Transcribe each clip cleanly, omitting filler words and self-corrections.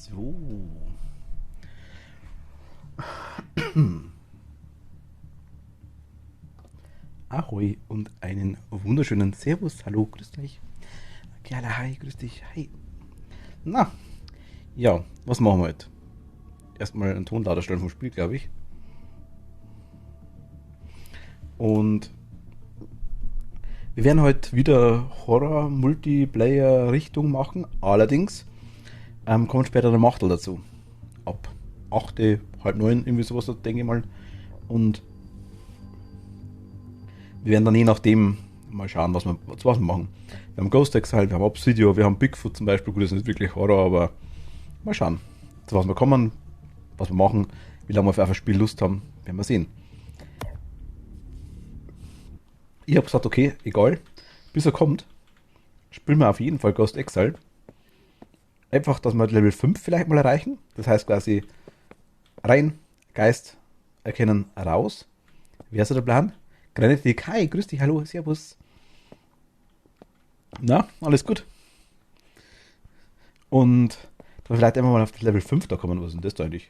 So. Ahoi und einen wunderschönen Servus. Hallo, grüß dich. Gerla, hi, grüß dich. Hi. Na, ja, was machen wir heute? Erstmal einen Tonlader stellen vom Spiel, glaube ich. Und wir werden heute wieder Horror-Multiplayer-Richtung machen. Allerdings kommt später der Machtel dazu. Ab 8, halb 9, irgendwie sowas, denke ich mal. Und wir werden dann je nachdem mal schauen, was wir machen. Wir haben Ghost Exile, wir haben Obsidio, wir haben Bigfoot zum Beispiel. Gut, das ist nicht wirklich Horror, aber mal schauen. Zu was wir kommen, was wir machen, wie lange wir für ein Spiel Lust haben, werden wir sehen. Ich habe gesagt, okay, egal, bis er kommt, spielen wir auf jeden Fall Ghost Exile. Einfach, dass wir Level 5 vielleicht mal erreichen. Das heißt quasi rein, Geist, erkennen, raus. Wer ist der Plan? Granitik, hi, grüß dich, hallo, servus. Na, alles gut. Und dann vielleicht einmal mal auf das Level 5 da kommen. Was ist denn das da eigentlich?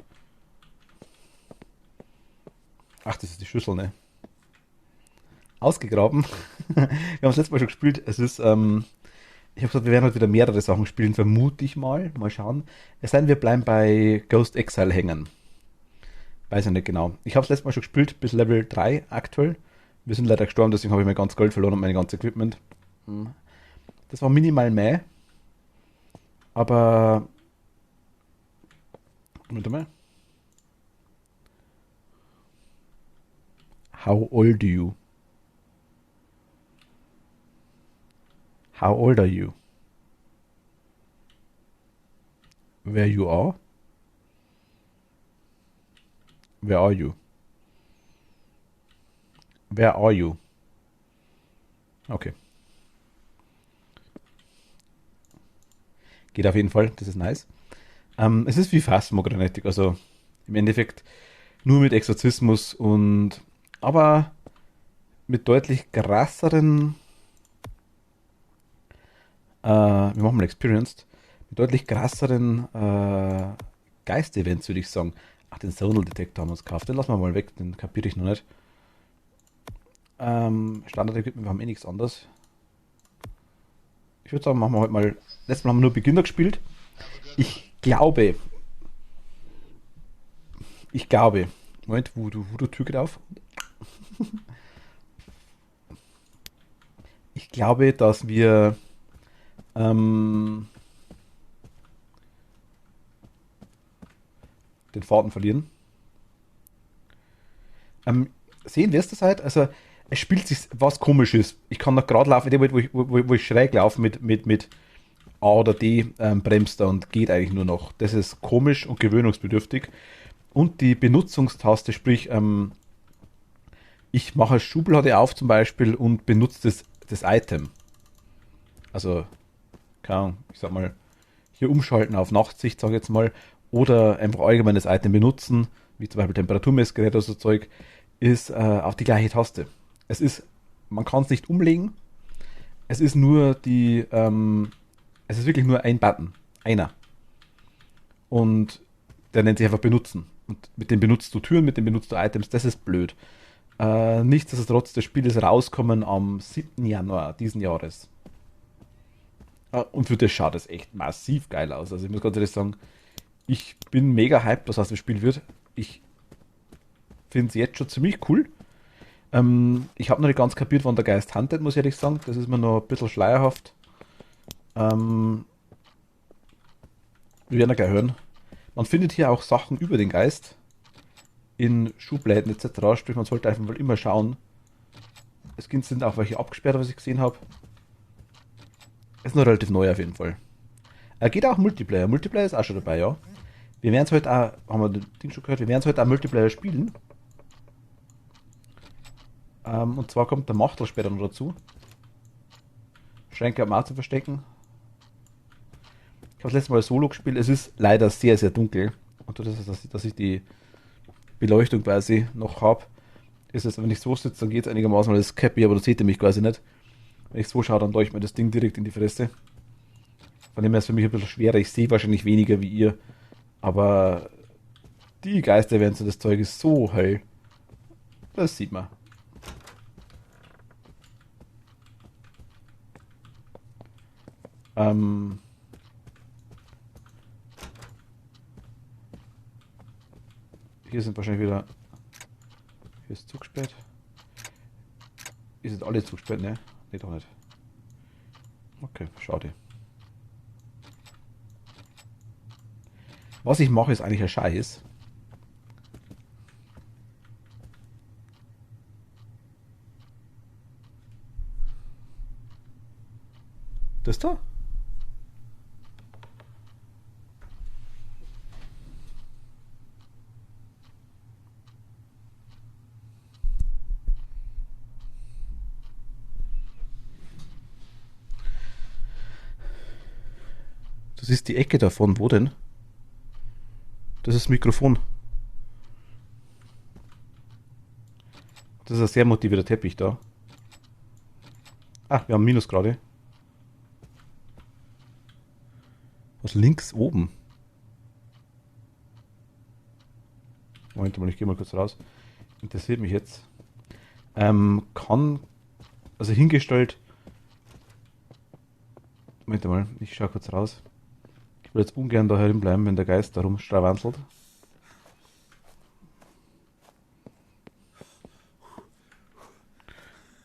Ach, das ist die Schüssel, ne? Ausgegraben. Wir haben das letzte Mal schon gespielt. Ich habe gesagt, wir werden heute wieder mehrere Sachen spielen, vermute ich mal. Mal schauen. Es sei denn, wir bleiben bei Ghost Exile hängen. Weiß ich nicht genau. Ich habe das letzte Mal schon gespielt, bis Level 3 aktuell. Wir sind leider gestorben, deswegen habe ich mein ganzes Gold verloren und mein ganzes Equipment. Das war minimal mehr. Aber. Warte mal. How old are you? How old are you? Where you are? Where are you? Where are you? Okay. Geht auf jeden Fall, das ist nice. Es ist wie Phasmogranetik, also im Endeffekt nur mit Exorzismus und aber mit deutlich krasseren, wir machen mal Experienced, mit deutlich krasseren Geist-Events, würde ich sagen. Ach, den Zonal Detector haben wir uns gekauft, den lassen wir mal weg, den kapiere ich noch nicht. Standard-Equipment, wir haben eh nichts anderes. Ich würde sagen, machen wir heute mal. Letztes Mal haben wir nur Beginner gespielt. Ich glaube, Moment, wo Tür geht auf? Ich glaube, dass wir den Faden verlieren. Sehen wir es das halt? Also, es spielt sich was Komisches. Ich kann noch gerade laufen, in dem Moment, wo ich schräg laufe mit A oder D, bremst er und geht eigentlich nur noch. Das ist komisch und gewöhnungsbedürftig. Und die Benutzungstaste, sprich, ich mache Schublade auf zum Beispiel und benutze das Item. Also, keine Ahnung, ich sag mal, hier umschalten auf Nachtsicht, sage ich jetzt mal, oder einfach allgemein das Item benutzen, wie zum Beispiel Temperaturmessgerät oder so Zeug, ist auf die gleiche Taste. Es ist, man kann es nicht umlegen, es ist nur es ist wirklich nur ein Button, einer. Und der nennt sich einfach benutzen. Und mit dem benutzt du Türen, mit dem benutzt du Items, das ist blöd. Nichtsdestotrotz, das Spiel ist rausgekommen am 7. Januar diesen Jahres. Und für das schaut es echt massiv geil aus. Also ich muss ganz ehrlich sagen, ich bin mega hyped, was aus dem Spiel wird. Ich finde es jetzt schon ziemlich cool. Ich habe noch nicht ganz kapiert, wann der Geist handelt, muss ich ehrlich sagen. Das ist mir noch ein bisschen schleierhaft. Ähm, Wir werden ja gleich hören. Man findet hier auch Sachen über den Geist in Schubläden etc. Sprich, man sollte einfach mal immer schauen. Es sind auch welche abgesperrt, was ich gesehen habe. Ist noch relativ neu auf jeden Fall. Er geht auch Multiplayer. Multiplayer ist auch schon dabei, ja. Wir werden es heute auch, haben wir das Ding schon gehört, wir werden es heute auch Multiplayer spielen. Und zwar kommt der Machtel später noch dazu. Schränke am Auto verstecken. Ich habe das letzte Mal Solo gespielt. Es ist leider sehr, sehr dunkel. Und dass ich die Beleuchtung quasi noch habe, ist es, wenn ich so sitze, dann geht es einigermaßen, weil das ist Cappy, aber das seht ihr mich quasi nicht. Wenn ich so schaue, dann leuchtet mir das Ding direkt in die Fresse. Von dem her ist es für mich ein bisschen schwerer. Ich sehe wahrscheinlich weniger wie ihr. Aber die Geisterevents und das Zeug ist so hell. Das sieht man. Ähm, hier sind wahrscheinlich wieder. Hier ist zugesperrt. Ihr sind alle zugesperrt, ne? Ne, doch nicht. Okay, schade. Was ich mache, ist eigentlich ein Scheiß. Das da? Das ist die Ecke davon. Wo denn? Das ist das Mikrofon. Das ist ein sehr motivierter Teppich da. Ah, wir haben Minusgrade. Was links oben? Moment mal, ich gehe mal kurz raus. Interessiert mich jetzt. Also hingestellt. Moment mal, ich schaue kurz raus. Ich will jetzt ungern da bleiben, wenn der Geist da rumstravanzelt.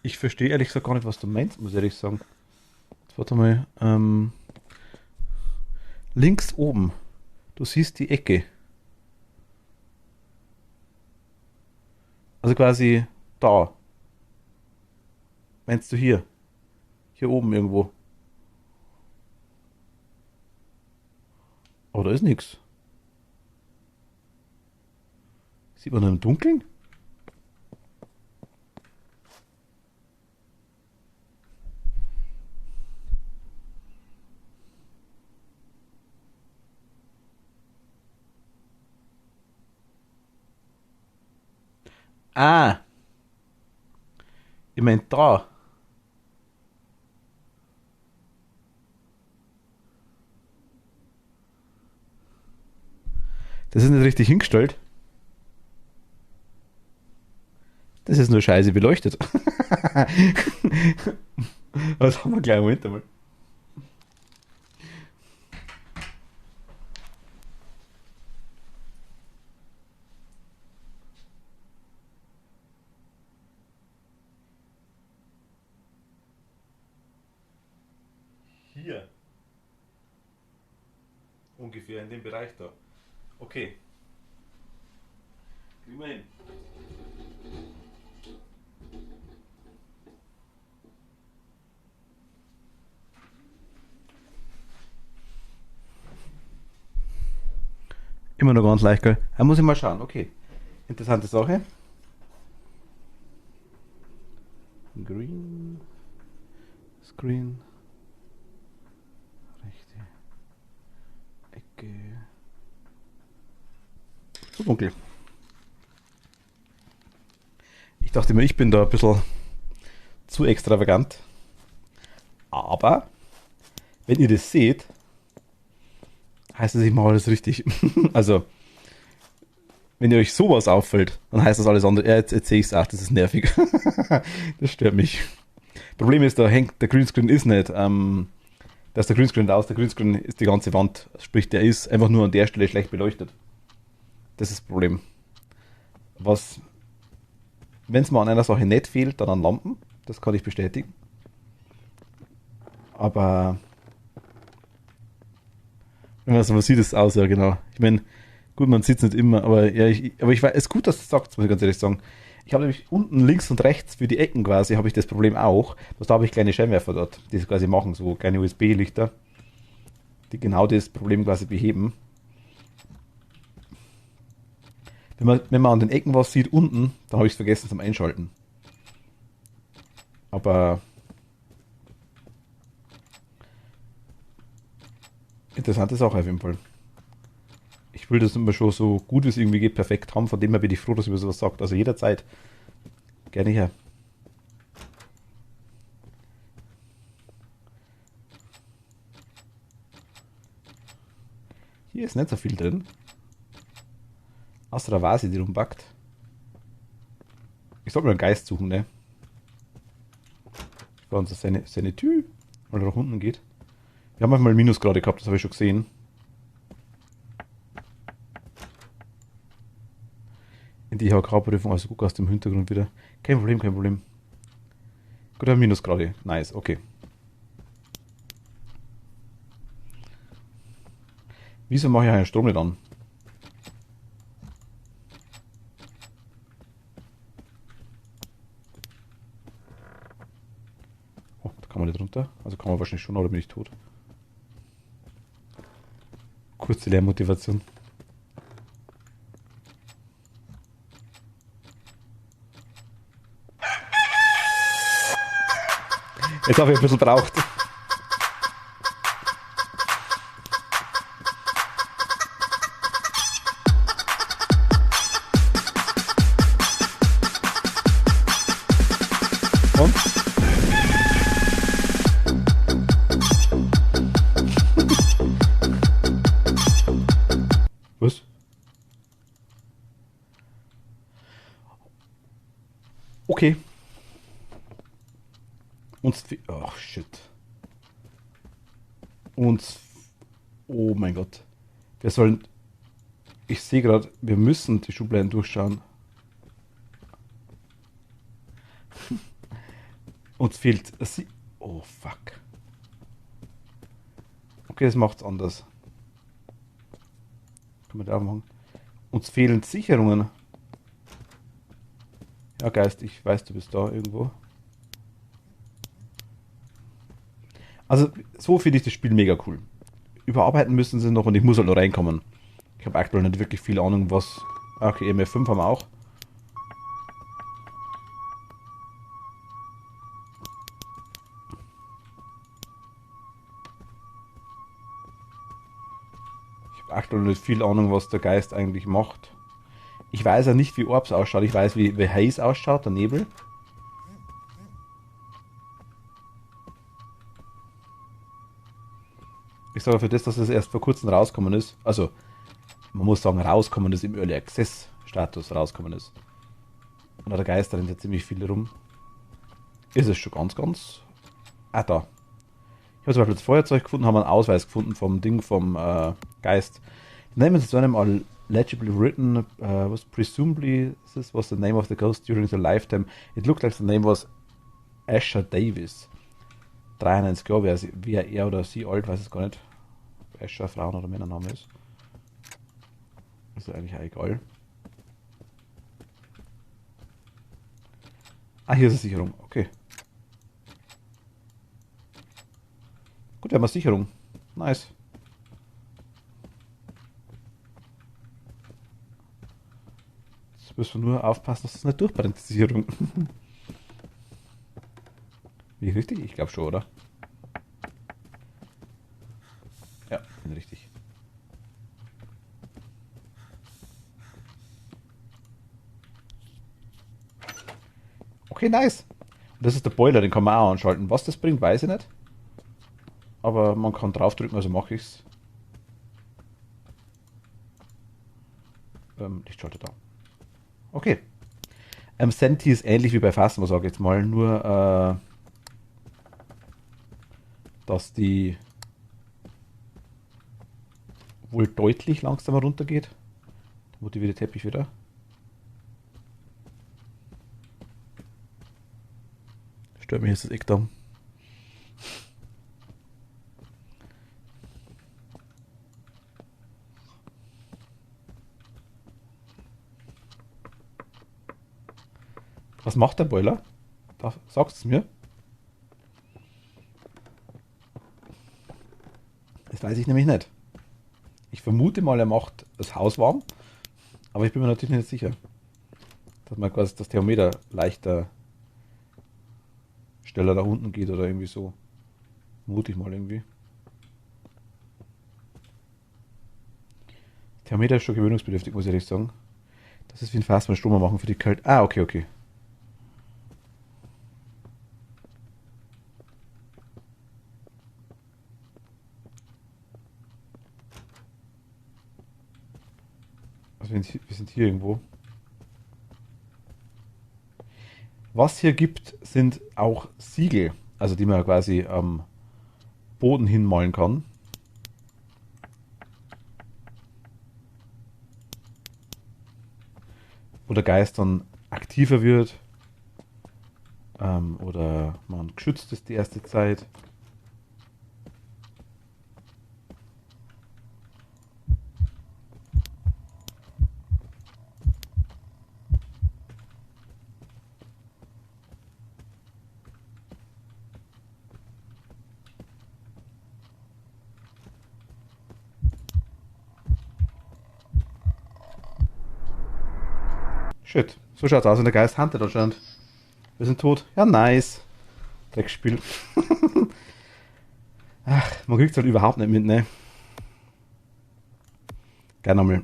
Ich verstehe ehrlich gesagt gar nicht, was du meinst, muss ich ehrlich sagen. Jetzt warte mal. Links oben. Du siehst die Ecke. Also quasi da. Meinst du hier? Hier oben irgendwo. Aber da ist nichts. Sieht man nur im Dunkeln? Ah, ich meine da. Das ist nicht richtig hingestellt. Das ist nur scheiße beleuchtet. Was haben wir gleich? Moment einmal. Hier. Ungefähr in dem Bereich da. Okay. Kriegen wir hin. Immer noch ganz leicht, gell? Da muss ich mal schauen. Okay. Interessante Sache. Green. Screen. Rechte Ecke. So dunkel. Ich dachte mir, ich bin da ein bisschen zu extravagant. Aber, wenn ihr das seht, heißt das, ich mache alles richtig. Also, wenn ihr euch sowas auffällt, dann heißt das alles andere. Ja, jetzt sehe ich es auch, das ist nervig. Das stört mich. Problem ist, da hängt der Greenscreen ist nicht. Da ist der Greenscreen aus. Der Greenscreen ist die ganze Wand. Sprich, der ist einfach nur an der Stelle schlecht beleuchtet. Das ist das Problem. Was, wenn es mal an einer Sache nicht fehlt, dann an Lampen. Das kann ich bestätigen. Aber also man sieht es aus, ja genau. Ich meine, gut, man sieht es nicht immer, aber ja, aber ich weiß, es ist gut, dass du es sagst, muss ich ganz ehrlich sagen. Ich habe nämlich unten links und rechts für die Ecken quasi, habe ich das Problem auch. Da habe ich kleine Scheinwerfer dort, die das quasi machen, so kleine USB-Lichter, die genau das Problem quasi beheben. Wenn man an den Ecken was sieht unten, dann habe ich es vergessen zum Einschalten. Aber interessante Sache auf jeden Fall. Ich will das immer schon so gut wie es irgendwie geht, perfekt haben. Von dem her bin ich froh, dass ihr mir sowas sagt. Also jederzeit. Gerne her. Hier ist nicht so viel drin. Außer der Vase, die rumbackt. Ich sollte mal einen Geist suchen, ne? Bei uns ist seine Tür, weil er nach unten geht. Wir haben manchmal Minusgrade gehabt, das habe ich schon gesehen. In die HK-Prüfung, also guck aus dem Hintergrund wieder. Kein Problem, kein Problem. Gut, wir haben Minusgrade. Nice, okay. Wieso mache ich einen Strom nicht an? Oh, da kann man nicht runter. Also kann man wahrscheinlich schon, oder bin ich tot? Kurze Lehrmotivation. Jetzt habe ich ein bisschen braucht. Und? Was? Okay. Uns. Oh, shit. Uns. Oh mein Gott. Wir sollen. Ich sehe gerade, wir müssen die Schubladen durchschauen. Uns fehlt. Oh fuck. Okay, das macht's anders. Können wir da machen? Uns fehlen Sicherungen. Ja, Geist, ich weiß, du bist da irgendwo. Also, so finde ich das Spiel mega cool. Überarbeiten müssen sie noch und ich muss halt noch reinkommen. Ich habe aktuell nicht wirklich viel Ahnung, was. Okay, EMF5 haben wir auch. Ich habe aktuell nicht viel Ahnung, was der Geist eigentlich macht. Ich weiß ja nicht, wie Orbs ausschaut. Ich weiß, wie Haze ausschaut, der Nebel. Ich sage für das, dass es erst vor kurzem rausgekommen ist. Also, man muss sagen, rauskommen ist im Early Access Status rauskommen ist. Und der Geist rennt ja ziemlich viel rum. Ist es schon ganz, ganz. Ah, da. Ich habe zum Beispiel das Feuerzeug gefunden, haben einen Ausweis gefunden vom Ding vom Geist. The name is to them legibly written, was presumably this was the name of the ghost during the lifetime. It looked like the name was Asher Davis. 93 Jahre, wie er oder sie alt, weiß es gar nicht. Ob Asher Frauen- oder Männername ist. Ist ja eigentlich auch egal. Ah, hier ist eine Sicherung, okay. Gut, wir haben eine Sicherung. Nice. Jetzt müssen wir nur aufpassen, dass es nicht durchbrennt, die Sicherung. Wie richtig? Ich glaube schon, oder? Ja, bin richtig. Okay, nice. Und das ist der Boiler, den kann man auch anschalten. Was das bringt, weiß ich nicht. Aber man kann draufdrücken, also mache ich's. Lichtschalter da. Okay. Senti ist ähnlich wie bei Phasma, sage ich jetzt mal. Nur, dass die wohl deutlich langsamer runtergeht. Da motiviert der Teppich wieder. Stört mich jetzt das Eck da. Was macht der Boiler? Sagst du es mir? Das weiß ich nämlich nicht. Ich vermute mal, er macht das Haus warm, aber ich bin mir natürlich nicht sicher. Dass man quasi das Thermometer leichter schneller nach unten geht oder irgendwie so. Vermute ich mal irgendwie. Thermometer ist schon gewöhnungsbedürftig, muss ich ehrlich sagen. Das ist wie ein Phasma Strom machen für die Kälte. Ah, okay, okay. Also Also wir sind hier irgendwo. Was hier gibt, sind auch Siegel, also die man quasi am Boden hinmalen kann. Wo der Geist dann aktiver wird. Oder man geschützt ist die erste Zeit. Shit, so schaut's aus und der Geist huntet anscheinend. Wir sind tot. Ja, nice. Dreckspiel. Ach, man kriegt's halt überhaupt nicht mit, ne? Gerne nochmal.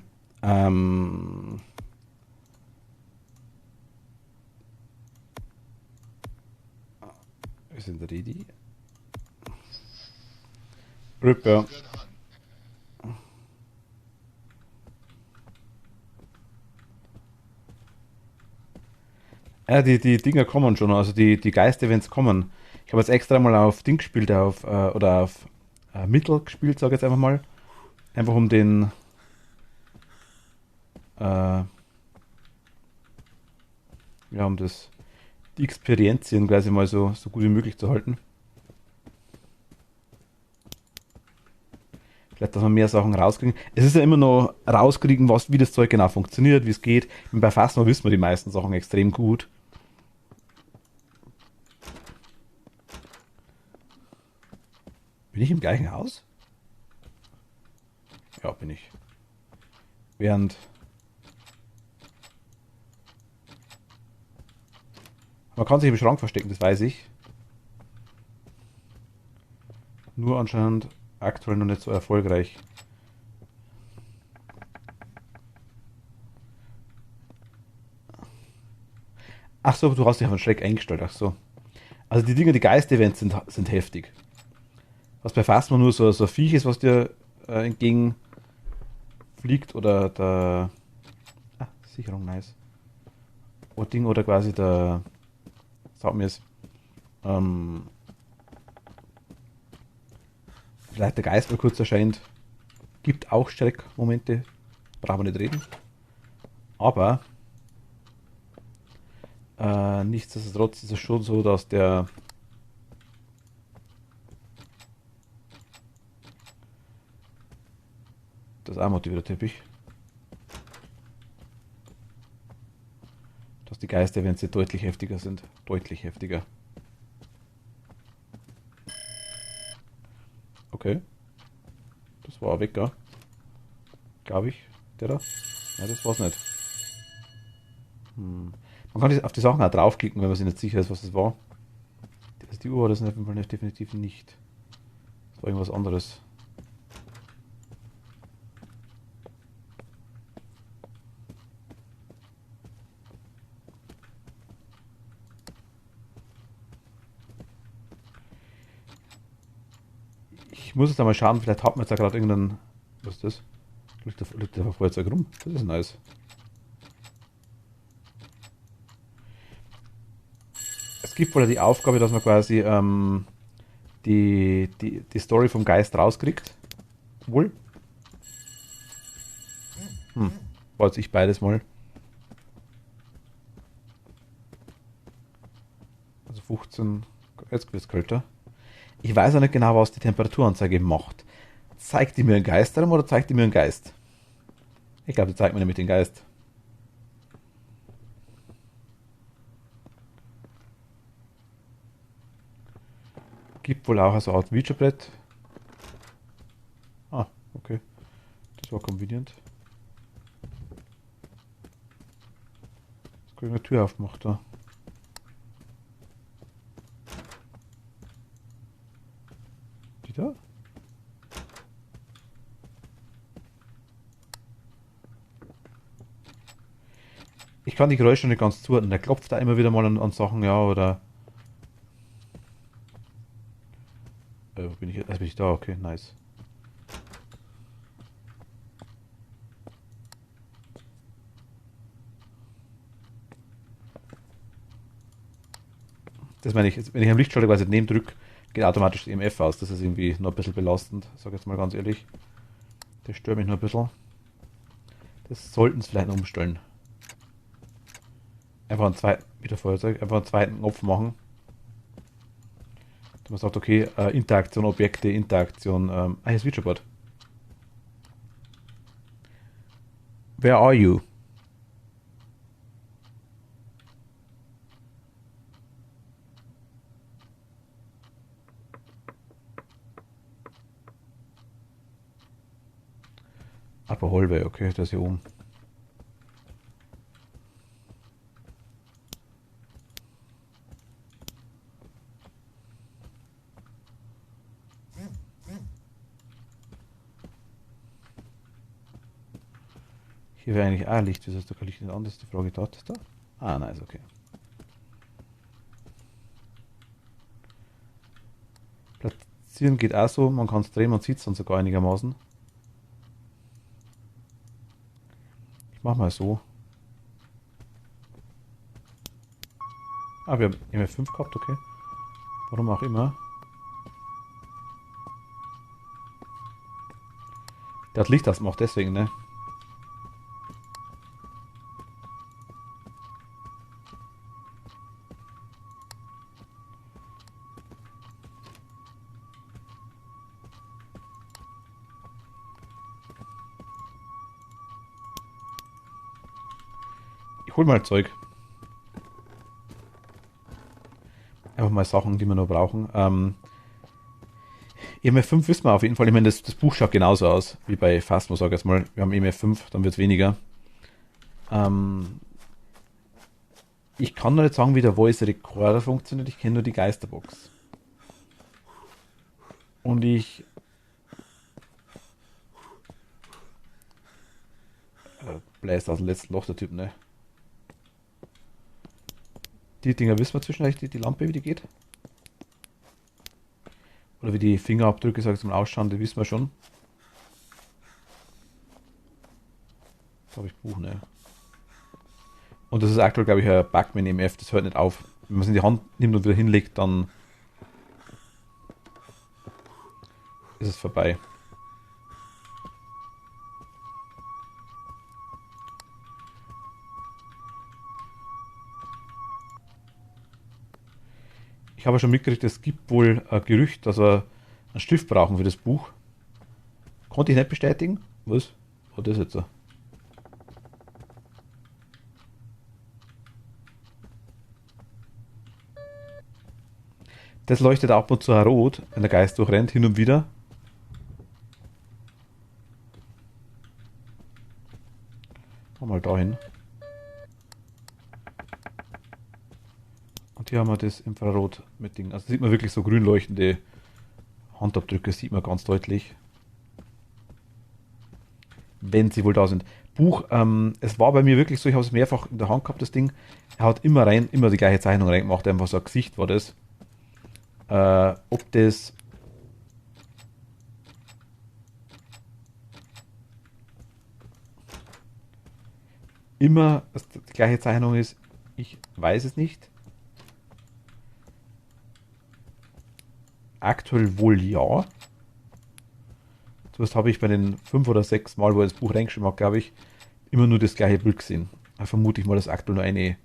Wir sind ready. Ripper. Ja, die Dinger kommen schon, also die Geist-Events kommen. Ich habe jetzt extra mal auf Ding gespielt, oder auf Mittel gespielt, sage ich jetzt einfach mal. Einfach um den äh, ja, um die Experienzien quasi mal so gut wie möglich zu halten. Vielleicht, dass wir mehr Sachen rauskriegen. Es ist ja immer noch rauskriegen, wie das Zeug genau funktioniert, wie es geht. Und bei Phasma wissen wir die meisten Sachen extrem gut. Bin ich im gleichen Haus? Ja, bin ich. Während. Man kann sich im Schrank verstecken, das weiß ich. Nur anscheinend aktuell noch nicht so erfolgreich. Ach so, du hast dich auf einen Schreck eingestellt, ach so. Also die Dinge, die Geist-Events sind heftig. Was bei Phasma nur so ein Viech ist, was dir entgegenfliegt oder der. Ah, Sicherung, nice. Oder Ding oder quasi der. Sag mir es. Ähm, Vielleicht der Geist mal kurz erscheint. Gibt auch Schreckmomente. Brauchen wir nicht reden. Aber nichtsdestotrotz ist es schon so, dass der. Das auch motivierter Teppich. Dass die Geister-Events deutlich heftiger sind. Deutlich heftiger. Okay. Das war ein Wecker. Glaube ich. Der da? Ja, das war's nicht. Man kann auf die Sachen auch draufklicken, wenn man sich nicht sicher ist, was das war. Also die Uhr war das auf jeden Fall definitiv nicht. Das war irgendwas anderes. Ich muss jetzt einmal schauen, vielleicht hat man jetzt da gerade irgendeinen. Was ist das? Liegt da Feuerzeug rum? Das ist nice. Es gibt wohl die Aufgabe, dass man quasi die Story vom Geist rauskriegt. Wohl. War jetzt ich beides mal. Also 15. Jetzt wird es kälter. Ich weiß auch nicht genau, was die Temperaturanzeige macht. Zeigt die mir einen Geist oder zeigt die mir einen Geist? Ich glaube, die zeigt mir nämlich den Geist. Gibt wohl auch so eine Art Ouija-Brett. Ah, okay. Das war convenient. Jetzt kann ich eine Tür aufmachen da. Die da? Ich kann die Geräusche nicht ganz zuordnen. Der klopft da immer wieder mal an Sachen, ja, oder. Wo bin ich? Bin ich da? Okay, nice. Das meine ich, wenn ich am Lichtschalter quasi daneben drücke, geht automatisch das EMF aus. Das ist irgendwie noch ein bisschen belastend, sag jetzt mal ganz ehrlich. Das stört mich noch ein bisschen. Das sollten sie vielleicht noch umstellen. Einfach einen zweiten, wieder Feuerzeug, einfach einen zweiten Knopf machen. Dass man sagt, okay, Interaktion, Objekte, Interaktion, hier ist Switcherboard. Where are you? Upper Hallway, okay, das ist hier oben. Hier wäre eigentlich auch Licht. Wieso ist da kein Licht in der andere Frage dort? Da? Ah, nice, okay. Platzieren geht auch so. Man kann es drehen, man sieht es dann sogar einigermaßen. Ich mach mal so. Ah, wir haben MF5 gehabt, okay. Warum auch immer. Der hat Licht ausgemacht, deswegen, ne? Ich hol mal Zeug. Einfach mal Sachen, die wir noch brauchen. EMF5 wissen wir auf jeden Fall. Ich meine, das Buch schaut genauso aus wie bei Phasmo, sag ich jetzt mal. Wir haben EMF5, dann wird es weniger. Ich kann noch nicht sagen, wie der Voice Recorder funktioniert. Ich kenne nur die Geisterbox. Und ich... bläst aus dem letzten Loch, der Typ, ne? Die Dinger wissen wir zwischendurch, die Lampe, wie die geht. Oder wie die Fingerabdrücke, sag ich mal, ausschauen, die wissen wir schon. Da habe ich Buch, ne? Und das ist aktuell, glaube ich, ein Bug mit EMF, das hört nicht auf. Wenn man es in die Hand nimmt und wieder hinlegt, dann ist es vorbei. Ich habe schon mitgekriegt, es gibt wohl ein Gerücht, dass wir einen Stift brauchen für das Buch. Konnte ich nicht bestätigen. Was? Was ist das jetzt so? Das leuchtet ab und zu rot, wenn der Geist durchrennt, hin und wieder. Mal dahin. Und hier haben wir das Infrarot mit Ding. Also sieht man wirklich so grün leuchtende Handabdrücke, sieht man ganz deutlich. Wenn sie wohl da sind. Buch, es war bei mir wirklich so, ich habe es mehrfach in der Hand gehabt, das Ding. Er hat immer die gleiche Zeichnung reingemacht, einfach so ein Gesicht war das. Ob das immer die gleiche Zeichnung ist, ich weiß es nicht. Aktuell wohl ja. Zumindest habe ich bei den 5 oder 6 Mal, wo ich das Buch reingeschrieben habe, glaube ich, immer nur das gleiche Bild gesehen. Da vermute ich mal, dass es aktuell nur eine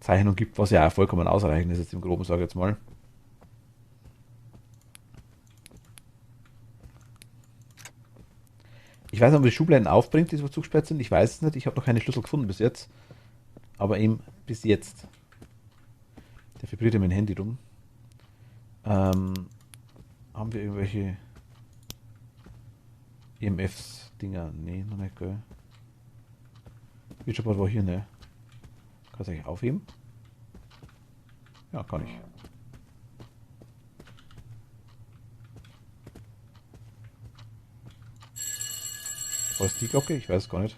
Zeichnung gibt, was ja auch vollkommen ausreichend ist, jetzt im Groben, sage ich jetzt mal. Ich weiß nicht, ob die Schubladen aufbringt, die so zugesperrt sind. Ich weiß es nicht. Ich habe noch keine Schlüssel gefunden bis jetzt. Aber eben bis jetzt. Der vibriert ja mein Handy rum. Haben wir irgendwelche EMFs-Dinger? Nee, noch nicht, gell. Switcherboard war hier, ne? Kann ich eigentlich aufheben? Ja, kann ich. War es die Glocke? Ich weiß es gar nicht.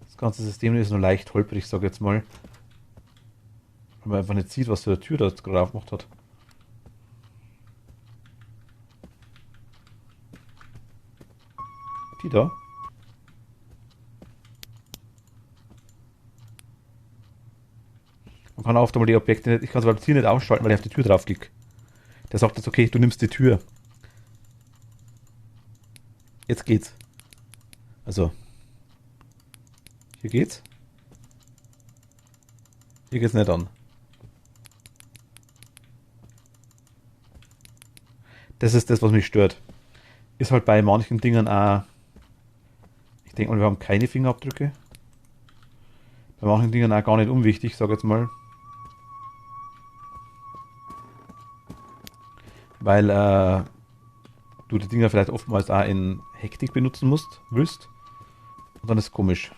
Das ganze System ist nur leicht holprig, sag ich jetzt mal. Weil man einfach nicht sieht, was für eine Tür da jetzt gerade aufgemacht hat. Die da? kann oft einmal die Objekte nicht, ich kann es hier nicht ausschalten, weil ich auf die Tür draufklicke. Der sagt jetzt, okay, du nimmst die Tür. Jetzt geht's. Also, hier geht's. Hier geht's nicht an. Das ist das, was mich stört. Ist halt bei manchen Dingen auch, ich denke mal, wir haben keine Fingerabdrücke. Bei manchen Dingen auch gar nicht unwichtig, sag jetzt mal. Weil du die Dinger vielleicht oftmals auch in Hektik benutzen willst. Und dann ist es komisch.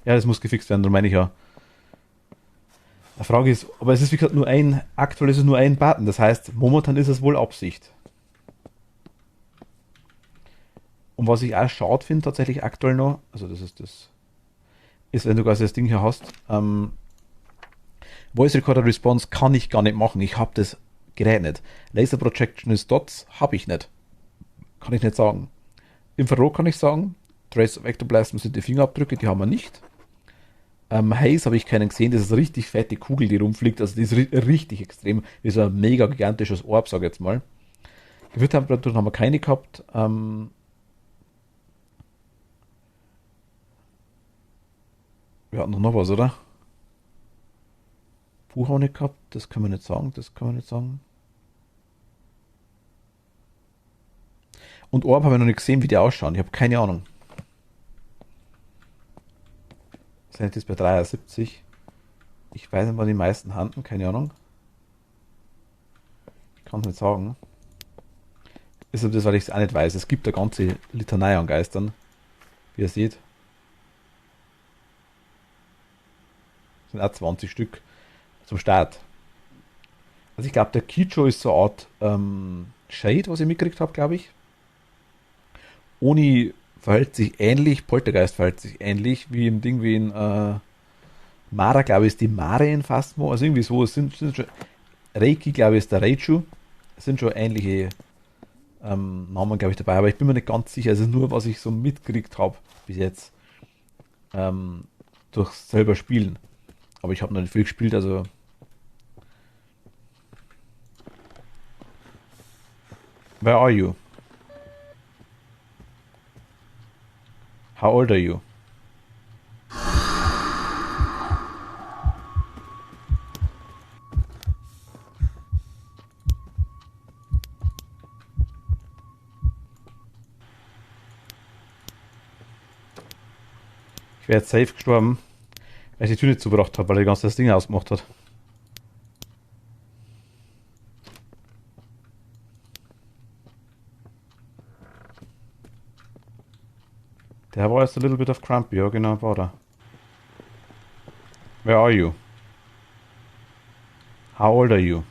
Ja, das muss gefixt werden, darum meine ich ja. Die Frage ist, aber es ist wie gesagt aktuell ist es nur ein Button. Das heißt, momentan ist es wohl Absicht. Und was ich auch schade finde, tatsächlich aktuell noch, also das ist, wenn du quasi das Ding hier hast, Voice Recorder Response kann ich gar nicht machen. Ich habe das Gerät nicht. Laser Projection is Dots habe ich nicht. Kann ich nicht sagen. Infrarot kann ich sagen. Trace of Ectoplasm sind die Fingerabdrücke, die haben wir nicht. Haze habe ich keinen gesehen. Das ist eine richtig fette Kugel, die rumfliegt. Also die ist richtig extrem. Das ist ein mega gigantisches Orb, sage ich jetzt mal. Gewittertemperaturen haben wir keine gehabt. Wir hatten noch was, oder? Buch auch nicht gehabt. Das können wir nicht sagen. Das können wir nicht sagen. Und Orb habe ich noch nicht gesehen, wie die ausschauen. Ich habe keine Ahnung. Sind jetzt bei 73. Ich weiß nicht, wann die meisten handeln. Keine Ahnung. Ich kann es nicht sagen. Ist aber das, weil ich es auch nicht weiß. Es gibt eine ganze Litanei an Geistern. Wie ihr seht. Das sind auch 20 Stück zum Start. Also ich glaube, der Kicho ist so eine Art Shade, was ich mitgekriegt habe, glaube ich. Oni verhält sich ähnlich, Poltergeist verhält sich ähnlich wie im Ding wie in Mara, glaube ich, ist die Mare in Phasmo. Also irgendwie so, es sind schon, Reiki, glaube ich, ist der Reichu. Es sind schon ähnliche Namen, glaube ich, dabei, aber ich bin mir nicht ganz sicher. Es ist nur, was ich so mitgekriegt habe bis jetzt. Durch selber Spielen. Aber ich habe noch nicht viel gespielt, also. Where are you? How old are you? Ich wäre jetzt safe gestorben, weil ich die Tür nicht zugebracht habe, weil er ganz das Ding ausgemacht hat. Der war jetzt a little bit of crumpy, ja genau, war er. Where are you? How old are you?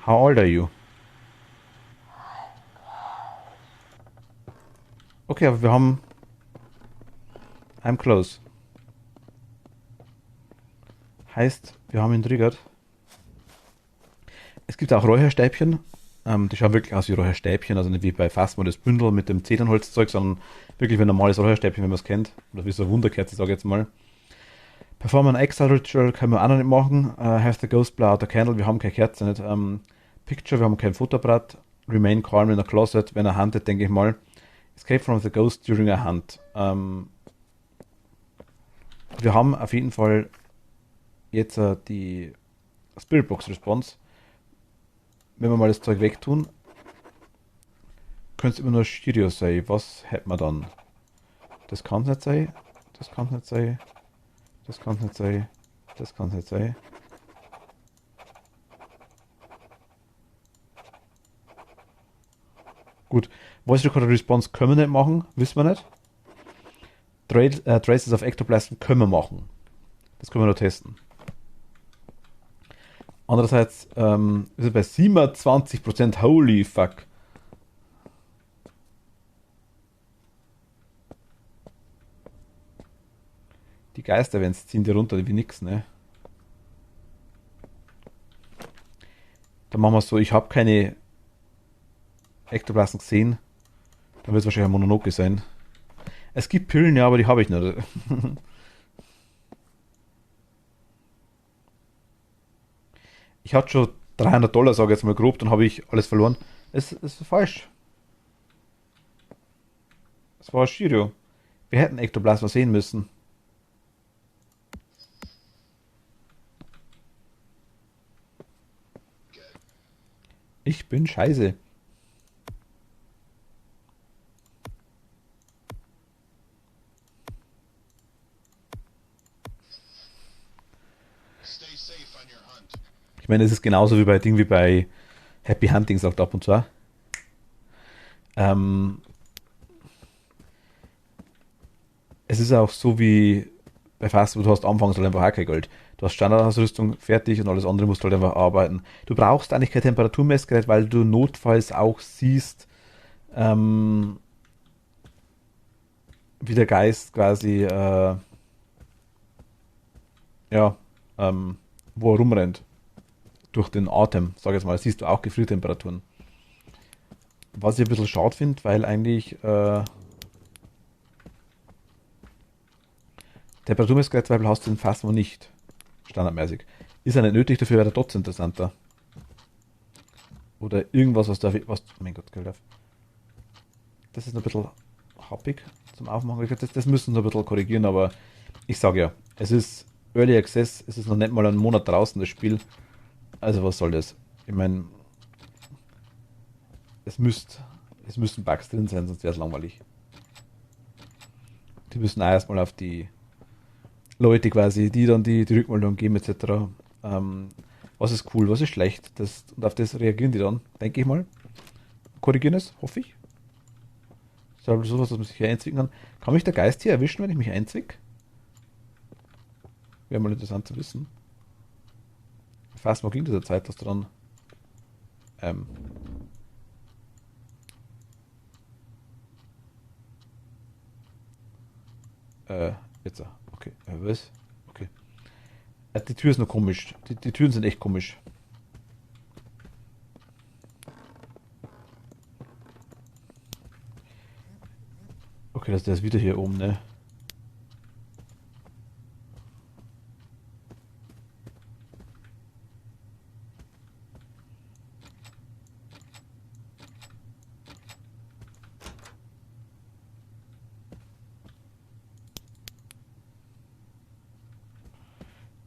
How old are you? Okay, aber wir haben... I'm close. Heißt, wir haben ihn triggert. Es gibt auch Räucherstäbchen. Die schauen wirklich aus wie Räucherstäbchen, also nicht wie bei Phasmo das Bündel mit dem Zedernholzzeug, sondern wirklich wie ein normales Räucherstäbchen, wenn man es kennt. Oder wie so eine Wunderkerze, sage ich jetzt mal. Perform an Exile Ritual können wir auch noch nicht machen. Have the Ghost blow out a candle, wir haben keine Kerze, nicht. Picture, wir haben kein Fotoapparat. Remain calm in a closet, wenn er huntet, denke ich mal. Escape from the Ghost during a hunt. Wir haben auf jeden Fall jetzt die Spirit Box Response. Wenn wir mal das Zeug wegtun, könnte es immer nur Stereo sein. Was hätten wir dann? Das kann es nicht sein. Das kann es nicht sein. Das kann es nicht sein. Das kann es nicht sein. Gut. Voice Recorder Response können wir nicht machen. Wissen wir nicht. Traces of Ectoplasm können wir machen. Das können wir nur testen. Andererseits ist er bei 27%. Holy fuck. Die Geister-Events ziehen die runter wie nix, ne? Dann machen wir es so, ich habe keine Ektoplasm gesehen. Dann wird es wahrscheinlich ein Mononoke sein. Es gibt Pillen, ja, aber die habe ich nicht. Ich hatte schon 300 $, sage ich jetzt mal grob, dann habe ich alles verloren. Es ist falsch. Es war Shirio. Wir hätten Ektoplasma sehen müssen. Ich bin scheiße. Ich meine, es ist genauso wie bei Ding wie bei Happy Hunting, sagt ab und zu. Ähm, Es ist auch so wie bei Fast Food, du hast anfangs halt einfach auch kein Geld. Du hast Standardausrüstung fertig und alles andere musst du halt einfach arbeiten. Du brauchst eigentlich kein Temperaturmessgerät, weil du notfalls auch siehst, ähm, wie der Geist quasi, ja, ähm, wo er rumrennt. Durch den Atem, sag ich jetzt mal, siehst du auch Gefriertemperaturen. Was ich ein bisschen schade finde, weil eigentlich Temperaturmessgerät hast du den fast noch nicht. Standardmäßig. Ist ja nicht nötig, dafür wäre der trotzdem interessanter. Oder irgendwas, was da. Was, oh mein Gott, Geld. Das ist ein bisschen happig zum Aufmachen. Das müssen sie ein bisschen korrigieren, aber ich sage ja, es ist Early Access, es ist noch nicht mal einen Monat draußen, das Spiel. Also was soll das? Ich meine, es, müsst, es müssen Bugs drin sein, sonst wäre es langweilig. Die müssen auch erstmal auf die Leute quasi, die dann die Rückmeldung geben etc. Ähm, was ist cool, was ist schlecht, und auf das reagieren die dann, denke ich mal. Korrigieren es, hoffe ich. Das ist halt sowas, was man sich hier einzwicken kann. Kann mich der Geist hier erwischen, wenn ich mich einzwick? Wäre mal interessant zu wissen. Fast mal ging dieser Zeit, dass du dann. Ähm, äh, jetzt. Okay. Was? Okay. Die Tür ist nur komisch. Die Türen sind echt komisch. Okay, der ist wieder hier oben, ne?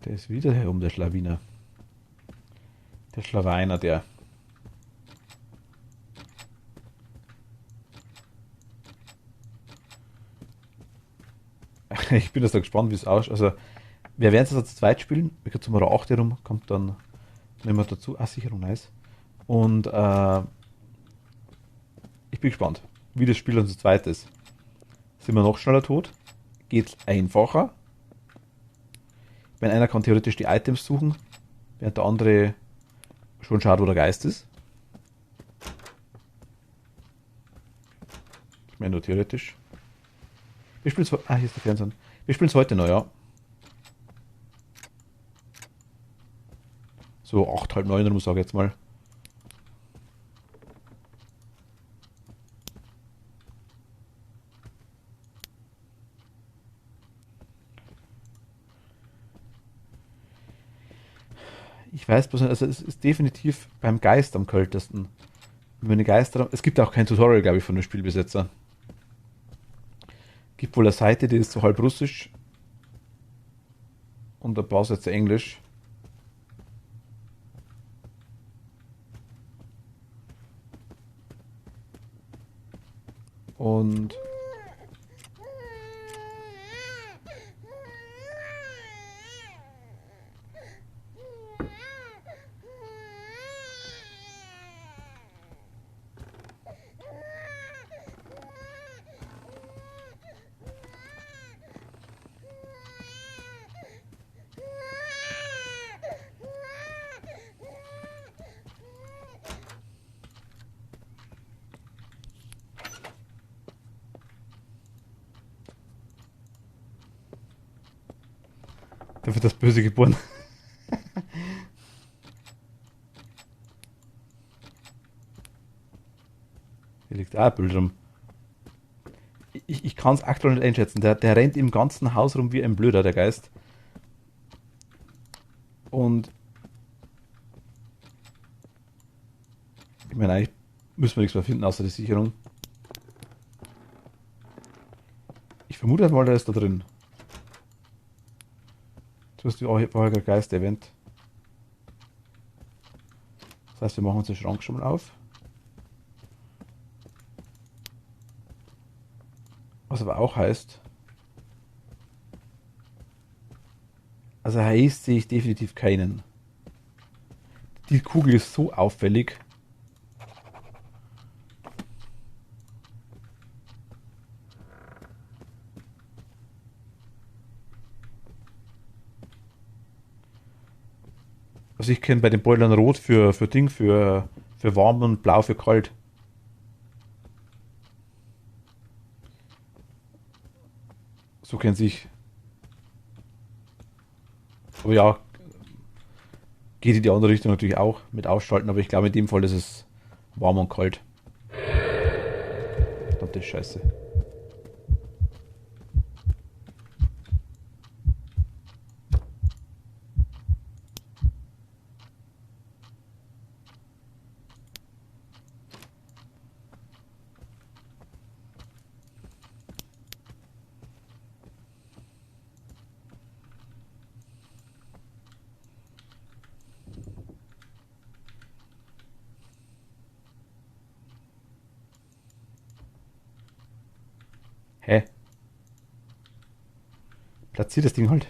Der ist wieder hier oben, der Schlawiner. Der Schlawiner, der. Ich bin jetzt da gespannt, wie es ausschaut. Also, wir werden es jetzt zu zweit spielen. Wir können zum 8 herum, kommt dann nehmen wir dazu. Ah, Sicherung, nice. Und ich bin gespannt, wie das Spiel dann zu zweit ist. Sind wir noch schneller tot? Geht's einfacher? Wenn einer kann theoretisch die Items suchen, während der andere schon schaut, wo der Geist ist. Ich meine nur theoretisch. Wir spielen es. Ah, hier ist der Fernseher. Wir spielen es heute noch, ja. So 8, halb 9 rum, sage ich jetzt mal. Ich weiß bloß nicht, also es ist definitiv beim Geist am kältesten. Wenn wir eine Geister haben. Es gibt auch kein Tutorial, glaube ich, von dem Spielbesetzer. Gibt wohl eine Seite, die ist so halb russisch und ein paar Sätze Englisch. Und da wird das Böse geboren. Hier liegt auch ein Bild rum. Ich kann es aktuell nicht einschätzen. Der rennt im ganzen Haus rum wie ein Blöder, der Geist. Und ich meine, eigentlich müssen wir nichts mehr finden, außer die Sicherung. Ich vermute mal, der ist da drin. Du hast die vorher Geist erwähnt. Das heißt, wir machen uns den Schrank schon mal auf. Was aber auch heißt, also heißt sehe ich definitiv keinen. Die Kugel ist so auffällig. Also ich kenne bei den Beulern rot für Ding, für warm und blau für kalt. So kennt sich. Aber ja, geht in die andere Richtung natürlich auch mit ausschalten, aber ich glaube in dem Fall ist es warm und kalt. Verdammte Scheiße. Hä? Platziert das Ding halt.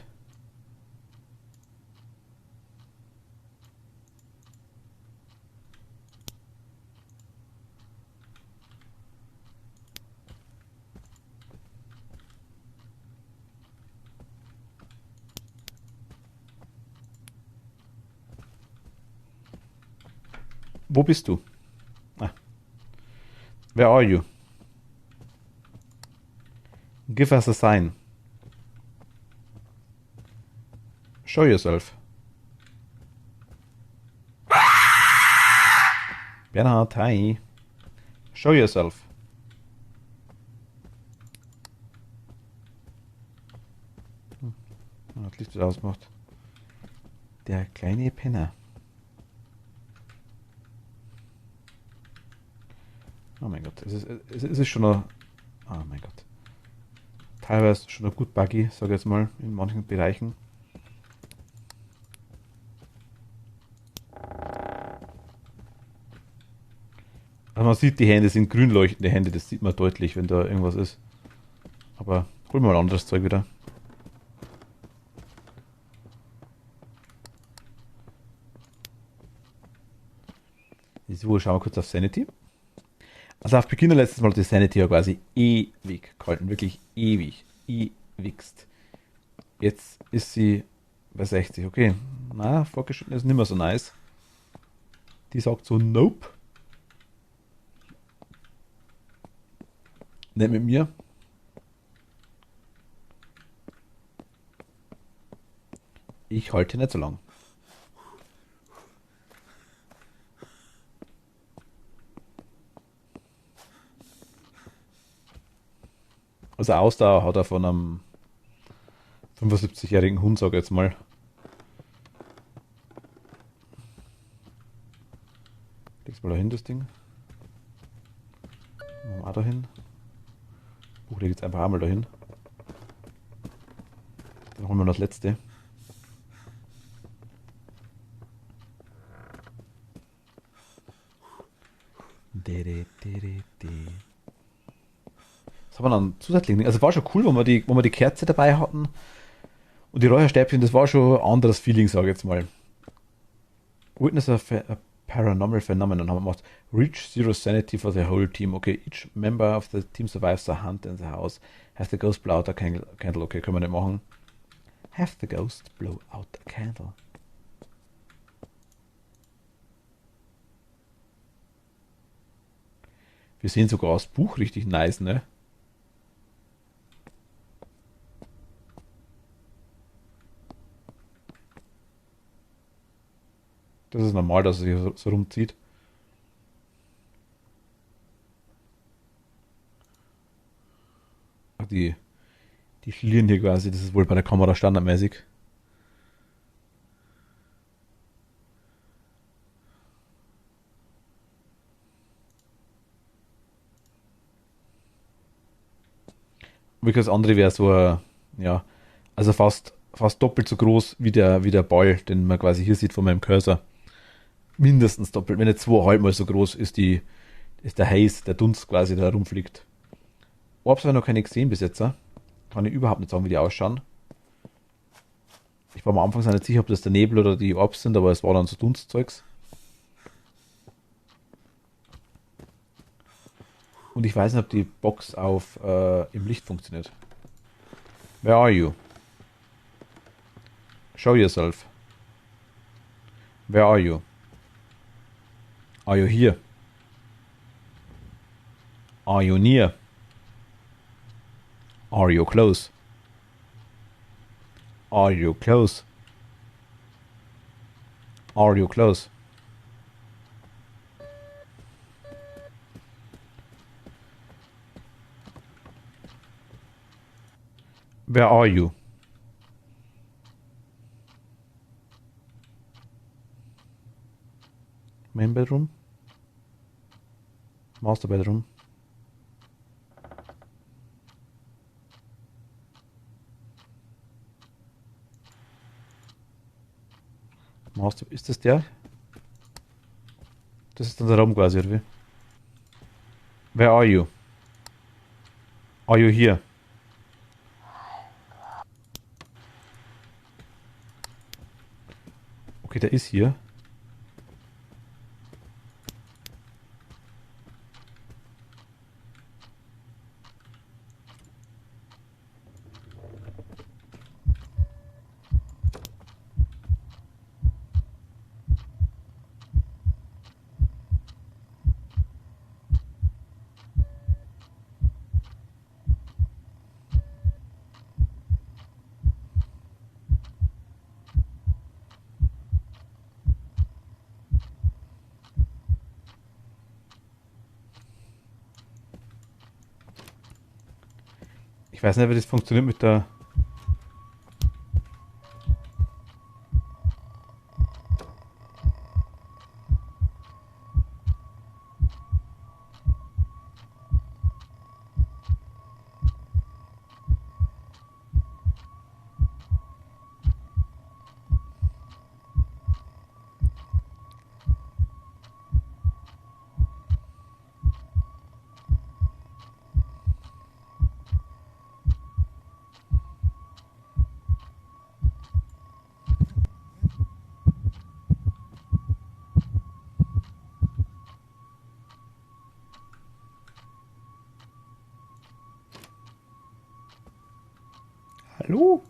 Wo bist du? Ah, where are you? Give us a sign. Show yourself. Bernhard, hi. Show yourself. Hat Licht wieder ausgemacht. Der kleine Penner. Oh mein Gott, es ist schon ein. Oh mein Gott. Teilweise schon ein gut buggy, sage ich jetzt mal, in manchen Bereichen. Also man sieht, die Hände sind grün leuchtende Hände, das sieht man deutlich, wenn da irgendwas ist. Aber holen wir mal anderes Zeug wieder. So, schauen wir kurz auf Sanity. Also auf Beginner letztes Mal hat die Sanity ja quasi ewig gehalten, wirklich ewig, ewigst. Jetzt ist sie bei 60, okay. Na, fortgeschritten ist nicht mehr so nice. Die sagt so, nope. Nicht mit mir. Ich halte nicht so lang. Also Ausdauer hat er von einem 75-jährigen Hund, sag ich jetzt mal. Leg's mal dahin, das Ding. Machen wir auch dahin. Buch leg jetzt einfach einmal dahin. Dann holen wir noch das letzte. Was haben wir dann zusätzlich? Also war schon cool, wo wir die Kerze dabei hatten und die Räucherstäbchen, das war schon ein anderes Feeling, sage ich jetzt mal. Witness a paranormal phenomenon haben wir gemacht. Reach zero sanity for the whole team. Okay, each member of the team survives the hunt in the house. Have the ghost blow out a candle. Okay, können wir nicht machen. Have the ghost blow out a candle. Wir sehen sogar das Buch richtig nice, ne? Das ist normal, dass es sich so rumzieht. Die, die schlieren hier quasi, das ist wohl bei der Kamera standardmäßig. Wirklich das andere wäre so, ja, also fast doppelt so groß wie der Ball, den man quasi hier sieht von meinem Cursor. Mindestens doppelt, wenn nicht zweieinhalb mal so groß ist der Haze, der Dunst quasi, der herumfliegt. Orbs habe ich noch keine gesehen bis jetzt. Kann ich überhaupt nicht sagen, wie die ausschauen. Ich war am Anfang nicht sicher, ob das der Nebel oder die Orbs sind, aber es war dann so Dunstzeugs. Und ich weiß nicht, ob die Box auf im Licht funktioniert. Where are you? Show yourself. Where are you? Are you here? Are you near? Are you close? Are you close? Are you close? Where are you? Main bedroom? Master bedroom? Master, ist das der? Das ist dann der Raum quasi, oder wie? Where are you? Are you here? Okay, der ist hier. Ich weiß nicht, wie das funktioniert mit der. Hallo?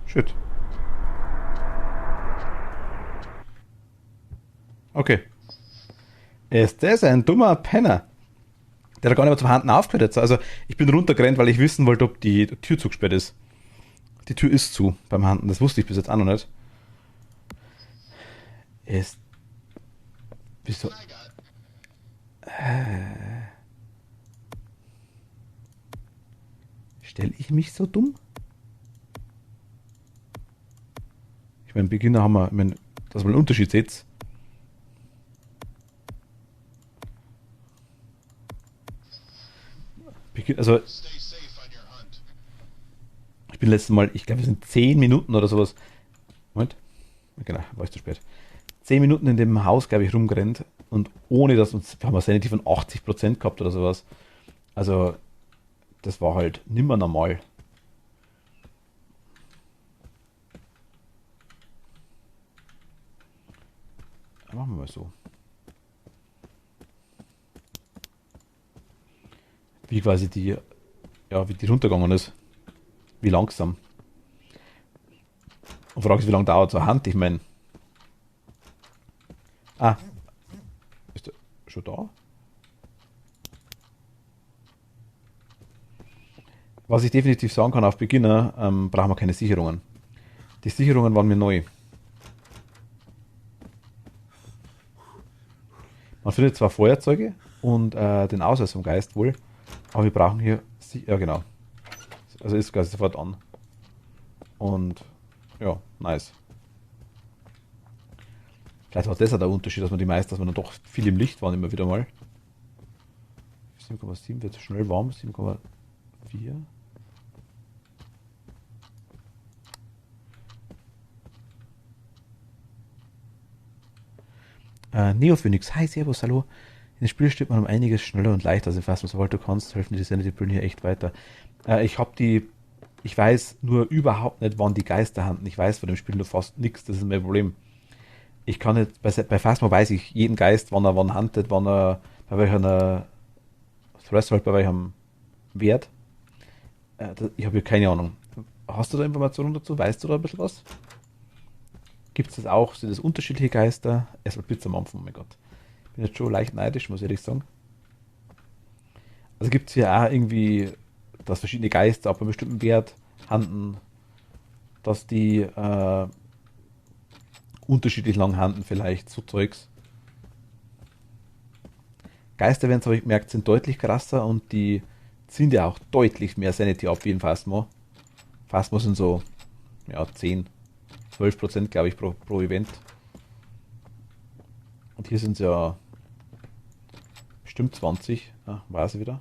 Shit. Okay. Ist das ein dummer Penner? Der hat gar nicht mehr zum Handen aufgehört jetzt. Also, ich bin runtergerannt, weil ich wissen wollte, ob die Tür zugesperrt ist. Die Tür ist zu beim Handen. Das wusste ich bis jetzt auch noch nicht. Ist. Wieso? Stelle ich mich so dumm? Ich meine, Beginner haben wir, ich meine, dass man einen Unterschied sieht. Also, ich bin letztes Mal, ich glaube, es sind 10 Minuten oder sowas. Moment. Genau, war ich zu spät. 10 Minuten in dem Haus, glaube ich, rumgerannt und ohne dass uns, haben wir Sanity von 80% gehabt oder sowas. Also, das war halt nimmer normal. Machen wir mal so. wie quasi wie die runtergegangen ist. Wie langsam. Und fragst, wie lange dauert so eine Hand? Ich meine, ah, ist der schon da? Was ich definitiv sagen kann, auf Beginner brauchen wir keine Sicherungen. Die Sicherungen waren mir neu. Man findet zwar Feuerzeuge und den Ausweis vom Geist wohl, aber wir brauchen hier, ja genau, also ist quasi sofort an. Und ja, nice. Vielleicht war das auch der Unterschied, dass wir dann doch viel im Licht waren, immer wieder mal. 7,7 wird schnell warm, 7,4. Neophoenix, hi, servus, hallo. In dem Spiel steht man um einiges schneller und leichter, also fast sobald du kannst, helfen dir die Sanity-Brillen hier echt weiter. Ich weiß nur überhaupt nicht, wann die Geister handeln. Ich weiß von dem Spiel nur fast nichts, das ist mein Problem. Ich kann nicht, bei Phasma weiß ich jeden Geist, wann handelt, bei welcher Threshold, bei welchem Wert. Ich habe hier keine Ahnung. Hast du da Informationen dazu? Weißt du da ein bisschen was? Gibt es das auch? Sind das unterschiedliche Geister? Erstmal Pizza am Anfang, oh mein Gott. Bin jetzt schon leicht neidisch, muss ich ehrlich sagen. Also gibt es hier auch irgendwie, dass verschiedene Geister ab einem bestimmten Wert handeln, dass die unterschiedlich lang handeln vielleicht, so Zeugs. Geisterevents, habe ich gemerkt, sind deutlich krasser und die ziehen ja auch deutlich mehr Sanity ab wie in Phasma. Phasma sind so, ja, 10, 12% glaube ich pro Event. Und hier sind es ja bestimmt 20. Ah, war sie wieder.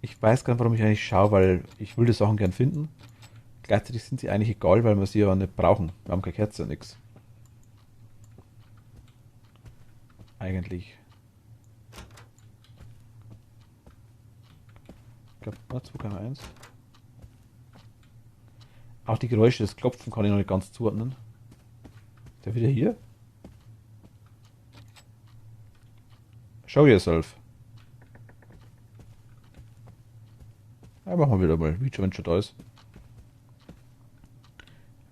Ich weiß gar nicht, warum ich eigentlich schaue, weil ich will die Sachen gern finden. Gleichzeitig sind sie eigentlich egal, weil wir sie ja nicht brauchen. Wir haben keine Kerze, nix. Eigentlich. Ich glaube, 2,1. Auch die Geräusche des Klopfen kann ich noch nicht ganz zuordnen. Der wieder hier? Show yourself. Ja, machen wir wieder mal. Wie schon, wenn schon da ist.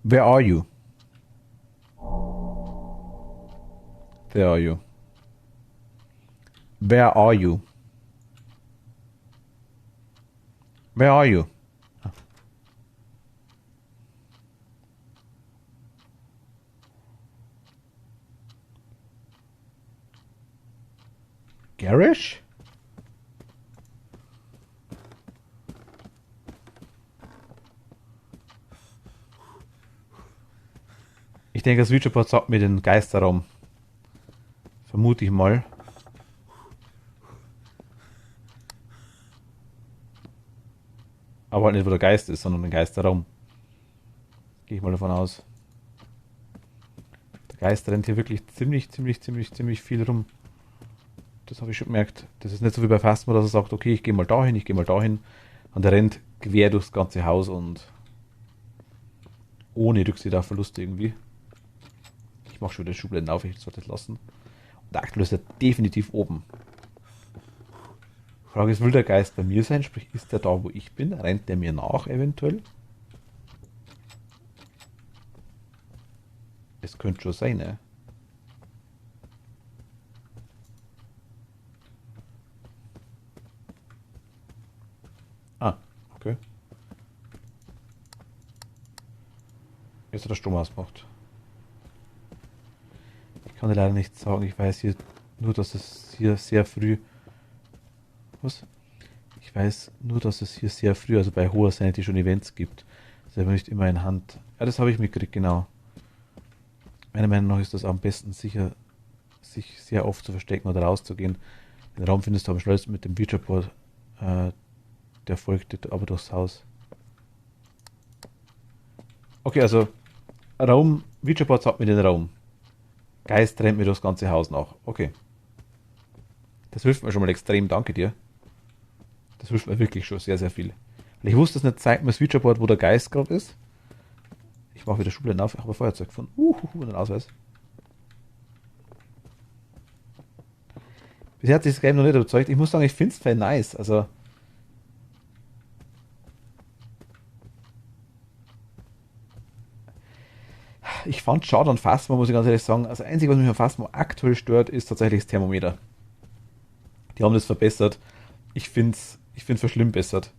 Where are you? Where are you? Where are you? Where are you? Garish? Ich denke, das Reacherboard sagt mir den Geisterraum. Vermute ich mal. Aber halt nicht, wo der Geist ist, sondern den Geisterraum. Gehe ich mal davon aus. Der Geist rennt hier wirklich ziemlich viel rum. Das habe ich schon gemerkt. Das ist nicht so wie bei Phasma, dass er sagt, okay, ich gehe mal dahin, ich gehe mal dahin. Und er rennt quer durchs ganze Haus und ohne Rücksicht auf Verluste irgendwie. Ich mache schon wieder Schubladen auf, ich sollte das lassen. Und der aktuell ist er definitiv oben. Frage ist, will der Geist bei mir sein? Sprich, ist der da, wo ich bin? Rennt der mir nach eventuell? Es könnte schon sein, ne? Ah, okay. Jetzt hat der Strom ausgemacht. Ich kann dir leider nicht sagen, ich weiß hier nur, dass es hier sehr früh... Was? Ich weiß nur, dass es hier sehr früh, also bei hoher Sanity schon Events gibt. Das ist aber nicht immer in Hand. Ja, das habe ich mitgekriegt, genau. Meiner Meinung nach ist das am besten sicher, sich sehr oft zu verstecken oder rauszugehen. Den Raum findest du am schnellsten mit dem Featureboard. Der folgt aber durchs Haus. Okay, also Raum, Featureboard sagt mir den Raum. Geist rennt mir durchs ganze Haus nach. Okay. Das hilft mir schon mal extrem, danke dir. Das hilft mir wirklich schon sehr viel. Und ich wusste es nicht, zeigt mir das Featureboard, wo der Geist gerade ist. Ich mache wieder Schubladen auf, ich habe ein Feuerzeug gefunden. Und einen Ausweis. Bisher hat sich das Game noch nicht überzeugt. Ich muss sagen, ich finde es voll nice. Also, ich fand schade an Phasma, muss ich ganz ehrlich sagen. Also, das Einzige, was mich an Phasma aktuell stört, ist tatsächlich das Thermometer. Die haben das verbessert. Ich find's verschlimmbessert.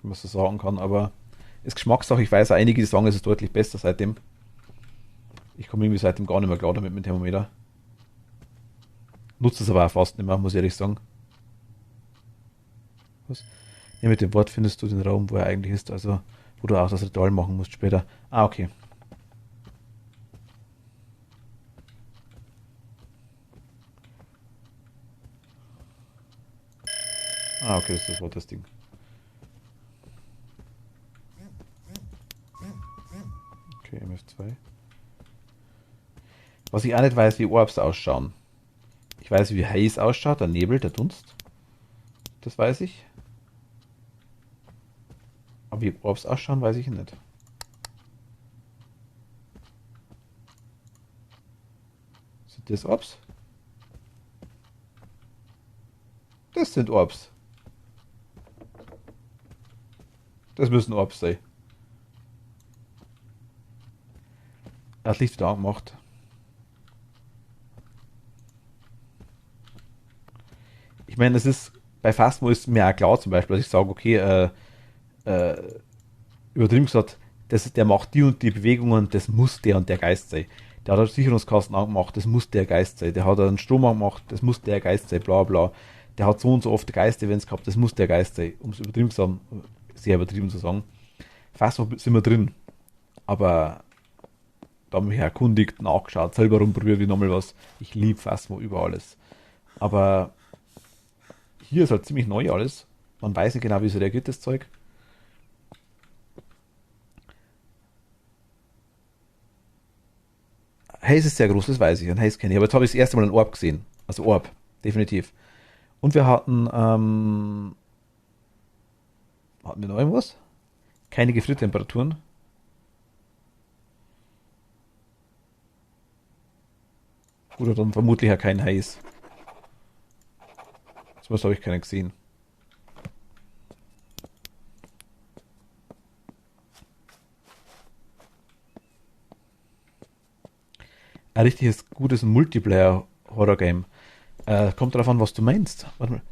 Wenn man so sagen kann, aber ist Geschmackssache. Ich weiß, einige sagen, es ist deutlich besser seitdem. Ich komme irgendwie seitdem gar nicht mehr klar damit mit dem Thermometer. Nutze es aber auch fast nicht mehr, muss ich ehrlich sagen. Was? Ja, mit dem Wort findest du den Raum, wo er eigentlich ist, also wo du auch das Ritual machen musst später. Ah, okay. Ah, okay, das ist das Wort, das Ding. Okay, MF2. Was ich auch nicht weiß, wie Orbs ausschauen. Ich weiß, wie Haze ausschaut, der Nebel, der Dunst. Das weiß ich. Aber wie Orbs ausschauen, weiß ich nicht. Sind das Orbs? Das sind Orbs. Das müssen Orbs sein. Er hat Licht wieder angemacht. Ich meine, es ist bei Phasmo ist mir auch klar zum Beispiel, dass ich sage, okay, äh, übertrieben gesagt, der macht die und die Bewegungen, das muss der und der Geist sein. Der hat einen Sicherungskasten angemacht, das muss der Geist sein. Der hat einen Strom angemacht, das muss der Geist sein, bla bla. Der hat so und so oft Geist-Events gehabt, das muss der Geist sein. Um es übertrieben zu sagen, sehr übertrieben zu sagen. Phasmo sind wir drin, aber da haben wir mich erkundigt, nachgeschaut, selber rumprobiert, wie nochmal was. Ich liebe Phasmo über alles. Aber hier ist halt ziemlich neu alles. Man weiß nicht genau, wie es reagiert, das Zeug. Haze ist sehr groß, das weiß ich. Ein Haze kenne ich. Aber jetzt habe ich das erste Mal einen Orb gesehen. Also Orb, definitiv. Und wir hatten wir noch irgendwas? Keine Gefriertemperaturen. Oder dann vermutlich auch kein Haze. Zumindest habe ich keinen gesehen. Ein richtiges, gutes Multiplayer-Horror-Game. Kommt darauf an, was du meinst. Warte mal,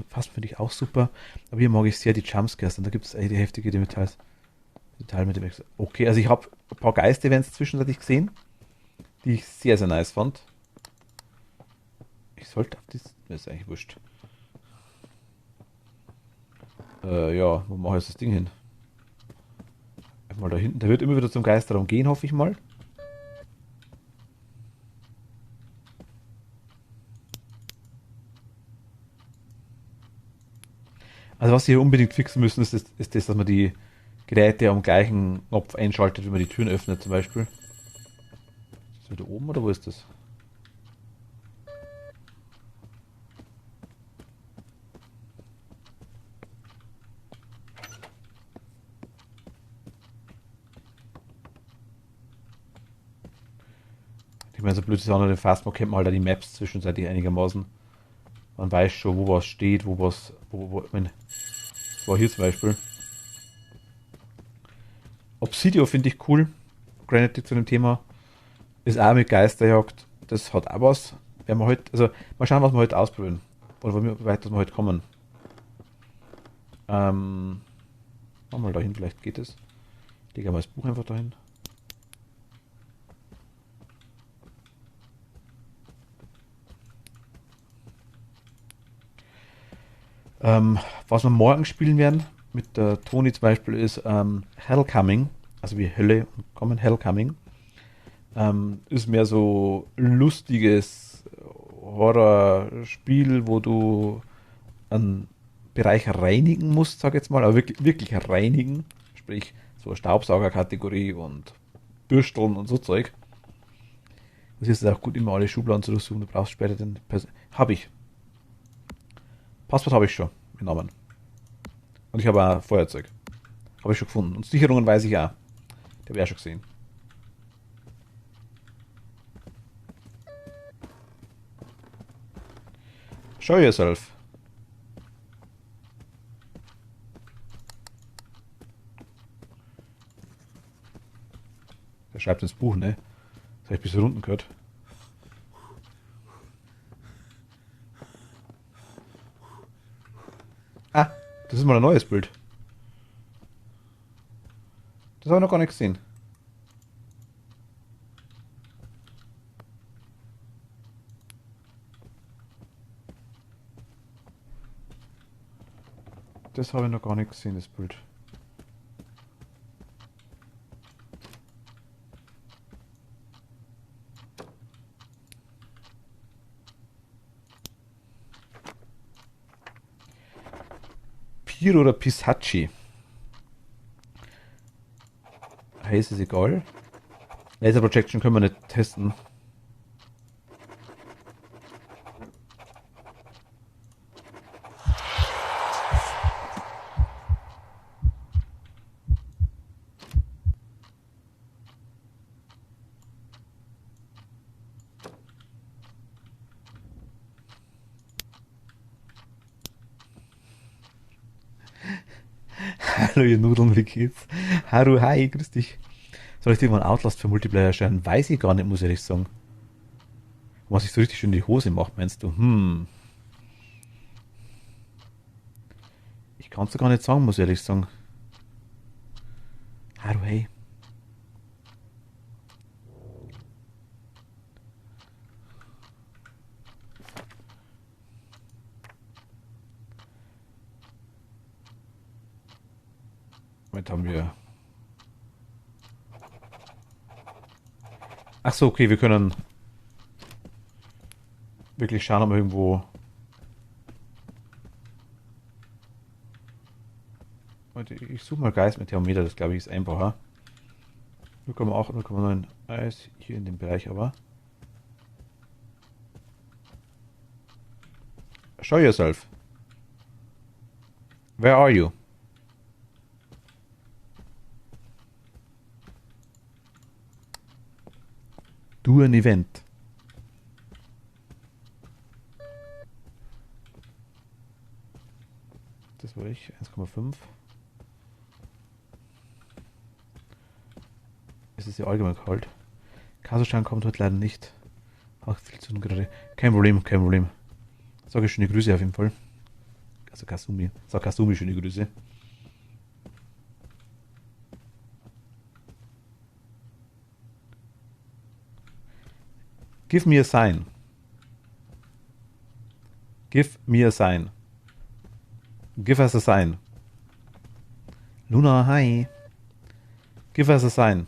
fast finde ich auch super. Aber hier mag ich sehr die Jumpscares. Und da gibt es die heftige Details. Detail mit dem Okay, also ich habe ein paar Geist-Events zwischenzeitlich gesehen, die ich sehr, sehr nice fand. Ich sollte auf das. Das ist eigentlich wurscht. Ja, wo mache ich jetzt das Ding hin? Einfach mal da hinten. Der wird immer wieder zum Geisterraum gehen, hoffe ich mal. Also was sie hier unbedingt fixen müssen, ist das, dass man die Geräte am gleichen Knopf einschaltet, wie man die Türen öffnet zum Beispiel. Ist das wieder oben oder wo ist das? Ich meine, so blöd ist auch noch den Fastmode kennt man halt auch die Maps zwischenzeitlich einigermaßen. Man weiß schon, wo was steht, wo was, ich meine, das war hier zum Beispiel. Obsidio finde ich cool. Granite zu dem Thema. Ist auch mit Geisterjagd. Das hat auch was. Werden wir heute, also mal schauen, was wir heute ausprobieren. Oder wie weit wir heute kommen. Machen wir mal dahin, vielleicht geht es. Ich lege mal das Buch einfach dahin. Was wir morgen spielen werden, mit der Toni zum Beispiel, ist Hellcoming. Also wie Hölle und kommen, Hellcoming. Ist mehr so lustiges Horrorspiel, wo du einen Bereich reinigen musst, sag jetzt mal, aber wirklich, wirklich reinigen. Sprich, so Staubsaugerkategorie und Bürsteln und so Zeug. Das ist auch gut, immer alle Schubladen zu durchsuchen. Du brauchst später den Habe ich. Passwort habe ich schon, mit Namen. Und ich habe auch Feuerzeug. Habe ich schon gefunden. Und Sicherungen weiß ich auch. Die habe ich auch schon gesehen. Show yourself. Der schreibt ins Buch, ne? Das habe ich bis hier unten gehört. Ah, das ist mal ein neues Bild. Das habe ich noch gar nicht gesehen. Das habe ich noch gar nicht gesehen, das Bild. Pir oder Pisacci? Heiß ist egal. Laser Projection können wir nicht testen. Hallo ihr Nudeln, wie geht's? Haru, hi, grüß dich. Soll ich dir mal einen Outlast für Multiplayer erstellen? Weiß ich gar nicht, muss ich ehrlich sagen. Was ich so richtig schön in die Hose mache, meinst du? Ich kann es dir gar nicht sagen, muss ich ehrlich sagen. Haru, hey. Heute haben wir... Ach so, okay, wir können wirklich schauen, ob wir irgendwo... Warte, ich suche mal Geist mit Thermometer, das glaube ich ist einfacher. 0,8, 0,9 Eis hier in dem Bereich aber. Show yourself. Where are you? Do an event. Das war ich, 1,5. Es ist ja allgemein kalt. Kasachstan kommt heute leider nicht. Ach, viel zu tun gerade. Kein Problem, kein Problem. Sage schöne Grüße auf jeden Fall. Also Kasumi. Sag Kasumi schöne Grüße. Give me a sign. Give me a sign. Give us a sign. Luna, hi. Give us a sign.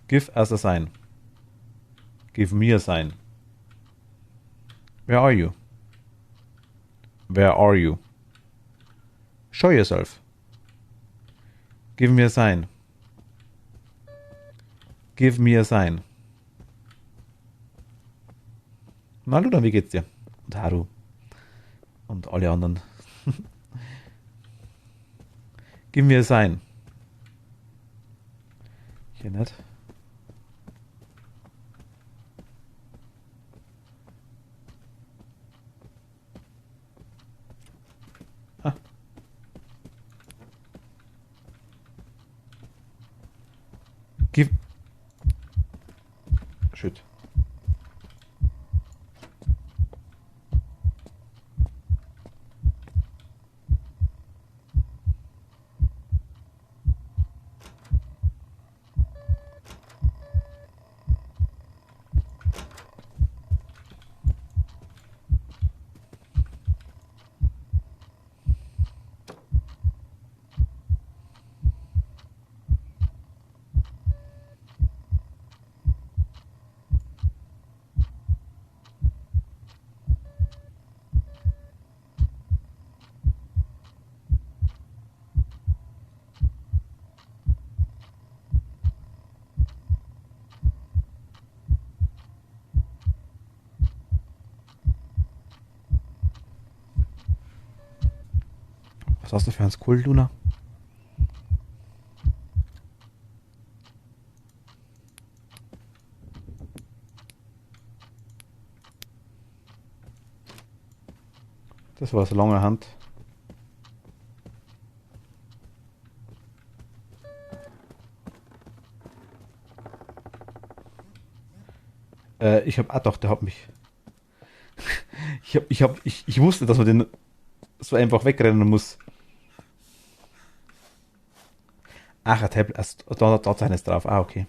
Give us a sign. Give me a sign. Where are you? Where are you? Show yourself. Give me a sign. Give me a sign. Na Luna, wie geht's dir? Und Haru. Und alle anderen. Give me a sign. Hier nicht. Ah. Give. Shit. Was hast du für ein Skull, Luna? Das war so lange Hand. Ich habe, doch, der hat mich. Ich wusste, dass man den so einfach wegrennen muss. Ach, ein Tablet, also, da ist eines drauf. Ah, okay.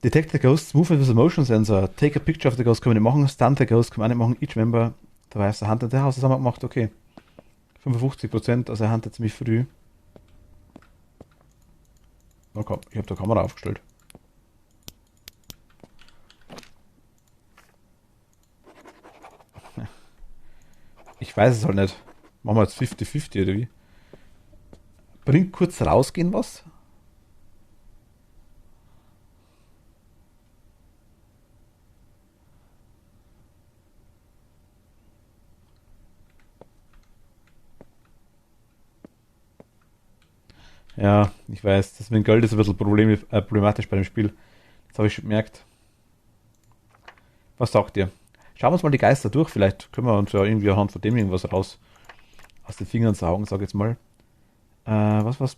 Detect the ghost, movement with a motion sensor. Take a picture of the ghost, können wir nicht machen. Stun the ghost, können wir nicht machen. Each member, da weiß der Hand, der Haus, das haben wir gemacht, okay. 55%, also er handelt ziemlich früh. Okay, ich habe da Kamera aufgestellt. Ich weiß es halt nicht. Machen wir jetzt 50-50 oder wie? Bringt kurz rausgehen was? Ja, ich weiß, das mit dem Geld ist ein bisschen problematisch bei dem Spiel. Das habe ich schon gemerkt. Was sagt ihr? Schauen wir uns mal die Geister durch. Vielleicht können wir uns ja irgendwie anhand von dem irgendwas raus aus den Fingern saugen, sag ich jetzt mal. Was war's?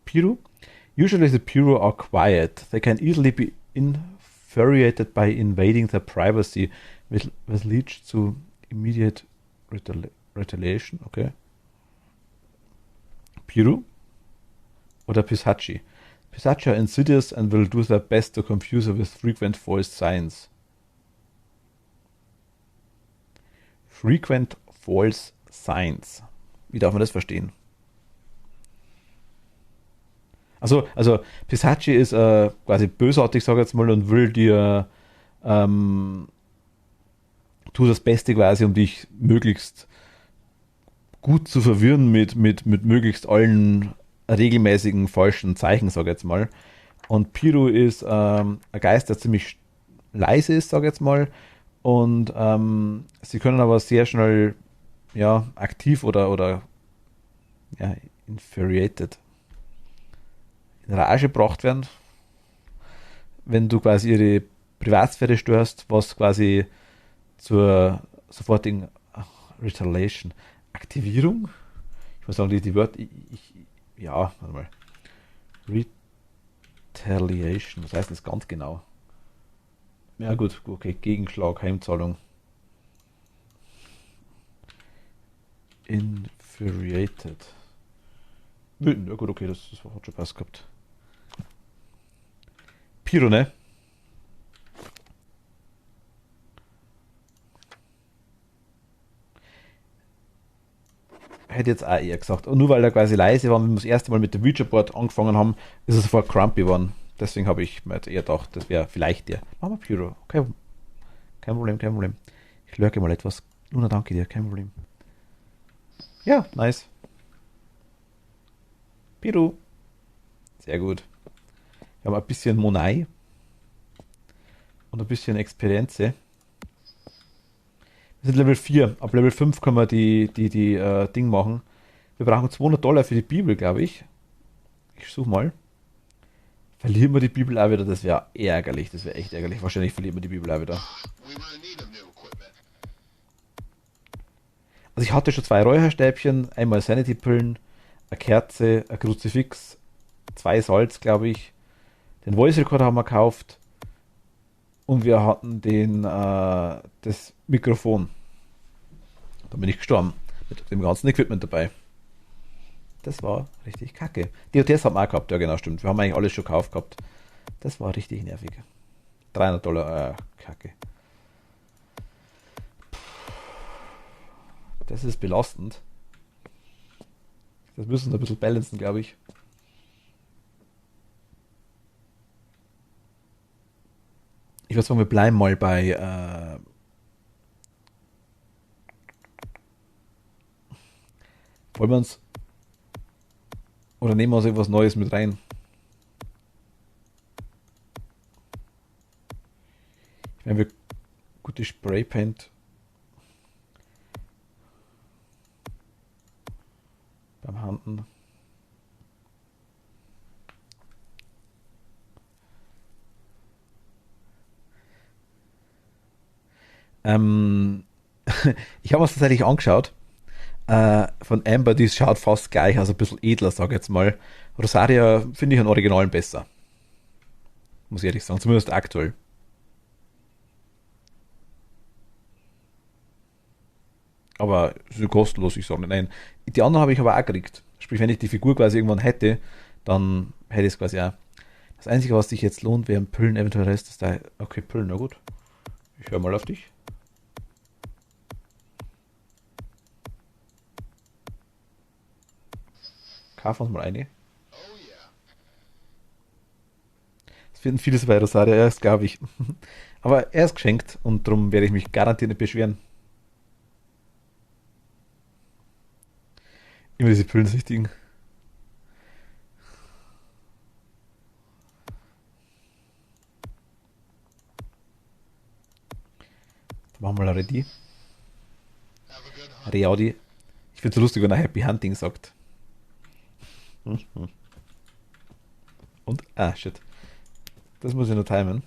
Piru? Usually the Piru are quiet. They can easily be infuriated by invading their privacy, which leads to immediate retaliation. Okay. Piru? Oder Pisachi? Pisachi are insidious and will do their best to confuse her with frequent false signs. Frequent false signs. Wie darf man das verstehen? Also Pisachi ist quasi bösartig, sag ich jetzt mal, und will dir tu das Beste quasi, um dich möglichst gut zu verwirren mit möglichst allen regelmäßigen falschen Zeichen, sag ich jetzt mal. Und Piru ist ein Geist, der ziemlich leise ist, sag ich jetzt mal. Und sie können aber sehr schnell ja, aktiv oder ja, infuriated in Rage gebracht werden, wenn du quasi ihre Privatsphäre störst, was quasi zur sofortigen Retaliation, Aktivierung, ich muss sagen, die Wörter, ja, warte mal, Retaliation, was heißt das ganz genau? Ja gut, okay, Gegenschlag, Heimzahlung. Infuriated. Wütend, ja gut, okay, das hat schon Pass gehabt. Piro, ne? Hätte jetzt auch eher gesagt. Und nur weil er quasi leise war, wenn wir das erste Mal mit dem Ouija-Board angefangen haben, ist er sofort grumpy geworden. Deswegen habe ich mir eher gedacht, das wäre vielleicht der. Machen wir Pyro. Okay, kein Problem, kein Problem. Ich lurke mal etwas. Luna, danke dir, kein Problem. Ja, nice. Pyro. Sehr gut. Wir haben ein bisschen Monei und ein bisschen Experienz. Wir sind Level 4. Ab Level 5 können wir die Ding machen. Wir brauchen $200 für die Bibel, glaube ich. Ich suche mal. Verlieren wir die Bibel auch wieder? Das wäre ärgerlich. Das wäre echt ärgerlich. Wahrscheinlich verlieren wir die Bibel auch wieder. Also ich hatte schon 2 Räucherstäbchen, einmal Sanity-Pillen, eine Kerze, ein Kruzifix, 2 Salz, glaube ich. Den Voice Recorder haben wir gekauft. Und wir hatten das Mikrofon. Da bin ich gestorben. Mit dem ganzen Equipment dabei. Das war richtig kacke. DOTS haben wir auch gehabt, ja genau, stimmt. Wir haben eigentlich alles schon gekauft gehabt. Das war richtig nervig. $300, kacke. Das ist belastend. Das müssen wir ein bisschen balancen, glaube ich. Ich würde sagen, wir bleiben mal bei wollen wir uns oder nehmen wir uns etwas Neues mit rein? Wenn wir gute Spraypaint beim Handen. Ich habe mir das tatsächlich angeschaut. Von Amber, die schaut fast gleich, also ein bisschen edler, sag ich jetzt mal. Rosaria finde ich an Originalen besser, muss ich ehrlich sagen, zumindest aktuell. Aber es ist ja kostenlos, ich sage nicht nein. Die anderen habe ich aber auch gekriegt. Sprich, wenn ich die Figur quasi irgendwann hätte, dann hätte ich es quasi auch. Das Einzige, was sich jetzt lohnt, wären Püllen, eventuell Rest ist da. Okay, Püllen, na gut. Ich höre mal auf dich. Kaufen wir uns mal eine. Es finden vieles bei Rosaria erst, glaube ich. Aber er ist geschenkt und darum werde ich mich garantiert nicht beschweren. Immer diese Püllensüchtigen. Machen wir mal ready. Reaudi. Ich finde es so lustig, wenn er Happy Hunting sagt. Und, shit. Das muss ich nur timen.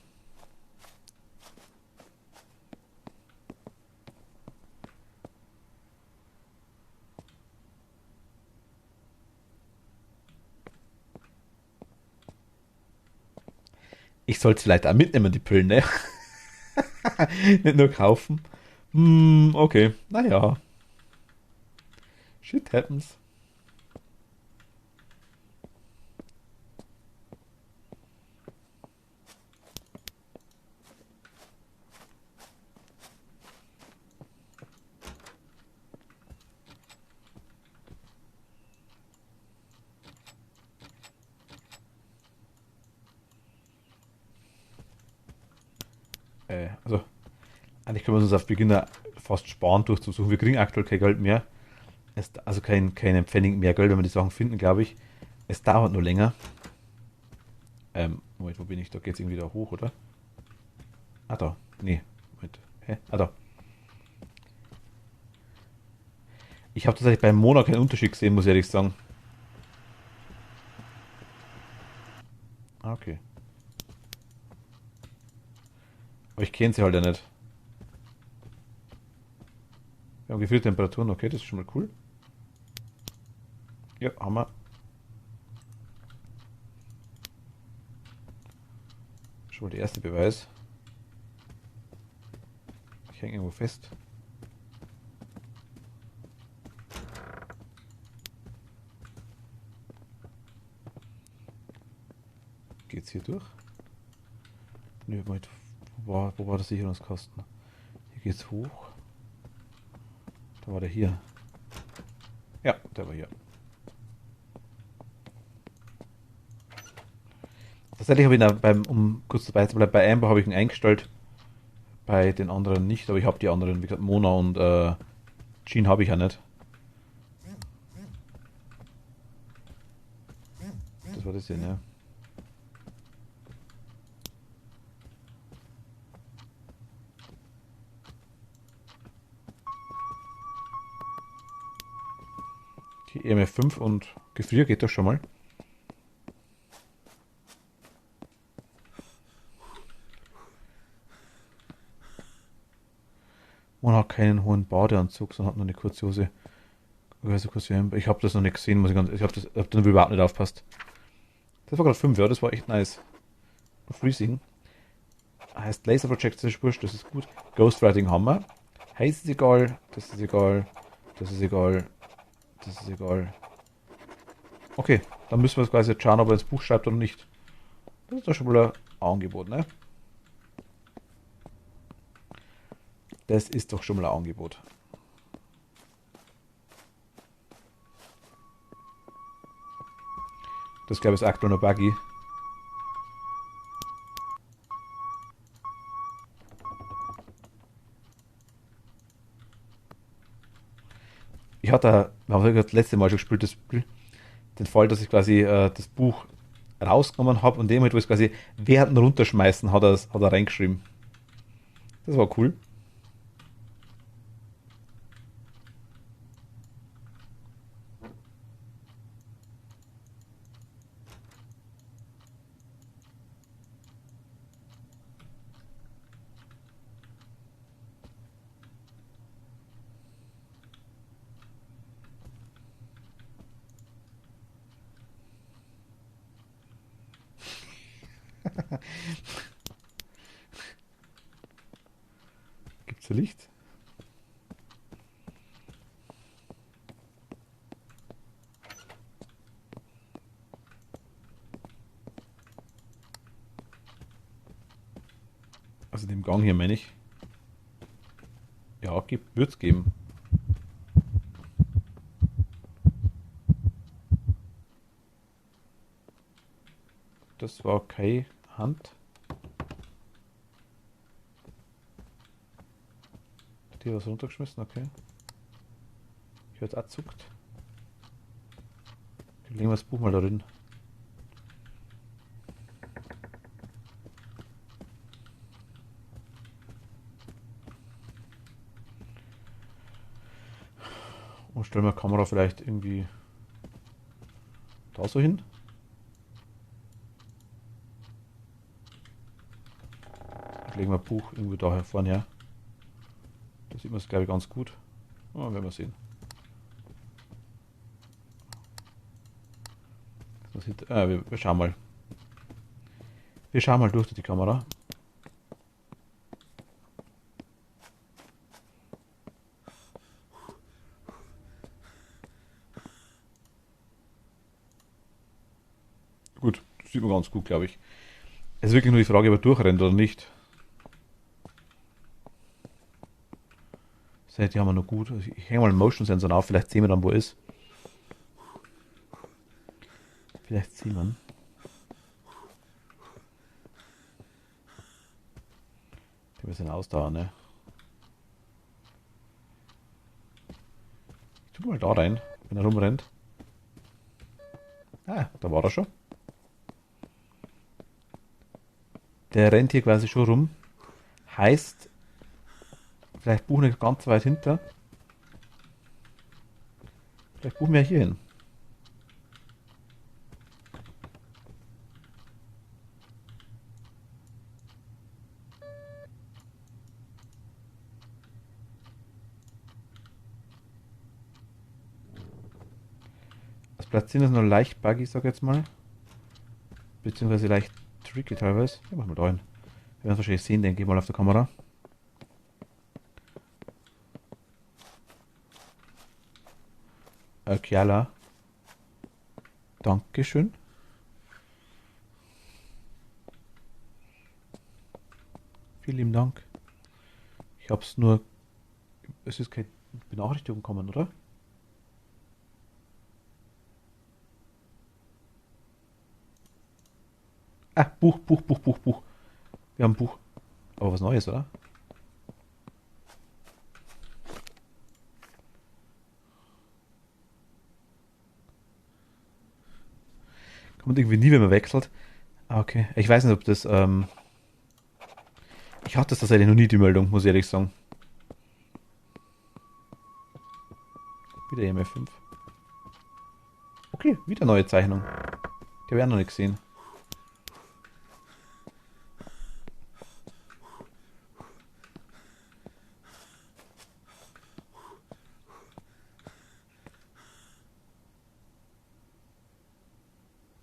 Ich sollte es vielleicht auch mitnehmen, die Pillen, ne? Nicht nur kaufen. Okay. Naja. Shit happens. Also, eigentlich können wir uns auf Beginner fast sparen durchzusuchen. Wir kriegen aktuell kein Geld mehr. Also kein Pfennig mehr Geld, wenn wir die Sachen finden, glaube ich. Es dauert nur länger. Moment, wo bin ich? Da geht es irgendwie da hoch, oder? Ah, da. Nee. Moment. Hä? Ah, da. Ich habe tatsächlich beim Monat keinen Unterschied gesehen, muss ich ehrlich sagen. Ah, okay. Aber ich kenne sie halt ja nicht. Wir haben gefrierte Temperaturen, okay, das ist schon mal cool. Ja, haben wir. Schon mal der erste Beweis. Ich hänge irgendwo fest. Geht's hier durch? Nö, Moment. Wo war der Sicherungskasten? Hier geht's hoch. Da war der hier. Ja, der war hier. Tatsächlich habe ich ihn um kurz dabei zu bleiben, bei Amber habe ich ihn eingestellt, bei den anderen nicht, aber ich habe die anderen, wie gesagt, Mona und Jean habe ich ja nicht. Das war das hier, ne? Die EMF 5 und Gefrier geht doch schon mal. Mona hat keinen hohen Badeanzug, sondern hat nur eine kurze Hose. Also kurze Ich habe das noch nicht gesehen, muss ich ganz. Ich hab da überhaupt nicht aufpasst. Das war gerade 5, ja, das war echt nice. Freezing. Heißt Laser Project, das ist wurscht, das ist gut. Ghostwriting haben wir. Haze ist egal, das ist egal, das ist egal, das ist egal. Okay, dann müssen wir es quasi jetzt schauen, ob er ins Buch schreibt oder nicht. Das ist doch schon mal ein Angebot, ne? Das ist doch schon mal ein Angebot. Das glaube ich ist aktuell noch buggy. Ich hatte, wir haben das letzte Mal schon gespielt, das Spiel, den Fall, dass ich quasi das Buch rausgenommen habe und dem halt, wo es quasi während dem Runterschmeißen hat er reingeschrieben. Das war cool. Gibt's da Licht? Also dem Gang hier meine ich. Ja, wird's geben. Das war keine Hand. Die hat was runtergeschmissen, okay. Ich höre auch zuckt. Legen wir das Buch mal da drin. Und stellen wir die Kamera vielleicht irgendwie da so hin. Und legen wir ein Buch irgendwie da vorne her. Da sieht man es, glaube ich, ganz gut. Ja, werden wir sehen. Wir schauen mal. Wir schauen mal durch die Kamera. Gut, das sieht man ganz gut, glaube ich. Es ist wirklich nur die Frage, ob er durchrennt oder nicht. Die haben wir noch gut. Also ich hänge mal einen Motion Sensor auf, vielleicht sehen wir dann, wo er ist. Vielleicht sieht man. Wir müssen ausdauern, ne? Ich tue mal da rein, wenn er rumrennt. Ah, da war er schon. Der rennt hier quasi schon rum. Heißt, vielleicht buchen wir ganz weit hinter. Vielleicht buchen wir hier hin. Das Platzieren ist noch leicht buggy, sag ich jetzt mal. Beziehungsweise leicht tricky teilweise. Ja, machen wir da hin. Wir werden es wahrscheinlich sehen, denke ich mal, auf der Kamera. Kiala. Dankeschön. Vielen lieben Dank. Ich hab's nur. Es ist keine Benachrichtigung gekommen, oder? Ah, Buch, Buch, Buch, Buch, Buch. Wir haben ein Buch. Aber was Neues, oder? Kommt irgendwie nie, wenn man wechselt. Ah, okay. Ich weiß nicht, ob das. Ich hatte das tatsächlich noch nie, die Meldung, muss ich ehrlich sagen. Wieder EMF5. Okay, wieder neue Zeichnung. Die habe ich auch noch nicht gesehen.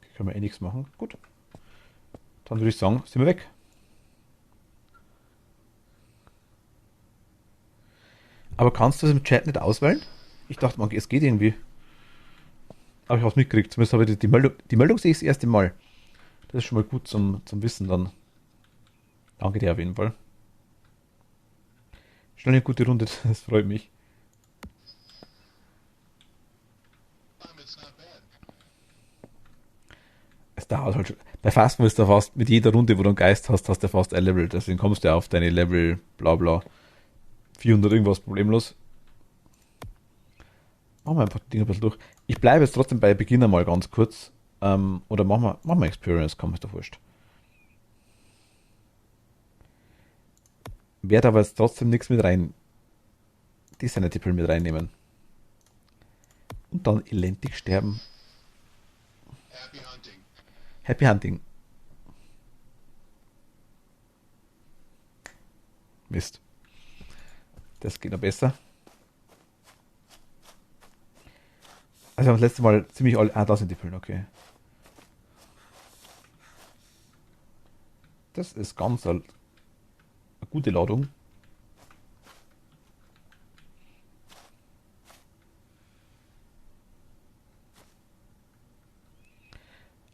Okay, können wir eh nichts machen. Gut. Dann würde ich sagen, sind wir weg. Aber kannst du das im Chat nicht auswählen? Ich dachte, es geht irgendwie. Aber ich habe es mitgekriegt. Zumindest habe ich die Meldung sehe ich das erste Mal. Das ist schon mal gut zum Wissen dann. Danke dir auf jeden Fall. Schnell eine gute Runde, das freut mich. Es dauert halt schon. Bei Fasten ist du fast mit jeder Runde, wo du einen Geist hast, hast du fast ein Level. Deswegen kommst du auf deine Level, bla bla. 400 irgendwas problemlos. Machen wir einfach die Dinge ein bisschen durch. Ich bleibe jetzt trotzdem bei Beginner mal ganz kurz. Oder machen wir Experience, komm, ist doch wurscht. Werde aber jetzt trotzdem nichts mit rein. Die Sanity Pill mit reinnehmen. Und dann elendig sterben. Happy Hunting. Mist. Das geht noch besser. Also wir haben das letzte Mal ziemlich alle. Ah, da sind die Pillen, okay. Das ist ganz eine gute Ladung.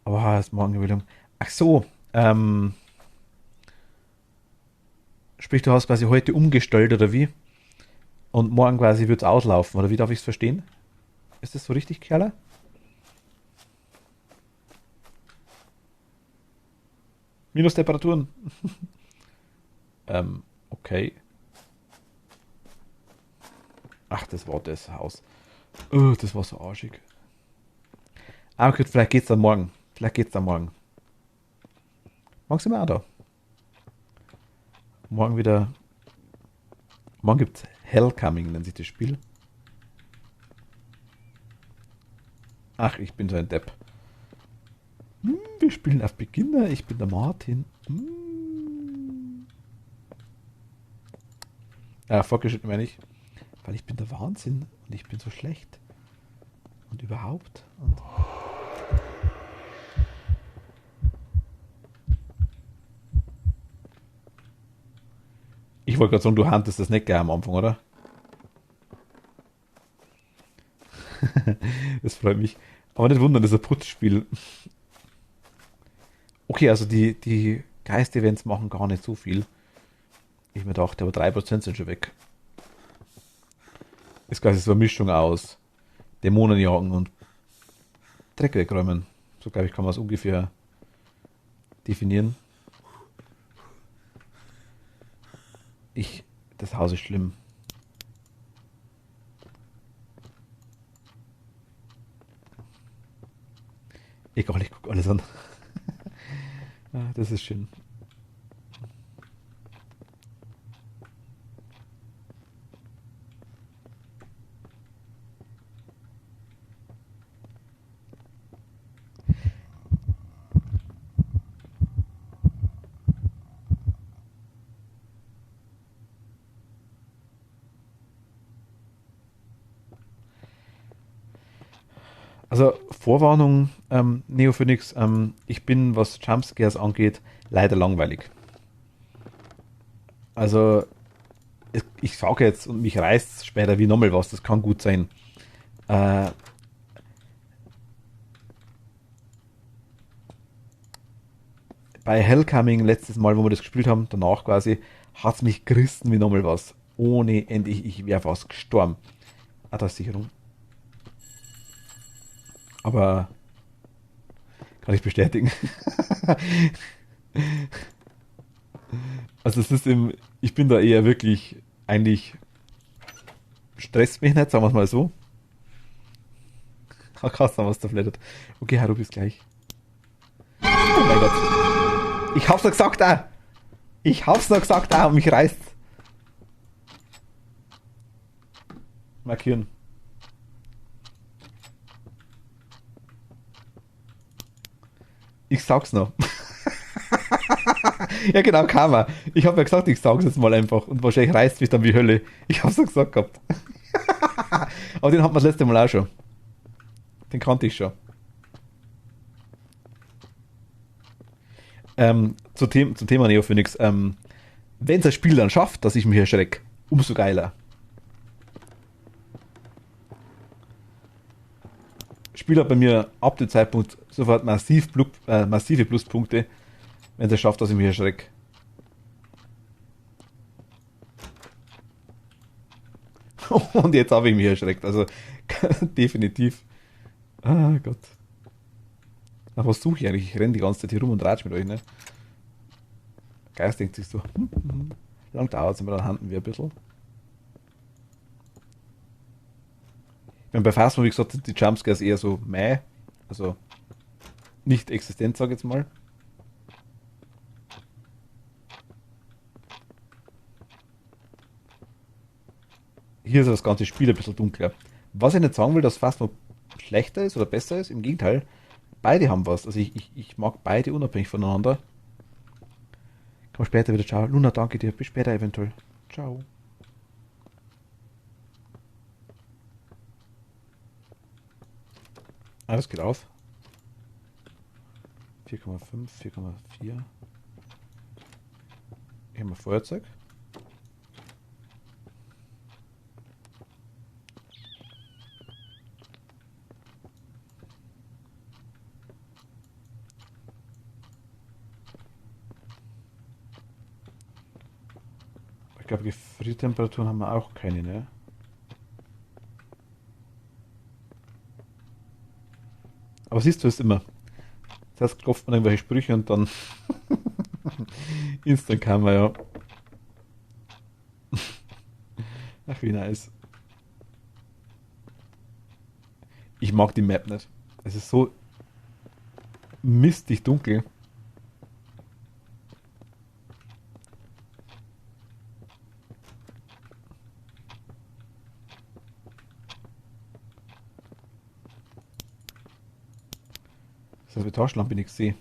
Aber ist Morgenbildung. Ach so, sprich, du hast quasi heute umgestellt oder wie? Und morgen quasi wird es auslaufen, oder wie darf ich es verstehen? Ist das so richtig, Kerle? Minustemperaturen. Okay. Ach, das war das Haus. Oh, das war so arschig. Aber gut, vielleicht geht's dann morgen. Vielleicht geht's dann morgen. Morgen sind wir auch da. Morgen wieder. Morgen gibt's Hellcoming, nennt sich das Spiel. Ach, ich bin so ein Depp. Wir spielen auf Beginner. Ich bin der Martin. Fortgeschritten meine ich. Weil ich bin der Wahnsinn und ich bin so schlecht. Und überhaupt. Und ich wollte gerade sagen, du handelst das nicht gleich am Anfang, oder? Das freut mich. Aber nicht wundern, das ist ein Putzspiel. Okay, also die Geist-Events machen gar nicht so viel. Ich mir dachte, aber 3% sind schon weg. Ist quasi so eine Mischung aus Dämonen jagen und Dreck wegräumen. So glaube ich, kann man es ungefähr definieren. Das Haus ist schlimm. Egal, ich gucke alles an. Das ist schön. Also Vorwarnung, Neo Phoenix, ich bin, was Jumpscares angeht, leider langweilig. Also ich sage jetzt und mich reißt später wie nochmal was, das kann gut sein. Äh, Bei Hellcoming letztes Mal, wo wir das gespielt haben, danach quasi, hat es mich gerissen wie nochmal was. Ohne Ende, ich wäre fast gestorben. Ah, da ist Sicherung. Aber kann ich bestätigen. Also es ist ich bin da eher wirklich, eigentlich stresst mich nicht, sagen wir es mal so. Krass, was da flattert. Okay, Haru, bis gleich. Oh mein Gott. Ich hab's doch gesagt, ah. Ich hab's doch gesagt, ah, und mich reißt. Markieren. Ich sag's noch. Ja, genau, Karma. Ich habe ja gesagt, ich sag's jetzt mal einfach. Und wahrscheinlich reißt mich dann wie Hölle. Ich hab's doch gesagt gehabt. Aber den hatten wir das letzte Mal auch schon. Den kannte ich schon. Zum Thema Neo Phoenix. Wenn es das Spiel dann schafft, dass ich mich erschrecke, umso geiler. Spiel hat bei mir ab dem Zeitpunkt sofort massive Pluspunkte, wenn es schafft, dass ich mich erschrecke. Und jetzt habe ich mich erschreckt. Also definitiv. Ah Gott. Nach was suche ich eigentlich? Ich renne die ganze Zeit hier rum und ratsch mit euch, ne? Geist denkt sich so, lang dauert es, aber dann handeln wir ein bisschen. Ich meine, bei Phasma, wie gesagt, sind die Jumpscares eher so meh, also nicht existent, sag ich jetzt mal. Hier ist das ganze Spiel ein bisschen dunkler. Was ich nicht sagen will, dass Phasma schlechter ist oder besser ist, im Gegenteil, beide haben was. Also ich mag beide unabhängig voneinander. Komm später wieder, ciao. Luna, danke dir, bis später eventuell. Ciao. Alles geht auf. 4,5, 4,4. Hier haben wir Feuerzeug. Ich glaube, Gefriertemperaturen haben wir auch keine, ne? Aber siehst du es immer. Zuerst klopft man irgendwelche Sprüche und dann Instant kann man ja. Ach, wie nice. Ich mag die Map nicht. Es ist so mistig dunkel. Das ist eine Taschenlampe, die ich sehe.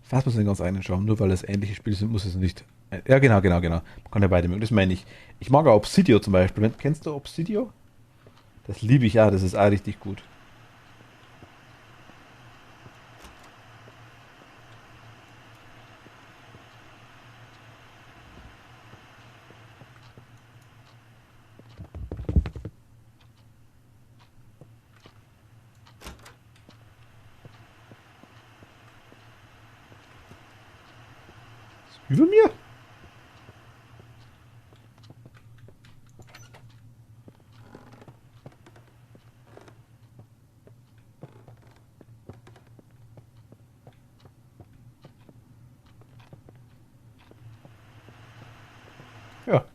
Fast muss man den ganz einen schauen, nur weil es ähnliche Spiele sind, muss es nicht. Ja, genau. Man kann ja beide mögen. Das meine ich. Ich mag auch Obsidio zum Beispiel. Kennst du Obsidio? Das liebe ich ja, das ist auch richtig gut. Über mir? Ja.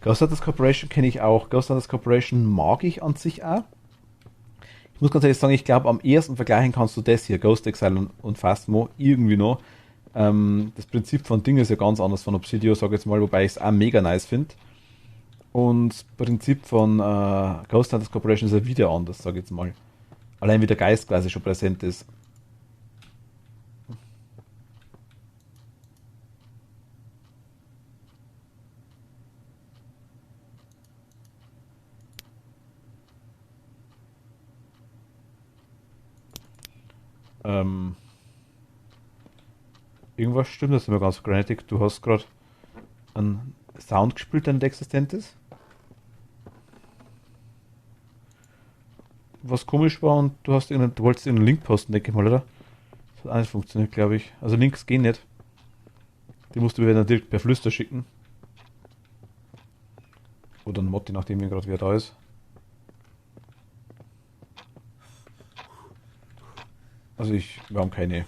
Ghost Hunters Corporation kenne ich auch. Ghost Hunters Corporation mag ich an sich auch. Ich muss ganz ehrlich sagen, ich glaube, am ehesten vergleichen kannst du das hier, Ghost Exile und Phasmo, irgendwie noch. Das Prinzip von Dingen ist ja ganz anders von Obsidio, sag ich jetzt mal, wobei ich es auch mega nice finde. Und das Prinzip von Ghost Hunters Corporation ist ja wieder anders, sag ich jetzt mal. Allein wie der Geist quasi schon präsent ist. Ähm, Irgendwas stimmt das immer ganz Granitic. Du hast gerade einen Sound gespielt, der nicht existent ist. Was komisch war und du wolltest irgendeinen Link posten, denke ich mal, oder? Das hat auch nicht funktioniert, glaube ich. Also Links gehen nicht. Die musst du mir dann direkt per Flüster schicken. Oder ein Mod, je nachdem, gerade wer da ist. Also wir haben keine.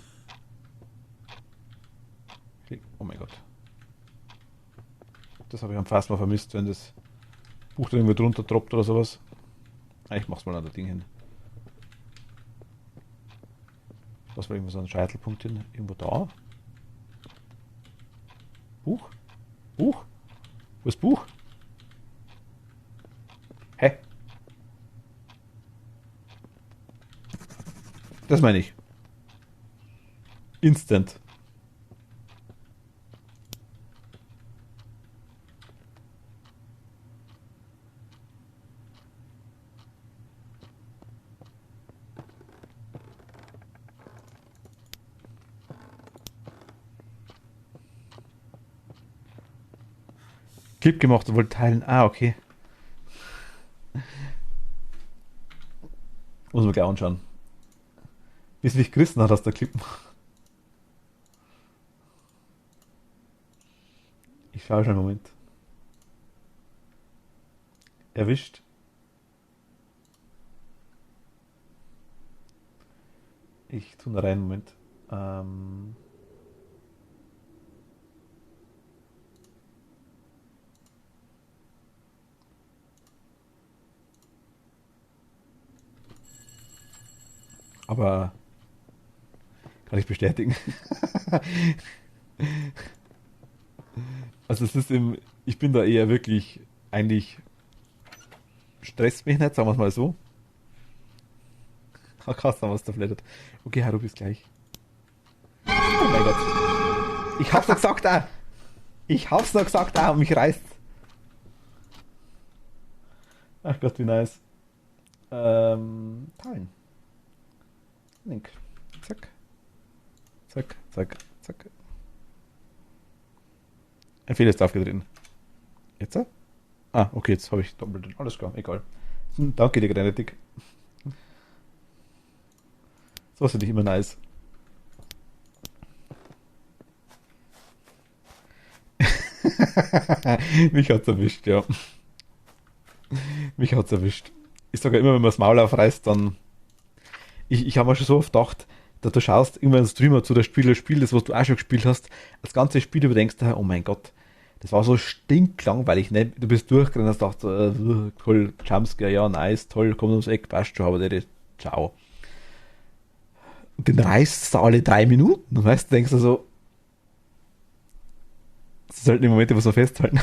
Oh mein Gott. Das habe ich am fast mal vermisst, wenn das Buch da irgendwie drunter droppt oder sowas. Ich mach's mal an der Ding hin. Was war irgendwo so ein Scheitelpunkt hin? Irgendwo da? Buch? Buch? Wo ist Buch? Hä? Das meine ich. Instant. Clip gemacht und wollte teilen. Ah, okay. Muss man gleich anschauen. Bis mich gerissen hat aus der Clip. Ich schaue schon einen Moment. Erwischt. Ich tue da rein, Moment. Aber kann ich bestätigen. Also es ist ich bin da eher wirklich, eigentlich stresst mich nicht, sagen wir es mal so. Krass, da was da flattert. Okay, Haru, bis gleich. Oh mein Gott. Ich hab's doch gesagt, ah. Ich hab's noch gesagt, ah, mich reißt. Ach Gott, wie nice. Teilen. Link. Zack, zack, zack, zack. Ein Fehler ist aufgetreten. Jetzt? Ah, okay, jetzt habe ich doppelt. Alles klar, egal. Danke dir, Grenetik. So finde ich immer nice. Mich hat's erwischt, ja. Mich hat's erwischt. Ich sage ja immer, wenn man das Maul aufreißt, dann. Ich habe mir schon so oft gedacht, da du schaust irgendwann ein Streamer zu, der Spieler spielt das, was du auch schon gespielt hast, das ganze Spiel überdenkst du, oh mein Gott, das war so stinklangweilig, ne? Du bist durchgerannt und hast gedacht, toll, Jumpscare, ja, nice, toll, kommt ums Eck, passt schon, aber der, ciao. Und den reißt du alle 3 Minuten, und weißt du, denkst du so, das sollten die Momente, was wir festhalten.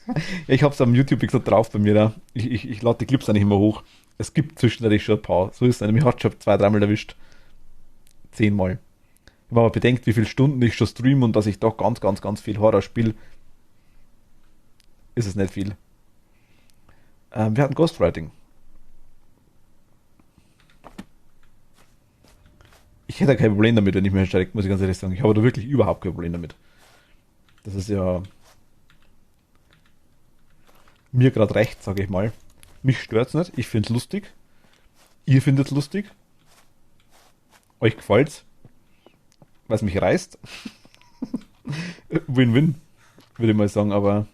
Ja, ich hab's am YouTube, wie gesagt, drauf bei mir da. Ich lade die Clips eigentlich immer hoch. Es gibt zwischendurch schon ein paar. So ist es. Mich hat schon 2, 3 Mal erwischt. 10 Mal. Wenn man bedenkt, wie viele Stunden ich schon streame und dass ich doch ganz, ganz, ganz viel Horror spiele, ist es nicht viel. Wir hatten Ghostwriting. Ich hätte kein Problem damit, wenn ich mir erschreckt, muss ich ganz ehrlich sagen. Ich habe da wirklich überhaupt kein Problem damit. Das ist ja mir gerade recht, sage ich mal. Mich stört's nicht. Ich find's lustig. Ihr findet's lustig. Euch gefällt's, weil es mich reißt. Win-win, würde ich mal sagen, aber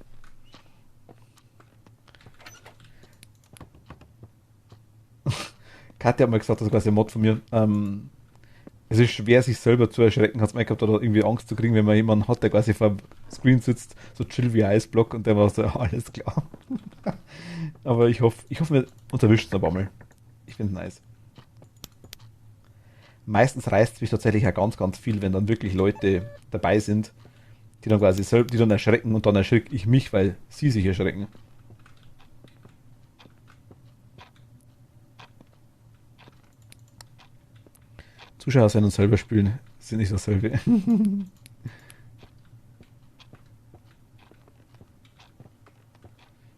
Katja hat mal gesagt, das ist quasi ein Mod von mir. Es ist schwer, sich selber zu erschrecken, hat es mal gehabt, oder irgendwie Angst zu kriegen, wenn man jemanden hat, der quasi vor dem Screen sitzt, so chill wie Eisblock und der war so, ja, alles klar. Aber ich hoffe, wir uns erwischen ein paar Mal. Ich finde es nice. Meistens reißt es mich tatsächlich auch ganz, ganz viel, wenn dann wirklich Leute dabei sind, die dann quasi selbst, die dann erschrecken und dann erschrecke ich mich, weil sie sich erschrecken. Zuschauer sein und selber spielen sind nicht dasselbe.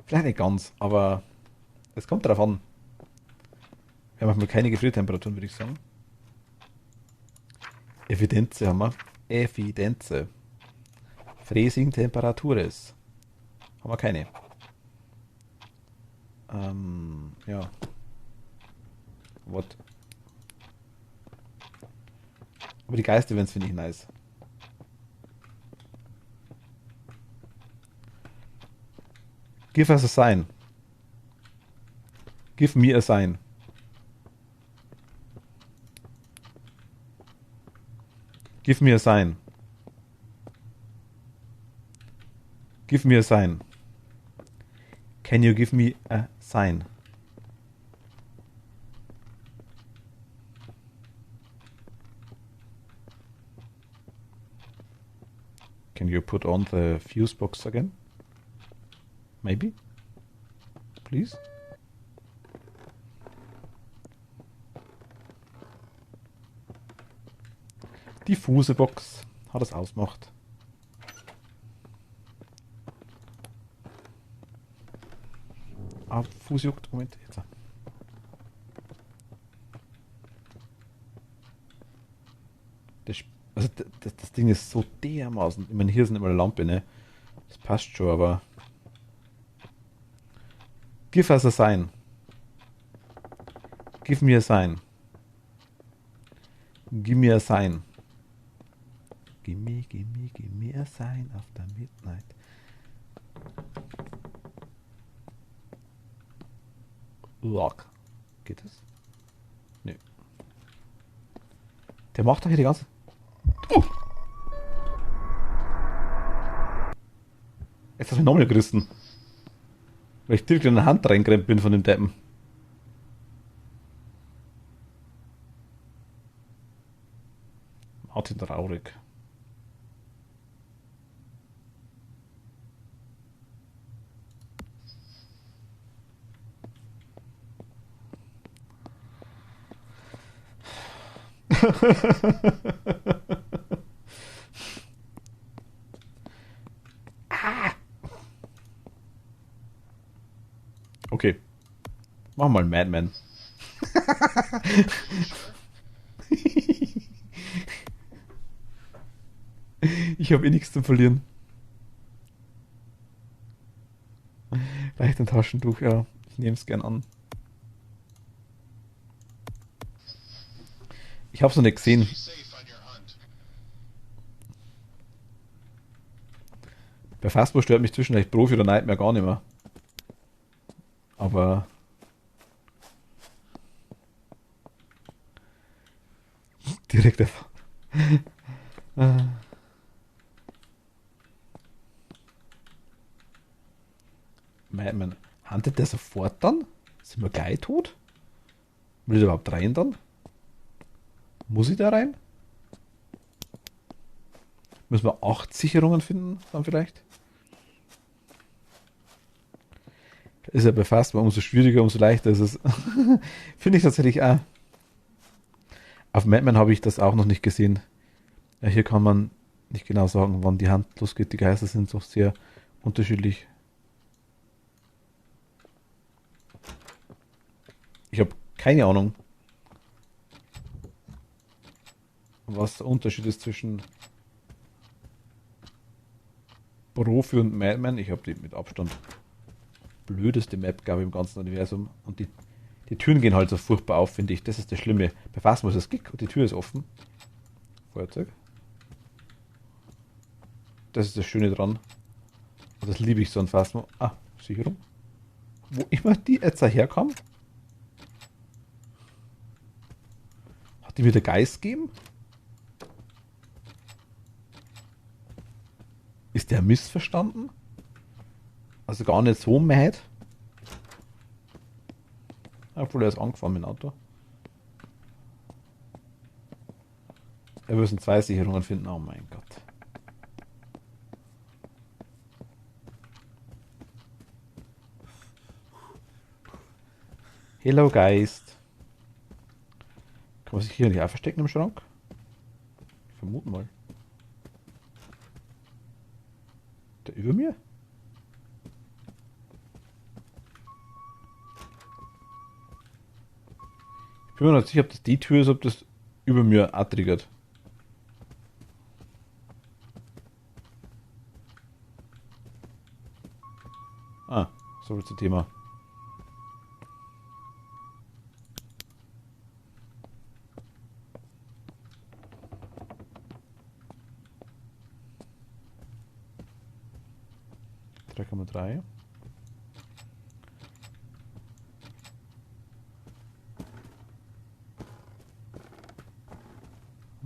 Vielleicht nicht ganz, aber es kommt darauf an. Wir haben manchmal keine Gefriertemperaturen, würde ich sagen. Evidenze haben wir. Evidenze. Freezing Temperatures. Haben wir keine. Ja. What? Aber die Geist-Events finde ich nice. Give us a sign. Give me a sign. Give me a sign. Give me a sign. Can you give me a sign? Can you put on the fuse box again? Maybe? Please? Die Fusebox hat es ausgemacht. Ah, Fuß juckt. Moment, jetzt. Also das Ding ist so dermaßen. Ich meine, hier ist nicht mal eine Lampe, ne? Das passt schon, aber. Give us a sign. Give me a sign. Give me a sign. Give me a sign after midnight. Lock. Geht das? Nö. Der macht doch hier die ganze. Oh! Jetzt hast du mich nochmal gerissen. Weil ich direkt in die Hand reingerannt bin von dem Deppen. Martin traurig. Mach mal Madman. Ich habe eh nichts zu verlieren. Reicht ein Taschentuch, ja. Ich nehme es gern an. Ich habe es noch nicht gesehen. Bei Fastball stört mich zwischendurch Profi oder Nightmare gar nicht mehr. Aber direkt einfach. Madman. Handelt der sofort dann? Sind wir gleich tot? Will ich da überhaupt rein dann? Muss ich da rein? Müssen wir 8 Sicherungen finden, dann vielleicht? Ist ja bei Fastball umso schwieriger, umso leichter ist es. Finde ich tatsächlich auch. Auf Madman habe ich das auch noch nicht gesehen. Ja, hier kann man nicht genau sagen, wann die Hand losgeht. Die Geister sind doch sehr unterschiedlich. Ich habe keine Ahnung, was der Unterschied ist zwischen Profi und Madman. Ich habe die mit Abstand blödeste Map, glaube ich, im ganzen Universum. Und die Türen gehen halt so furchtbar auf, finde ich. Das ist das Schlimme. Bei Fastball ist das Kick und die Tür ist offen. Feuerzeug. Das ist das Schöne dran. Und das liebe ich so an Fastball. Ah, Sicherung. Wo immer die jetzt herkam. Hat die wieder Geist gegeben? Ist der missverstanden? Also gar nicht so mad. Obwohl er ist angefahren mit dem Auto. Wir müssen 2 Sicherungen finden. Oh mein Gott. Hello Geist. Kann man sich hier nicht auch verstecken im Schrank? Ich vermute mal. Der über mir? Ich bin mir nicht sicher, ob das die Tür ist, ob das über mir triggert. Ah, so viel zum Thema. Drei.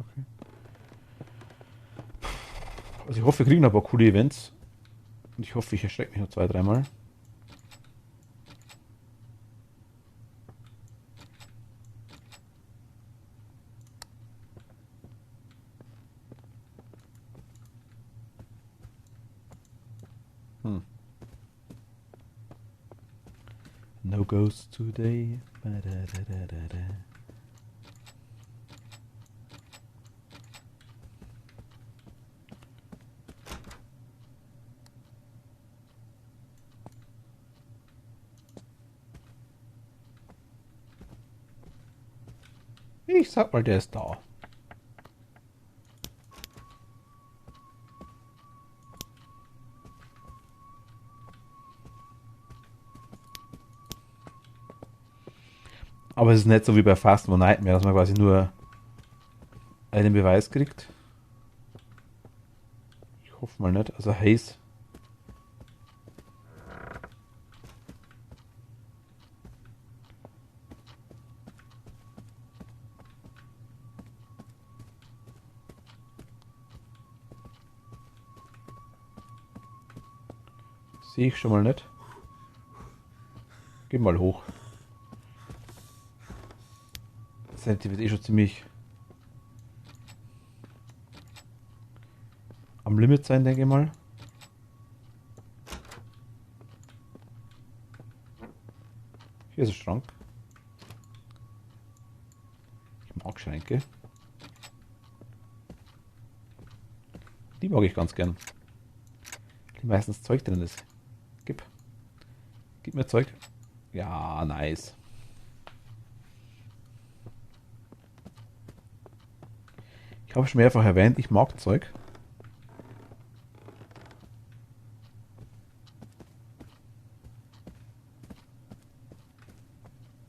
Okay. Also ich hoffe, wir kriegen ein paar coole Events. Und ich hoffe, ich erschrecke mich noch 2, 3 Mal. No ghosts today. Ba-da-da-da-da-da. Ich sag mal, der ist da. Aber es ist nicht so wie bei Fast One Nightmare, dass man quasi nur einen Beweis kriegt. Ich hoffe mal nicht. Also Haze. Sehe ich schon mal nicht. Geh mal hoch. Die wird eh schon ziemlich am Limit sein, denke ich mal. Hier ist ein Schrank. Ich mag Schränke. Die mag ich ganz gern. Die meistens Zeug drin ist. Gib mir Zeug. Ja, nice. Ich habe schon mehrfach erwähnt, ich mag Zeug.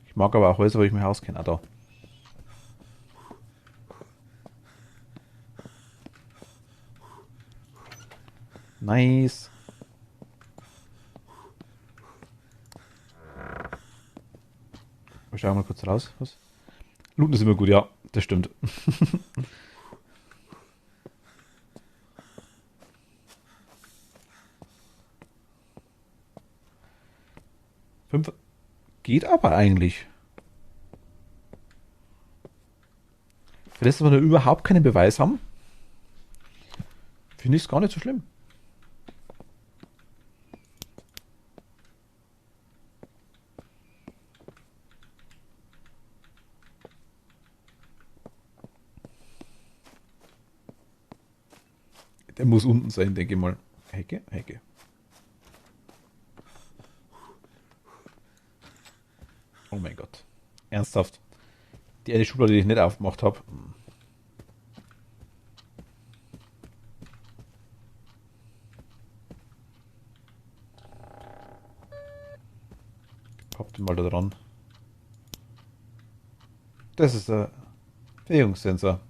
Ich mag aber auch Häuser, wo ich mich auskenne. Ah, da. Nice. Wir schauen mal kurz raus. Was? Looten ist immer gut, ja, das stimmt. Fünf geht aber eigentlich. Für das, dass wir da überhaupt keinen Beweis haben, finde ich es gar nicht so schlimm. Der muss unten sein, denke ich mal. Hecke, Hecke. Oh mein Gott. Ernsthaft. Die eine Schublade, die ich nicht aufgemacht habe. Papp den mal da dran. Das ist der Bewegungssensor.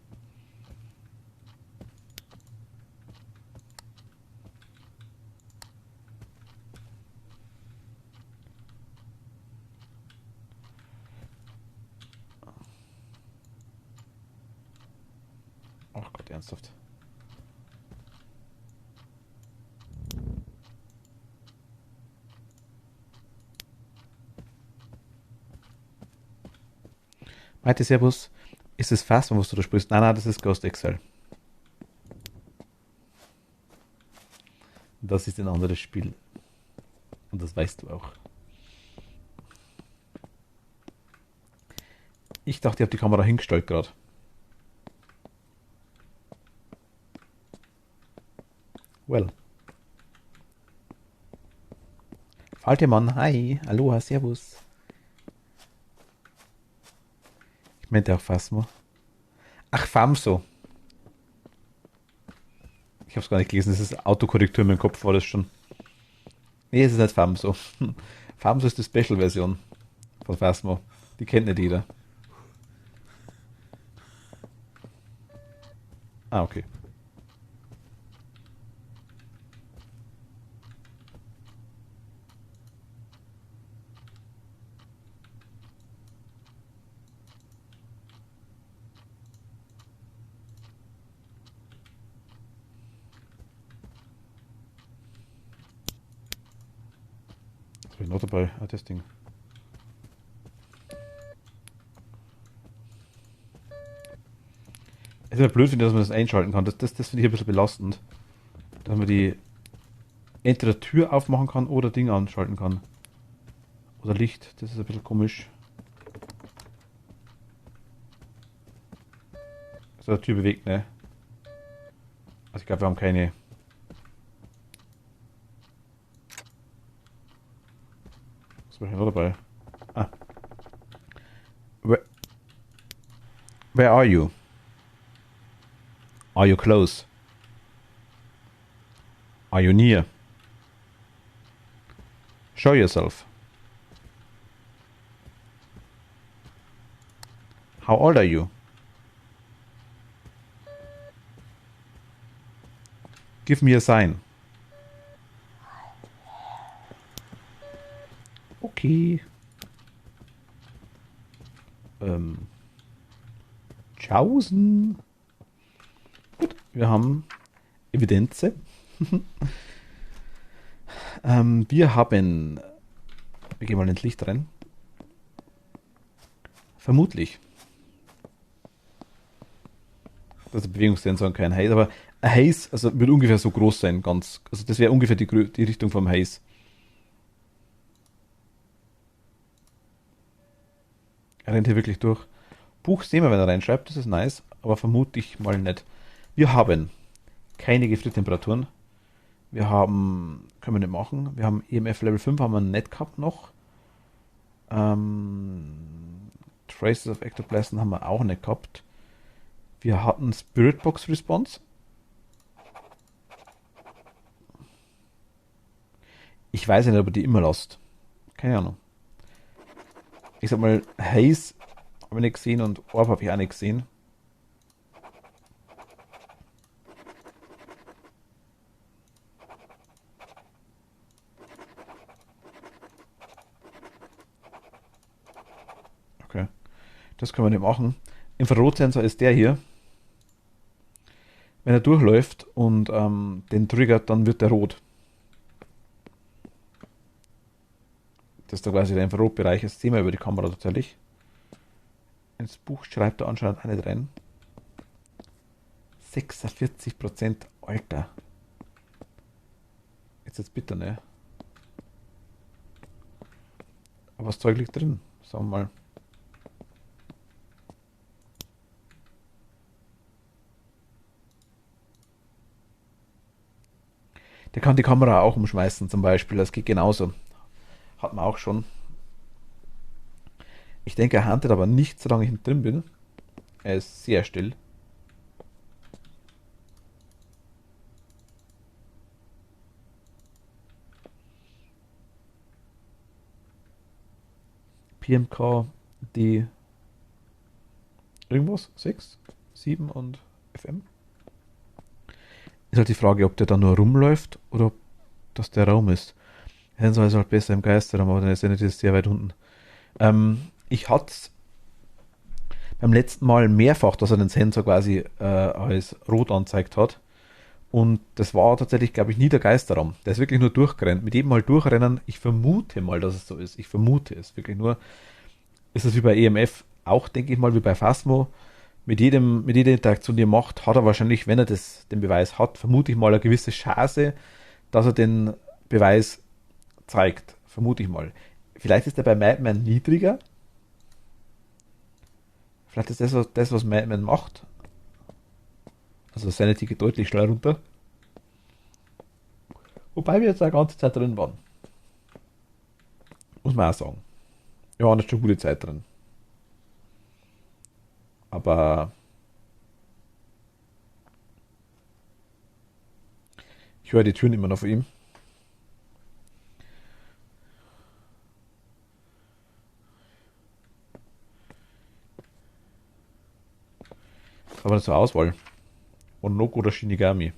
Ach Gott, ernsthaft. Meinte Servus, ist es Fast, was du da sprichst? Nein, nein, das ist Ghost Excel. Das ist ein anderes Spiel. Und das weißt du auch. Ich dachte, ich habe die Kamera hingestellt gerade. Well. Faltemann, hi, aloha, servus. Ich meinte auch Phasmo. Ach, Famso. Ich habe es gar nicht gelesen, das ist Autokorrektur in meinem Kopf, war das schon. Nee, es ist nicht Famso. Famso ist die Special-Version von Phasmo. Die kennt nicht jeder. Ah, okay. Was habe ich noch dabei? Ah, das Ding. Es ist ja blöd, finde ich, dass man das einschalten kann. Das finde ich ein bisschen belastend. Dass man die entweder Tür aufmachen kann oder Ding anschalten kann. Oder Licht. Das ist ein bisschen komisch. Also die Tür bewegt, ne? Also ich glaube, wir haben keine. Was war ich noch dabei? Ah. Where, where are you? Are you close? Are you near? Show yourself. How old are you? Give me a sign. Okay. Tschaußen. Gut, wir haben Evidenze. Wir haben. Wir gehen mal ins Licht rein. Vermutlich. Das ist ein Bewegungssensor und kein Haze, aber ein Haze, also wird ungefähr so groß sein, ganz. Also das wäre ungefähr die Richtung vom Haze. Er rennt hier wirklich durch. Buch sehen wir, wenn er reinschreibt, das ist nice, aber vermute ich mal nicht. Wir haben keine Gefriertemperaturen. Wir haben, können wir nicht machen. Wir haben EMF Level 5, haben wir nicht gehabt noch. Traces of Ectoplasm haben wir auch nicht gehabt. Wir hatten Spirit Box Response. Ich weiß nicht, ob er die immer lasst. Keine Ahnung. Ich sag mal, Haze habe ich nicht gesehen und Orb habe ich auch nicht gesehen. Okay, das können wir nicht machen. Infrarotsensor ist der hier. Wenn er durchläuft und den triggert, dann wird er rot. Das ist da quasi der Infrarotbereich. Das sehen wir über die Kamera tatsächlich. Ins Buch schreibt er anscheinend auch nicht rein. 46%, Alter. Jetzt bitter, ne? Aber das Zeug liegt drin, sagen wir mal. Der kann die Kamera auch umschmeißen zum Beispiel, das geht genauso. Hat man auch schon. Ich denke, er handelt aber nicht, solange ich nicht drin bin. Er ist sehr still. PMK, die irgendwas? 6, 7 und FM. Ist halt die Frage, ob der da nur rumläuft oder ob das der Raum ist. Sensor ist halt besser im Geisterraum, aber dann ist er nicht sehr weit unten. Ich hatte beim letzten Mal mehrfach, dass er den Sensor quasi als rot angezeigt hat. Und das war tatsächlich, glaube ich, nie der Geisterraum. Der ist wirklich nur durchgerannt. Mit jedem Mal durchrennen, ich vermute mal, dass es so ist. Ich vermute es wirklich nur. Ist es wie bei EMF auch, denke ich mal, wie bei Phasmo. Mit jeder Interaktion, die er macht, hat er wahrscheinlich, wenn er den Beweis hat, vermute ich mal eine gewisse Chance, dass er den Beweis zeigt. Vermute ich mal. Vielleicht ist er bei Madman niedriger. Vielleicht ist das, was Madman macht. Also Sanity geht deutlich schneller runter. Wobei wir jetzt eine ganze Zeit drin waren. Muss man auch sagen. Wir waren jetzt schon gute Zeit drin. Aber ich höre die Türen immer noch von ihm. Aber nicht zur Auswahl. Onoko oder Shinigami.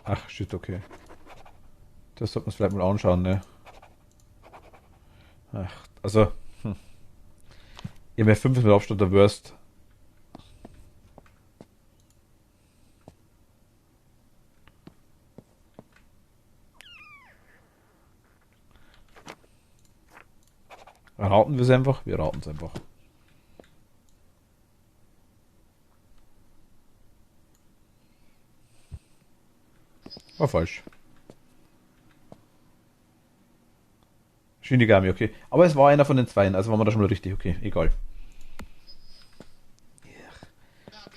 Ach, shit, okay. Das sollte man es vielleicht mal anschauen, ne? Ach, also, EMF 5 ist mit Abstand der Worst. Raten wir es einfach? Wir raten es einfach. War falsch. Shinigami, okay. Aber es war einer von den zweien, also waren wir da schon mal richtig. Okay, egal.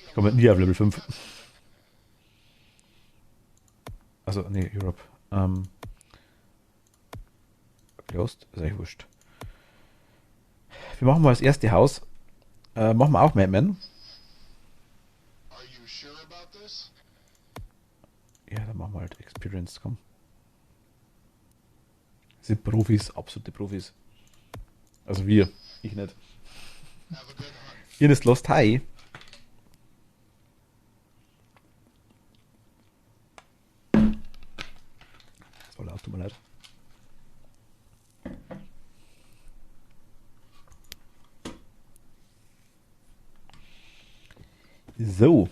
Ich komme nie auf Level 5. Also, nee, Europe. Closed? Ist eigentlich wurscht. Wir machen mal das erste Haus. Machen wir auch Madman. Ja, dann machen wir halt Experience, komm. Das sind Profis, absolute Profis. Also wir, ich nicht. Hier ist Lost High. Das war laut, tut mir leid. So.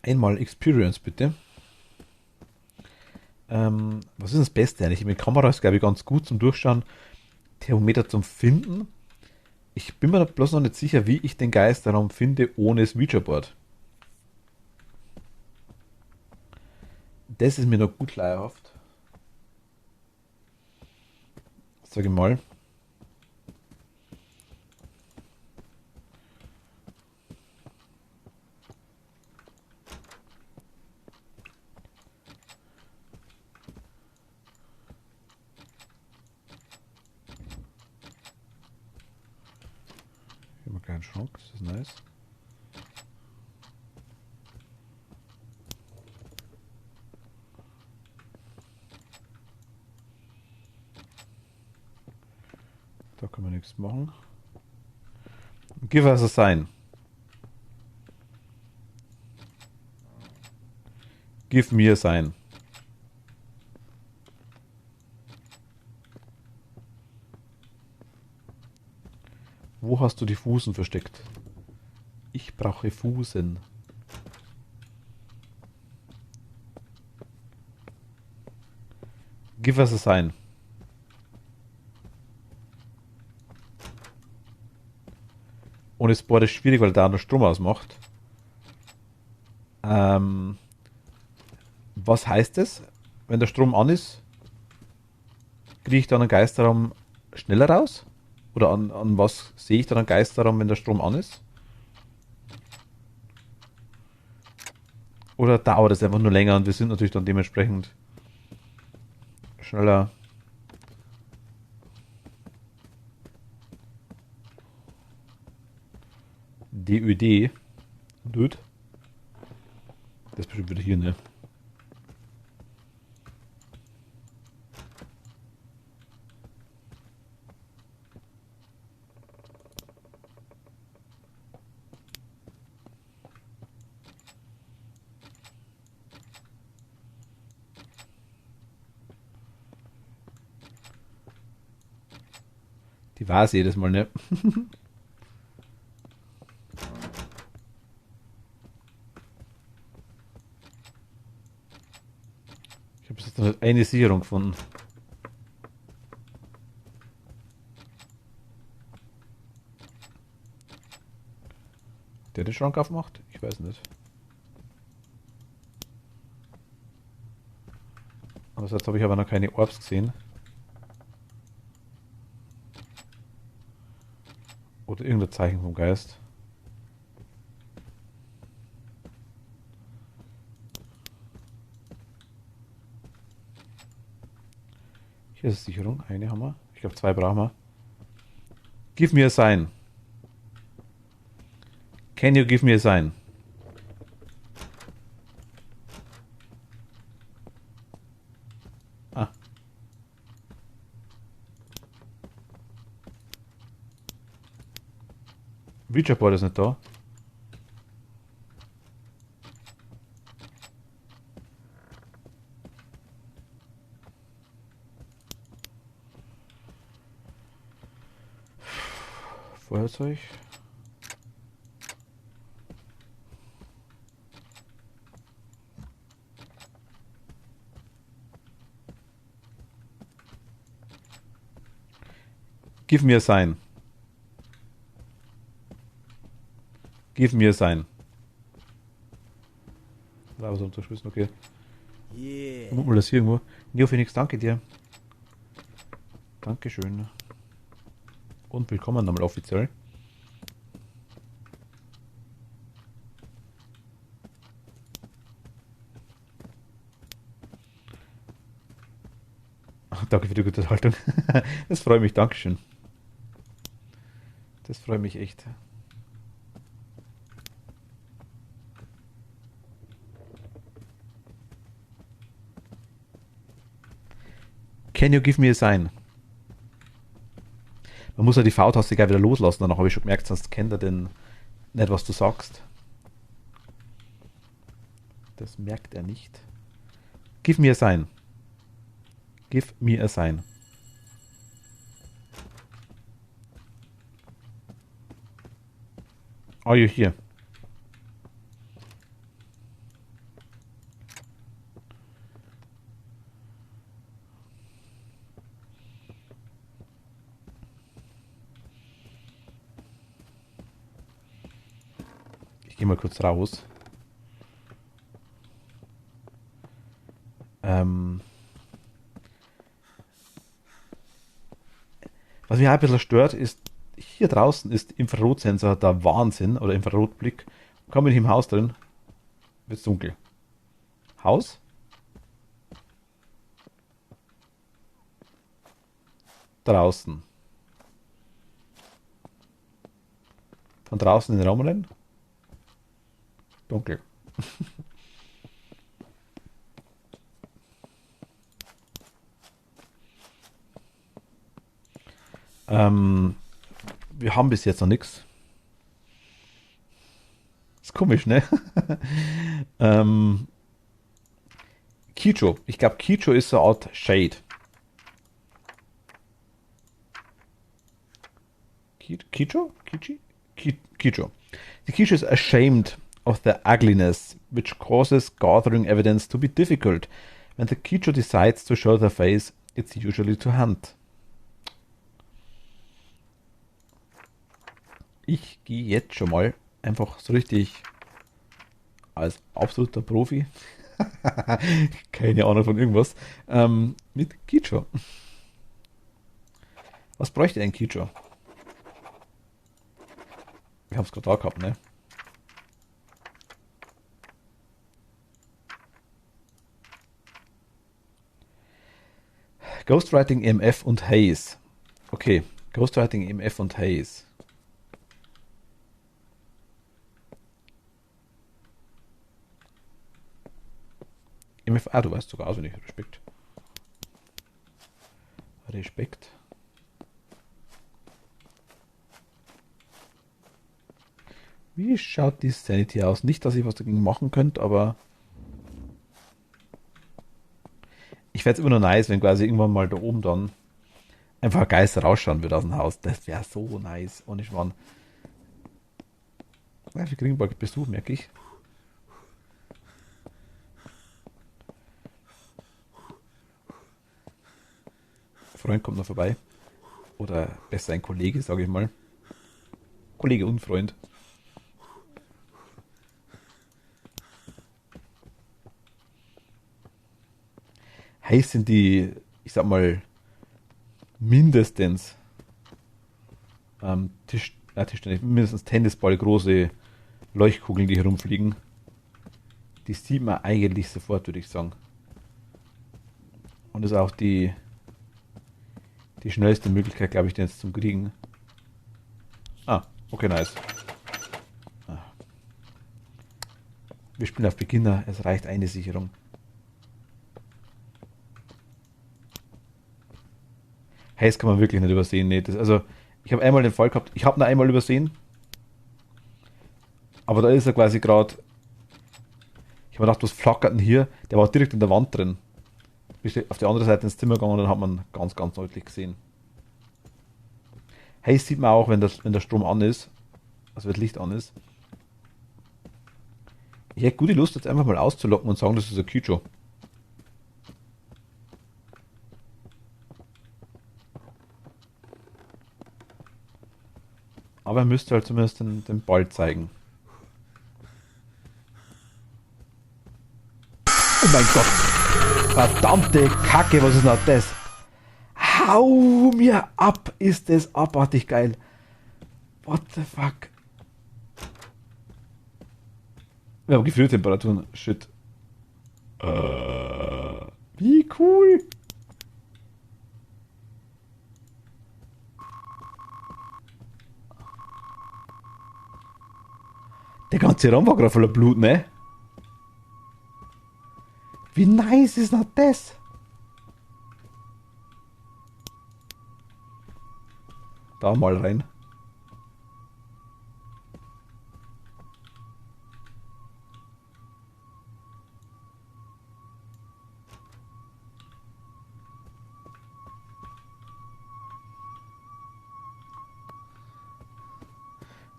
Einmal Experience bitte. Was ist das Beste eigentlich? Mit Kamera ist, glaube ich, ganz gut zum Durchschauen. Thermometer zum Finden. Ich bin mir bloß noch nicht sicher, wie ich den Geisterraum finde ohne das Ouija-Board. Das ist mir noch gut leierhaft. Sag ich mal. kleinen Schrank, das ist nice. Da kann man nichts machen. Give us a sign. Give me a sign. Wo hast du die Fusen versteckt? Ich brauche Fusen. Give us a sign. Ohne Sport ist schwierig, weil da der Strom ausmacht. Was heißt es? Wenn der Strom an ist, kriege ich dann einen Geisterraum schneller raus? Oder an was sehe ich dann einen Geisterraum, wenn der Strom an ist? Oder dauert es einfach nur länger und wir sind natürlich dann dementsprechend schneller. DÖD. Dude. Das ist bestimmt wieder hier, ne? Die war es jedes Mal, ne? Ich habe bis jetzt noch nicht eine Sicherung gefunden. Der den Schrank aufmacht? Ich weiß nicht. Andererseits habe ich aber noch keine Orbs gesehen. Oder irgendein Zeichen vom Geist. Hier ist Sicherung. Eine haben wir. Ich glaube, 2 brauchen wir. Give me a sign. Can you give me a sign? Ah. Ouija Board ist nicht da. Feuerzeug. Give me a sign. Give me a sign. Da was unterschmissen, okay. Yeah. Guck mal das hier irgendwo. Neo Phoenix, danke dir. Dankeschön. Und willkommen nochmal offiziell. Ach, danke für die gute Unterhaltung. Das freut mich, Dankeschön. Das freut mich echt. Can you give me a sign? Man muss ja die V-Taste gleich wieder loslassen, danach habe ich schon gemerkt, sonst kennt er denn nicht, was du sagst. Das merkt er nicht. Give me a sign. Give me a sign. Are you here? Ich gehe mal kurz raus. Was mich auch ein bisschen stört, ist, hier draußen ist Infrarotsensor der Wahnsinn, oder Infrarotblick. Komm ich im Haus drin, wird es dunkel. Haus? Draußen. Dann draußen in den Raum rein. Dunkel. Wir haben bis jetzt noch nichts. Ist komisch, ne? Kicho. Ich glaube, Kicho ist so eine Art Shade. Kicho? Kichi? Kicho. The Kicho is ashamed of the ugliness, which causes gathering evidence to be difficult. When the Kicho decides to show their face, it's usually to hunt. Ich gehe jetzt schon mal einfach so richtig als absoluter Profi, keine Ahnung von irgendwas, mit Kicho. Was bräuchte ein Kicho? Ich hab's gerade da gehabt, ne? Ghostwriting, EMF und Haze. Okay, Ghostwriting, EMF und Haze. EMF, du weißt sogar auswendig. Respekt. Respekt. Wie schaut die Sanity aus? Nicht, dass ich was dagegen machen könnte, aber ich fände es immer nur nice, wenn quasi irgendwann mal da oben dann einfach ein Geist rausschauen würde aus dem Haus. Das wäre so nice. Ohne Schmarrn. Ja, wir kriegen bald Besuch, merke ich. Freund kommt noch vorbei. Oder besser ein Kollege, sage ich mal. Kollege und Freund. Heiß sind die, ich sag mal, mindestens Tischtennis, mindestens Tennisball große Leuchtkugeln, die herumfliegen. Die sieht man eigentlich sofort, würde ich sagen. Und das ist auch die schnellste Möglichkeit, glaube ich, den jetzt zum Kriegen. Ah, okay, nice. Wir spielen auf Beginner, es reicht eine Sicherung. Hey, das kann man wirklich nicht übersehen. Nee, also, ich habe einmal den Fall gehabt, ich habe ihn einmal übersehen. Aber da ist er quasi gerade. Ich habe mir gedacht, was flackert denn hier? Der war direkt in der Wand drin. Bin auf die andere Seite ins Zimmer gegangen und dann hat man ganz, ganz deutlich gesehen. Hey, das sieht man auch, wenn der Strom an ist. Also wenn das Licht an ist. Ich hätte gute Lust, jetzt einfach mal auszulocken und sagen, das ist ein Kycho. Aber er müsste halt zumindest den Ball zeigen. Oh mein Gott! Verdammte Kacke, was ist denn das? Hau mir ab! Ist das abartig geil! What the fuck? Wir haben Gefühltemperaturen. Shit. Wie cool! Der ganze Raum war gerade voller Blut, ne? Wie nice ist noch das? Da mal rein.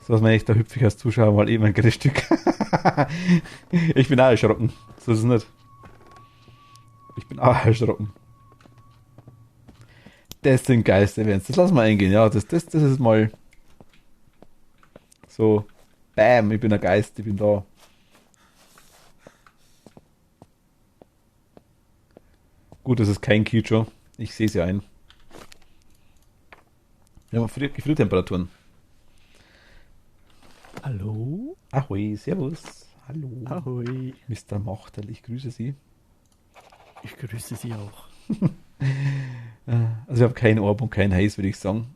So was meine ich, da hüpfe ich als Zuschauer mal eben ein gutes Stück. Ich bin auch erschrocken. So ist es nicht. Ich bin auch erschrocken. Das sind geilste Events. Das lassen wir eingehen. Ja, das ist mal so. Bam, ich bin ein Geist, ich bin da. Gut, das ist kein Kycho. Ich sehe sie ein. Wir haben Gefühltemperaturen. Hallo? Ahoi, servus. Hallo. Ahoi. Mr. Machtel, ich grüße Sie. Ich grüße Sie auch. Also ich habe keinen Orb und keinen Haze, würde ich sagen.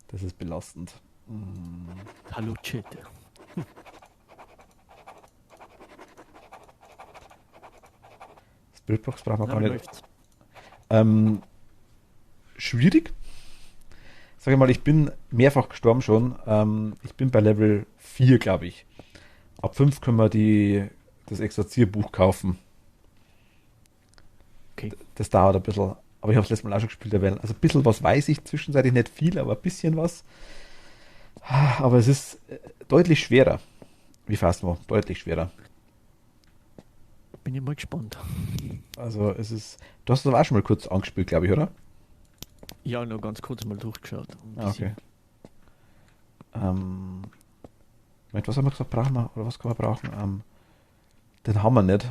Das ist belastend. Hallo Chat. Spiritbox brauchen wir Na, gar wie nicht. läuft's? Schwierig. Sag ich mal, ich bin mehrfach gestorben schon. Ich bin bei Level 4, glaube ich. Ab 5 können wir das Exerzierbuch kaufen. Okay. Das dauert ein bisschen. Aber ich habe es letztes Mal auch schon gespielt. Also ein bisschen was weiß ich zwischenzeitlich, nicht viel, aber ein bisschen was. Aber es ist deutlich schwerer. Wie Phasmo, deutlich schwerer. Bin ich mal gespannt. Also es ist. Du hast es aber auch schon mal kurz angespielt, glaube ich, oder? Ja, nur ganz kurz mal durchgeschaut. Ein Ah, okay. bisschen. Moment, was haben wir gesagt, brauchen wir? Oder was kann man brauchen? Den haben wir nicht.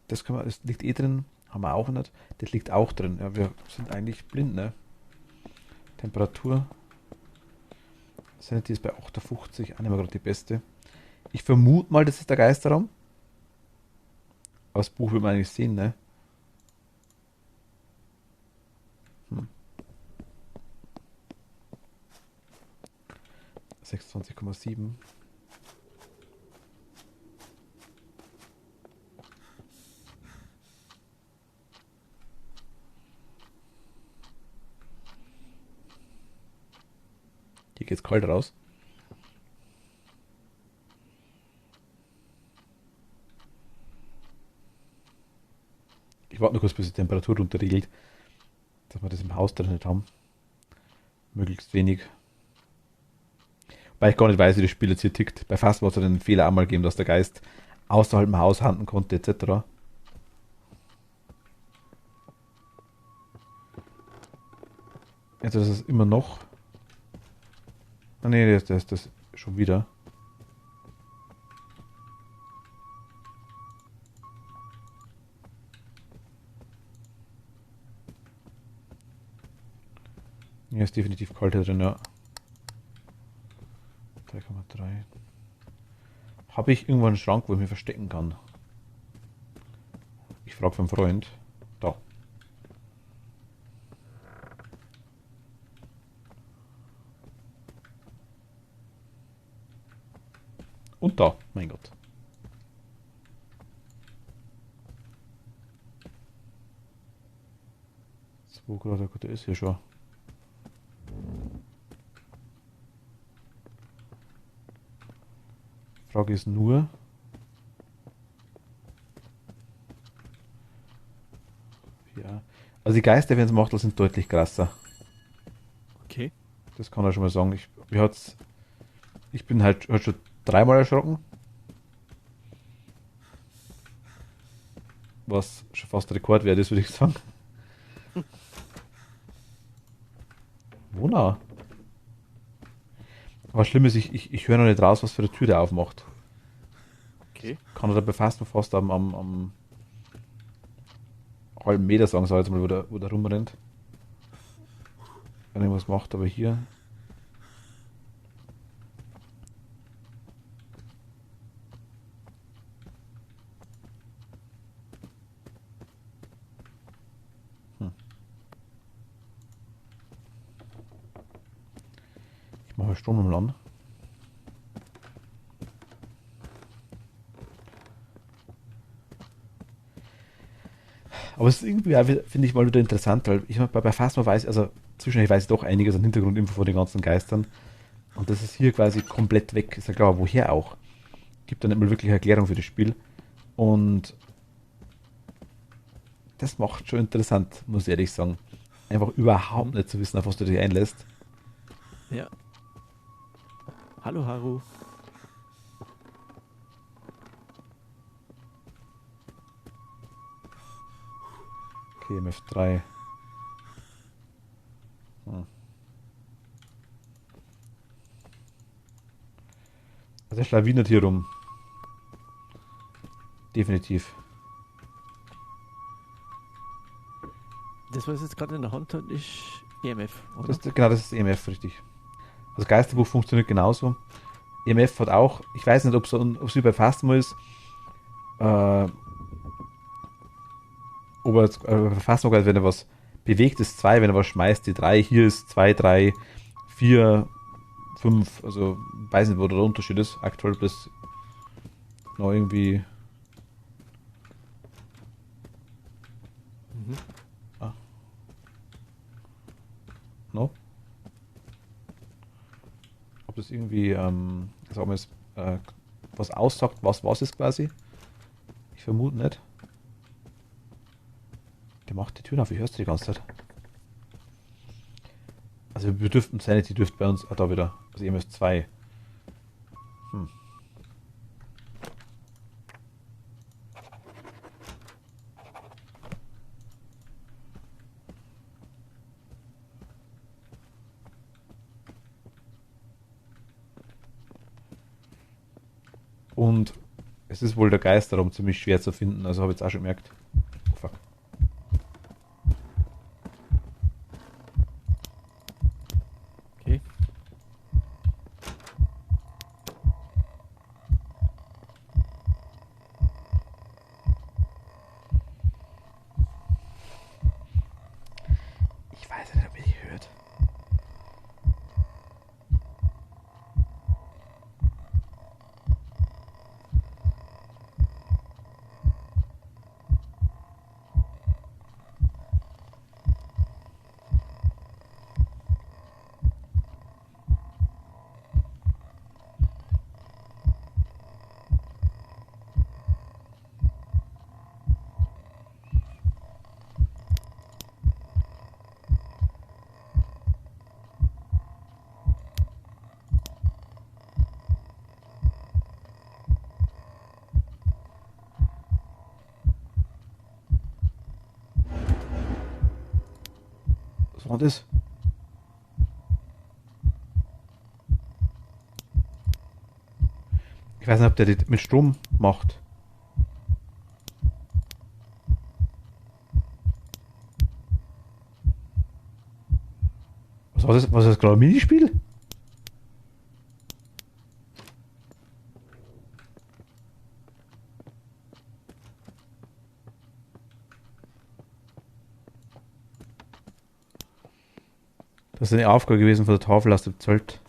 Das liegt eh drin. Haben wir auch nicht. Das liegt auch drin. Ja, wir sind eigentlich blind, ne? Temperatur. Sanity ist bei 58. Auch nicht mehr gerade die beste. Ich vermute mal, das ist der Geisterraum. Aber das Buch will man eigentlich sehen, ne? 26,7. Hier geht's kalt raus. Ich warte nur kurz, bis die Temperatur runterregelt, dass wir das im Haus drin nicht haben. Möglichst wenig. Weil ich gar nicht weiß, wie das Spiel jetzt hier tickt. Bei Fast hat es einen Fehler einmal gegeben, dass der Geist außerhalb im Haus handeln konnte, etc. Also das ist immer noch. Ah nee, das ist das schon wieder. Hier ist definitiv kalt hier drin, ja. 3,3. Habe ich irgendwo einen Schrank, wo ich mich verstecken kann? Ich frage für einen Freund. Da. Und da, mein Gott. Wo gerade der ist hier schon. Frage ist nur. Ja. Also die Geister, wenn es macht, sind deutlich krasser. Okay. Das kann er schon mal sagen. Ich bin halt schon dreimal erschrocken. Was schon fast Rekordwert ist, würde ich sagen. Wonach? Aber schlimm ist, ich höre noch nicht raus, was für eine Tür der aufmacht. Okay. Kann er da befasst fast am halben Meter sagen, sag ich jetzt mal, wo der rumrennt. Wenn er was macht, aber hier. Ich mache Strom im Land. Aber es ist irgendwie, finde ich, mal wieder interessant, weil ich bei Phasma weiß, also zwischendurch weiß ich doch einiges an Hintergrundinfo von den ganzen Geistern. Und das ist hier quasi komplett weg. Ist ja klar, woher auch. Gibt dann nicht mal wirklich Erklärung für das Spiel. Und das macht schon interessant, muss ich ehrlich sagen. Einfach überhaupt nicht zu wissen, auf was du dich einlässt. Ja. Hallo Haru. Okay, MF3. Also der schlawinert hier rum. Definitiv. Das, was jetzt gerade in der Hand hat, ist EMF, oder? Genau, das ist EMF, richtig. Das Geisterbuch funktioniert genauso. EMF hat auch, ich weiß nicht, ob es wie bei Phasma ist, ob er jetzt, bei Phasma, wenn er was bewegt, ist 2, wenn er was schmeißt, die 3. Hier ist 2, 3, 4, 5. Also weiß nicht, wo der Unterschied ist. Aktuell bis noch irgendwie. Mhm. Ah, no? Ob das irgendwie, sagen wir jetzt, was aussagt, was ist quasi? Ich vermute nicht. Der macht die Türen auf, ich hörst du die ganze Zeit. Also wir dürften, Sanity dürfte bei uns, da wieder, also EMS 2. Hm. Und es ist wohl der Geisterraum ziemlich schwer zu finden, also habe ich jetzt auch schon gemerkt. Oh fuck. Okay. Ich weiß nicht, ob ihr die hört. Was war das? Ich weiß nicht, ob der das mit Strom macht. Was war das? Was ist das gerade? Ein Minispiel? Das ist eine Aufgabe gewesen von der Tafel aus dem Zelt.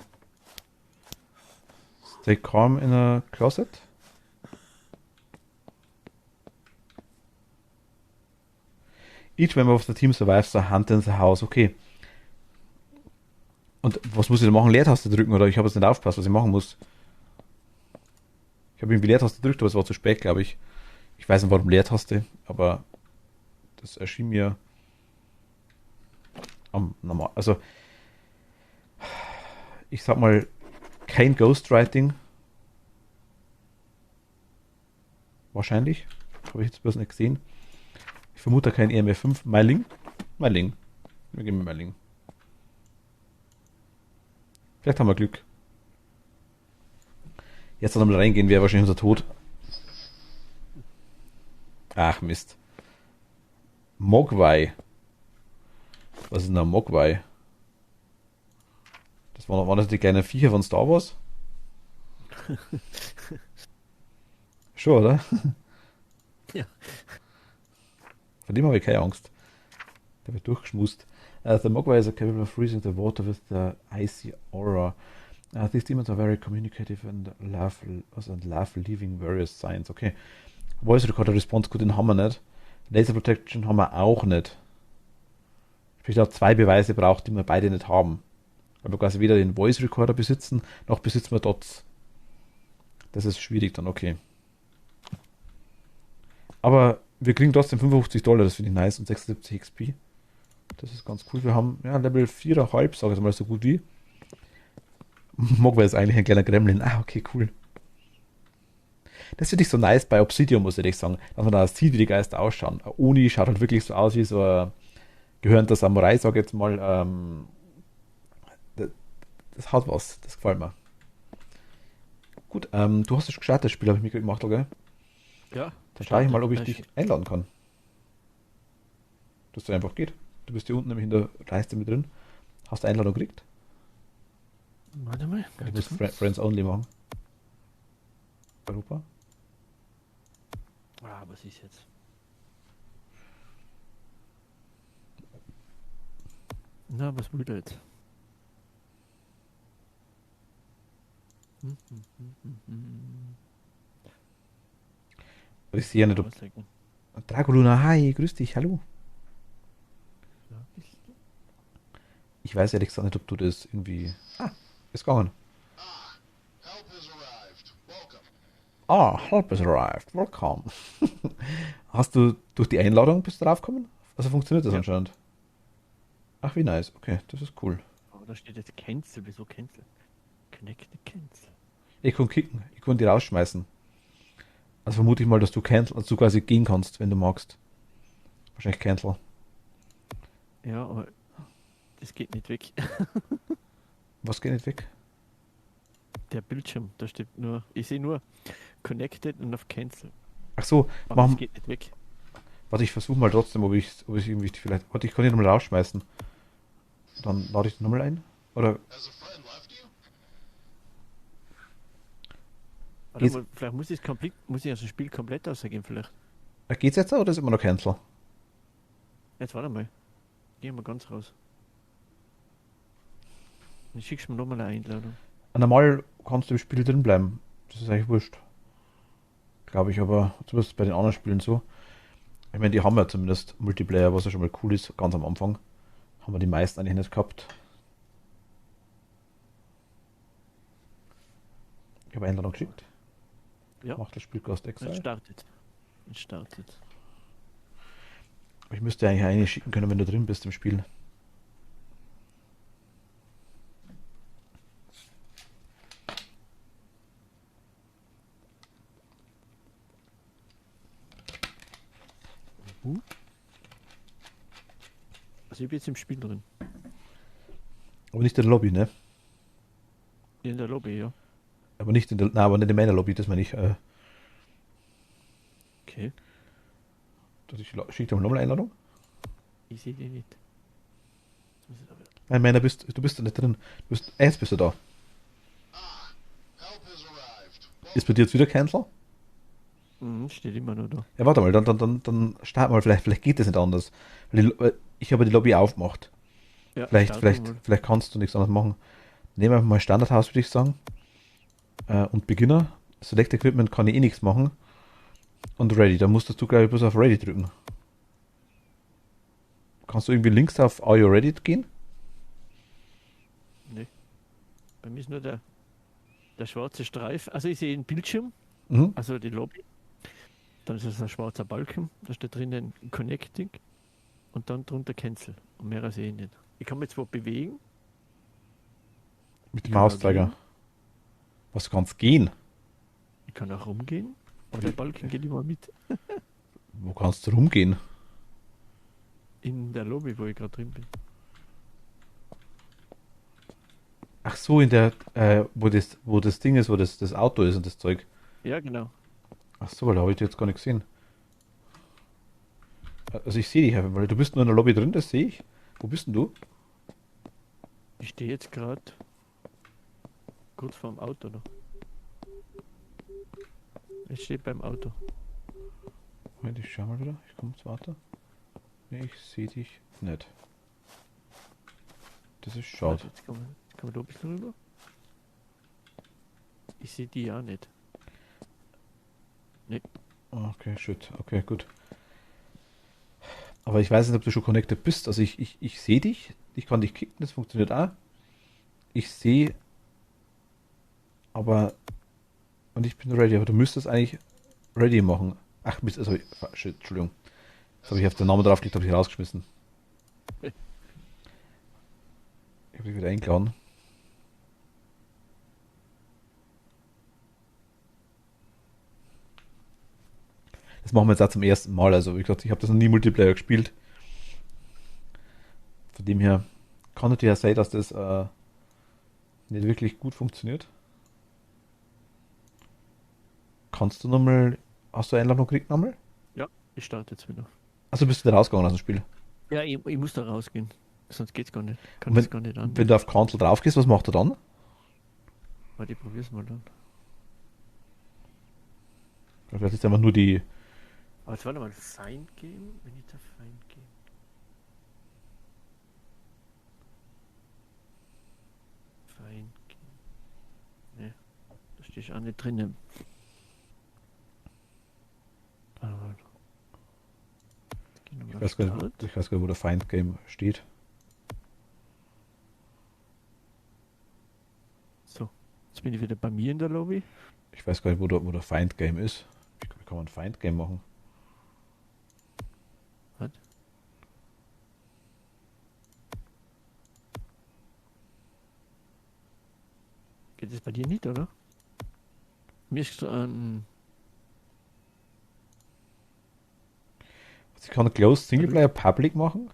Stay calm in a closet. Each member of the team survives the hunt in the house. Okay. Und was muss ich da machen? Leertaste drücken oder ich habe jetzt nicht aufgepasst, was ich machen muss. Ich habe irgendwie Leertaste gedrückt, aber es war zu spät, glaube ich. Ich weiß nicht warum Leertaste, aber das erschien mir am normal. Also ich sag mal kein Ghostwriting. Wahrscheinlich. Habe ich jetzt bloß nicht gesehen. Ich vermute kein EMF 5. Meiling. Meiling. Wir gehen mit Meiling. Vielleicht haben wir Glück. Jetzt nochmal reingehen, wäre wahrscheinlich unser Tod. Ach Mist. Mogwai. Was ist denn ein Mogwai? Waren das die kleinen Viecher von Star Wars? Schon, oder? Ja. Von dem habe ich keine Angst. Der wird durchgeschmust. The Mogwai is capable of freezing the water with the icy aura. These demons are very communicative and love leaving various signs. Okay. Voice Recorder Response gut, den haben wir nicht. Laser Protection haben wir auch nicht. Sprich, auch 2 Beweise braucht, die wir beide nicht haben. Weil wir quasi weder den Voice Recorder besitzen, noch besitzen wir Dots. Das ist schwierig dann, okay. Aber wir kriegen trotzdem $55, das finde ich nice, und 76 XP. Das ist ganz cool. Wir haben ja Level 4,5, sage ich mal so gut wie. Mogwai ist eigentlich ein kleiner Gremlin. Ah, okay, cool. Das finde ich so nice bei Obsidian, muss ich ehrlich sagen, dass man da sieht, wie die Geister ausschauen. Oni schaut halt wirklich so aus wie so ein gehörnter Samurai, sag ich jetzt mal. Das hat was, das gefällt mir. Gut, du hast das gestartet, das Spiel habe ich mir gemacht, okay? Ja. Dann schaue ich mal, ob ich dich einladen kann. Dass das einfach geht. Du bist hier unten nämlich in der Leiste mit drin. Hast du Einladung gekriegt? Warte mal. Ich muss Friends Only machen. Europa? Ah, was ist jetzt? Na, was will der jetzt? Aber ich sehe ja nicht, ob. Auslecken. Dragoluna, hi, grüß dich, hallo. Ja, bist du? Ich weiß ehrlich gesagt nicht, ob du das irgendwie. Ah, ist gegangen. Help has arrived. Welcome. Ah, help has arrived. Welcome. Hast du durch die Einladung bist du draufgekommen? Also funktioniert das Ja. anscheinend. Ach, wie nice. Okay, das ist cool. Aber da steht jetzt Cancel. Wieso Cancel? Connected Cancel. Ich kann kicken. Ich kann die rausschmeißen. Also vermute ich mal, dass du cancel, also du quasi gehen kannst, wenn du magst. Wahrscheinlich cancel. Ja, aber das geht nicht weg. Was geht nicht weg? Der Bildschirm, da steht nur, ich sehe nur Connected und auf Cancel. Ach so, Aber es mach, geht nicht weg. warte, ich versuche mal trotzdem, ob ich irgendwie vielleicht. Warte, ich kann die nochmal rausschmeißen. Dann lade ich die nochmal ein. Oder Has a friend left you? Warte Geht's- mal, vielleicht muss ich das Spiel komplett ausgeben, vielleicht. geht's jetzt oder ist immer noch cancel? Jetzt warte mal. Gehen wir ganz raus. Dann schickst du mir nochmal eine Einladung. Normal kannst du im Spiel drin bleiben. Das ist eigentlich wurscht. Glaube ich, aber zumindest bei den anderen Spielen so. Ich meine, die haben ja zumindest Multiplayer, was ja schon mal cool ist, ganz am Anfang. Haben wir die meisten eigentlich nicht gehabt. Ich habe Einladung geschickt. Ja. Macht das Spiel Ghost Jetzt Exile. startet. Jetzt startet. Ich müsste eigentlich eine schicken können, wenn du drin bist im Spiel. Also ich bin jetzt im Spiel drin. Aber nicht in der Lobby, ne? In der Lobby, ja. Aber nicht in der, nein, aber nicht in meiner Lobby, das meine ich. Okay. Ich schicke dir mal nochmal eine Einladung. Ich sehe die nicht. Jetzt muss ich da wieder- Nein, meiner du bist da nicht drin. Jetzt bist du da. Help has arrived. Ist bei dir jetzt wieder Cancel? Steht immer nur da. Ja, warte mal, dann start mal, vielleicht geht das nicht anders. Weil ich habe die Lobby aufgemacht. Ja, Vielleicht, starten vielleicht, wir mal. vielleicht kannst du nichts anderes machen. Nehmen wir einfach mal Standardhaus, würde ich sagen. Und Beginner. Select Equipment kann ich eh nichts machen. Und Ready, da musstest du, glaube ich, bloß auf Ready drücken. Kannst du irgendwie links auf Are You Ready gehen? Nee. Bei mir ist nur der schwarze Streif. Also ich sehe einen Bildschirm, Mhm. also die Lobby. Dann ist es ein schwarzer Balken. Da steht drinnen Connecting. Und dann drunter Cancel. Und mehr sehe ich nicht. Ich kann mich zwar bewegen. Mit dem Kann man Mauszeiger. gehen. Was kann's gehen? Ich kann auch rumgehen. Aber der Balken geht immer mit. Wo kannst du rumgehen? In der Lobby, wo ich gerade drin bin. Ach so, in der, wo das Ding ist, wo das Auto ist und das Zeug. Ja, genau. Ach so, da habe ich dich jetzt gar nicht gesehen. Also ich sehe dich einfach, weil du bist nur in der Lobby drin, das sehe ich. Wo bist denn du? Ich stehe jetzt gerade kurz vorm Auto noch. Ich stehe beim Auto. Moment, ich schau mal wieder. Ich komme zum Auto. Nee, ich sehe dich nicht. Das ist schade. Warte, jetzt kommen wir da ein bisschen rüber. Ich sehe die ja nicht. Okay, shit. Okay, gut. Aber ich weiß nicht, ob du schon connected bist. Also ich sehe dich. Ich kann dich kicken, das funktioniert auch. Ich sehe. Aber. Und ich bin ready. Aber du müsstest eigentlich ready machen. Ach, Mist. Also, shit, Entschuldigung. Jetzt habe ich auf den Namen draufgeklickt, habe ich rausgeschmissen. Ich habe dich wieder eingeladen. Das machen wir jetzt auch zum ersten Mal. Also, wie gesagt, ich habe das noch nie Multiplayer gespielt. Von dem her kann natürlich auch sein, dass das nicht wirklich gut funktioniert. Kannst du nochmal. Hast du Einladung gekriegt nochmal? Ich starte jetzt wieder. Also bist du wieder rausgegangen aus dem Spiel. Ja, ich muss da rausgehen. Sonst geht's gar nicht. Kann Und wenn- das gar nicht an. Wenn du auf Cancel drauf gehst, was macht er dann? Warte, ich probier's mal dann. Vielleicht ist einfach nur die. Aber jetzt warte mal, Find geben, wenn ich da Find gehe. Find geben. Ne. ist auch nicht drinnen. Aber, gehen wir Ich mal weiß gar Start. nicht, wo der Find Game steht. So, jetzt bin ich wieder bei mir in der Lobby. Ich weiß gar nicht, wo der Find Game ist. Wie kann man ein Find Game machen? Was? Geht das bei dir nicht, oder? Mir ist so ein. Also ich kann Closed Singleplayer Public machen,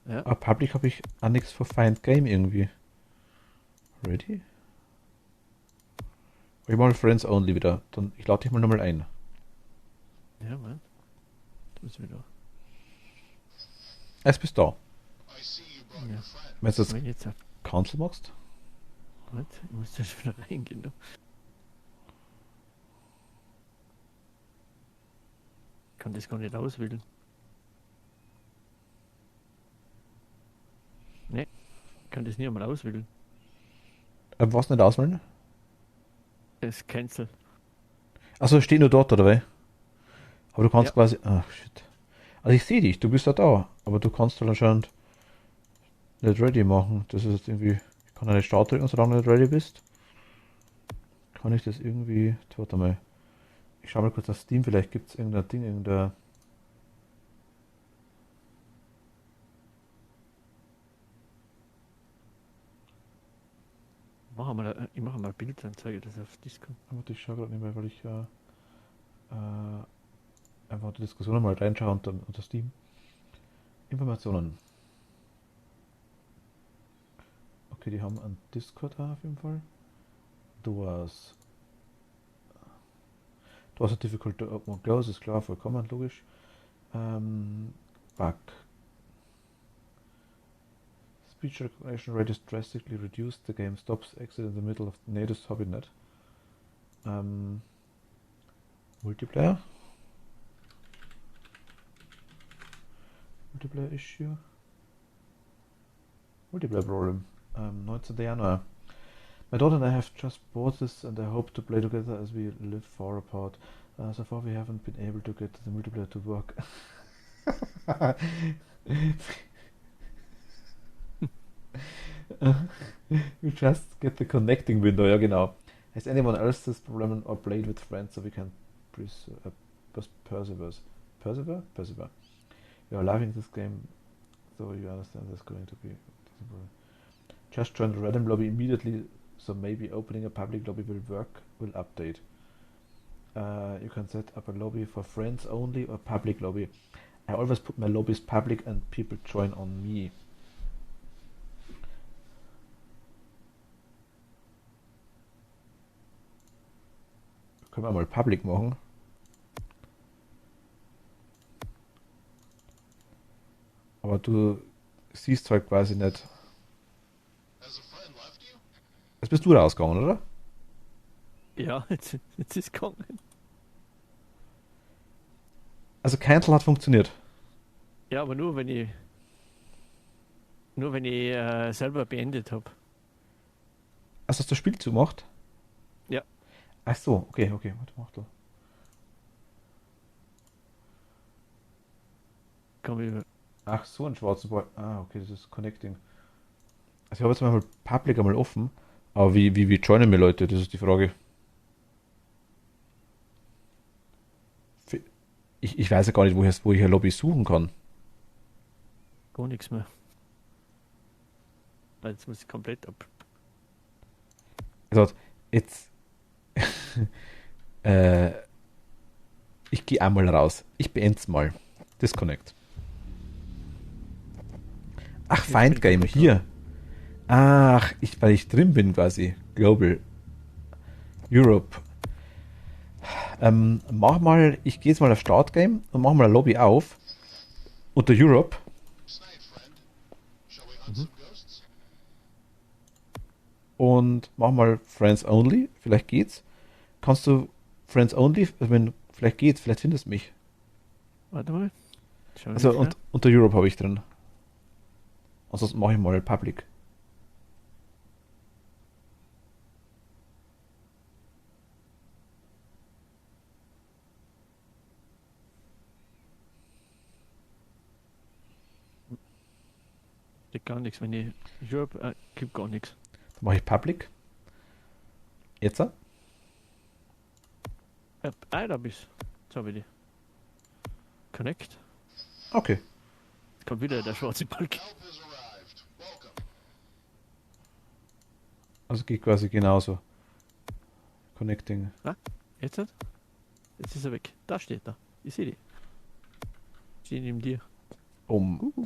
Ja, aber Public habe ich auch nichts für Find Game irgendwie. Ready? Ich mache Friends Only wieder. Dann, ich lade dich mal nochmal ein. ja, Mann. Du bist wieder. Jetzt bist du da. I see you brought Ja. your friend. Wenn du das Wenn ich jetzt. Cancel machst, Was? Ich muss da schon wieder reingehen. Du. Ich kann das gar nicht auswählen. Ne, ich kann das nicht einmal auswählen. was nicht auswählen? Es cancel. Achso, steht nur dort, oder was? Aber du kannst Ja. quasi. Ach, shit. Also ich sehe dich, du bist da, aber du kannst halt anscheinend nicht ready machen. Das ist jetzt irgendwie. Ich kann ja nicht Start drücken, solange du nicht ready bist. Kann ich das irgendwie. Warte mal. Ich schau mal kurz auf Steam, vielleicht gibt es irgendein Ding, irgendein. Ich mache mal Bildanzeige, das auf Discord. Warte, ich schaue gerade nicht mehr, weil ich einfach die Diskussion mal reinschaue unter Steam. Informationen. Okay, die haben einen Discord da auf jeden Fall. Du hast a difficult to open and close, ist klar, vollkommen logisch. Bug. Speech recognition rate is drastically reduced. The game stops exit in the middle of the natives hobby net. Multiplayer. Multiplayer issue. Multiplayer problem. 19. Januar. My daughter and I have just bought this and I hope to play together as we live far apart. So far we haven't been able to get the multiplayer to work. You just get the connecting window, ja genau. Has anyone else this problem or played with friends so we can persevere? Persevere. You are loving this game, so you understand there's going to be. Just join the random lobby immediately, so maybe opening a public lobby will work, will update. You can set up a lobby for friends only or public lobby. I always put my lobbies public and people join on me. Können wir mal public machen. Aber du siehst halt quasi nicht. Has a friend left you? Jetzt bist du rausgegangen, oder? Ja, jetzt ist es gegangen. Also Cancel hat funktioniert. Ja, aber nur wenn ich selber beendet habe. Also hast du das Spiel zugemacht? Ja. Ach so, okay, warte, mach du. Kann ich, Ach so, ein schwarzer Ball. Ah, okay, das ist Connecting. Also ich habe jetzt mal Public einmal offen. Aber wie joinen mir Leute? Das ist die Frage. Ich weiß ja gar nicht, wo ich ein Lobby suchen kann. gar nichts mehr. Nein, jetzt muss ich komplett ab. Also jetzt. Ich gehe einmal raus. Ich beende es mal. Disconnect. Ach, Jetzt Find bin ich Game, hier. Ach, weil ich drin bin quasi. Global. Europe. Ich gehe jetzt mal auf Start Game und mach mal ein Lobby auf. Unter Europe. Night, friend. Shall we hunt some ghosts? Und mach mal Friends Only. Vielleicht geht's. Kannst du Friends Only, vielleicht geht's, vielleicht findest du mich. Warte mal. Schau Also ich mal. unter Europe habe ich drin. Ansonsten mache ich mal Public. steht gar nichts. Wenn ich Europe, gibt gar nichts. Dann mache ich Public. Jetzt? Da bist. Jetzt habe ich die. Connect. Okay. Jetzt kommt wieder der schwarze Balken. Help has arrived. Welcome. Also geht quasi genauso. Connecting. Jetzt hat? Jetzt ist er weg. Da steht er. Ich sehe die. Steht neben dir. Oh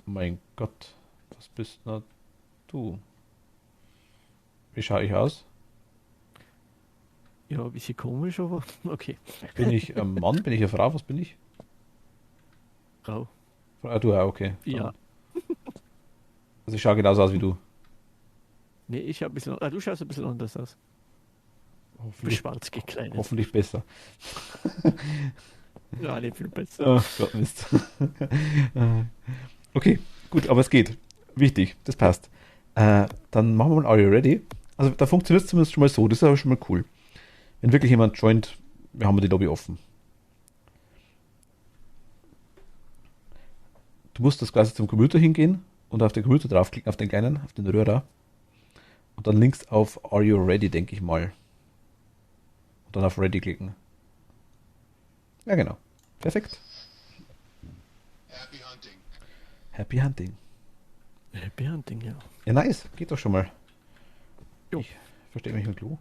mein Gott. Was bist denn du? Wie schaue ich aus? Ja, ein bisschen komisch, aber okay. Bin ich ein Mann? Bin ich eine Frau? Was bin ich? Grau. Du auch, okay. Ja. Also ich schaue genauso aus wie du. Nee, ich habe ein bisschen. Du schaust ein bisschen anders aus. Du bist Hoffentlich, schwarz gekleidet. hoffentlich besser. Ja, nicht viel besser. Oh Gott, Mist. Okay, gut, aber es geht. Wichtig, das passt. Dann machen wir mal Are You Ready? Also da funktioniert es zumindest schon mal so, das ist aber schon mal cool. Wenn wirklich jemand joint, wir haben die Lobby offen. Du musst das quasi zum Computer hingehen und auf den Computer draufklicken, auf den kleinen, auf den Röhrer. Und dann links auf Are You Ready, denke ich mal. Und dann auf Ready klicken. Ja, genau. Perfekt. Happy hunting. Happy Hunting. Happy Hunting, ja. Ja, nice. Geht doch schon mal. Jo. Ich verstehe mich mit Klo.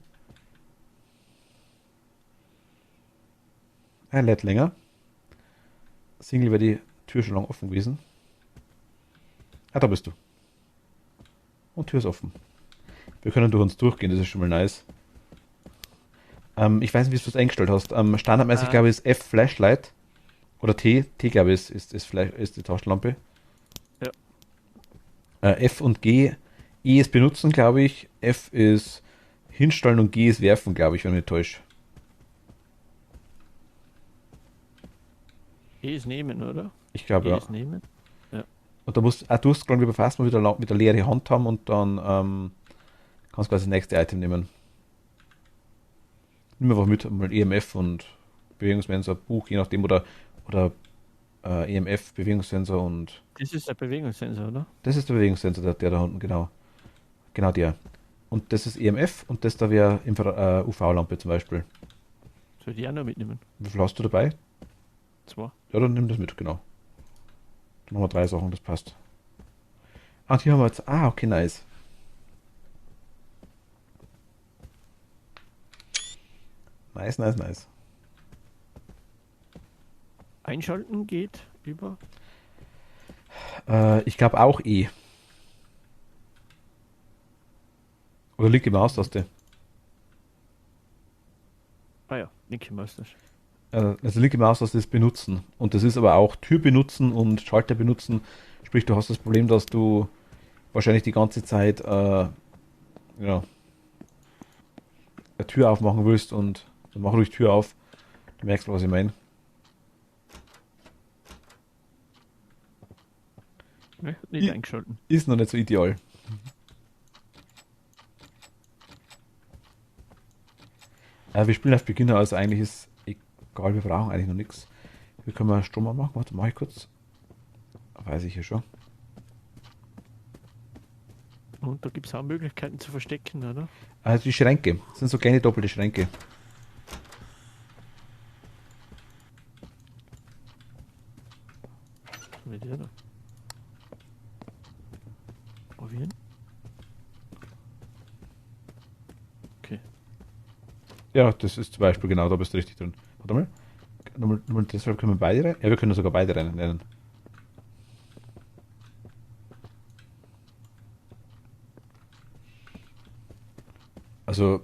Er lädt länger. Single wäre die Tür schon lange offen gewesen. Ah, da bist du. Und Tür ist offen. Wir können durch uns durchgehen, das ist schon mal nice. Ich weiß nicht, wie du es eingestellt hast. Standardmäßig, glaube ich, ist F Flashlight. Oder T. T, glaube ich, ist die Taschenlampe. Ja. F und G. E ist benutzen, glaube ich. F ist hinstellen und G ist werfen, glaube ich, wenn ich mich nicht täusche. E ist nehmen, oder? Ich glaube, E ja. ist nehmen. Und da musst du scrollen wie bei Fast mal wieder mit der leere Hand haben und dann kannst du quasi das nächste Item nehmen. Nimm einfach mit, mal EMF und Bewegungssensor, Buch, je nachdem, oder EMF, Bewegungssensor und Das ist der Bewegungssensor, oder? das ist der Bewegungssensor, der da unten, genau. Genau der. Und das ist EMF und das da wäre UV-Lampe zum Beispiel. Soll ich die auch noch mitnehmen? Wie viel hast du dabei? 2. Ja, dann nimm das mit, genau. Dann haben wir 3 Sachen, das passt. Ah, hier haben wir jetzt. Ah, okay, nice. Nice, nice, nice. Einschalten geht über. Ich glaube auch E. Oder linke Maustaste. Ah ja, linke Maustaste. Also linke Maustaste ist benutzen. Und das ist aber auch Tür benutzen und Schalter benutzen. Sprich, du hast das Problem, dass du wahrscheinlich die ganze Zeit eine Tür aufmachen willst und dann mach ruhig Tür auf. Du merkst, was ich meine. Ne? Nicht I- eingeschalten. Ist noch nicht so ideal. Wir spielen auf Beginner, also eigentlich ist egal, wir brauchen eigentlich noch nichts. Wie können wir Strom anmachen? Warte, mach ich kurz. Weiß ich ja schon. Und da gibt es auch Möglichkeiten zu verstecken, oder? Also die Schränke. Das sind so kleine doppelte Schränke. Mit der da. Probieren. Okay. Ja, das ist zum Beispiel genau, da bist du richtig drin. Warte mal. Nochmal, deshalb können wir beide rein? Ja, wir können sogar beide rein nennen. Also,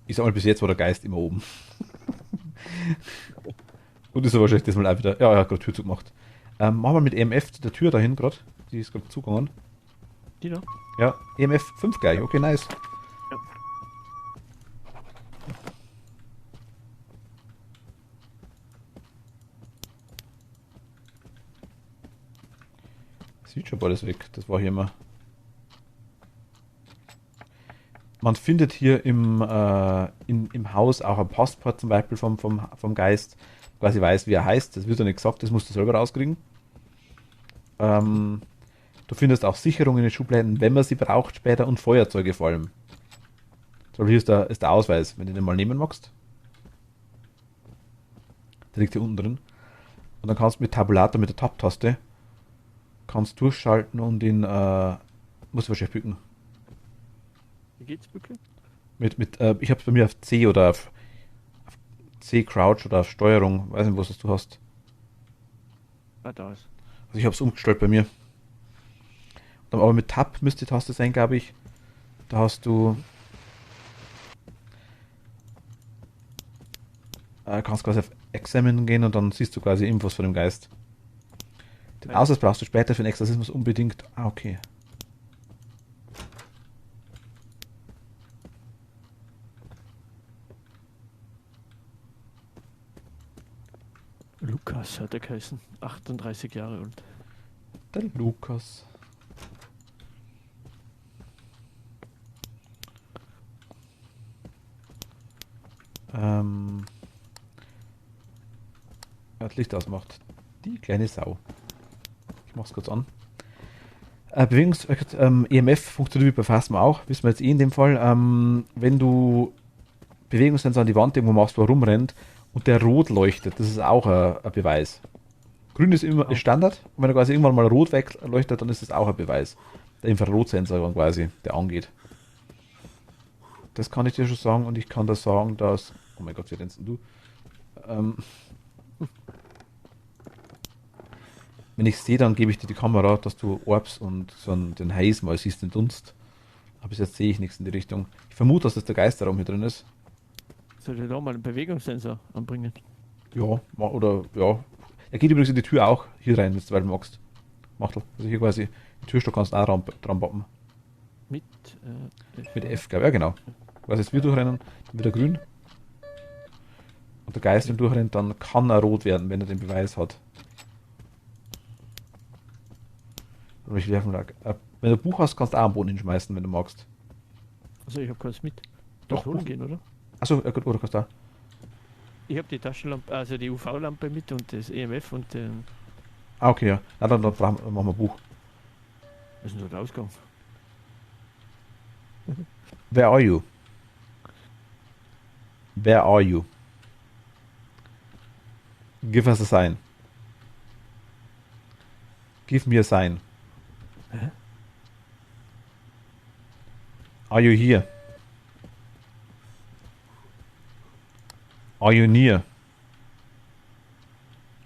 ich sag mal, bis jetzt war der Geist immer oben. Und ist er wahrscheinlich das mal auch wieder. Ja, er hat gerade Tür zugemacht. Machen wir mit EMF der Tür dahin gerade. Die ist gerade zugegangen. Die da? Ja, EMF 5 gleich. Okay, nice. Ja. Sieht schon alles weg. Das war hier immer. Man findet hier im Haus auch ein Passport zum Beispiel vom Geist. Quasi weiß, wie er heißt. Das wird ja nicht gesagt, das musst du selber rauskriegen. Du findest auch Sicherungen in den Schubladen, wenn man sie braucht später und Feuerzeuge vor allem. So, hier ist der Ausweis, wenn du den mal nehmen magst. Der liegt hier unten drin. Und dann kannst du mit Tabulator, mit der Tab-Taste, kannst durchschalten und ihn, musst du wahrscheinlich bücken. Wie geht's, Bücke? Ich habe es bei mir auf C oder auf C Crouch oder auf Steuerung, weiß nicht, was das du hast. Ah, da ist. Also ich habe es umgestellt bei mir. Aber mit Tab müsste die Taste sein, glaube ich. Da hast du, kannst quasi auf Examine gehen und dann siehst du quasi Infos von dem Geist. Den Ja. Ausweis brauchst du später für den Exorzismus unbedingt. Ah, okay. Lukas hat er geheißen. 38 Jahre alt. Der Lukas. Er hat Licht ausgemacht. Die kleine Sau. Ich mach's kurz an. EMF funktioniert wie bei Phasma auch. Wissen wir jetzt eh in dem Fall. Wenn du Bewegungssensor an die Wand irgendwo machst, wo er rumrennt und der rot leuchtet, das ist auch ein Beweis. Grün ist immer ist Standard und wenn er quasi irgendwann mal rot wegleuchtet, dann ist das auch ein Beweis. Der Infrarotsensor dann quasi, der angeht. Das kann ich dir schon sagen und ich kann da sagen, dass... Oh mein Gott, wie rennst denn du? Wenn ich sehe, dann gebe ich dir die Kamera, dass du Orbs und so den Haze mal siehst, den Dunst. Aber bis jetzt sehe ich nichts in die Richtung. Ich vermute, dass das der Geisterraum hier drin ist. Soll ich da mal einen Bewegungssensor anbringen? Ja, oder ja. Er geht übrigens in die Tür auch hier rein, wenn du weiter magst. Machtel. Also hier quasi, die Türstock kannst du auch dran boppen. Mit, Mit F, glaube ich. Ja, genau. Quasi jetzt wir durchrennen, dann wieder grün. Und der Geist, wenn durchrennt, dann kann er rot werden, wenn er den Beweis hat. Oder ich werfen lag. Wenn du ein Buch hast, kannst du auch einen Boden hinschmeißen, wenn du magst. Also ich habe keins mit. Doch, Doch, holen gehen, oder? Achso, ja gut, oder kannst du auch. Ich habe die Taschenlampe, also die UV-Lampe mit und das EMF und den. Ah, okay, ja. Na, dann machen wir ein Buch. Was ist denn da der Ausgang? Where are you? Where are you? Give us a sign. Give me a sign. Hä? Are you here? Are you near?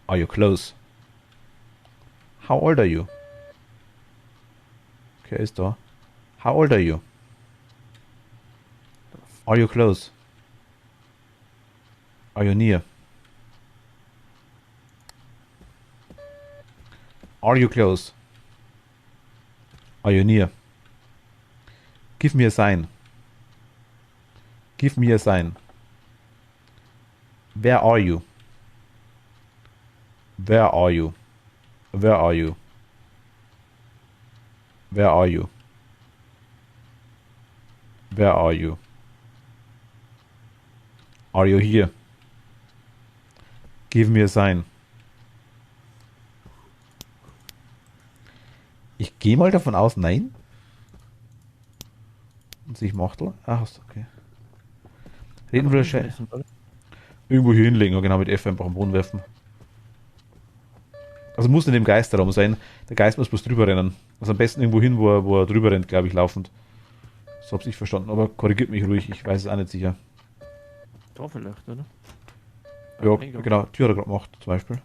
Are you close? How old are you? Okay, ist da. How old are you? Are you close? Are you near? Are you close? Are you near? Give me a sign. Give me a sign. Where are you? Where are you? Where are you? Where are you? Where are you? Are you here? Give me a sign. Ich gehe mal davon aus, nein. Und sich Machtel. Ach, okay. Reden wir Scheiße. irgendwo hier hinlegen, genau, mit F einfach am Boden werfen. Also muss nicht im Geisterraum sein. Der Geist muss bloß drüber rennen. Also am besten irgendwo hin, wo er drüber rennt, glaube ich, laufend. So hab's ich verstanden. Aber korrigiert mich ruhig, ich weiß es auch nicht sicher. Da vielleicht, oder? Ja, Eingang. genau, Tür hat er gerade gemacht, zum Beispiel.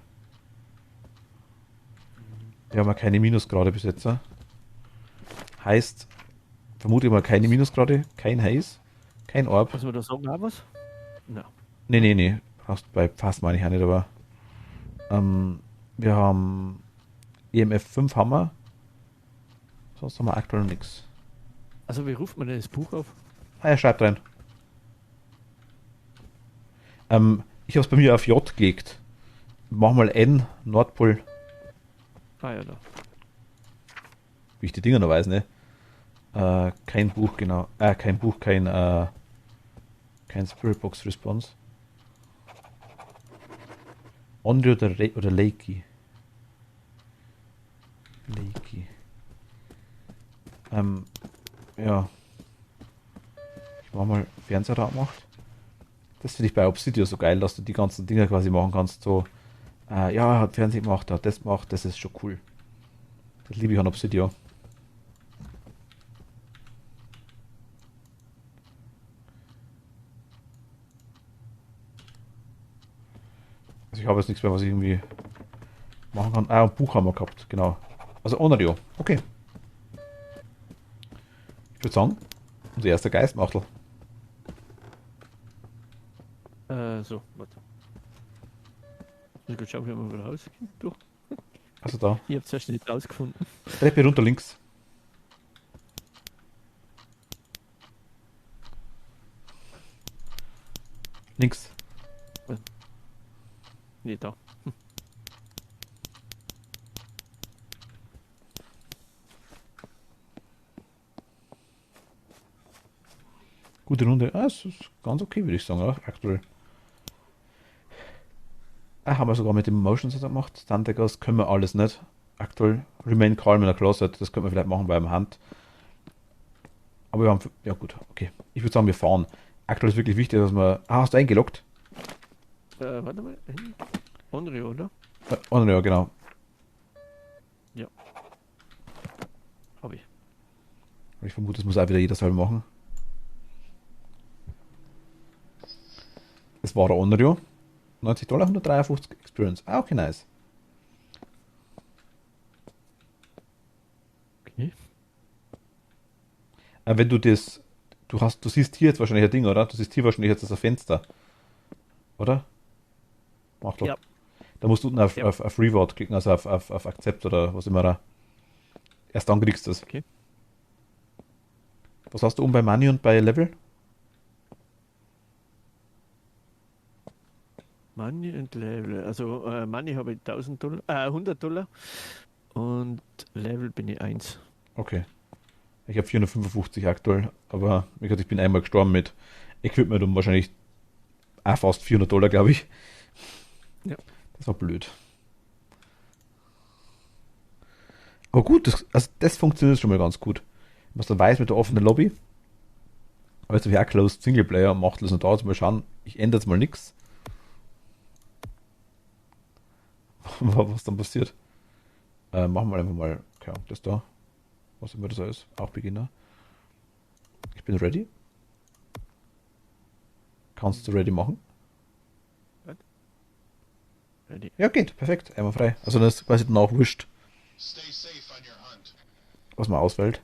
Wir haben ja keine Minusgrade bis jetzt. Heißt, vermute ich mal keine Minusgrade, kein Haze, kein Orb. Was wir da sagen, auch was? Na, Nee. Brauchst bei fast meine ich auch nicht, aber wir haben EMF 5 haben wir. Sonst haben wir aktuell noch nichts. also wie ruft man denn das Buch auf? Ah, er schreibt rein. Ich habe es bei mir auf J gelegt. Mach mal N, Nordpol, Ah ja, da. wie ich die Dinger noch weiß, ne? Kein Buch, genau. Kein Buch, kein Spirit Box Response. Ondri oder Lakey? Lakey. Ja, ich mach mal Fernseher da gemacht. Das finde ich bei Obsidio so geil, dass du die ganzen Dinge quasi machen kannst. So, ja, er hat Fernsehen gemacht, er hat das gemacht, das ist schon cool. Das liebe ich an Obsidio. Also ich habe jetzt nichts mehr, was ich irgendwie machen kann. Ah, ein Buch haben wir gehabt, genau. Also Onryo. Okay. Ich würde sagen, unser erster Geistmachtel. So, warte. Ich muss schauen, wie man wieder rauskommt. Du. Also da. Ich habe zuerst nicht rausgefunden. Treppe runter links. Links. Nee, da. Gute Runde. Ah, es ist ganz okay, würde ich sagen, ja, aktuell. Ah, haben wir sogar mit dem Motion Sensor gemacht. Stundeggers können wir alles nicht. Aktuell. Remain calm in der Closet. Das könnte man vielleicht machen beim Hand. Aber wir haben. Ja, gut, okay. Ich würde sagen, wir fahren. Aktuell ist wirklich wichtig, dass wir. Ah, hast du eingeloggt? Warte mal. Onryo, oder? Oh, ja, genau. Habe ich. Ich vermute, das muss auch wieder jeder selber machen. Es war der Onryo. $90, 153 Experience. Ah, okay, nice. Okay. Wenn du das. Du siehst hier jetzt wahrscheinlich ein Ding, oder? Du siehst hier wahrscheinlich jetzt das Fenster. Oder? Mach doch. Ja. Da musst du unten auf, Ja. auf Reward klicken, also auf Accept oder was immer da. Erst dann kriegst du das. Okay. Was hast du oben bei Money und bei Level? Money und Level. Also Money habe ich $1000, $100 und Level bin ich 1. Okay. Ich habe 455 aktuell, aber wie gesagt, ich bin einmal gestorben mit Equipment um wahrscheinlich auch fast $400, glaube ich. Ja. Das war blöd. Aber gut, das funktioniert schon mal ganz gut. Was dann weiß mit der offenen Lobby. Aber jetzt habe ich auch Closed Singleplayer und macht das und da jetzt mal schauen. Ich ändere jetzt mal nichts. Was dann passiert. Machen wir einfach mal, okay, das da. Was immer das ist. Auch Beginner. Ich bin ready. Kannst du ready machen? Ready. Ja, geht. Perfekt. Einmal frei. Also das ist quasi dann auch wurscht, Stay safe on your hunt. was man auswählt.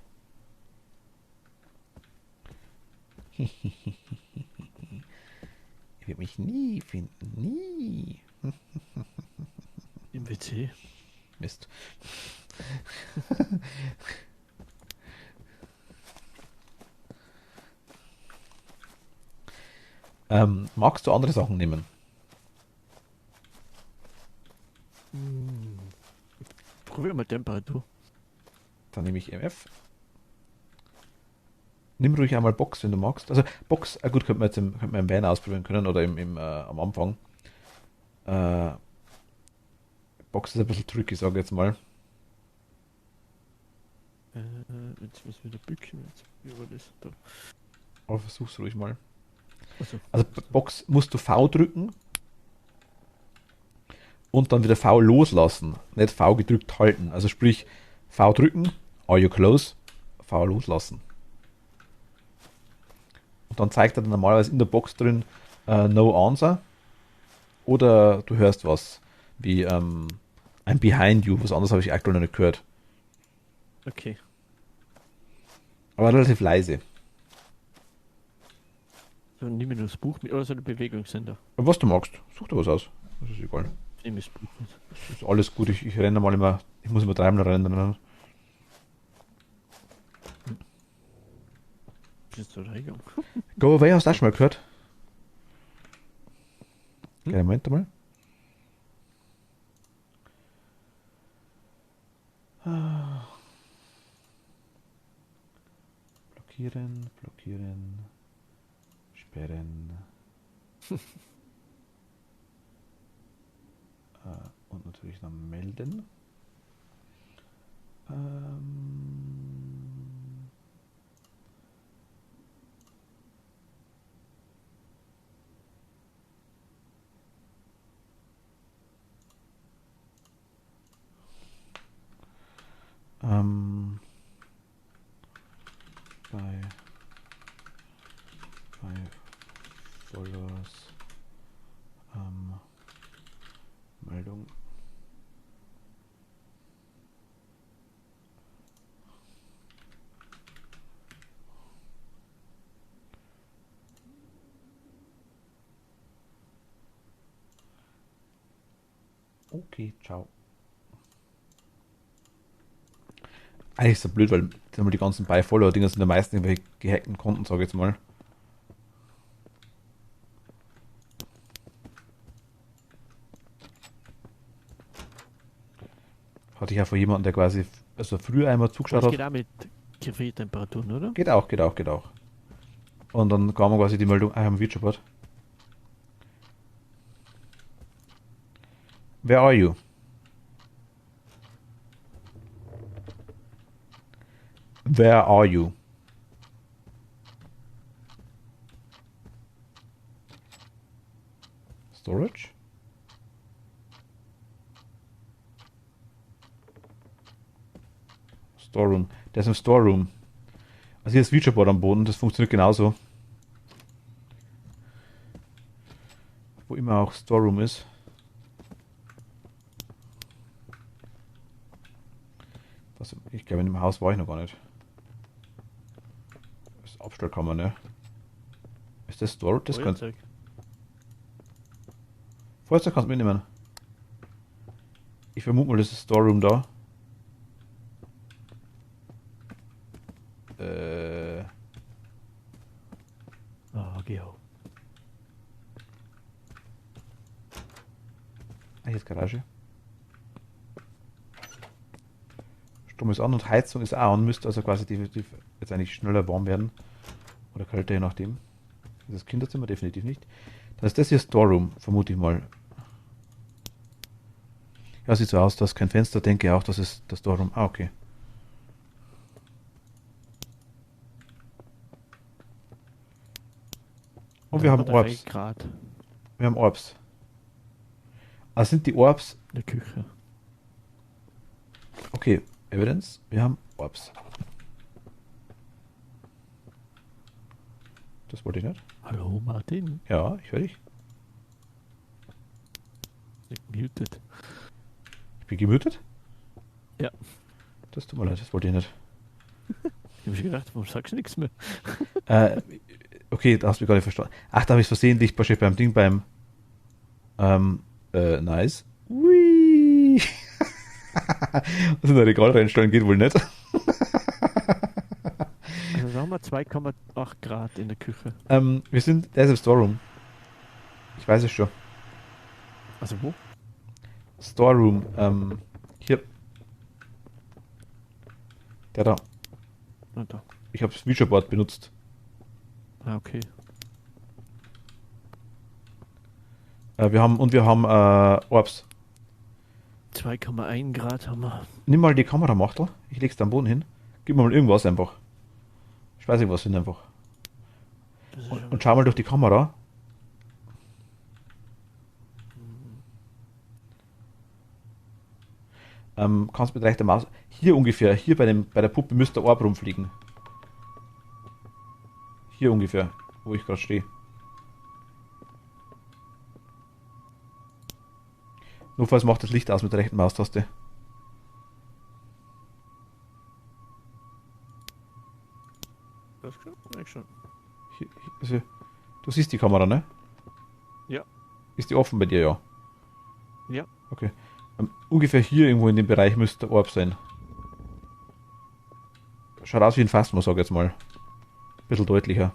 Ich werde mich nie finden. Nie. Im WC. Mist. Magst du andere Sachen nehmen? Probier mal Temperatur. Dann nehme ich EMF. Nimm ruhig einmal Box, wenn du magst. Also Box, gut, könnte man im Van ausprobieren können oder am Anfang. Box ist ein bisschen tricky, sage ich jetzt mal. Jetzt müssen wir wieder bücken. Jetzt, wie war das? Da. Aber versuch's ruhig mal. Also, Also Box musst du V drücken und dann wieder V loslassen. Nicht V gedrückt halten. Also sprich, V drücken, are you close? V loslassen. Und dann zeigt er dann normalerweise in der Box drin No Answer. Oder du hörst was wie I'm behind you. Was anderes habe ich aktuell noch nicht gehört. okay. Aber relativ leise. So, nimm mir nur das Buch mit oder so ein Bewegungssender. Aber was du magst, such dir was aus. Das ist egal. Nimm das Buch mit. Das ist alles gut. Ich renne mal immer. Ich muss immer dreimal rennen. Das ist zur Regung. Go Away hast du auch schon mal gehört? Kleinen Moment mal. Blockieren, blockieren, sperren. Und natürlich dann melden. Bei Followers Meldung. Okay, ciao. Eigentlich ist das blöd, weil die ganzen Buy-Follower-Dinger sind der meisten irgendwelche gehackten Konten, sage ich jetzt mal. Hatte ich ja von jemandem, der quasi also früher einmal zugeschaut Das hat. geht auch mit Gefriertemperaturen, oder? Geht auch, geht auch, geht auch. Und dann kam quasi die Meldung, I am Virtual. Where are you? Where are you? Storage? Storeroom. Der ist im Storeroom. Also hier ist Featureboard am Boden, das funktioniert genauso. Wo immer auch Storeroom ist. Was, ich glaube, in dem Haus war ich noch gar nicht. Das ist Abstellkammer, ne? Ist das Storage? Das könnte. Feuerzeug. Feuerzeug kannst du mitnehmen. Ich vermute mal, das ist Storeroom da. Ah, geh auf. Hier ist Garage. Strom ist an und Heizung ist auch an. Müsste also quasi definitiv jetzt eigentlich schneller warm werden. Oder kälter, je nachdem. Das Kinderzimmer definitiv nicht. Dann ist das hier Storeroom, vermute ich mal. Ja, sieht so aus, dass kein Fenster. Denke auch, das ist das Storeroom. Ah, okay. Und wir haben Orbs. Grad Wir haben Orbs. Also sind die Orbs. in der Küche. Okay, Evidence. Wir haben Orbs. Das wollte ich nicht. Hallo Martin. Ja, ich höre dich. Muted. Ich bin gemutet? Ja. Das tut mir leid, das wollte ich nicht. Ich habe schon gedacht, warum sagst du nichts mehr? Okay, da hast du mich gar nicht verstanden. Ach, da habe ich es versehentlich beim Ding beim nice. Ui. Also ein Regal reinstellen geht wohl nicht. Also sagen wir 2,8 Grad in der Küche. Wir sind, der ist im Storeroom. Ich weiß es schon. Also wo? Storeroom, hier. Der da. Na da. Ich habe das Featureboard benutzt. Ah, okay. Wir haben Orbs. 2,1 Grad haben wir. Nimm mal die Kameramachtel. Ich leg's da am Boden hin. Gib mir mal irgendwas einfach. Ich weiß nicht, was hin einfach. Das ist Und schau mal durch die Kamera. Kannst mit rechter Maus. Hier ungefähr, hier bei der Puppe müsste der Orb rumfliegen. Hier ungefähr, wo ich gerade stehe. Notfalls macht das Licht aus mit der rechten Maustaste. das schon. Also, du siehst die Kamera, ne? Ja. Ist die offen bei dir, ja? Ja. Okay. Ungefähr hier irgendwo in dem Bereich müsste der Orb sein. Schaut aus wie ein Phasma, sag ich jetzt mal. Ein bisschen deutlicher.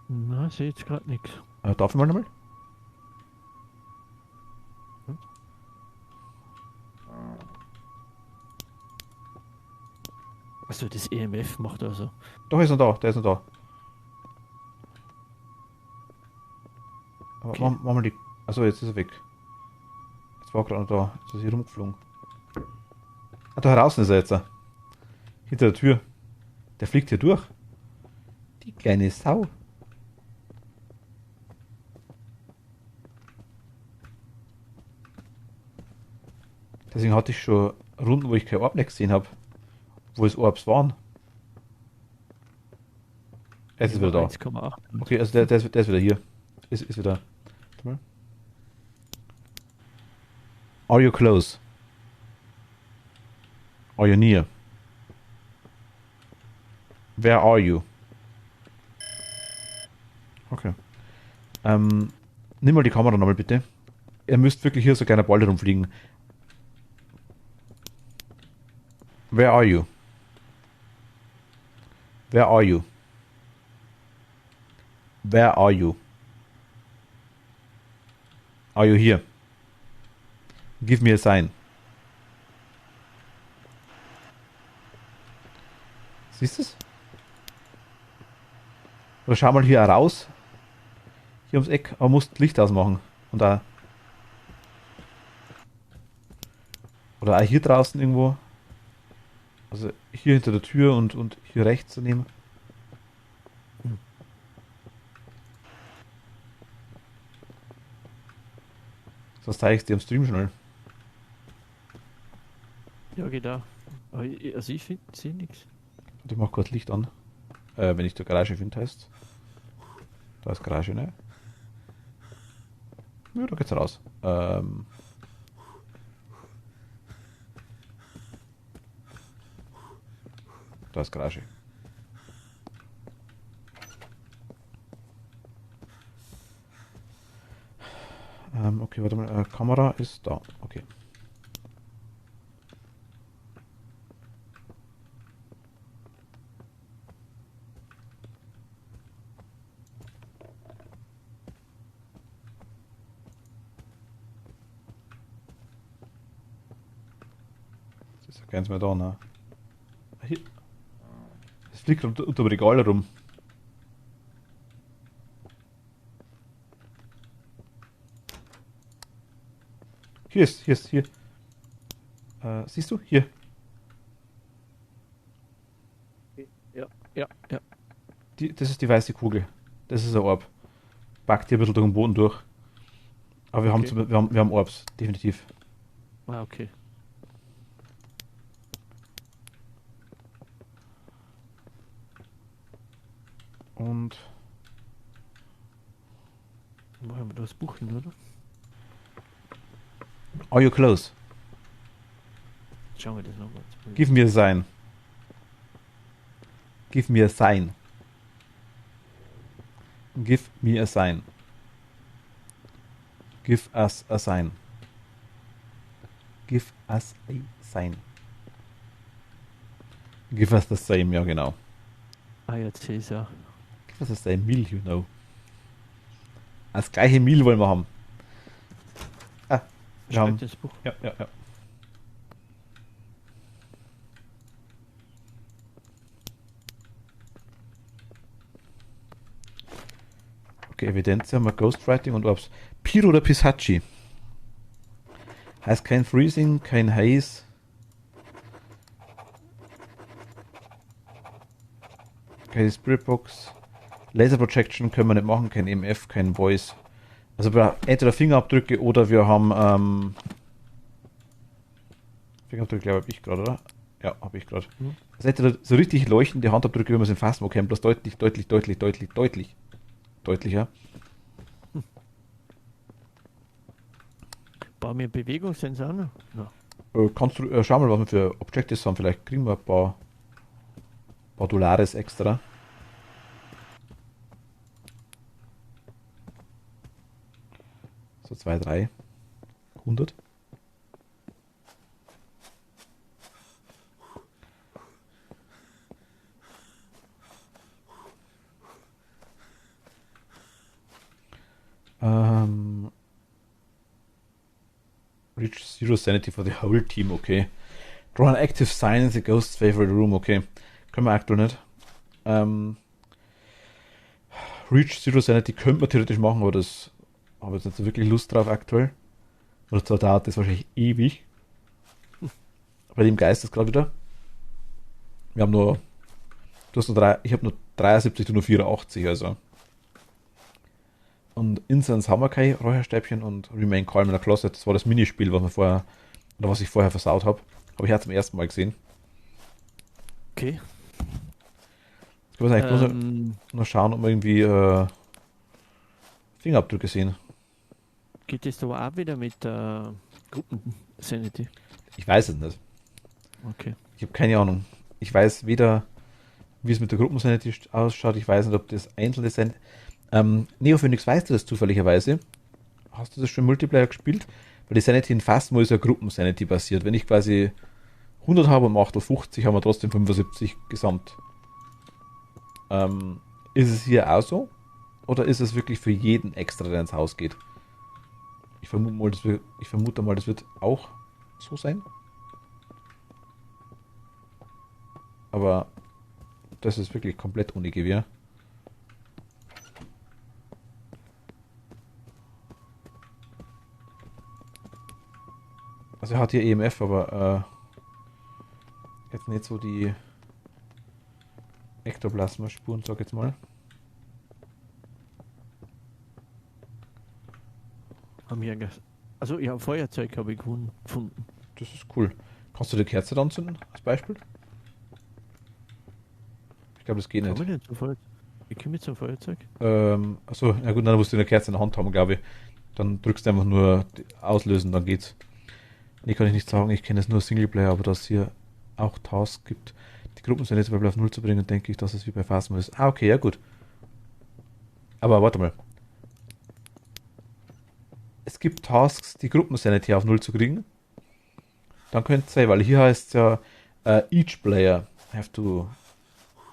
Na, sehe jetzt gerade nichts. Darf ich mal nochmal? Also das EMF macht also. Doch, ist noch da, der ist noch da. Aber Okay. mach mal die. Achso, jetzt ist er weg. Jetzt war gerade noch da. Jetzt ist er hier rumgeflogen. Ah, da draußen ist er jetzt. Hinter der Tür. Der fliegt hier durch. Die kleine Sau. Deswegen hatte ich schon Runden, wo ich kein Orb nicht gesehen habe. Wo es Orbs waren. Jetzt ist wieder da. 1,8. Okay, also der ist wieder hier. Ist wieder. Warte mal. Are you close? Are you near? Where are you? Okay. Nimm mal die Kamera nochmal bitte. Ihr müsst wirklich hier so kleiner Ball rumfliegen. Where are you? Where are you? Where are you? Are you here? Give me a sign. Siehst du es? Oder schau mal hier raus. Hier ums Eck, aber musst Licht ausmachen. Und da. Oder auch hier draußen irgendwo. Also hier hinter der Tür und hier rechts daneben. Sonst zeige ich es dir am Stream schnell. Ja, geht auch. Aber also ich sehe nichts. Ich mach kurz Licht an. Wenn ich zur Garage finde, heißt. Da ist Garage, ne? Ja, da geht's raus. Da ist Garage. Okay, warte mal. Kamera ist da. Okay. Jetzt ist ja keins mehr da, ne? Hier. Es fliegt unter dem Regal rum. Hier. Siehst du? Hier. Ja. Das ist die weiße Kugel. Das ist ein Orb. Packt hier ein bisschen durch den Boden durch. Aber wir, Okay. wir haben Orbs, definitiv. Ah, okay. Und Machen wir das Buch hin, oder? are you close? Schauen wir das nochmal. Give me a sign. Give me a sign. Give me a sign. Give us a sign. Give us a sign. Give us the same, ja genau. Ah, jetzt sehe ich es ja. Give us the same meal, you know. Das gleiche Meal wollen wir haben. Ah, wir haben. Schreibt das Buch. Ja. Okay, Evidenz haben wir Ghostwriting und Orbs. Piro oder Pisachi? Heißt kein Freezing, kein Haze. Keine Spiritbox. Laser Projection können wir nicht machen, kein EMF, kein Voice. Also wir entweder Fingerabdrücke oder wir haben Fingerabdrücke, glaube ich gerade, oder? Ja, habe ich gerade. Mhm. Also entweder so richtig leuchtende Handabdrücke, wie man es in Phasmo kennt, bloß deutlicher. Bauen wir Bewegungssensor an? No. Kannst du, schau mal, was wir für Objectives haben. Vielleicht kriegen wir ein paar Dolares extra. So 2, 3. 100. Reach zero sanity for the whole team, okay. Draw an active sign in the ghost's favorite room, okay. Können wir aktuell nicht. Reach zero sanity könnte man theoretisch machen, aber das habe ich jetzt nicht so wirklich Lust drauf aktuell. Oder zwar dauert das wahrscheinlich ewig. Bei dem Geist ist gerade wieder. Wir haben nur. Ich habe nur 73, du nur 84, also. Und Incense haben wir kein Räucherstäbchen und Remain Calm in der Closet. Das war das Minispiel, was ich vorher versaut habe. Habe ich auch zum ersten Mal gesehen. Okay. Ich muss eigentlich bloß Ähm, noch schauen, ob wir irgendwie Fingerabdrücke sehen. geht es aber auch wieder mit Gruppen-Sanity? Ich weiß es nicht. Okay. Ich habe keine Ahnung. Ich weiß weder, wie es mit der Gruppensanity ausschaut. Ich weiß nicht, ob das einzelne sind. Neo Phoenix, weißt du das zufälligerweise? Hast du das schon im Multiplayer gespielt? Weil die Sanity in Phasmo ist ja Gruppensanity basiert. Wenn ich quasi 100 habe und mache 50, haben wir trotzdem 75 gesamt. Ist es hier auch so? Oder ist es wirklich für jeden extra, der ins Haus geht? Ich vermute mal, das wird auch so sein. Aber das ist wirklich komplett ohne Gewehr. Also er hat hier EMF, aber jetzt nicht so die Ektoplasma-Spuren, sag ich jetzt mal. Haben wir also ja, Feuerzeug habe ich gefunden. Das ist cool. Kannst du die Kerze dann anzünden, als Beispiel? Ich glaube, das geht Kann nicht. man nicht zum Feuerzeug? Ich komme mit zum Feuerzeug. Achso, ja gut, dann musst du eine Kerze in der Hand haben, glaube ich. Dann drückst du einfach nur auslösen, dann geht's. Nee, kann ich nicht sagen, ich kenne es nur Singleplayer, aber dass es hier auch Tasks gibt, die Gruppensanity auf Null zu bringen, denke ich, dass es wie bei Phasma ist. Ah, okay, ja gut. Aber warte mal. Es gibt Tasks, die Gruppensanity auf Null zu kriegen. Dann könnte es sein, weil hier heißt es ja, each player have to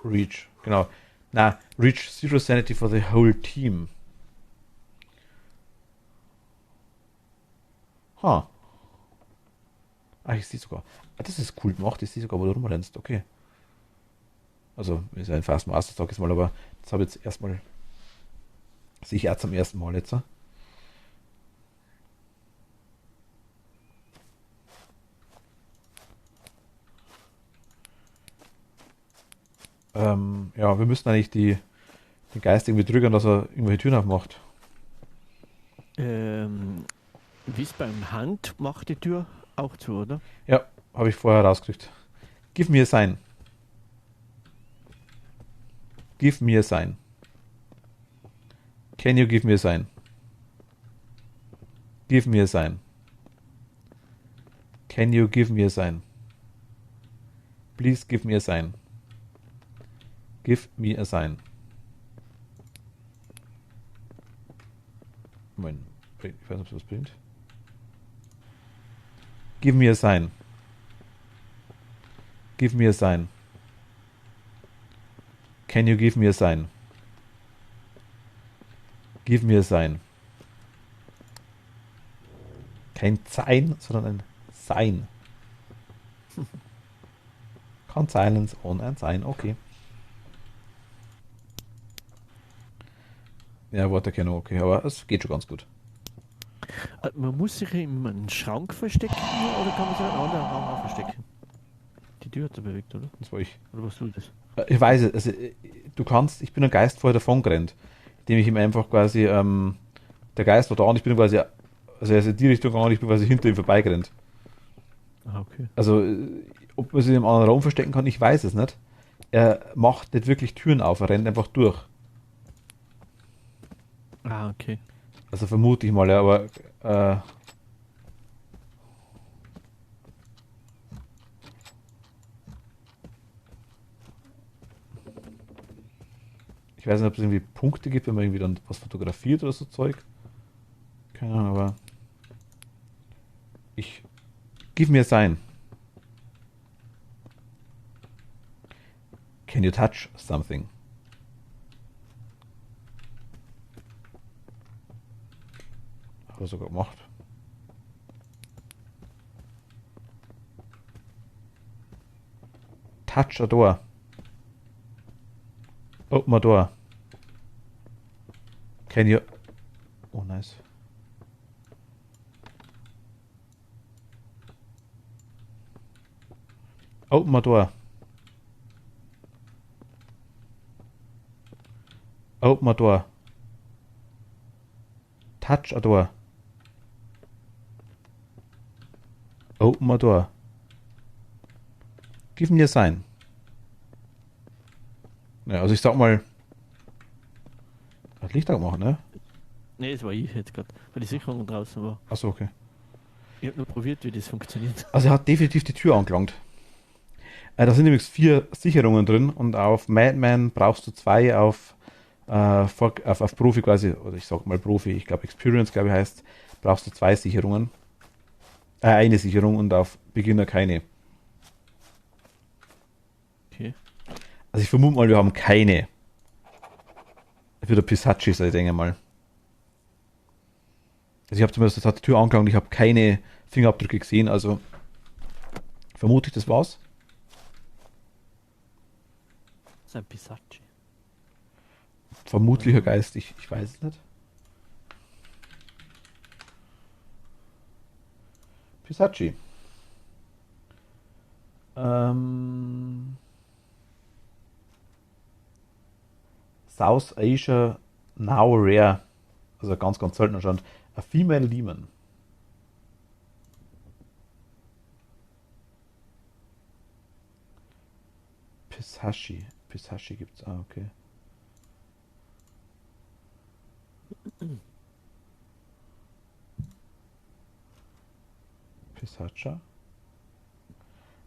reach. Genau. Na, reach zero sanity for the whole team. Ha. Ah, ich sehe sogar. Ah, das ist cool gemacht. Ich sehe sogar, wo du rumrennst. Okay. Also, ist ein Fast Master Talk jetzt mal, aber das habe ich jetzt erstmal. Sehe ich erst zum ersten Mal jetzt. Ja, wir müssen eigentlich den Geist irgendwie drücken, dass er irgendwelche Türen aufmacht. Wie es beim Hand macht die Tür auch zu, oder? Ja, habe ich vorher rausgekriegt. Give me a sign. Give me a sign. Can you give me a sign? Give me a sign. Can you give me a sign? Please give me a sign. Give me a sign. Moment, ich weiß nicht, ob es was bringt. Give me a sign. Give me a sign. Can you give me a sign? Give me a sign. Kein Sein, sondern ein Sein. Kann Silence und ein Sein, okay. Ja, Worterkennung, okay, aber es geht schon ganz gut. Man muss sich in einem Schrank verstecken oder kann man sich in einem anderen Raum auch verstecken? Die Tür hat er bewegt, oder? Das war ich. Oder was tut das? Ich weiß es, also du kannst, ich bin ein Geist vorher davon gerannt, indem ich ihm einfach quasi, der Geist war da und ich bin quasi, also er ist in die Richtung gegangen und ich bin quasi hinter ihm vorbeigerannt. Ah, okay. Also, ob man sich in einem anderen Raum verstecken kann, ich weiß es nicht. Er macht nicht wirklich Türen auf, er rennt einfach durch. Ah, okay. Also vermute ich mal, ja, aber ich weiß nicht, ob es irgendwie Punkte gibt, wenn man irgendwie dann was fotografiert oder so Zeug. Keine Ahnung, aber ich give me a sign. Can you touch something? Hat er sogar gemacht. Touch a door. Open a door. Can you... Oh, nice. Open a door. Open a door. Touch a door. Open a door. dürfen ja sein. Ja, also ich sag mal, hat Licht angemacht, ne? Ne, das war ich jetzt gerade, weil die Sicherung draußen war. Achso, okay. Ich habe nur probiert, wie das funktioniert. Also er hat definitiv die Tür angelangt. Da sind übrigens 4 Sicherungen drin und auf Madman brauchst du 2, auf Profi quasi, oder ich sag mal Profi, ich glaube Experience, glaube ich heißt, brauchst du 2 Sicherungen. Eine Sicherung und auf Beginner keine. Okay. Also ich vermute mal, wir haben keine. Für der Pisacci, ich denke mal. Also ich habe zumindest, das hat die Tür angelangt, ich habe keine Fingerabdrücke gesehen, also vermute ich, das war's. Das ist ein Pisacci. Vermutlicher Geist, ich weiß es nicht. Pisacci. South Asia Now Rare. Also ganz, ganz selten anscheinend. A Female Demon. Pisacci. Pisacci gibt's. Ah, okay. Pisaccia?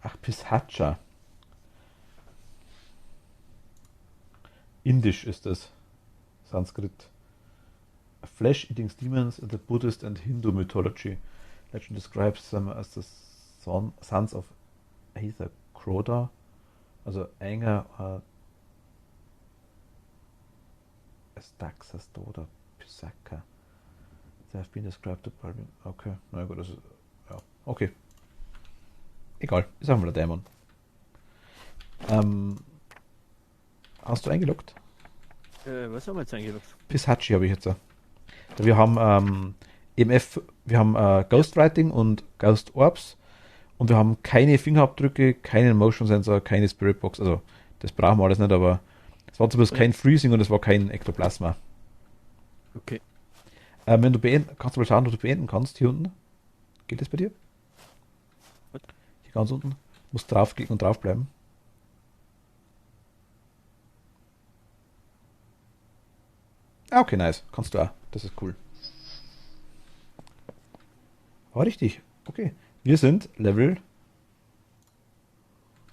Ach, Pisaccia. Indisch ist es. Sanskrit. Flesh-eating demons in the Buddhist and Hindu mythology. Legend describes them as the sons of either Croda, also Anger, Astaxas oder Pisaka. They have been described to Barbie. Okay, na gut, das ist, ja, okay. Egal, ist einfach mal der Dämon. Hast du eingeloggt? Was haben wir jetzt eingeloggt? Pisacci habe ich jetzt. Wir haben EMF, wir haben Ghostwriting und Ghost Orbs und wir haben keine Fingerabdrücke, keinen Motion Sensor, keine Spirit Box. Also das brauchen wir alles nicht, aber es war zumindest kein Freezing und es war kein Ektoplasma. Okay. Wenn du beenden, kannst du mal schauen, ob du beenden kannst hier unten. Geht das bei dir? Was? Hier ganz unten. Musst draufklicken und draufbleiben. Ah, okay, nice. Kannst du auch. Das ist cool. War richtig. Okay. Wir sind Level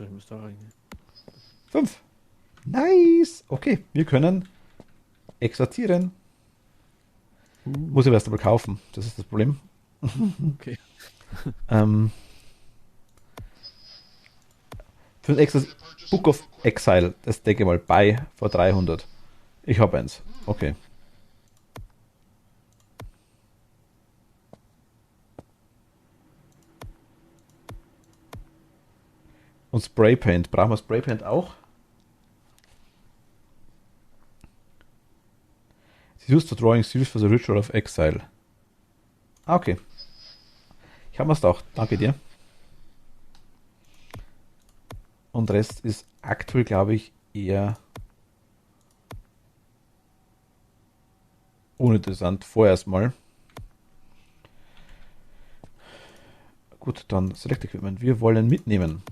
Ich muss da rein. 5. Nice. Okay, wir können exorzieren. Muss ich erst einmal kaufen. Das ist das Problem. Okay. Für ein extra Book of Exile, das denke ich mal bei vor 300. Ich habe eins. Okay. Und Spraypaint. Brauchen wir Spraypaint auch? It's used for drawing seals for the Ritual of Exile. Ah, okay. Ich habe mir's gedacht. Danke dir. Und Rest ist aktuell, glaube ich, eher uninteressant. Vorerst mal. Gut, dann Select Equipment. Wir wollen mitnehmen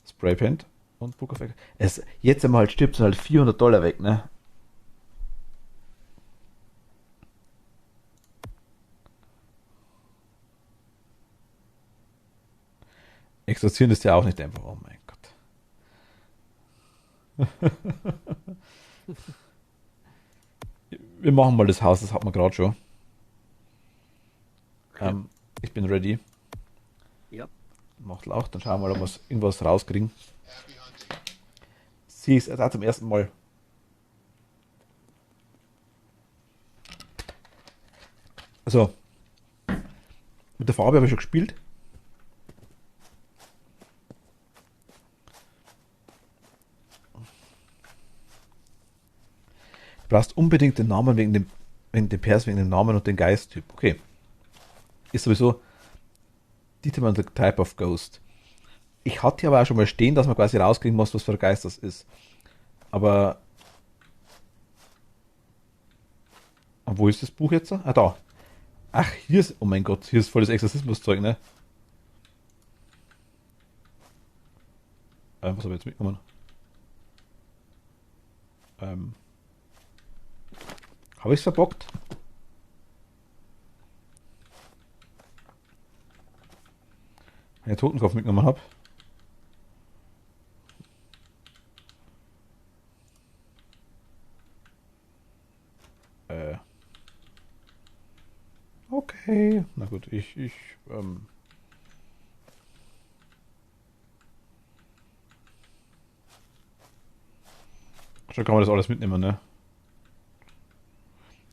Spraypaint und Book of Exile. Jetzt einmal halt stirbt, sind halt $400 weg, ne? Exorzieren ist ja auch nicht einfach. Oh mein Gott. Wir machen mal das Haus, das hat man gerade schon. Ich bin ready. Ja. Macht Lauch, dann schauen wir mal, ob wir irgendwas rauskriegen. Sie ist da zum ersten Mal. Also, mit der Farbe habe ich schon gespielt. Du brauchst unbedingt den Namen wegen dem Pers, wegen dem Namen und dem Geist-Typ. Okay. Ist sowieso Determine the Type of Ghost. Ich hatte aber auch schon mal stehen, dass man quasi rauskriegen muss, was für ein Geist das ist. Aber wo ist das Buch jetzt? Ah, da. Ach, hier ist, oh mein Gott, hier ist voll das Exorzismus-Zeug, ne? Was habe ich jetzt mitgenommen? Habe ich es verbockt? Wenn ich Totenkopf mitgenommen habe. Okay. Na gut, schon kann man das alles mitnehmen, ne?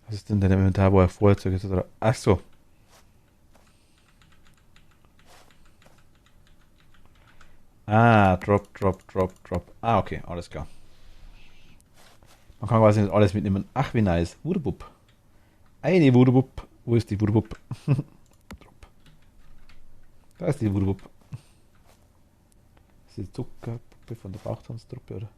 Was ist denn dein Inventar, wo er Feuerzeug ist? Ach so. Ah, Drop. Ah, okay, alles klar. Man kann quasi nicht alles mitnehmen. Ach, wie nice. Wudebub. Eine Wudebub. Wo ist die Wudebub? Drop. Da ist die Wudebub. Das ist die Zuckerpuppe von der Bauchtanztruppe, oder?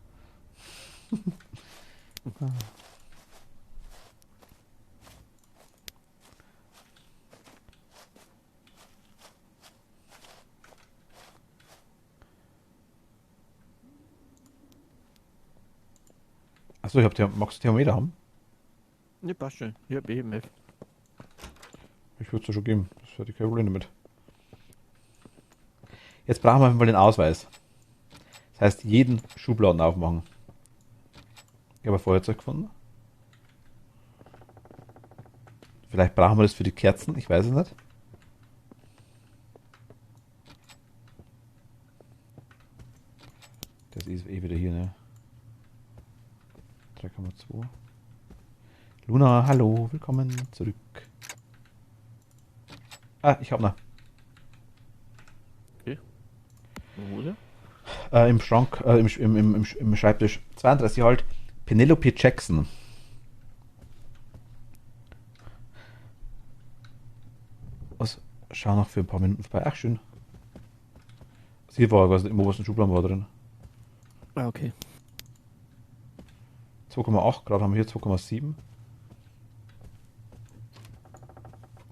Achso, magst du Thermometer haben? Ne, passt schon. Ich habe EMF. Ich würde es dir schon geben. Das hätte ich kein Problem damit. Jetzt brauchen wir auf jeden Fall den Ausweis. Das heißt, jeden Schubladen aufmachen. Ich habe ein Feuerzeug gefunden. Vielleicht brauchen wir das für die Kerzen, ich weiß es nicht. Das ist eh wieder hier, ne? 3,2. Luna, hallo, willkommen zurück. Ah, ich hab noch. Wo ist Im Schrank, im Schreibtisch. 32 halt. Penelope Jackson. Was? Schau noch für ein paar Minuten vorbei. Ach, schön. Sie war quasi im obersten Schubladen war drin. er? Ah, okay. 2,8 Grad haben wir hier, 2,7.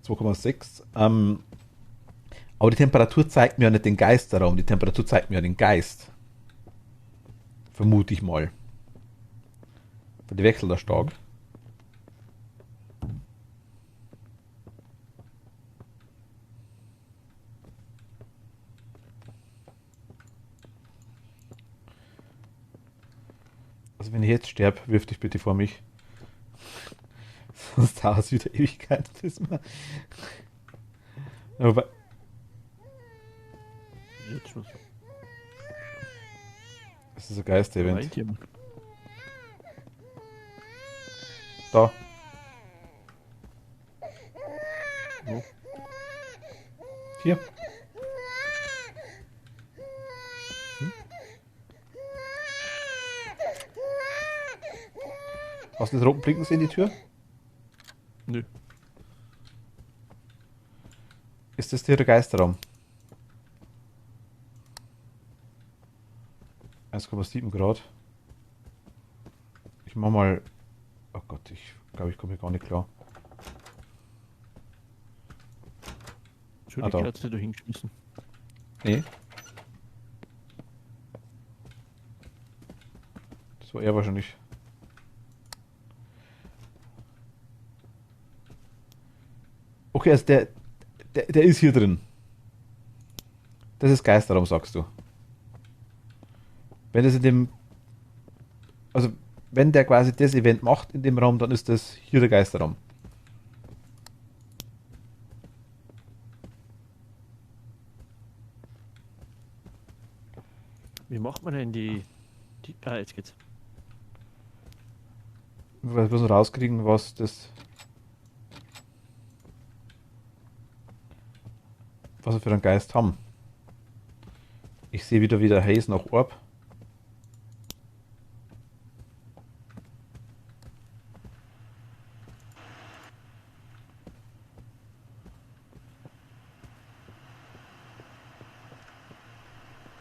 2,6. Aber die Temperatur zeigt mir ja nicht den Geisterraum, die Temperatur zeigt mir ja den Geist. Vermute ich mal. Weil die wechselt da stark. Also wenn ich jetzt sterbe, wirf dich bitte vor mich. Sonst dauert es wieder Ewigkeit. Aber Jetzt was. das ist ein Geister-Event. Meint jemand? Da. Wo? Hier. Hast du das roten Blinken in die Tür? Nö. Ist das hier der Geisterraum? 1,7 Grad. Ich mach mal. Oh Gott, ich glaube, ich komme hier gar nicht klar. Schon Ah, die da. Kerze da hingeschmissen. Nee. Das war er wahrscheinlich. Okay, also der ist hier drin. Das ist Geisterraum, sagst du. Wenn das in dem. Also, wenn der quasi das Event macht in dem Raum, dann ist das hier der Geisterraum. Wie macht man denn die. Ah, jetzt geht's. Wir müssen rauskriegen, was das. Was wir für einen Geist haben. Ich sehe wieder Haze nach Orb.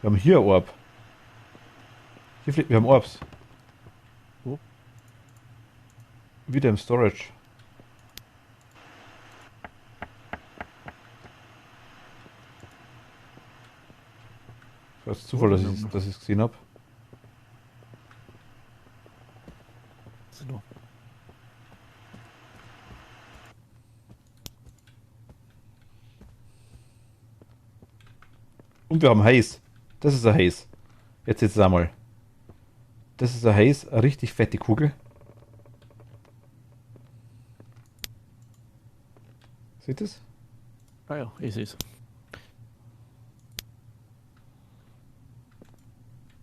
Wir haben hier Orb. Wir haben Orbs. Wo? Wieder im Storage. Das ist Zufall, dass ich es gesehen habe. So. Und wir haben Haze. Das ist ein Haze. Jetzt einmal. Das ist ein Haze, eine richtig fette Kugel. Seht ihr es? Ah ja, ich sehe es.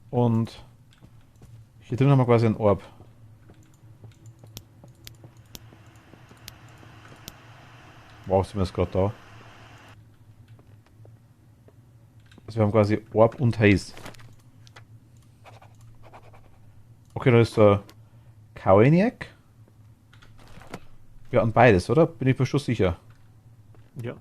Und hier drin haben wir quasi einen Orb. Wow, sind wir jetzt gerade da? Also wir haben quasi Orb und Haze. Okay, da ist der Koweniak. Ja, und beides, oder? Bin ich mir schon sicher. Ja.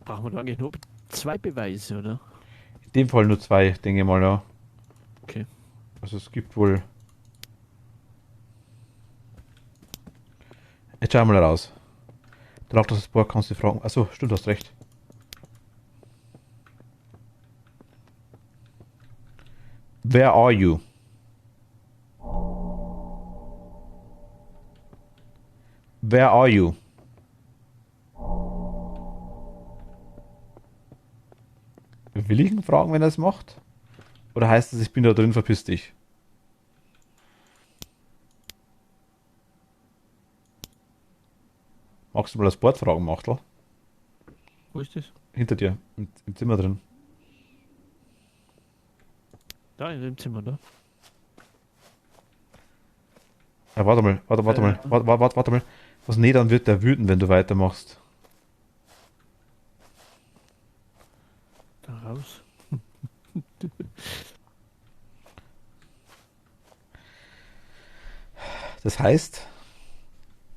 Brauchen wir da eigentlich nur 2 Beweise, oder? In dem Fall nur 2, denke ich mal, ja. Okay. Also es gibt wohl... Jetzt schauen wir mal raus. Danach das Board kannst du fragen. Achso, stimmt, hast recht. Where are you? Where are you? Will ich ihn fragen, wenn er es macht? Oder heißt es, ich bin da drin, verpiss dich? Magst du mal das Board fragen, Machtel? Wo ist das? Hinter dir, im Zimmer drin. Da in dem Zimmer, da. Ja, warte mal. Warte mal. Was nee, dann wird der wütend, wenn du weitermachst. Da raus. Das heißt,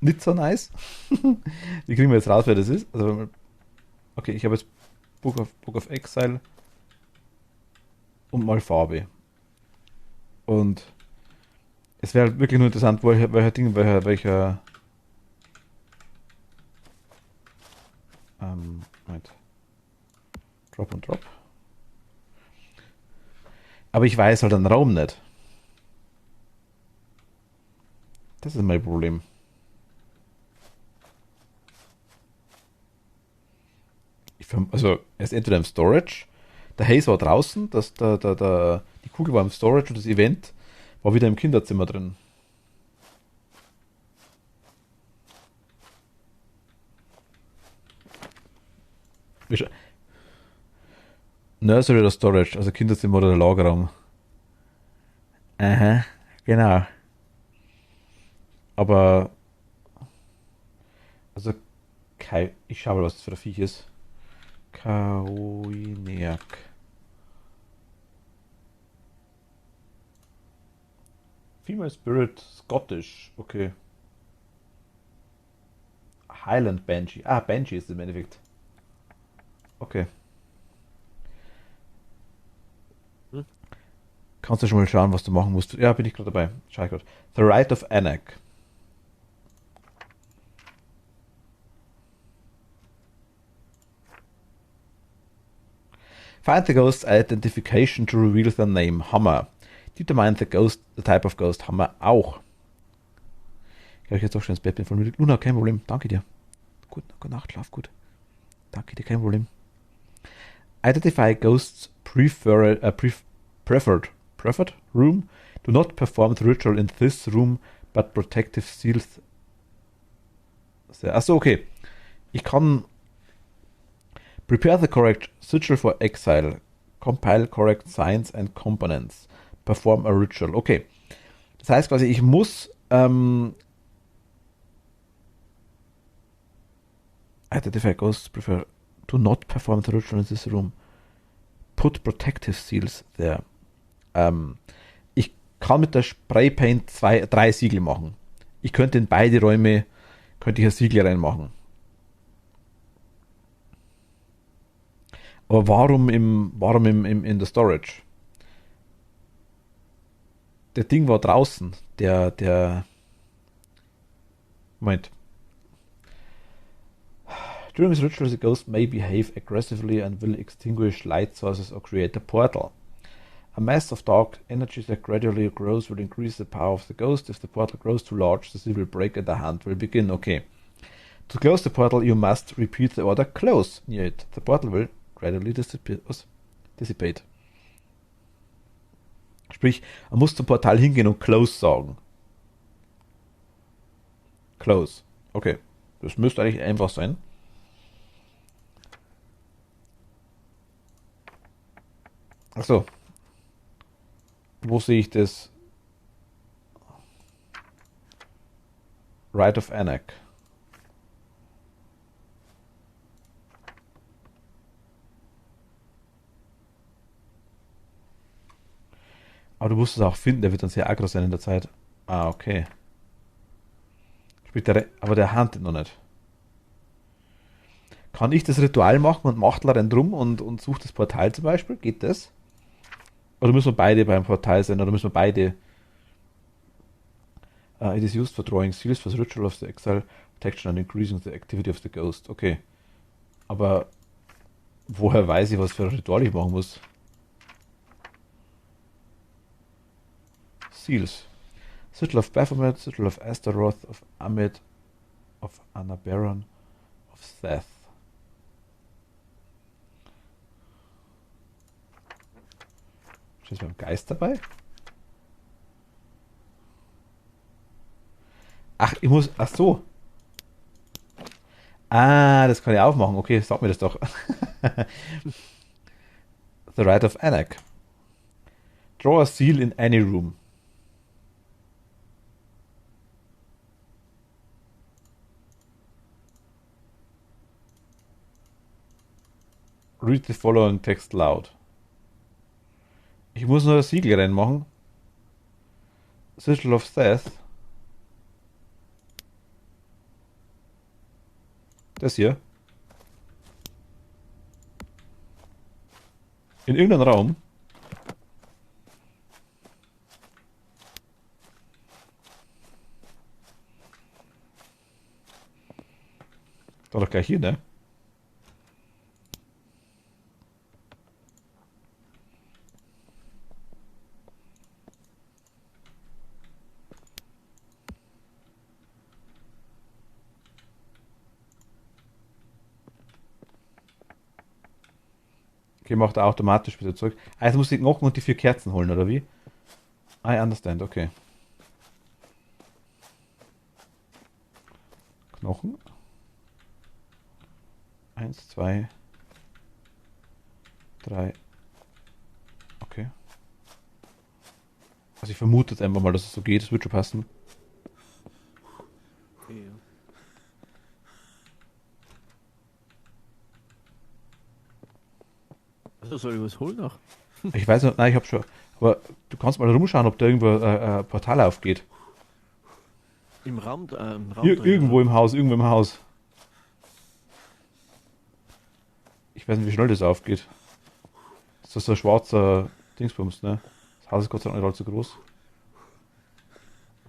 nicht so nice. Wie kriegen wir jetzt raus, wer das ist? Also, okay, ich habe jetzt Book of Exile und mal Farbe. Und es wäre halt wirklich nur interessant, welcher Moment. Drop und Drop. Aber ich weiß halt den Raum nicht. Das ist mein Problem. Also, er ist entweder im Storage, der Haze war draußen, die Kugel war im Storage und das Event war wieder im Kinderzimmer drin. Nursery oder Storage, also Kinderzimmer oder der Lagerraum. Aha, genau. Aber, also, ich schau mal, was das für ein Viech ist. Koweniak. Female Spirit Scottish, okay. Highland Banshee. Ah, Banshee ist es im Endeffekt. Okay. Hm? Kannst du schon mal schauen, was du machen musst? Ja, bin ich gerade dabei. Schau ich gerade. The Rite of Anak. Find the ghost's identification to reveal their name. Hammer. Determine the type of ghost. Hammer auch. Ich habe jetzt auch schon ins Bett bin von Luna, kein Problem. Danke dir. Gut, gute Nacht, schlaf gut. Danke dir, kein Problem. Identify ghosts preferred room. Do not perform the ritual in this room, but protective seals. Achso, okay. Ich kann prepare the correct sigil for exile. Compile correct signs and components. Perform a ritual. Okay. Das heißt quasi, ich muss identify ghosts prefer. Do not perform the ritual in this room. Put protective seals there. Ich kann mit der Spraypaint 3 Siegel machen. Ich könnte in beide Räume ein Siegel reinmachen. Aber warum in der Storage? der Ding war draußen. Moment. During this ritual, the ghost may behave aggressively and will extinguish light sources or create a portal. A mass of dark energy that gradually grows will increase the power of the ghost. If the portal grows too large, the seal will break and the hand will begin. Okay. To close the portal, you must repeat the order close near it. The portal will gradually dissipate. Sprich, man muss zum Portal hingehen und close sagen. Close. Okay. Das müsste eigentlich einfach sein. Achso. Wo sehe ich das? Rite of Anak. Aber du musst es auch finden, der wird dann sehr aggro sein in der Zeit. Ah, okay. Aber der handelt noch nicht. Kann ich das Ritual machen und Machtler rennt rum und sucht das Portal zum Beispiel? Geht das? Oder müssen wir beide beim Portal sein? Oder müssen wir beide... it is used for drawing seals for the ritual of the exile, protection and increasing the activity of the ghost. Okay. Aber woher weiß ich, was für ein Ritual ich machen muss? Seals. Sigil of Baphomet, Sigil of Astaroth, of Amid, of Anabaron, of Seth. Ist jetzt beim Geist dabei? Ach, ich muss. Ach so. Ah, das kann ich auch machen. Okay, sag mir das doch. The Rite of Anak. Draw a seal in any room. Read the following text loud. Ich muss nur das Siegel reinmachen. Sigil of Seth. Das hier. In irgendeinem Raum. Da doch gleich hier, ne? Okay, macht er automatisch wieder zurück. Also muss ich die Knochen und die 4 Kerzen holen, oder wie? I understand, okay. Knochen. 1, 2, 3. Okay. Also ich vermute jetzt einfach mal, dass es so geht. Das wird schon passen. Ja. Also soll ich was holen noch? Ich weiß nicht, nein, ich habe schon. Aber du kannst mal rumschauen, ob da irgendwo ein Portal aufgeht. Im Raum drin, Irgendwo im Haus, irgendwo im Haus. Ich weiß nicht, wie schnell das aufgeht. Das ist so ein schwarzer Dingsbums, ne? Das Haus ist Gott sei Dank nicht allzu groß.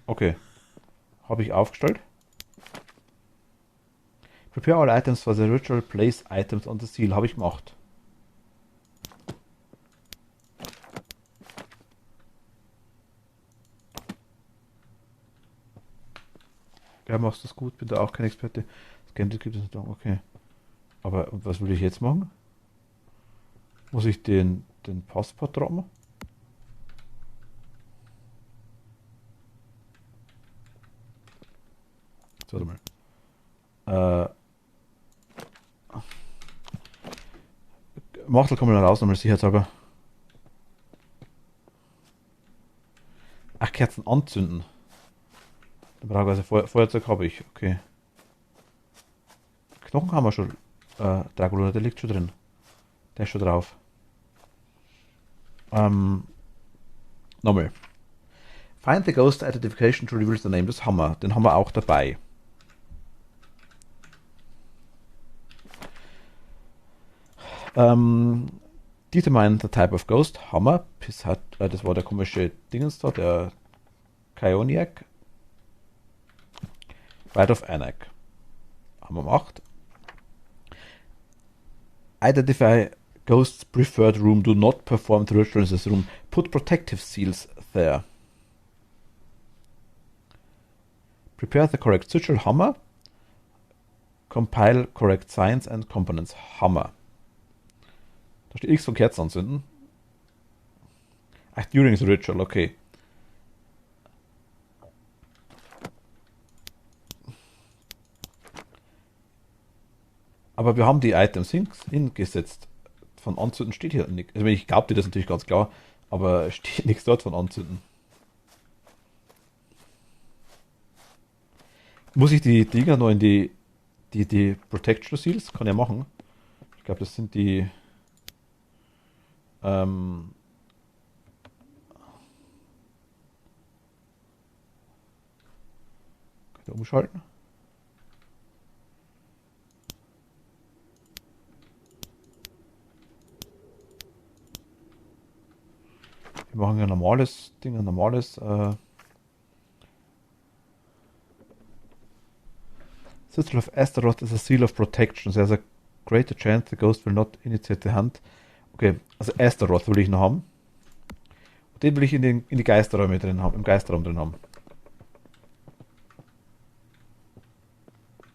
Okay. Habe ich aufgestellt. Prepare all items for the ritual, place items on the seal. Habe ich gemacht. Ja, machst du das gut, bin da auch kein Experte. Scan gibt es nicht. Okay. Aber was will ich jetzt machen? Muss ich den Passport drauf? Warte mal. Machtel kommen wir raus, nochmal sicherheitshalber. Ach, Kerzen anzünden. Da brauche ich also Feuerzeug habe ich, okay. Knochen haben wir schon. Dracula, der liegt schon drin. Der ist schon drauf. Nochmal. Find the ghost identification to reveal the name. Das haben wir. Den haben wir auch dabei. Determine the type of ghost. Hammer. Das war der komische Dingens da, der Kioniac. Rite of Anak. Haben wir gemacht. Identify Ghost's preferred room. Do not perform the ritual in this room. Put protective seals there. Prepare the correct sigil. Hammer. Compile correct signs and components. Hammer. Da steht X von Kerzen anzünden. Ach, during the ritual, okay. Aber wir haben die Items hingesetzt. Von anzünden steht hier nichts. Also ich glaube dir das natürlich ganz klar, aber steht nichts dort von anzünden. Muss ich die Dinger noch in die Protection Seals? Kann ja machen. Ich glaube, das sind die umschalten. Wir machen ein normales Ding, Sigil of Astaroth is a seal of protection. There's a greater chance the ghost will not initiate the hunt. Okay, also Astaroth will ich noch haben. Und den will ich in die Geisterräume drin haben, im Geisterraum drin haben.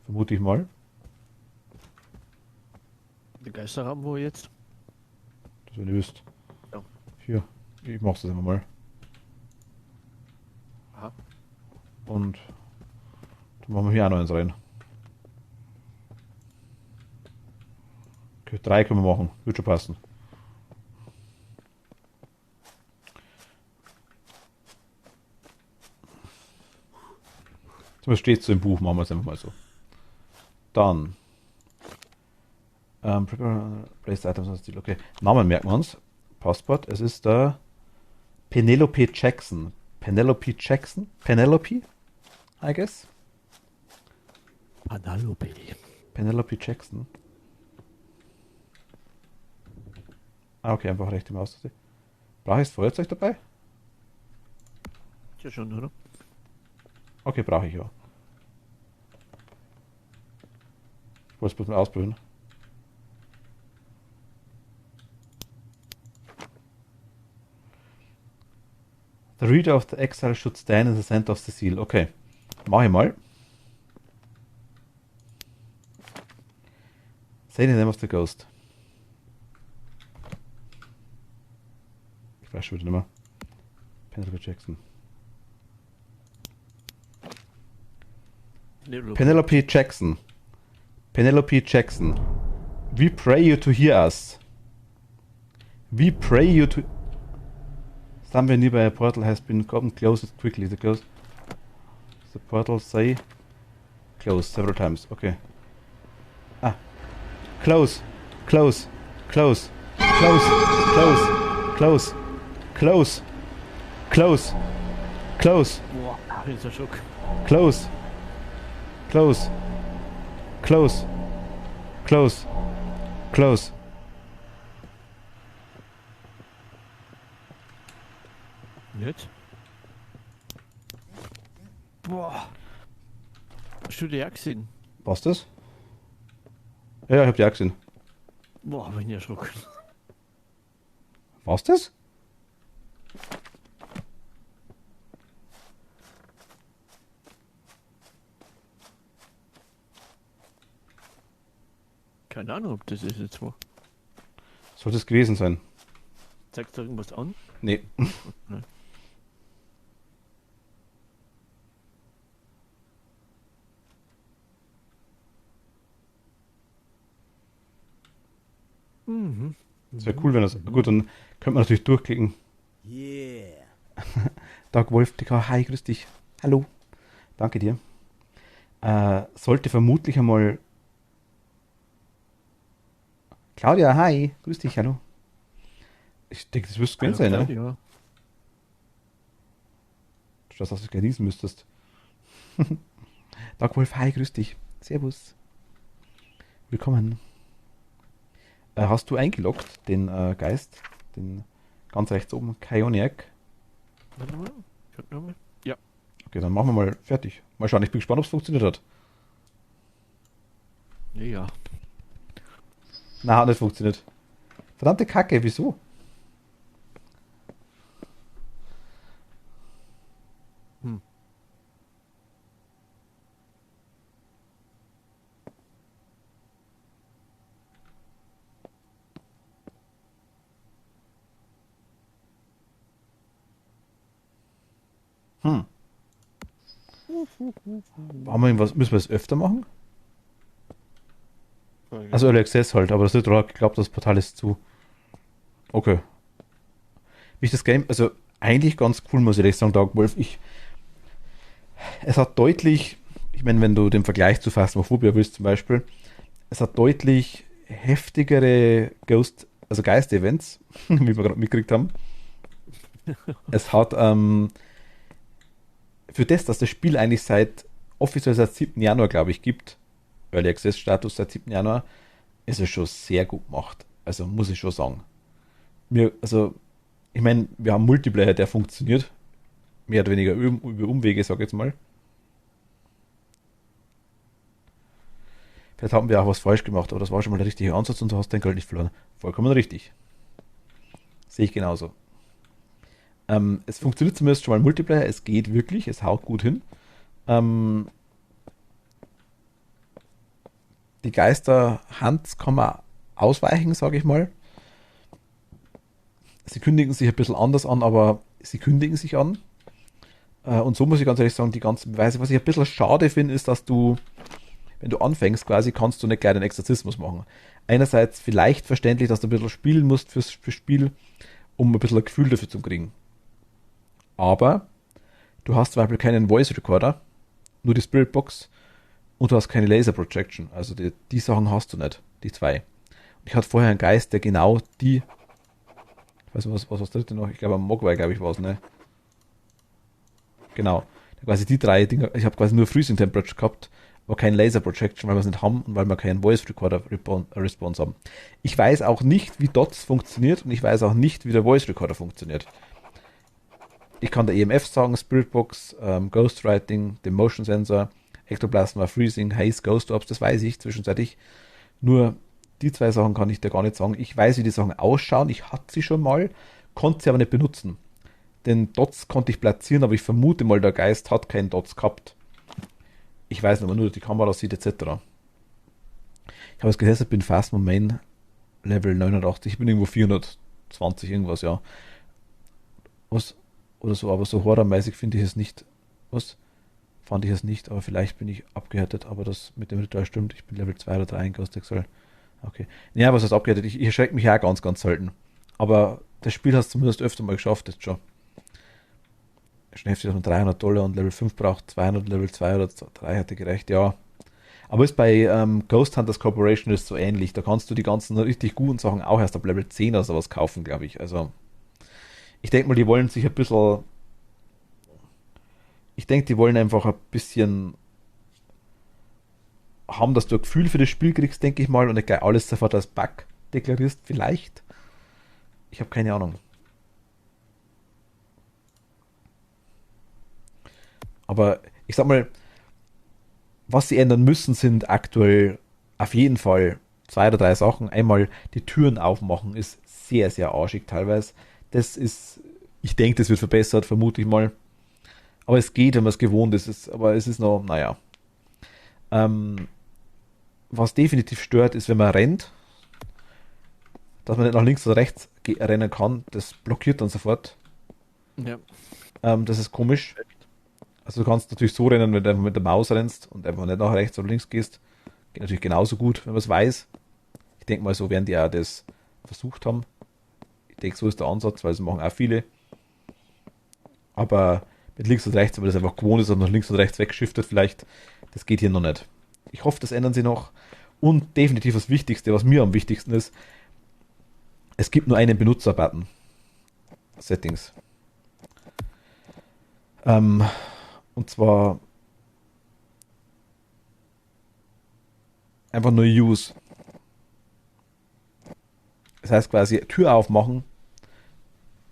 Vermute ich mal. Der Geisterraum, wo jetzt? Das wenn ihr wisst. Ja. Hier, ich mach's das einfach mal. Aha. Und dann machen wir hier auch noch eins rein. Okay, 3 können wir machen. Wird schon passen. Das steht so im Buch, machen wir es einfach mal so. Dann. Prepare place items on steel. Okay. Namen merken wir uns. Passport. Es ist der Penelope Jackson. Penelope Jackson? Penelope? I guess. Penelope Jackson. Ah, okay, einfach rechte Maustaste. Brauche ich das Feuerzeug dabei? Ja, schon, oder? Okay, brauche ich ja. Ich wollte es bloß mal ausprobieren. The reader of the exile should stand in the center of the seal. Okay, mache ich mal. Say the name of the ghost. Ich weiß schon wieder nicht mehr. Penelope Jackson. Penelope Jackson. Penelope Jackson. We pray you to hear us. We pray you to... Somewhere nearby a portal has been gotten closed quickly. The portal say close several times. Okay. Ah. Close. Close. Close. Close. Close. Close. Close. Close. Close. Boah, ich bin so schock. Close. Close. Close. Close. Close. Jetzt? Boah. Hast du die auch gesehen? Was das? Ja, ich hab die auch gesehen. Boah, bin ich erschrocken. Was das? Keine Ahnung, ob das ist jetzt wo. Sollte es gewesen sein? Zeigt da irgendwas an? Nee. Nein. Mhm. Das wäre cool, wenn das. Gut, dann könnte man natürlich durchklicken. Yeah. Doug Wolf, DK, hi, grüß dich. Hallo. Danke dir. Sollte vermutlich einmal. Claudia, hi, grüß dich, hallo. Ich denke, das müsste gewesen sein, ne? Ja. Du schaust, dass du genießen müsstest. Doug Wolf, hi, grüß dich. Servus. Willkommen. Hast du eingeloggt, den Geist? Den ganz rechts oben, Kioniac? Warte mal. Schaut noch mal. Ja. Okay, dann machen wir mal fertig. Mal schauen, ich bin gespannt, ob es funktioniert hat. Ja. Na, hat nicht funktioniert. Verdammte Kacke, wieso? Hm. Hm. Müssen wir es öfter machen? Also Early Access halt, aber das wird auch geglaubt, das Portal ist zu. Okay. Wie ich das Game, also eigentlich ganz cool, muss ich ehrlich sagen, Dark Wolf. Es hat deutlich, ich meine, wenn du den Vergleich zu Phasmophobia willst zum Beispiel, es hat deutlich heftigere also Geist-Events, wie wir gerade mitgekriegt haben. Es hat für das, dass das Spiel eigentlich offiziell seit 7. Januar, glaube ich, gibt, Early Access Status seit 7. Januar, ist es schon sehr gut gemacht. Also muss ich schon sagen. Also, ich meine, wir haben Multiplayer, der funktioniert. Mehr oder weniger über Umwege, sag ich jetzt mal. Vielleicht haben wir auch was falsch gemacht, aber das war schon mal der richtige Ansatz und du hast dein Geld nicht verloren. Vollkommen richtig. Sehe ich genauso. Es funktioniert zumindest schon mal Multiplayer, es geht wirklich, es haut gut hin. Die Geisterhunts kann man ausweichen, sage ich mal. Sie kündigen sich ein bisschen anders an, aber sie kündigen sich an. Und so muss ich ganz ehrlich sagen, die ganzen Beweise, was ich ein bisschen schade finde, ist, dass wenn du anfängst quasi, kannst du nicht gleich den Exorzismus machen. Einerseits vielleicht verständlich, dass du ein bisschen spielen musst fürs Spiel, um ein bisschen ein Gefühl dafür zu kriegen. Aber du hast zum Beispiel keinen Voice Recorder, nur die Spirit Box und du hast keine Laser Projection. Also die Sachen hast du nicht, die zwei. Und ich hatte vorher einen Geist, der genau ich weiß nicht, was das dritte noch, ich glaube am Mogwai, glaube ich, war es, ne? Genau. Quasi die drei Dinger, ich habe quasi nur Freezing Temperature gehabt, aber kein Laser Projection, weil wir es nicht haben und weil wir keinen Voice Recorder Response haben. Ich weiß auch nicht, wie DOTS funktioniert und ich weiß auch nicht, wie der Voice Recorder funktioniert. Ich kann der EMF sagen, Spirit Box, Ghostwriting, den Motion Sensor, Ectoplasma, Freezing, Haze, Ghost Orbs, das weiß ich zwischenzeitlich. Nur die zwei Sachen kann ich dir gar nicht sagen. Ich weiß, wie die Sachen ausschauen, ich hatte sie schon mal, konnte sie aber nicht benutzen. Den Dots konnte ich platzieren, aber ich vermute mal, der Geist hat keinen Dots gehabt. Ich weiß aber nur, dass die Kamera sieht, etc. Ich habe es getestet, bin Phasma Main Level 89, ich bin irgendwo 420 irgendwas, ja. Was? Oder so, aber so horrormäßig finde ich es nicht. Was? Fand ich es nicht, aber vielleicht bin ich abgehärtet, aber das mit dem Ritual stimmt. Ich bin Level 2 oder 3 in Ghost Exile. Okay. Ja, was heißt abgehärtet? Ich erschrecke mich ja ganz, ganz selten. Aber das Spiel hast du zumindest öfter mal geschafft, jetzt schon. Schon heftig, dass man $300 und Level 5 braucht, 200, Level 2 oder 3 hätte gereicht, ja. Aber ist bei Ghost Hunters Corporation ist so ähnlich. Da kannst du die ganzen richtig guten Sachen auch erst ab Level 10 oder sowas kaufen, glaube ich. Also, ich denke mal, die wollen sich ein bisschen. Ich denke, die wollen einfach ein bisschen haben, dass du ein Gefühl für das Spiel kriegst, denke ich mal, und nicht gleich alles sofort als Bug deklarierst, vielleicht. Ich habe keine Ahnung. Aber ich sag mal, was sie ändern müssen, sind aktuell auf jeden Fall 2 oder 3 Sachen. Einmal die Türen aufmachen ist sehr, sehr arschig teilweise. Das ist, ich denke, das wird verbessert, vermute ich mal. Aber es geht, wenn man es gewohnt ist. Aber es ist noch, naja. Was definitiv stört, ist, wenn man rennt, dass man nicht nach links oder rechts rennen kann. Das blockiert dann sofort. Ja. Das ist komisch. Also du kannst natürlich so rennen, wenn du einfach mit der Maus rennst und einfach nicht nach rechts oder links gehst. Geht natürlich genauso gut, wenn man es weiß. Ich denke mal, so werden die auch das versucht haben. Ich denke, so ist der Ansatz, weil es machen auch viele. Aber mit links und rechts, wenn man das einfach gewohnt ist und nach links und rechts wegschiftet, vielleicht, das geht hier noch nicht. Ich hoffe, das ändern sie noch. Und definitiv das Wichtigste, was mir am wichtigsten ist, es gibt nur einen Benutzer-Button. Settings. Und zwar einfach nur Use. Das heißt quasi Tür aufmachen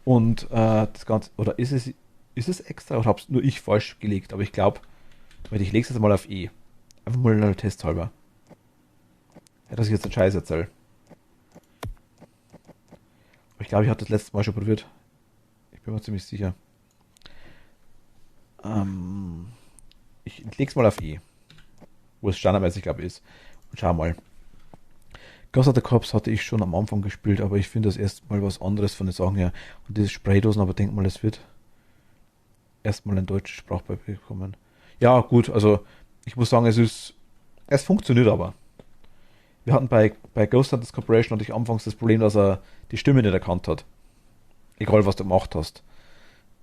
und das Ganze, oder ist es extra oder hab's nur ich falsch gelegt? Aber ich glaube, weil ich lege es jetzt mal auf E. Einfach mal testhalber. Ja, dass ich jetzt einen Scheiß erzähle. Aber ich glaube, ich hatte das letzte Mal schon probiert. Ich bin mir ziemlich sicher. Ich lege es mal auf E. Wo es standardmäßig, glaube ich, ist. Und schau mal. Ghost of the Cops hatte ich schon am Anfang gespielt, aber ich finde das erstmal was anderes von den Sachen her. Und diese Spraydosen, aber denk mal, es wird erstmal ein deutsches Sprachpapier bekommen. Ja, gut, also ich muss sagen, es funktioniert aber. Wir hatten bei Ghost Hunters Corporation hatte ich anfangs das Problem, dass er die Stimme nicht erkannt hat. Egal, was du gemacht hast.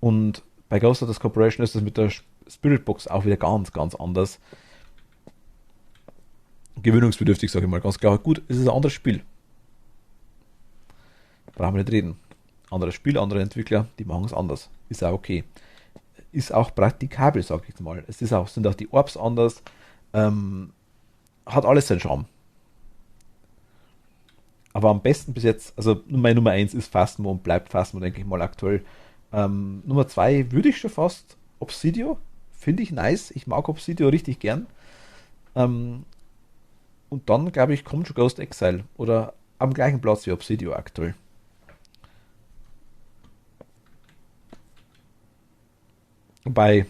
Und bei Ghost Hunters Corporation ist das mit der Spirit Box auch wieder ganz, ganz anders. Gewöhnungsbedürftig, sage ich mal ganz klar. Gut, es ist ein anderes Spiel. Brauchen wir nicht reden. Anderes Spiel, andere Entwickler, die machen es anders. Ist auch okay. Ist auch praktikabel, sage ich mal. Sind auch die Orbs anders. Hat alles seinen Charme. Aber am besten bis jetzt, also meine Nummer eins ist Phasmo und bleibt Phasmo, denke ich mal, aktuell. Nummer 2 würde ich schon fast Obsidio. Finde ich nice. Ich mag Obsidio richtig gern. Und dann, glaube ich, kommt schon Ghost Exile. Oder am gleichen Platz wie Obsidio aktuell. Wobei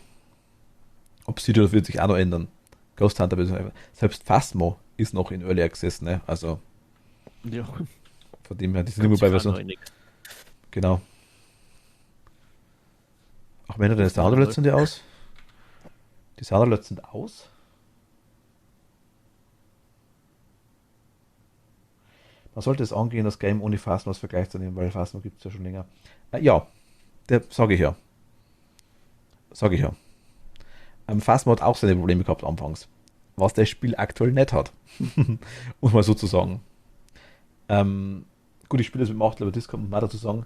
Obsidio wird sich auch noch ändern. Ghost Hunter wird selbst Phasmo ist noch in Early Access, ne? Also Ja, von dem her, die sind immer bei Version. Genau. Ach, wenn deine Soundroulette sind die aus? Die Soundroulette sind aus? Man sollte es angehen, das Game ohne Phasmo als Vergleich zu nehmen, weil Phasmo gibt es ja schon länger. Ja, sage ich ja. Sage ich ja. Phasmo hat auch seine Probleme gehabt anfangs. Was das Spiel aktuell nicht hat. Muss man so zu sagen. Gut, ich spiele das mit dem 8 Level Discord, um mal dazu sagen.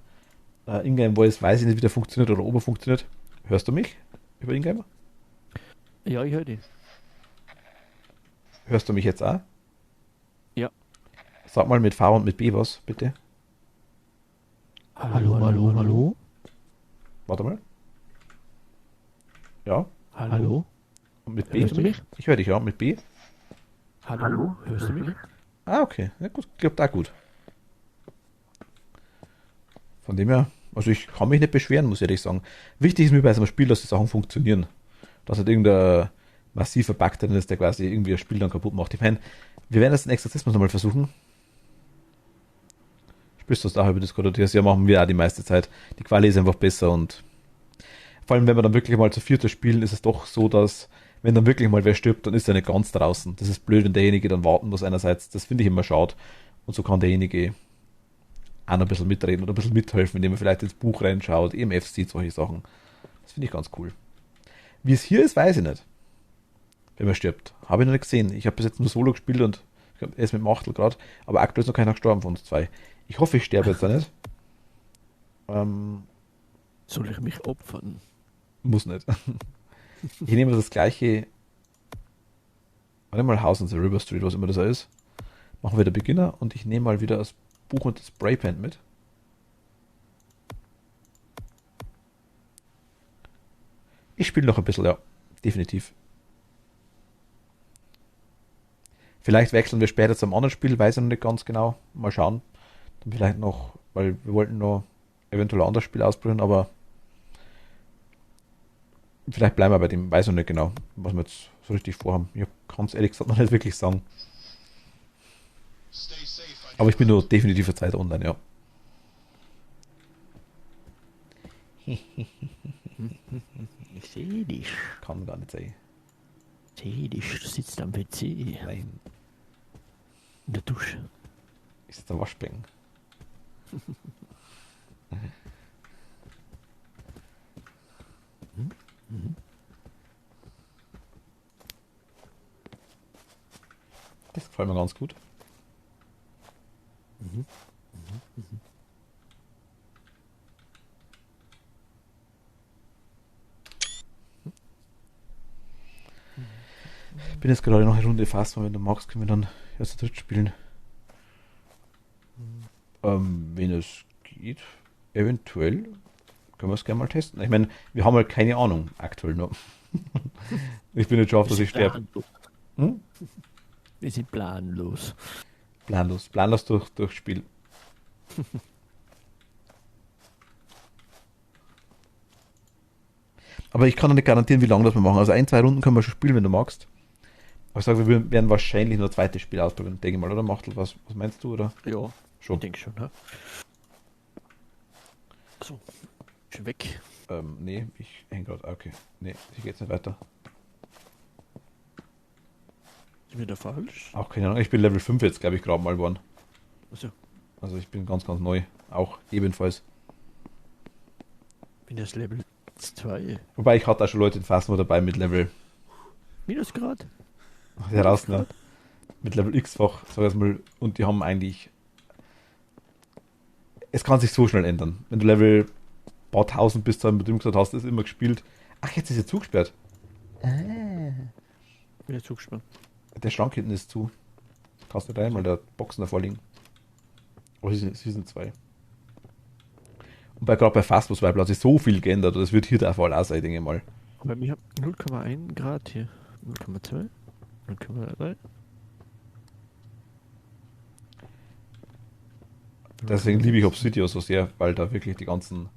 Ingame Voice weiß ich nicht, wie der funktioniert oder ob er funktioniert. Hörst du mich über Ingame? ja, ich höre dich. Hörst du mich jetzt auch? Ja. Sag mal mit V und mit B was, bitte. Hallo, hallo, hallo. Warte mal. Ja. Hallo. Und mit B? Hörst du mich? Ich höre dich, ja. Mit B? Hallo, hörst du mich? Ah, okay. Ja, gut. Klappt auch gut. Von dem her, also ich kann mich nicht beschweren, muss ich ehrlich sagen. Wichtig ist mir bei so einem Spiel, dass die Sachen funktionieren. Dass nicht irgendein massiver Bug drin ist, der quasi irgendwie das Spiel dann kaputt macht. Ich meine, wir werden das in Exorzismus nochmal versuchen. Spielst du das da über Discord oder ja, machen wir auch die meiste Zeit. Die Quali ist einfach besser und vor allem, wenn wir dann wirklich mal zu vierter spielen, ist es doch so, dass wenn dann wirklich mal wer stirbt, dann ist er nicht ganz draußen. Das ist blöd, wenn derjenige dann warten muss einerseits. Das finde ich immer schade. Und so kann derjenige auch noch ein bisschen mitreden oder ein bisschen mithelfen, indem er vielleicht ins Buch reinschaut, EMF sieht, solche Sachen. Das finde ich ganz cool. Wie es hier ist, weiß ich nicht. Wenn man stirbt. Habe ich noch nicht gesehen. Ich habe bis jetzt nur Solo gespielt und er ist mit dem Achtel gerade, aber aktuell ist noch keiner gestorben von uns zwei. Ich hoffe, ich sterbe jetzt auch nicht. Soll ich mich opfern? Muss nicht. Ich nehme das gleiche. Warte mal, House on the River Street, was immer das ist. Machen wir den Beginner und ich nehme mal wieder das Buch und das Spraypaint mit. Ich spiele noch ein bisschen, ja. Definitiv. Vielleicht wechseln wir später zum anderen Spiel, weiß ich noch nicht ganz genau. Mal schauen. Dann vielleicht noch, weil wir wollten noch eventuell ein anderes Spiel ausprobieren, aber vielleicht bleiben wir bei dem, weiß ich noch nicht genau, was wir jetzt so richtig vorhaben. Ich kann es ehrlich gesagt noch nicht wirklich sagen. Stay safe, Aber ich bin nur definitiv für Zeit online, ja. Ich sehe dich. Kann gar nicht sein. Ich sehe dich. Du sitzt am PC. Nein, In der Dusche. ist jetzt ein Waschbecken. Das gefällt mir ganz gut. Ich bin jetzt gerade noch eine Runde fast, wenn du magst, können wir dann erst zu dritt spielen. Wenn es geht, eventuell können wir es gerne mal testen. Ich meine, wir haben halt keine Ahnung aktuell noch. Ich bin nicht schon auf, dass ich sterbe. Planlos. Hm? Wir sind planlos. Planlos durch Spiel. Aber ich kann noch nicht garantieren, wie lange das wir machen. Also 1, 2 Runden können wir schon spielen, wenn du magst. Aber ich sage, wir werden wahrscheinlich nur ein zweites Spiel ausprobieren, denke ich mal, oder Machtel? Was meinst du, oder? Ja, Schon. ich denke schon. Ja. So, schon weg. Nee, ich hänge gerade. Okay. Nee, hier geht's nicht weiter. Ist wieder falsch? Auch keine Ahnung. Ich bin Level 5 jetzt, glaube ich, gerade mal geworden. Also, Also ich bin ganz, ganz neu. Auch ebenfalls. bin das Level 2. Wobei ich hatte auch schon Leute in Fastmode dabei mit Level Minusgrad? heraus, ne? Mit Level X-fach, sag ich jetzt mal. Und die haben eigentlich. Es kann sich so schnell ändern. Wenn du Level paar 1000 bist, dann mit gesagt hast, ist immer gespielt. Ach, jetzt ist er zugesperrt. Wieder zugespannt. Der Schrank hinten ist zu. Kannst nicht rein, weil da Boxen davor liegen. Aber sie sind 2. Und gerade bei Fastbus Vibe hat sich so viel geändert. Das wird hier der Fall auch sein, denke ich mal. Bei mir 0,1 Grad hier. 0,2. 0,3. Deswegen liebe ich Obsidio so sehr, weil da wirklich die ganzen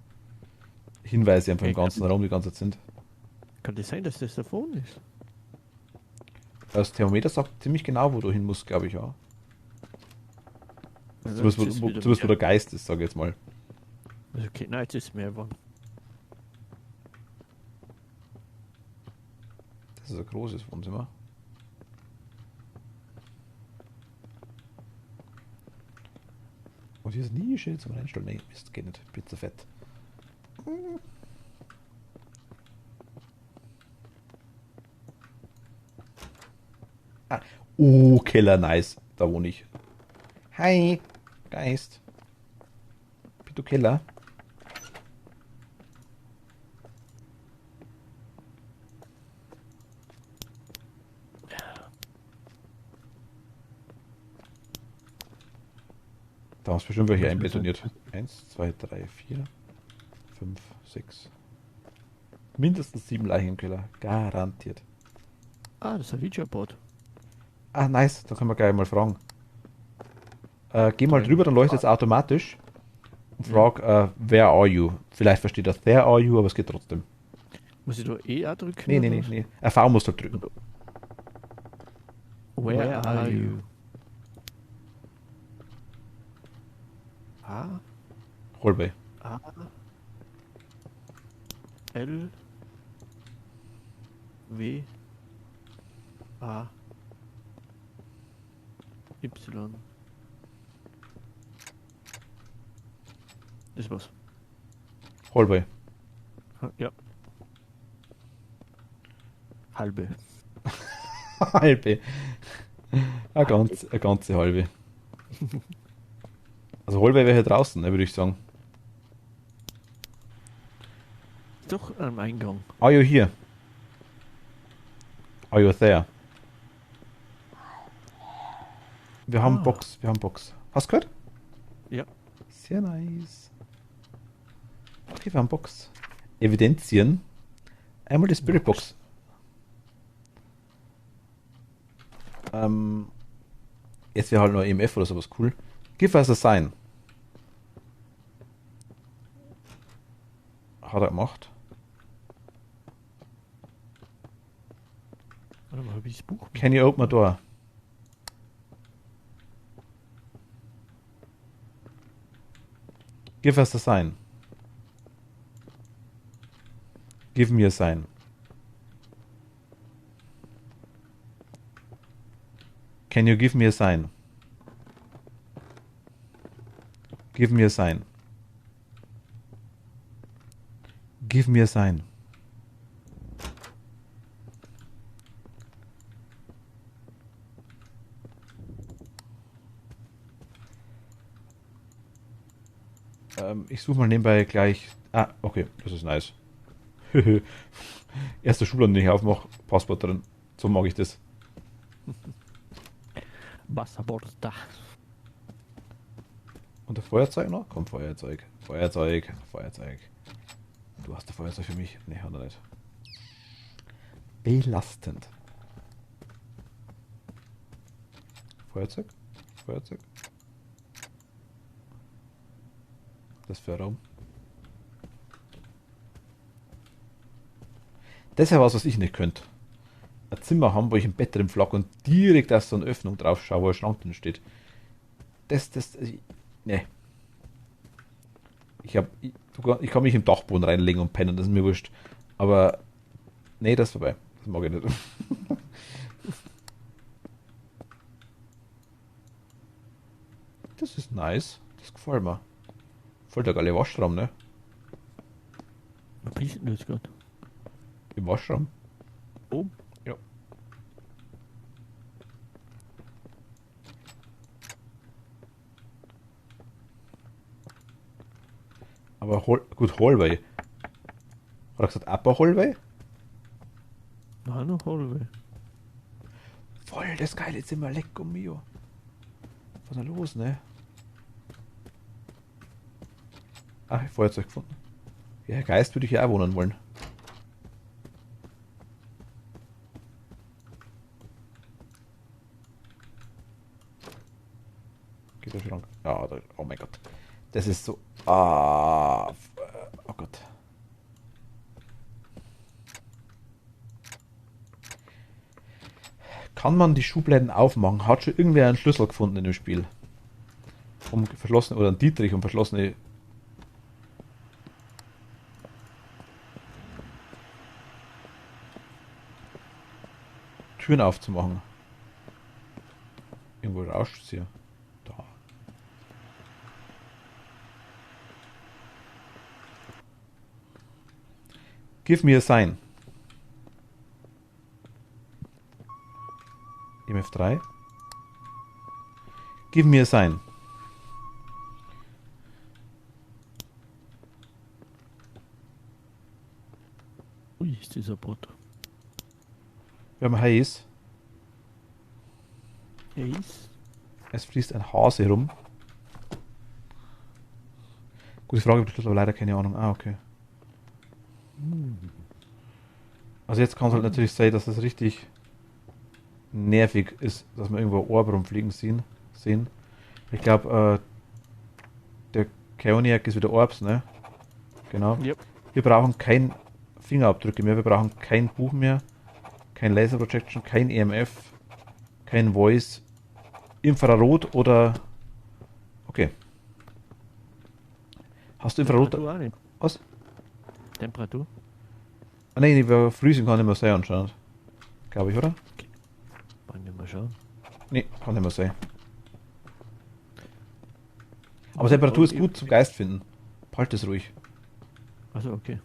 Hinweise einfach im ganzen Raum die ganze Zeit sind. Kann das sein, dass das davon ist? Das Thermometer sagt ziemlich genau, wo du hin musst, glaube ich, ja. Also Zumindest, jetzt ist wo, wieder zumindest wo der mehr. Geist ist, sage ich jetzt mal. Also okay, nein, jetzt ist mehr geworden. Das ist ein großes Wohnzimmer. Und hier ist Nische zum Reinstellen. Nee, Mist, geht nicht. Pizzafett. Ah. Oh, Keller, nice. Da wohne ich. Hi, Geist. Bist du Keller? Da hast du bestimmt welche einbetoniert. 1, 2, 3, 4, 5, 6. Mindestens 7 Leichen im Keller. Garantiert. Ah, das ist ein Ouija-Board. Ah, nice. Da können wir gleich mal fragen. Geh mal drüber, dann leuchtet es automatisch. Und frag, where are you? Vielleicht versteht er there are you, aber es geht trotzdem. Muss ich da E auch drücken? Nee, nee, oder nee, was? nee. V musst du drücken. Where are you? A, Holbei. A, L, W, A, Y. Das war's. Holbei. Ja. Halbe. Halbe. Eine ganze halbe. Also Holbei wäre hier draußen, ne, würde ich sagen. Doch am Eingang. Are you here? Are you there? Wir haben Ah. Box, wir haben Box. Hast du gehört? Ja. Sehr nice. Okay, wir haben Box. Evidenzien. Einmal die Spirit Box. Jetzt wäre halt noch EMF oder sowas cool. Give us a sign. Hat er gemacht. Warte mal, habe ich das Buch? Can you open a door? Give us a sign. Give me a sign. Can you give me a sign? Give me a sign. Give me a sign. Ich suche mal nebenbei gleich. Ah, okay, das ist nice. Erster Schublade, den ich aufmache, Passport drin. So mag ich das. Wasserborda. Und das Feuerzeug noch? Komm, Feuerzeug. Feuerzeug. Feuerzeug. Du hast ein Feuerzeug für mich? Nee, hat er nicht. Belastend. Feuerzeug? Feuerzeug? Das für Raum. Das ist ja was ich nicht könnte. Ein Zimmer haben, wo ich ein Bett drin flack und direkt aus so einer Öffnung drauf schaue, wo ein Schrank drin steht. Nee. Ich kann mich im Dachboden reinlegen und pennen, das ist mir wurscht. Aber, nee, das ist vorbei. Das mag ich nicht. Das ist nice. Das gefällt mir. Voll der geile Waschraum, ne? Wo bist du denn jetzt gerade? Im Waschraum. Oben? Ja. Aber gut, Hallway. Hat er gesagt, Upper Hallway? Nein, noch Hallway. Voll das geile Zimmer, lecco mio. Was ist denn los, ne? Ach, Feuerzeug gefunden. Ja, Herr Geist würde ich ja auch wohnen wollen. Geht der Schrank? Ja, oh mein Gott. Das ist so. Oh Gott. Kann man die Schubladen aufmachen? Hat schon irgendwer einen Schlüssel gefunden in dem Spiel? Um verschlossene, oder ein Dietrich, um verschlossene Türen aufzumachen. Irgendwo rauscht es hier. Da. Give me a sign. MF3. Give me a sign. Ui, ist dieser Bot. Wir haben heiß. Ace? Es fließt ein Hase rum. Gute Frage, aber leider keine Ahnung. Ah, okay. Also jetzt kann es halt natürlich sein, dass es richtig nervig ist, dass wir irgendwo ein Orb rumfliegen sehen. Ich glaube, der Chaoniac ist wieder Orbs, ne? Genau. Yep. Wir brauchen kein Fingerabdrücke mehr, wir brauchen kein Buch mehr, kein Laser Projection, kein EMF, kein Voice, Infrarot oder... Okay. Hast du Infrarot... Temperatur auch nicht. Was? Temperatur? Ah nein, über Freezing kann nicht mehr sein anscheinend. Glaube ich, oder? Wollen wir mal schauen. Nee, kann nicht mehr sein. Aber Temperatur ist gut zum Geist finden. Halt es ruhig. Also okay.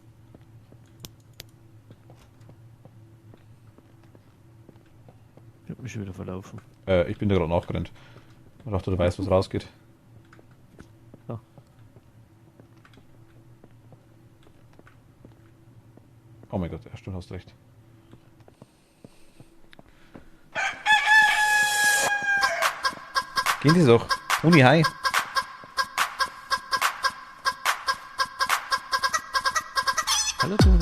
Ich hab mich schon wieder verlaufen. Ich bin da gerade nachgerannt. Ich dachte, du weißt, was rausgeht. Ja. Oh mein Gott, ja, stimmt, hast recht. Gehen Sie doch. Uni, hi. Hallo Toni.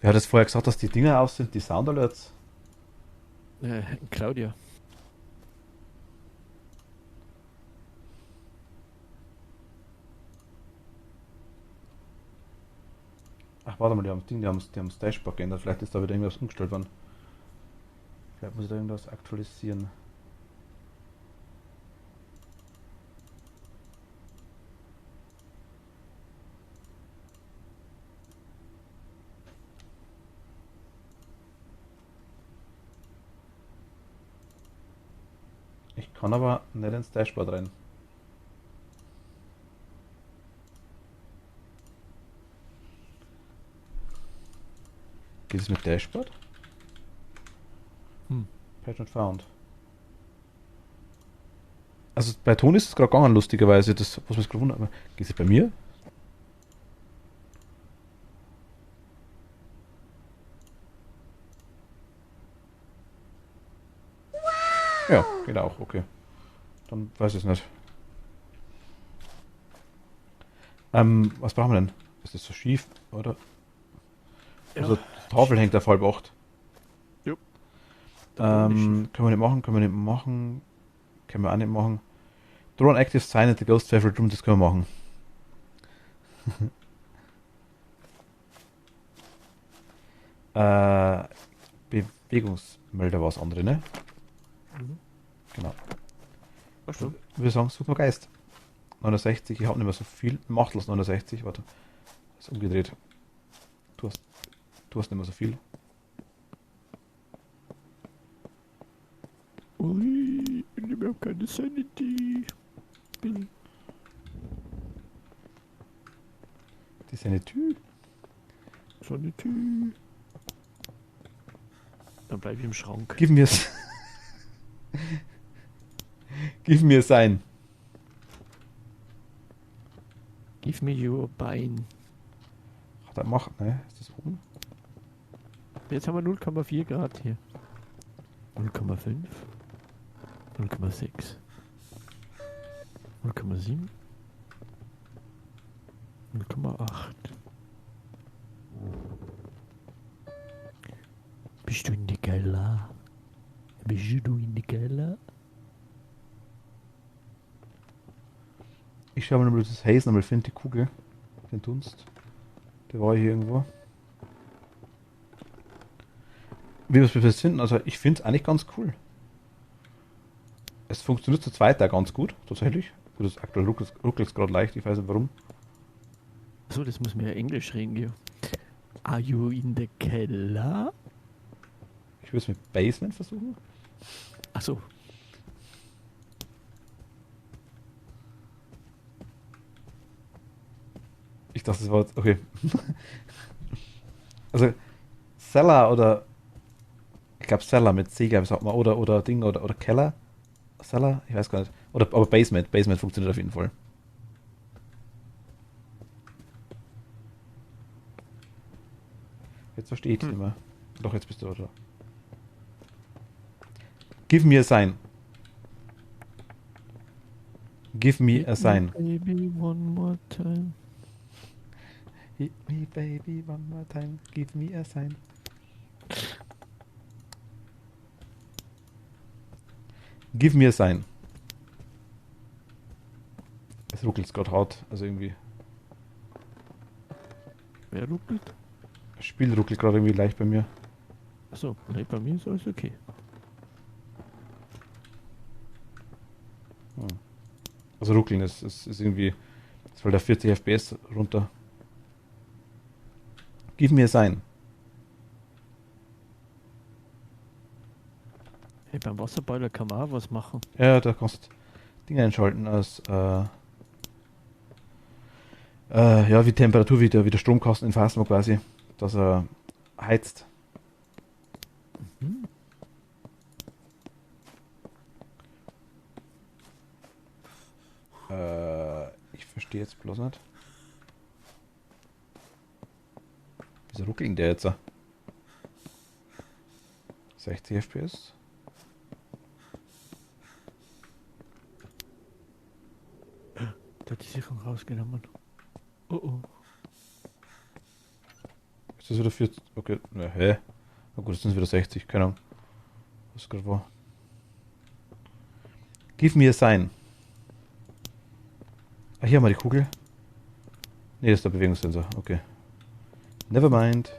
Wer hat es vorher gesagt, dass die Dinger aus sind, die Sound Alerts? Claudia. Ach, warte mal, die haben das Dashboard geändert. Vielleicht ist da wieder irgendwas umgestellt worden. Vielleicht muss ich da irgendwas aktualisieren. Ich kann aber nicht ins Dashboard rein. Geht es mit Dashboard? Page not found. Also bei Ton ist es gerade gegangen, lustigerweise. Das, was mich gerade wundert. Aber geht es bei mir? Ja, geht auch, okay. Dann weiß ich es nicht. Was brauchen wir denn? Ist das so schief, oder? Ja. Also die Tafel hängt auf halb acht. Jo. Da Können wir nicht machen, können wir nicht machen. Können wir auch nicht machen. Draw an active sign at the ghost favorite room, das können wir machen. Bewegungsmelder war das andere, ne? Mhm. Genau. Ach so. Ich würde sagen, such mal Geist. 69, ich habe nicht mehr so viel. Machtlos 69, warte. Das ist umgedreht. Du hast, du hast nicht mehr so viel. Ui, ich habe keine Sanity. Billy. Die ist eine Tür. Sanity. Dann bleib ich im Schrank. Gib mir's. Gib mir sein. Give me your Bein. Hat er gemacht, ne? Ist das oben? Jetzt haben wir 0,4 Grad hier. 0,5. 0,6. 0,7. 0,8. Bist du in die Keller? Bist du in die Keller? Ich schaue mal, ob ich das Haze nochmal finde, die Kugel. Den Dunst. Der war hier irgendwo. Wie wir es finden, also ich finde es eigentlich ganz cool. Es funktioniert zu zweit da ganz gut, tatsächlich. Gut, das aktuell ruckelt gerade leicht, ich weiß nicht warum. So, das muss mir ja Englisch reden, Geo. Are you in the Keller? Ich würde es mit Basement versuchen. Achso. Ich dachte, das war jetzt, okay. Also, Cellar oder, ich glaube Cellar mit C, glaube ich, sagt man, oder Ding, oder Keller. Cellar? Ich weiß gar nicht. Oder, aber Basement. Basement funktioniert auf jeden Fall. Jetzt verstehe ich es nicht mehr. Doch, jetzt bist du da. Give me a sign. Give me a sign. Baby, one more time. Hit me, baby, one more time. Give me a sign. Give me a sign. Es ruckelt gerade hart, also irgendwie. Wer ruckelt? Das Spiel ruckelt gerade irgendwie leicht bei mir. Achso, nee, bei mir ist alles okay. Also ruckeln ist irgendwie. Es fällt auf 40 FPS runter. Give me a sign. Hey, beim Wasserboiler kann man auch was machen. Ja, da kannst du Dinge einschalten als ja, wie Temperatur, wie der Stromkasten in Phasma quasi, dass er heizt. Mhm. Ich verstehe jetzt bloß nicht. Wieso ruckelt der jetzt? 60 FPS? Da hat die Sicherung rausgenommen. Oh oh. Ist das wieder 40? Okay, na, hä? Na gut, jetzt sind es wieder 60, keine Ahnung. Was gerade war. Give me a sign. Ah, hier haben wir die Kugel. Ne, das ist der Bewegungssensor, okay. Never mind.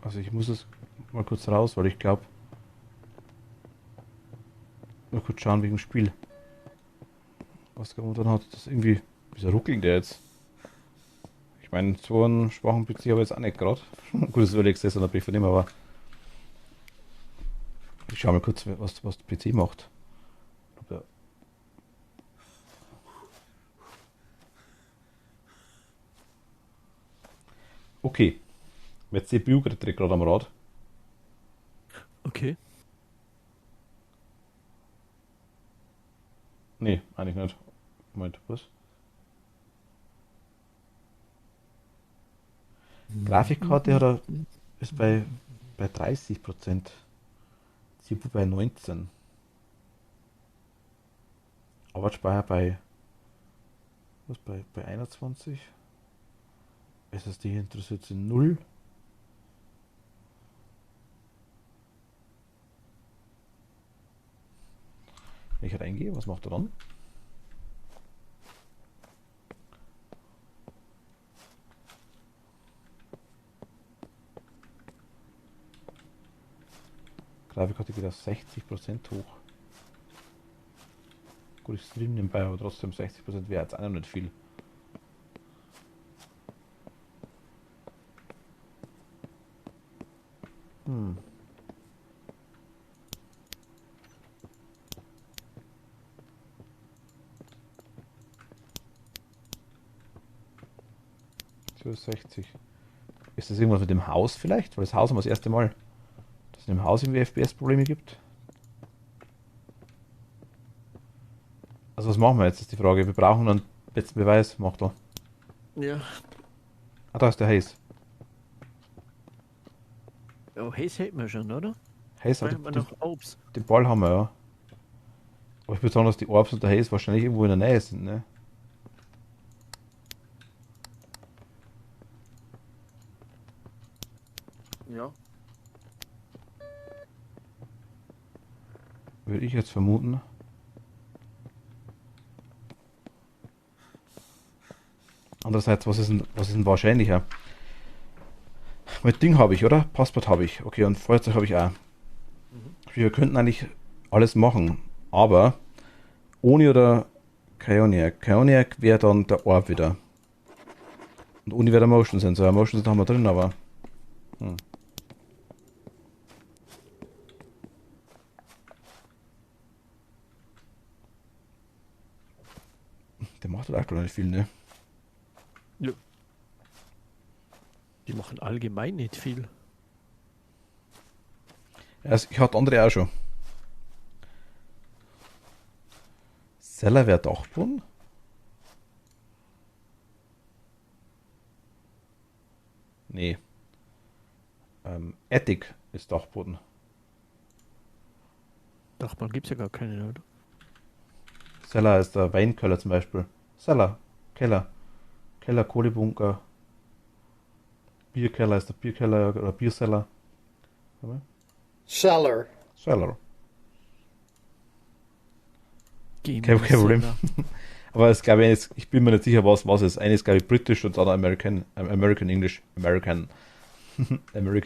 Also ich muss es mal kurz raus, weil ich glaube... Mal kurz schauen wegen dem Spiel. Was der momentan hat. Das ist irgendwie... Wieso ruckelt der jetzt? Ich meine, so einen schwachen PC habe ich jetzt auch nicht gerade. Gut, das würde ich gesagt, ein von ihm, aber ich schau mal kurz, was der PC macht. Ob der- Okay, mit CPU dreht gerade am Rad. Okay. Nee, eigentlich nicht. Moment, was? Grafikkarte hat er, ist bei 30%. CPU bei 19. Arbeitsspeicher bei 21. SSD interessiert sie 0. Wenn ich reingehe, was macht er dann? Grafikkarte geht auf 60% hoch. Gut, ich stream nebenbei, aber trotzdem 60% wäre jetzt auch noch nicht viel. Hm. So ist 60. Ist das irgendwas mit dem Haus vielleicht? Weil das Haus haben wir das erste Mal, dass es im Haus irgendwie FPS-Probleme gibt. Also was machen wir jetzt, ist die Frage. Wir brauchen einen letzten Beweis. Mach da. Ja. Ah, da ist der Haze. Ja, Haze hätten wir schon, oder? Haze hat Brauchen wir noch Obst. den Ball haben wir, ja. Aber ich würde sagen, dass die Orbs und der Haze wahrscheinlich irgendwo in der Nähe sind, ne? Ja. Würde ich jetzt vermuten. Andererseits, was ist denn wahrscheinlicher? Mein Ding habe ich, oder? Passport habe ich. Okay, und Feuerzeug habe ich auch. Wir könnten eigentlich alles machen, aber Oni oder Kioniac. Kioniac wäre dann der Orb wieder. Und Oni wäre der Motion Sensor. Motion Sensor haben wir drin, aber. Der macht halt aktuell nicht viel, ne? Ja. Die machen allgemein nicht viel. Ja, ich hatte andere auch schon. Seller wäre Dachboden? Nee. Attic ist Dachboden. Dachmann gibt es ja gar keinen, oder? Seller ist der Weinkeller zum Beispiel. Seller, Keller. Keller, Kohlebunker. Bierkeller ist der Bierkeller oder Bierseller. Cellar. Seller. Geh Kein mir Problem. Seller. Aber es glaube ich bin mir nicht sicher, was ist. Eine ist glaube ich britisch und das andere American English. American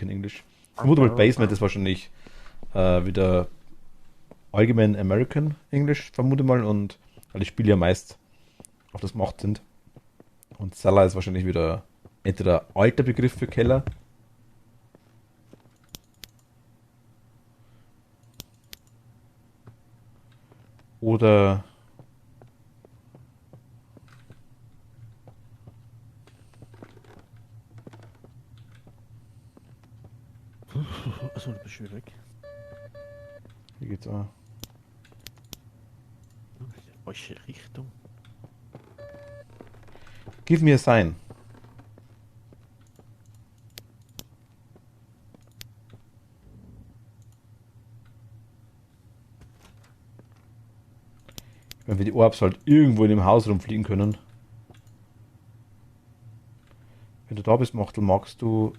English. Vermute mal Basement ist wahrscheinlich wieder allgemein American English, vermute mal, und weil die Spiele ja meist auf das gemacht sind. Und Cellar ist wahrscheinlich wieder entweder alter Begriff für Keller. Oder Achso, du bist schon wieder weg. wie geht's auch? Welche Richtung? Give me a sign. Wenn wir die Orbs halt irgendwo in dem Haus rumfliegen können. Wenn du da bist, Machtel, magst du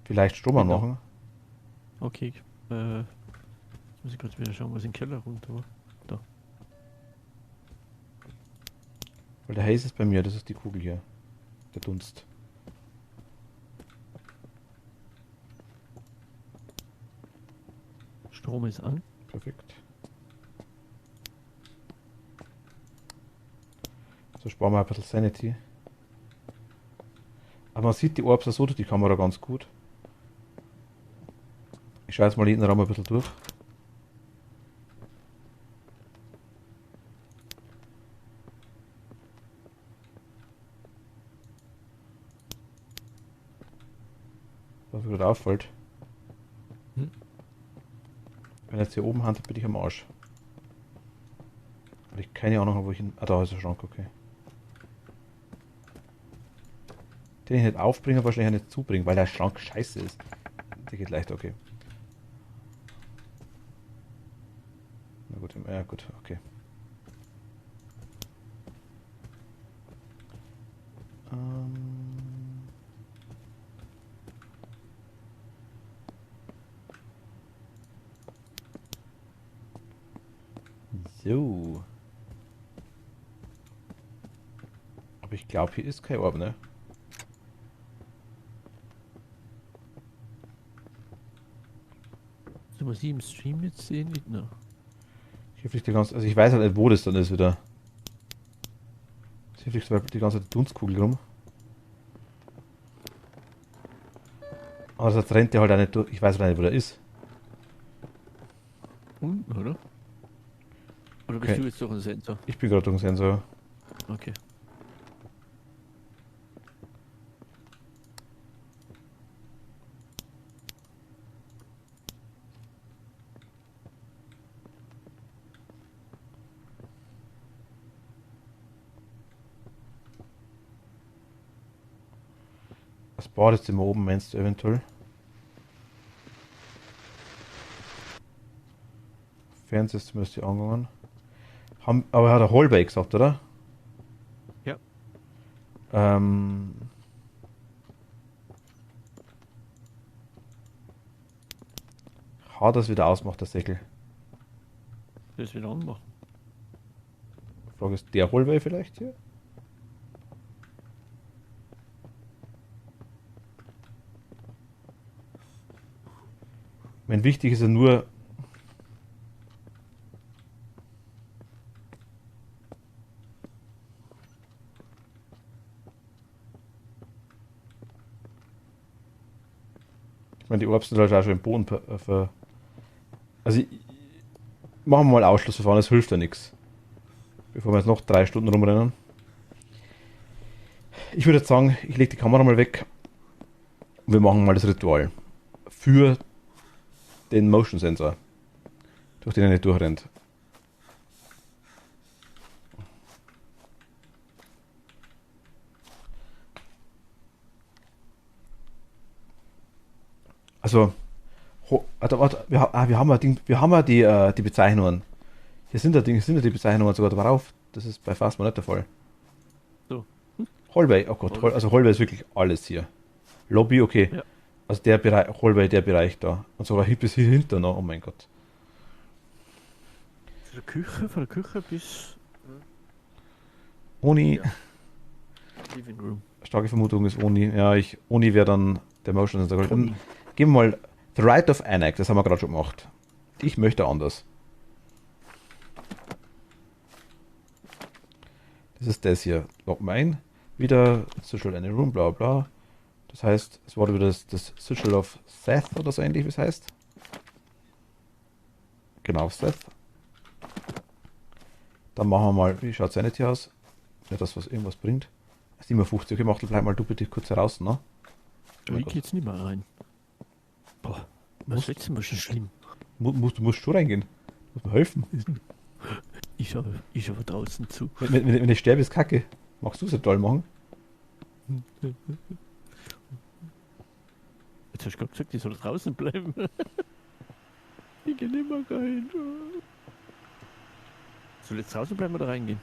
vielleicht Strom Genau. anmachen? Okay. Jetzt muss ich gerade wieder schauen, was im Keller runter war. Da. Weil der Haze ist bei mir, das ist die Kugel hier. Der Dunst. Strom ist an. Perfekt. So sparen wir ein bisschen Sanity. Aber man sieht die Orbs auch so durch die Kamera ganz gut. Ich schaue jetzt mal jeden Raum ein bisschen durch. Was mir gerade auffällt. Hm? Wenn ich jetzt hier oben hand, bin ich am Arsch. Weil ich keine Ahnung habe, wo ich hin. Ah, da ist der Schrank, okay. Den ich nicht aufbringe, wahrscheinlich auch nicht zubringen, weil der Schrank scheiße ist. Der geht leicht, okay. Na gut, ja gut, okay. So. Aber ich glaube, hier ist kein Orb, ne? So, was ich im Stream jetzt sehe, nicht noch. Hier fliegt die ganze, also ich weiß halt nicht, wo das dann ist wieder. Hier fliegt die ganze Dunstkugel rum. Aber das rennt der halt auch nicht durch. Ich weiß halt nicht, wo der ist. Unten, oder? Oder bist Okay. du jetzt durch einen Sensor? Ich bin gerade durch den Sensor. Okay. Das Badezimmer oben meinst du eventuell? Fernsehzimmer ist die angegangen. Aber hat er Hallway gesagt, oder? Ja. Hat das wieder ausmacht, der Säckel. Das wieder anmachen. Die Frage ist, der Hallway vielleicht hier? Wenn wichtig ist er nur. Ich meine, die Orbs sind halt auch schon im Boden also machen wir mal Ausschlussverfahren, das hilft ja nichts. Bevor wir jetzt noch 3 Stunden rumrennen. Ich würde jetzt sagen, ich lege die Kamera mal weg und wir machen mal das Ritual. Für den Motion Sensor, durch den er nicht durchrennt. Also, warte, wir haben ja die Bezeichnungen. Hier sind ja die Bezeichnungen sogar drauf. Das ist bei Phasma nicht der Fall. So. Hallway, oh Gott, also Hallway ist wirklich alles hier. Lobby, okay. Ja. Also der Bereich, Hallway, der Bereich da. Und sogar bis hier hinter noch, oh mein Gott. Von der Küche bis Oni, Ja. Living Room. starke Vermutung ist Oni. Ja, Oni wäre dann der Motion Sensor. Dann Oni. gehen wir mal The Rite of Anak, das haben wir gerade schon gemacht. Ich möchte anders. Das ist das hier. Loggen wir ein. Wieder Sigil in a Room, bla bla. Das heißt, es war wieder das Sigil of Seth oder so ähnlich, wie es heißt. Genau, Seth. Dann machen wir mal, wie schaut Sanity aus? Nicht das, was irgendwas bringt. 57, okay, Machtel, bleib mal du bitte kurz heraus, ne? Oh mein Ich Gott. gehe jetzt nicht mehr rein. Boah, was letztes Mal schon schlimm. Du musst schon reingehen. Du musst mir helfen. Ich aber draußen zu. Wenn ich sterbe, ist kacke. Magst du es ja toll machen? Jetzt hast du gerade gesagt, ich soll draußen bleiben. Ich gehe nicht mehr rein. Soll ich jetzt draußen bleiben oder reingehen?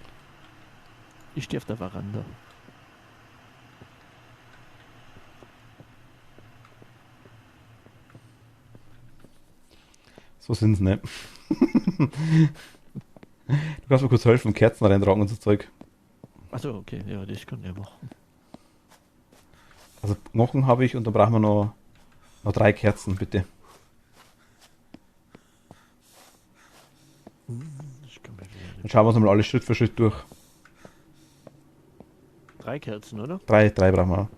Ich stehe auf der Veranda. So sind's, ne? Du kannst mir kurz helfen, Kerzen reintragen und so Zeug. Achso, okay, ja, das kann ich machen. Also Knochen habe ich und dann brauchen wir noch 3 Kerzen, bitte. Das kann man wieder Dann schauen wir uns mal alles Schritt für Schritt durch. 3 Kerzen, oder? Drei brauchen wir.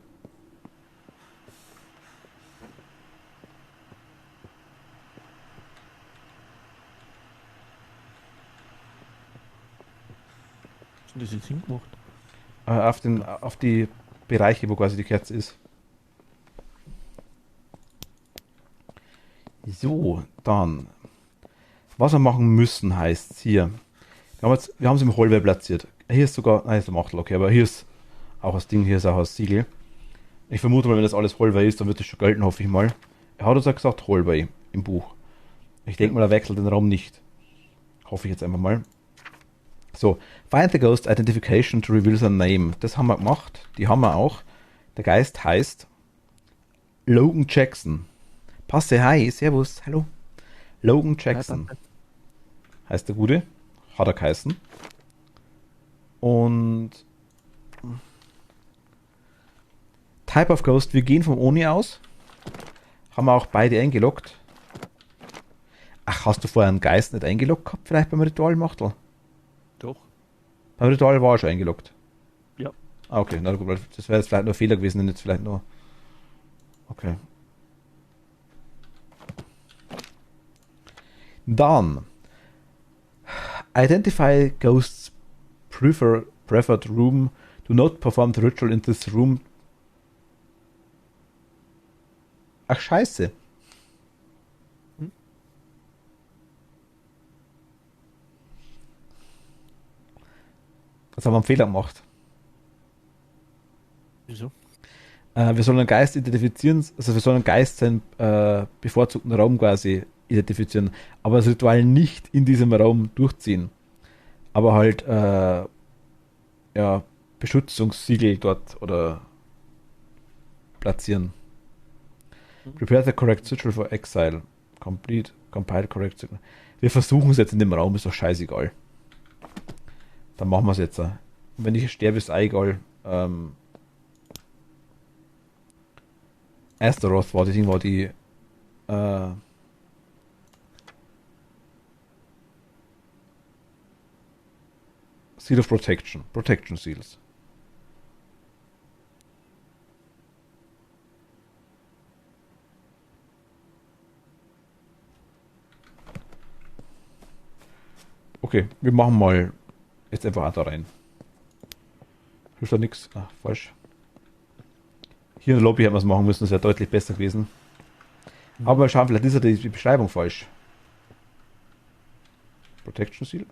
Was ist denn das jetzt hingemacht? Auf die Bereiche, wo quasi die Kerze ist. So, dann. Was wir machen müssen, heißt hier. Wir haben es im Hallway platziert. Hier ist sogar, nein, ist der Achtel, okay, aber hier ist auch das Ding, hier ist auch das Siegel. Ich vermute mal, wenn das alles Hallway ist, dann wird das schon gelten, hoffe ich mal. Er hat uns ja gesagt Hallway im Buch. Ich denke mal, er wechselt den Raum nicht. Hoffe ich jetzt einfach mal. So, find the ghost identification to reveal the name. Das haben wir gemacht. Die haben wir auch. Der Geist heißt Logan Jackson. Passe, hi, servus, hallo. Logan Jackson heißt der Gute. Hat er geheißen. Und Type of Ghost, wir gehen vom Oni aus. Haben wir auch beide eingeloggt. Ach, hast du vorher einen Geist nicht eingeloggt gehabt? Vielleicht beim Ritualmachtel? Doch. Beim Ritual war er schon eingeloggt. Ja. Ah, okay, na gut, das wäre jetzt vielleicht nur ein Fehler gewesen und jetzt vielleicht nur. Okay. Dann. Identify ghosts preferred room. Do not perform the ritual in this room. Ach, scheiße. Jetzt haben wir einen Fehler gemacht. Wieso? Wir sollen einen Geist identifizieren, also wir sollen einen Geist seinen bevorzugten Raum quasi identifizieren, aber das Ritual nicht in diesem Raum durchziehen. Aber halt Beschützungssiegel dort oder platzieren. Prepare the correct ritual for exile. Compile correct ritual. Wir versuchen es jetzt in dem Raum, ist doch scheißegal. Dann machen wir es jetzt. Und wenn ich sterbe, ist egal. Astaroth war die Seal of Protection. Protection Seals. Okay, wir machen mal jetzt einfach auch da rein. Hilft da nichts? Ah, falsch. Hier in der Lobby hätten wir es machen müssen, das wäre deutlich besser gewesen. Aber mal schauen, vielleicht ist ja die Beschreibung falsch. Protection Seal.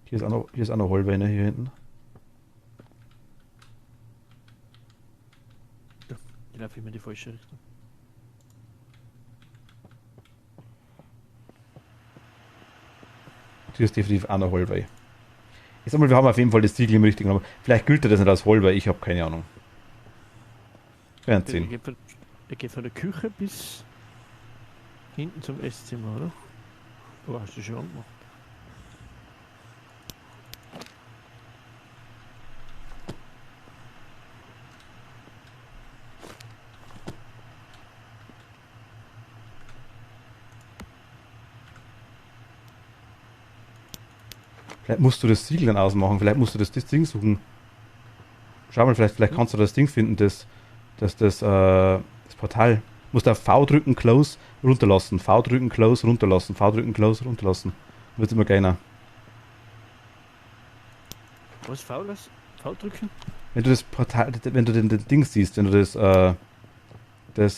Hier ist auch noch Hallway, ne, hier hinten. Ich laufe immer in die falsche Richtung. Hier ist definitiv auch noch Hallway. Ich sag mal, wir haben auf jeden Fall das Siegel im richtigen Raum. Vielleicht gilt das nicht als Hallway, ich habe keine Ahnung. Werden sehen. Ich gehe von der Küche bis hinten zum Esszimmer, oder? Oh, hast du schon angemacht. Vielleicht musst du das Siegel dann ausmachen, vielleicht musst du das Ding suchen. Schau mal, vielleicht kannst du das Ding finden, das Portal. Musst du auf V drücken, Close, runterlassen. V drücken, Close, runterlassen. V drücken, Close, runterlassen. Wird immer kleiner. Was, V drücken? Wenn du das Portal, wenn du den Ding siehst, wenn du das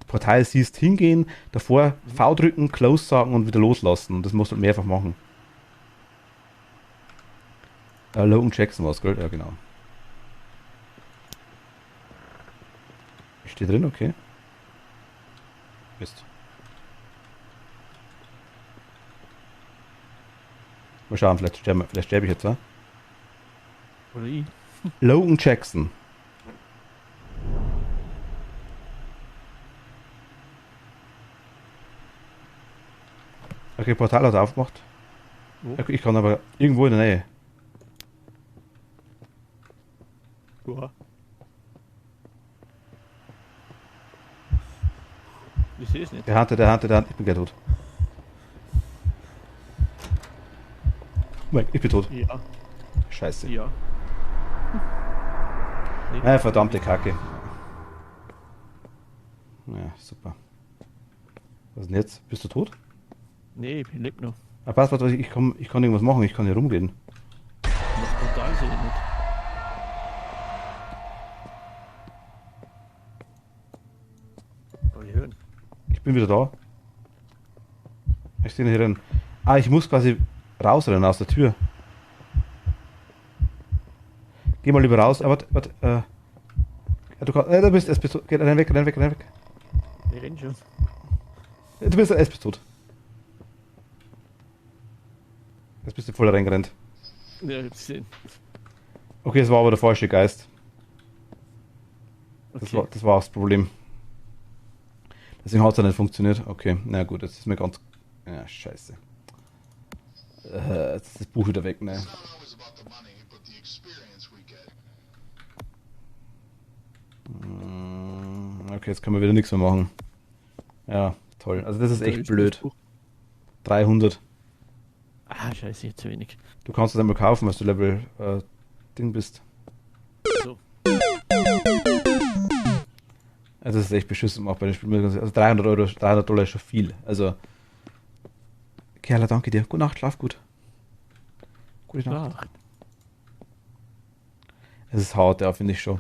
Portal siehst, hingehen, davor V drücken, Close sagen und wieder loslassen. Und das musst du mehrfach machen. Logan Jackson war es, gell? Ja, genau. Steht drin, okay. Mist. Mal schauen, vielleicht sterbe ich jetzt, ja? Oder ich? Logan Jackson. Okay, Portal hat er aufgemacht. Wo? Okay, ich kann aber irgendwo in der Nähe. Ja. Ich sehe es nicht. Der Hand, ich bin gleich tot. Nein, ich bin tot. Ja. Scheiße. Scheiße. Ja. Verdammte Kacke. Ja, super. Was ist denn jetzt? Bist du tot? Nee, ich lebe noch. Ah, pass, warte, ich kann irgendwas machen, ich kann hier rumgehen. Das Portal sehe ich nicht. Oh, ich hören. Ich bin wieder da. Ich stehe hier drin. Ah, ich muss quasi rausrennen aus der Tür. Geh mal lieber raus. Warte. Du bist tot. Renn weg. Ich renn schon. Du bist tot. Jetzt bist du voll reingerannt. Ja, ich hab's gesehen. Okay, das war aber der falsche Geist. Okay. Das war das Problem. Deswegen hat es ja nicht funktioniert. Okay, na gut, jetzt ist mir ganz... Ja, scheiße. Jetzt ist das Buch wieder weg, ne? It's not always about the money, but the experience we get. Okay, jetzt können wir wieder nichts mehr machen. Ja, toll. Also das ist Da echt ist blöd. das Buch. 300. Ah, scheiße, jetzt zu wenig. Du kannst es einmal kaufen, was du Level Ding bist. So. Also das ist echt beschissen gemacht bei dem Spiel. Also 300 Dollar ist schon viel. Also Kerla, danke dir. Gute Nacht, schlaf gut. Gute Nacht. Ah, Es ist hart, ja, finde ich schon.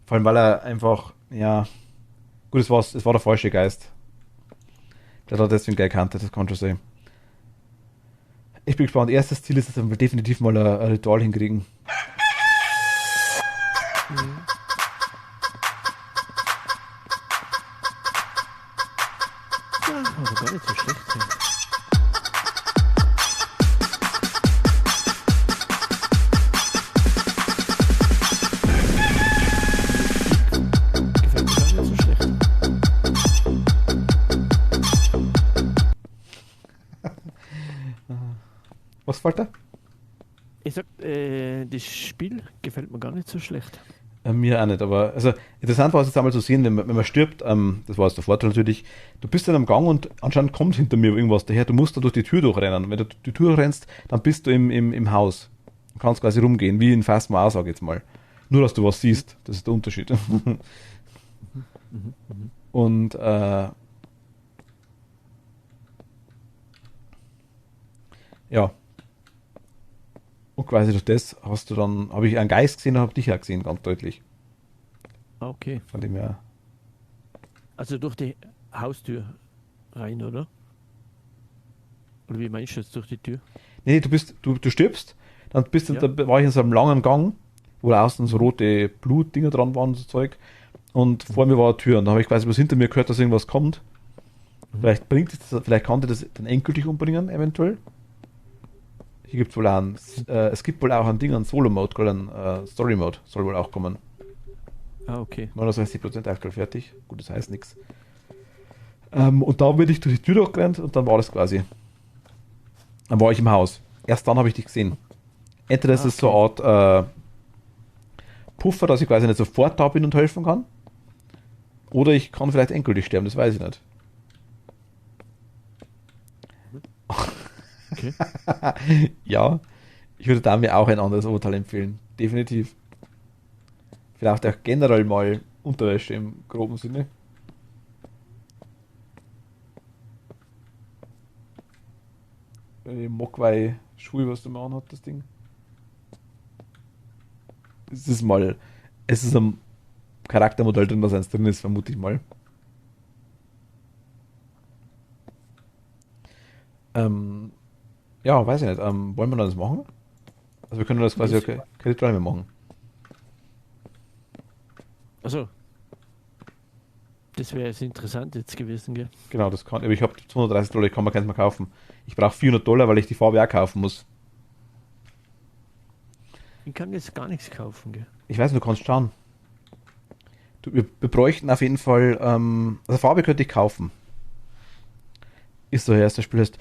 Vor allem, weil er einfach, ja... Gut, es war der falsche Geist. Der hat deswegen gleich erkannt, das kann schon sein. Ich bin gespannt. Erstes Ziel ist, dass wir definitiv mal ein Ritual hinkriegen. also gar nicht so schlecht. Ja. Gefällt mir gar nicht so schlecht. Was fällt da? Ich sag, das Spiel gefällt mir gar nicht so schlecht. Mir auch nicht, aber also interessant war es jetzt einmal zu sehen, wenn man stirbt, das war jetzt der Vorteil natürlich, du bist dann am Gang und anscheinend kommt hinter mir irgendwas daher, du musst da durch die Tür durchrennen. Wenn du die Tür rennst, dann bist du im Haus. Du kannst quasi rumgehen, wie in Phasma, sag ich jetzt mal. Nur, dass du was siehst, das ist der Unterschied. Und ja. Und quasi durch das habe ich einen Geist gesehen und habe dich auch gesehen, ganz deutlich. Ah, okay. Von dem her. Also durch die Haustür rein, oder? Oder wie meinst du jetzt durch die Tür? Nee, du stirbst, dann bist du, Ja. da war ich in so einem langen Gang, wo außen so rote Blutdinger dran waren, so Zeug. Und vor mir war eine Tür und da habe ich quasi was hinter mir gehört, dass irgendwas kommt. Vielleicht vielleicht kann die das dann endgültig umbringen, eventuell. Hier gibt es wohl auch es gibt wohl auch ein Ding, ein Solo-Mode, ein Story-Mode, soll wohl auch kommen. Ah, okay. 69% aktuell fertig. Gut, das heißt nichts. Und dann bin ich durch die Tür durchgerannt und dann war das quasi. Dann war ich im Haus. Erst dann habe ich dich gesehen. Entweder ist es so eine Art Puffer, dass ich quasi nicht sofort da bin und helfen kann. Oder ich kann vielleicht endgültig sterben, das weiß ich nicht. Okay. Ja, ich würde da mir auch ein anderes Urteil empfehlen. Definitiv. Vielleicht auch generell mal Unterwäsche im groben Sinne. Die Mogwai-Schuhe, was du mal anhat, das Ding. Es ist ein Charaktermodell drin, was eins drin ist, vermute ich mal. Ja, weiß ich nicht. Wollen wir das machen? Also wir können das quasi kein Ritual mehr machen. Also, das wäre jetzt interessant jetzt gewesen, gell? Genau, das kann. Aber ich habe 230 Dollar, ich kann mir keins mehr kaufen. Ich brauche 400 Dollar, weil ich die Farbe auch kaufen muss. Ich kann jetzt gar nichts kaufen, gell? Ich weiß, du kannst schauen. Wir bräuchten auf jeden Fall, also Farbe könnte ich kaufen. Ist so, erstes Spiel ist.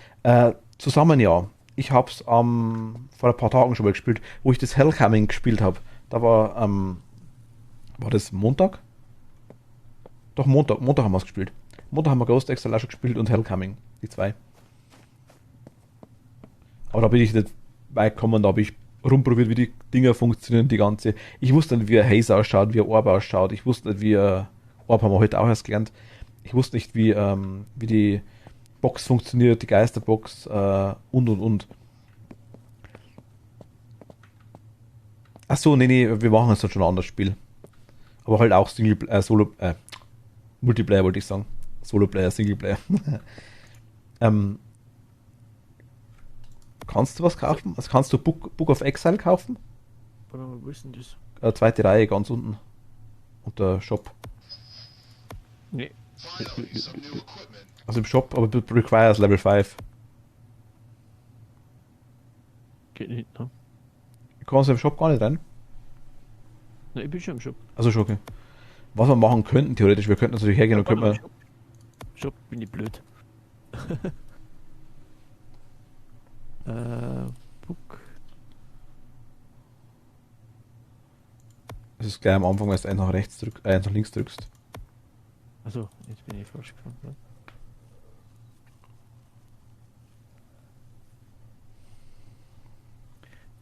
Zusammen ja. Ich habe es vor ein paar Tagen schon mal gespielt, wo ich das Hellcoming gespielt habe. Da war das Montag? Doch, Montag haben wir es gespielt. Montag haben wir Ghost Extra schon gespielt und Hellcoming, die zwei. Aber da bin ich nicht weit gekommen, da habe ich rumprobiert, wie die Dinger funktionieren, die ganze. Ich wusste nicht, wie ein Haze ausschaut, wie ein Orb ausschaut. Ich wusste nicht, wie ein Orb haben wir heute auch erst gelernt. Ich wusste nicht, wie die Box funktioniert, die Geisterbox und. Ach so, nee, wir machen jetzt dann schon ein anderes Spiel. Aber halt auch Multiplayer wollte ich sagen. Solo-Player, Singleplayer. Kannst du was kaufen? Also kannst du Book of Exile kaufen? Warte mal, wo ist denn das? Zweite Reihe, ganz unten. Unter Shop. Nee. Finally, some new equipment. Also im Shop, aber requires Level 5. Geht nicht, ne? Kannst du im Shop gar nicht rein? Ne, ich bin schon im Shop. Also schon okay. Was wir machen könnten, theoretisch, wir könnten natürlich hergehen und könnten wir. Shop bin ich blöd. Book. Das ist gleich am Anfang, wenn du eins nach links drückst. Also, jetzt bin ich falsch gefahren. Ne?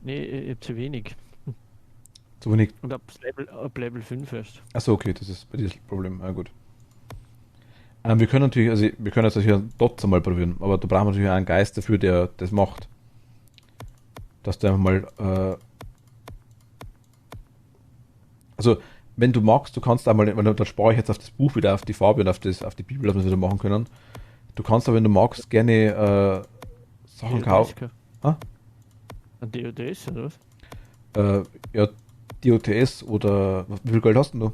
Nee, ich hab zu wenig. Zu wenig. Und ab Level 5 erst. Achso, okay, das ist bei dir das Problem. Ja, gut. Wir können natürlich, also wir können jetzt hier Dots einmal probieren, aber da brauchen wir natürlich einen Geist dafür, der das macht. Dass du einfach mal. Also, wenn du magst, du kannst einmal, weil da spare ich jetzt auf das Buch wieder, auf die Farbe und auf die Bibel, dass wir das wieder machen können. Du kannst aber, wenn du magst, gerne Sachen kaufen. Ah? Ein DODS oder was? Ja, DOTS oder wie viel Geld hast du?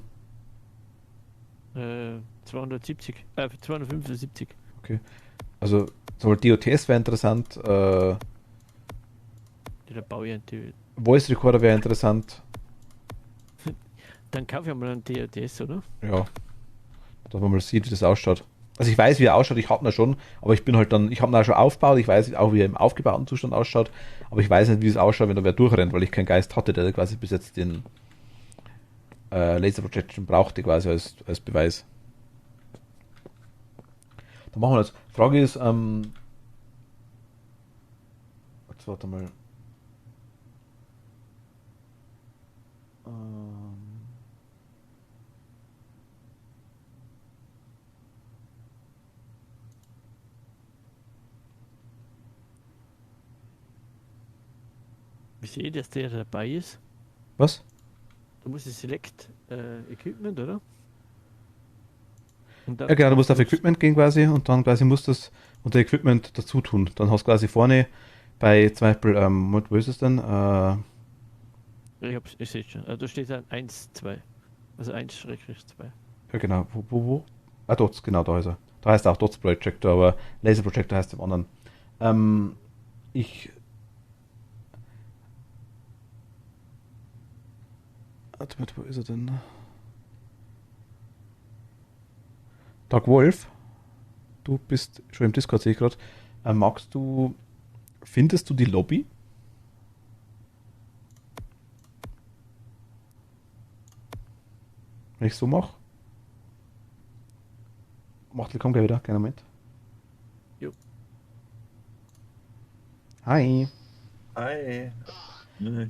270. 275. Okay. Also, zum Beispiel DOTS wäre interessant. Der Baujahr. Voice Recorder wäre interessant. Dann kaufe ich mal einen DOTS, oder? Ja. Dass man mal sieht, wie das ausschaut. Also ich weiß, wie er ausschaut, ich habe ihn schon, aber ich habe ihn schon aufgebaut, ich weiß auch, wie er im aufgebauten Zustand ausschaut, aber ich weiß nicht, wie es ausschaut, wenn da wer durchrennt, weil ich keinen Geist hatte, der quasi bis jetzt den Laser Projection brauchte, quasi als Beweis. Dann machen wir das. Frage ist, jetzt warte mal. Wie sehe ich, dass der dabei ist? Was? Du musst Select Equipment, oder? Und dann Ja genau, du musst auf Equipment gehen quasi und dann quasi musst du das unter Equipment dazu tun. Dann hast du quasi vorne bei zum Beispiel, wo ist es denn? Ich sehe schon. Da steht dann 1, 2. Also 1-2. Ja genau, wo? Ah, Dots, genau, da ist er. Da heißt er auch Dots Projector, aber Laser Projector heißt im anderen. Warte mal, wo ist er denn? Dark Wolf, du bist schon im Discord, sehe ich gerade. Findest du die Lobby? Wenn ich so mache? Komm gleich wieder, keinen Moment. Jo. Hi. Hi.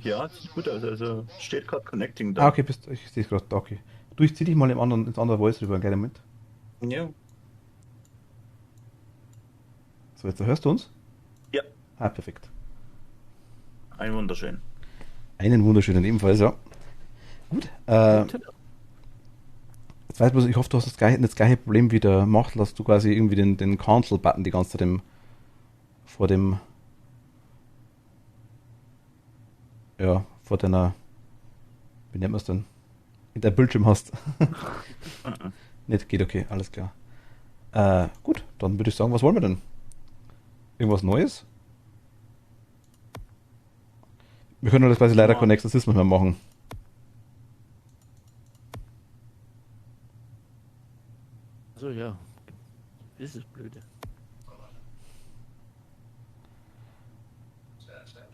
Ja, sieht gut aus. Also steht gerade Connecting da. Ah, okay, ich sehe es gerade da, okay. Du, ich zieh dich mal ins andere Voice rüber, gerne mit. Ja. So, jetzt hörst du uns? Ja. Ah, perfekt. Ein wunderschön. Einen wunderschönen ebenfalls, ja. Gut. Jetzt weiß ich hoffe, du hast das gleiche Problem wie der Macht, dass du quasi irgendwie den Cancel-Button die ganze Zeit vor deiner, wie nennt man es denn? In der Bildschirm hast. Nicht, geht okay, alles klar. Gut, dann würde ich sagen, was wollen wir denn? Irgendwas Neues? Wir können das quasi leider kein Exorzismus mehr machen. So, ja. Das ist blöde.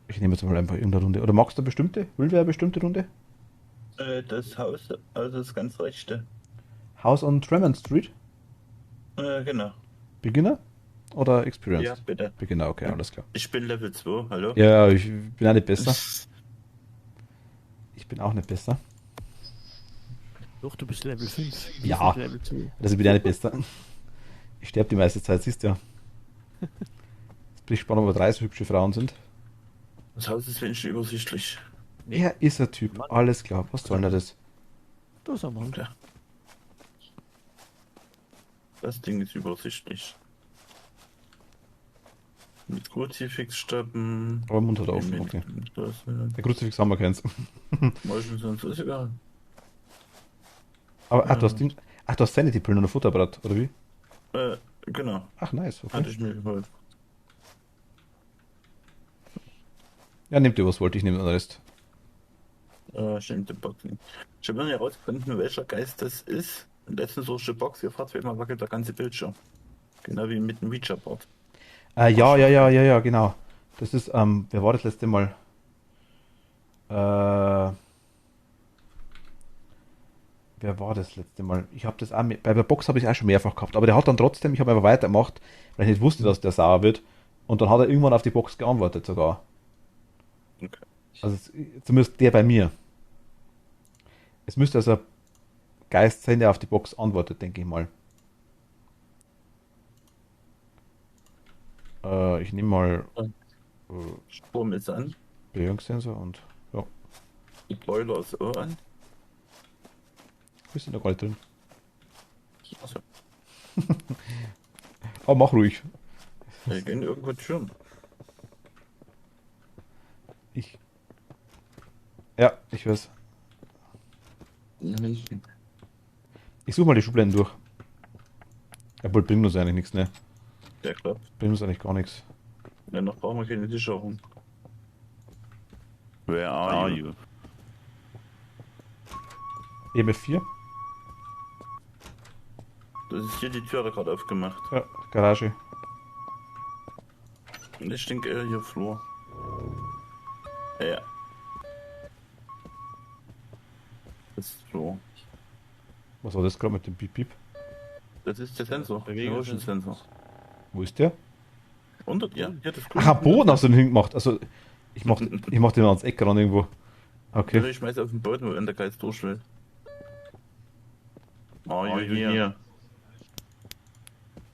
Ich nehme jetzt mal einfach irgendeine Runde. Oder magst du eine bestimmte? Will wer eine bestimmte Runde? Das Haus, also das ganz rechte. House on Tremont Street? Genau. Beginner? Oder Experienced? Ja, bitte. Beginner, okay, alles klar. Ich bin Level 2, hallo? Ja, ich bin auch nicht besser. Ich bin auch nicht besser. Doch, du bist Level 5. Wir Ja. sind Level 2. Also ich bin ja nicht besser. Ich sterbe die meiste Zeit, siehst du ja. Jetzt bin ich gespannt, ob wir 30 hübsche Frauen sind. Das Haus ist wenigstens übersichtlich. Er ist ein Typ, alles klar. Was soll denn das? Da sind wir. Ja. Das Ding ist übersichtlich. Mit Kruzifixstöppen. Aber Mund hat offen, okay. Der Kruzifix haben wir keins. Motion Sensor ist egal. Aber, du hast Sanity-Pillen und ein Futterbrett, oder wie? Genau. Ach, nice, Hatte okay. ich mir geholt. Ja, nehmt ihr was wollt, ich nehme den Rest. Ich nehme den Box nicht. Ich habe noch nicht herausgefunden, welcher Geist das ist. Und letztens durch die Box gefragt, wie immer wackelt der ganze Bildschirm. Genau wie mit dem Ouija-Board. Ja, genau. Das ist, wer war das letzte Mal? Wer war das letzte Mal? Ich habe das auch, bei der Box habe ich auch schon mehrfach gehabt, aber der hat dann trotzdem, ich habe einfach weitergemacht, weil ich nicht wusste, dass der sauer wird. Und dann hat er irgendwann auf die Box geantwortet sogar. Okay. Also zumindest der bei mir. Es müsste also ein Geist sein, der auf die Box antwortet, denke ich mal. Ich nehme mal Strom ist an. Bewegungssensor und ja, Die Boiler ist auch an. wir sind da gar nicht drin. Achso, Aber mach ruhig. wir gehen irgendwo Türen. Ja, ich weiß. Ich suche mal die Schubladen durch. Obwohl bringt uns eigentlich nichts, ne? Der klappt. Bringt uns eigentlich gar nichts. Ja, noch brauchen wir keine Sicherung. Where are you? EMF 4? Das ist hier die Tür, hat er gerade aufgemacht. Ja, Garage. Und ich denke eher hier Flur. Ja. Das ist Flur. Was war das gerade mit dem Piep Piep? Das ist der Sensor. Der Bewegungssensor. Motion Sensor. Wo ist der? Unter dir? Ja, das Ach, am Boden hast du den hingemacht. Also, ich mach den ans Eck ran irgendwo. Ja, Okay. ich schmeiß auf den Boden, wo der Geist durch will. Are you here?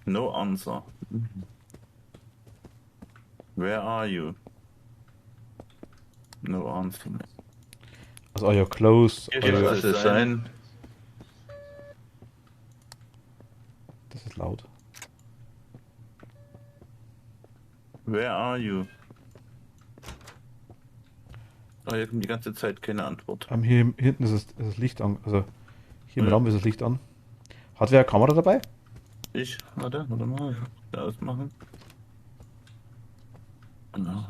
No answer. Where are you? No answer. Also, are you close? Hier Are you... muss es sein. Das ist laut. Where are you? Oh, hier kommt die ganze Zeit keine Antwort. Hier hinten ist das Licht an. Also, hier im Ja. Raum ist das Licht an. Hat wer eine Kamera dabei? Ich? Warte mal. Da ausmachen. Genau. Mal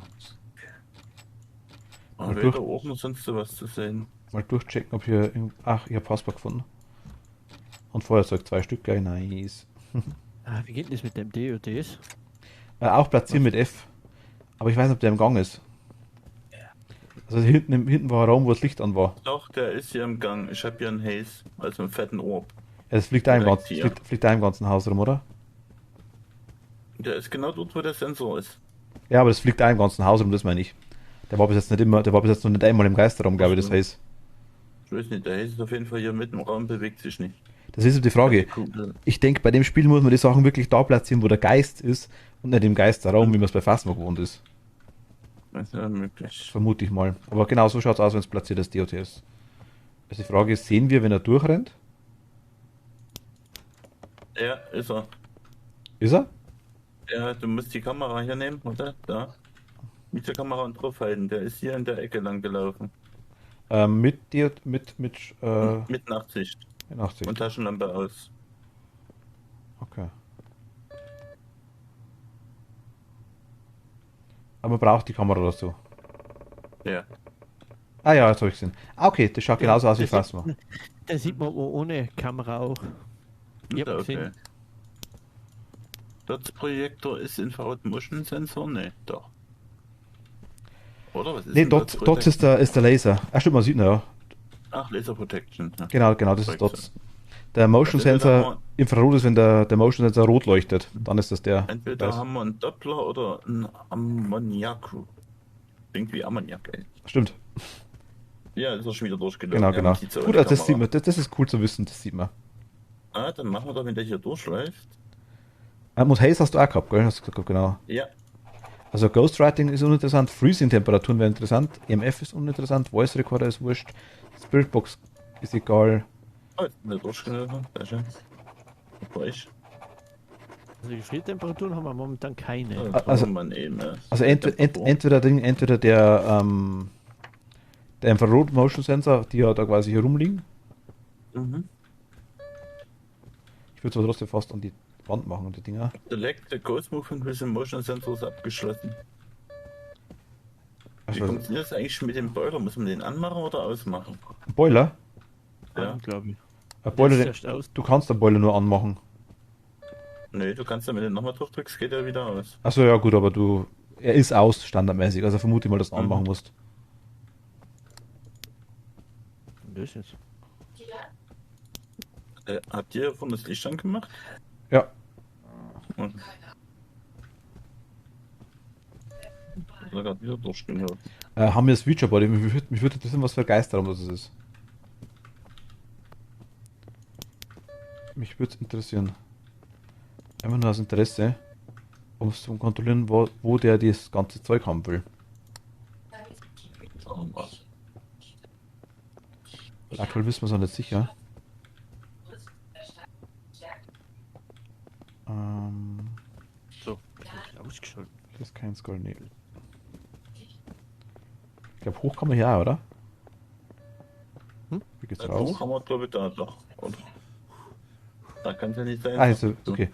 Aber durch. weder oben noch sonst was zu sehen. Mal durchchecken, ob hier. Ach, ich habe Passwort gefunden. Und Feuerzeug 2 Stück, geil, nice. Wie geht denn das mit dem DODs? Auch platzieren mit F. Aber ich weiß nicht, ob der im Gang ist. Also hinten war ein Raum, wo das Licht an war. Doch, der ist hier im Gang. Ich habe hier einen Haze, also einen fetten Orb. Ja, das fliegt da im Direkt ganzen, hier. fliegt da im ganzen Haus rum, oder? Der ist genau dort, wo der Sensor ist. Ja, aber das fliegt da im ganzen Haus rum, das meine ich. Der war bis jetzt noch nicht einmal im Geisterraum, glaube ich, das heißt. Ich weiß nicht, der Haze ist auf jeden Fall hier mitten im Raum, bewegt sich nicht. Das ist die Frage. Cool. Ich denke, bei dem Spiel muss man die Sachen wirklich da platzieren, wo der Geist ist und nicht im Geisterraum, wie man es bei Phasma gewohnt ist. Das ist ja möglich. Vermute ich mal. Aber genau so schaut es aus, wenn es platziert ist, DOTS. Also die Frage ist, sehen wir, wenn er durchrennt? Ja, ist er. Ist er? Ja, du musst die Kamera hier nehmen, oder? Da. Mit der Kamera und draufhalten. Der ist hier in der Ecke lang gelaufen. Mit Mit Nachtsicht. Nachsicht. Und Taschenlampe aus. Okay. Aber man braucht die Kamera dazu. Ja. Ah ja, jetzt habe ich gesehen. Ah, okay, das schaut genauso aus wie Phasma. Den sieht man ohne Kamera auch. Ich hab okay. gesehen. Dots-Projektor ist Infrared Motion Sensor? Nee, doch. Oder was ist Nee, ein Dots Dots-Projektor? ist der Laser. Ah, stimmt, man sieht ihn, ja. Ach, Laser Protection. Ja. Genau, das ist Korrekt, Dots. Der Motion Also entweder Sensor, Infrarot ist, wenn der Motion Sensor rot leuchtet. Dann ist das der. Entweder Weiß. haben wir einen Doppler oder einen Ammoniak. Klingt wie Ammoniak, ey. Stimmt. Ja, ist er schon wieder durchgelaufen. Genau, Ja, genau. man sieht's auch Gut, in der also das sieht Kamera. man, das ist cool zu wissen, das sieht man. Ah, dann machen wir doch, wenn der hier durchläuft. Muss Haze hast du auch gehabt, gell? Hast du gesagt, genau. Ja, Also Ghostwriting ist uninteressant, Freezing-Temperaturen wäre interessant, EMF ist uninteressant, Voice Recorder ist wurscht, Spiritbox ist egal. oh, ist nicht durchgelaufen. Sehr schön. War ich. Also Gefriertemperaturen haben wir momentan keine. Oh, Also- man eben. Also entweder der Infrarot Motion Sensor, die ja da quasi hier rumliegen. Mhm. Ich würde zwar trotzdem fast an die Wand machen, die Dinger. Select the Ghost Movement with the Motion Sensors abgeschlossen. Wie Also funktioniert das eigentlich mit dem Boiler? Muss man den anmachen oder ausmachen? ein Boiler. Ja. Glaube ich. Ein Boiler Jetzt erst aus. du kannst den Boiler nur anmachen. Nee, du kannst ja, wenn du nochmal durchdrückst, geht er wieder aus. Achso, ja gut, aber er ist aus standardmäßig, also vermute ich mal, dass du ihn Mhm. anmachen musst. Das jetzt. Habt ihr von das Licht angemacht? Ja, Mhm. Ist er gerade wieder durchgelaufen. haben wir das Feature-Board? Mich würde interessieren, was für ein Geisterraum das ist. Mich würde es interessieren. Einfach nur aus Interesse, um es zu kontrollieren, wo der das ganze Zeug haben will. Oh, Mann. Weil aktuell wissen wir es noch nicht sicher. So, ausgeschaltet. Das ist kein Skull, nee. Ich glaube, hoch kann man hier auch, oder? Hm? Wie geht's Buch raus? haben wir, glaube ich, da doch. Oder? Da kann es ja nicht sein. Ah, jetzt, okay.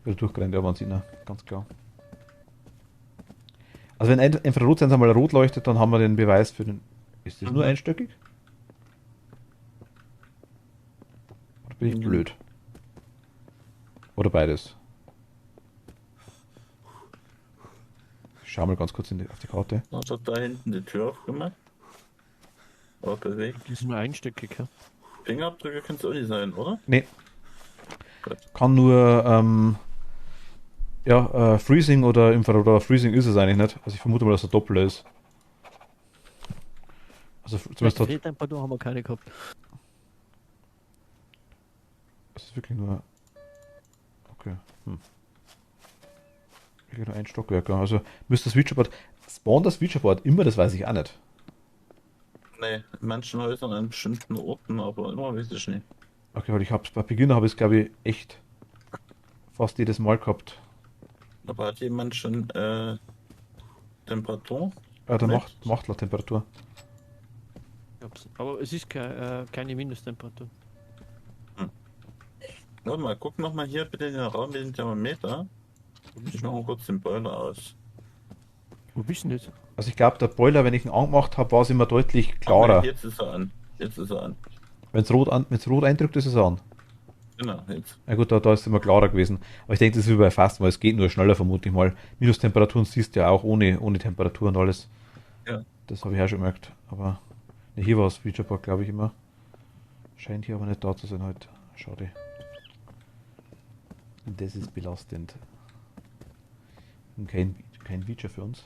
Wieder durchgerannt, ja, man sieht ihn, ganz klar. Also wenn ein Infrarotsensor mal rot leuchtet, dann haben wir den Beweis für den... Ist das nur Mhm. einstöckig? Oder bin ich Mhm. blöd? Oder beides? Ich schau mal ganz kurz auf die Karte. Hat er da hinten die Tür aufgemacht? Oder bewegt? Die ist nur einstöckig, ja. Fingerabdrücke können es auch nicht sein, oder? Nee. Gut. Kann nur, Freezing oder Infrarot, aber Freezing ist es eigentlich nicht. Also ich vermute mal, dass er Doppler ist. Also zumindest hat... Gefriertemperatur haben wir keine gehabt. Das ist wirklich nur... Okay. Wirklich nur ein Stockwerk. Ja. Also müsste das Featureboard... Spawn das Featureboard immer, das weiß ich auch nicht. Nee, in manchen Häusern an bestimmten Orten, aber immer weiß ich nicht. Okay, weil ich hab's bei Beginn habe ich es glaube ich echt fast jedes Mal gehabt. Aber hat jemand schon Temperatur? Der Mit? Machtlertemperatur. Aber es ist keine Minustemperatur. Warte mal, guck noch mal hier bitte in den Raum mit dem Thermometer. Ich mache mal kurz den Boiler aus. Wo bist du denn jetzt? Also ich glaube, der Boiler, wenn ich ihn angemacht habe, war es immer deutlich Ach, klarer. nee, jetzt ist er an. Jetzt ist er an. Wenn es rot eindrückt, ist es an. Genau, jetzt. Na gut, da ist es immer klarer gewesen. Aber ich denke, das ist wie bei fast mal. Es geht nur schneller, vermute ich mal. Minustemperaturen siehst du ja auch ohne Temperatur und alles. Ja. Das habe ich auch schon gemerkt. Aber ne, hier war das Featureboard, glaube ich, immer. Scheint hier aber nicht da zu sein heute. Schade. Das ist belastend. Und kein Feature für uns.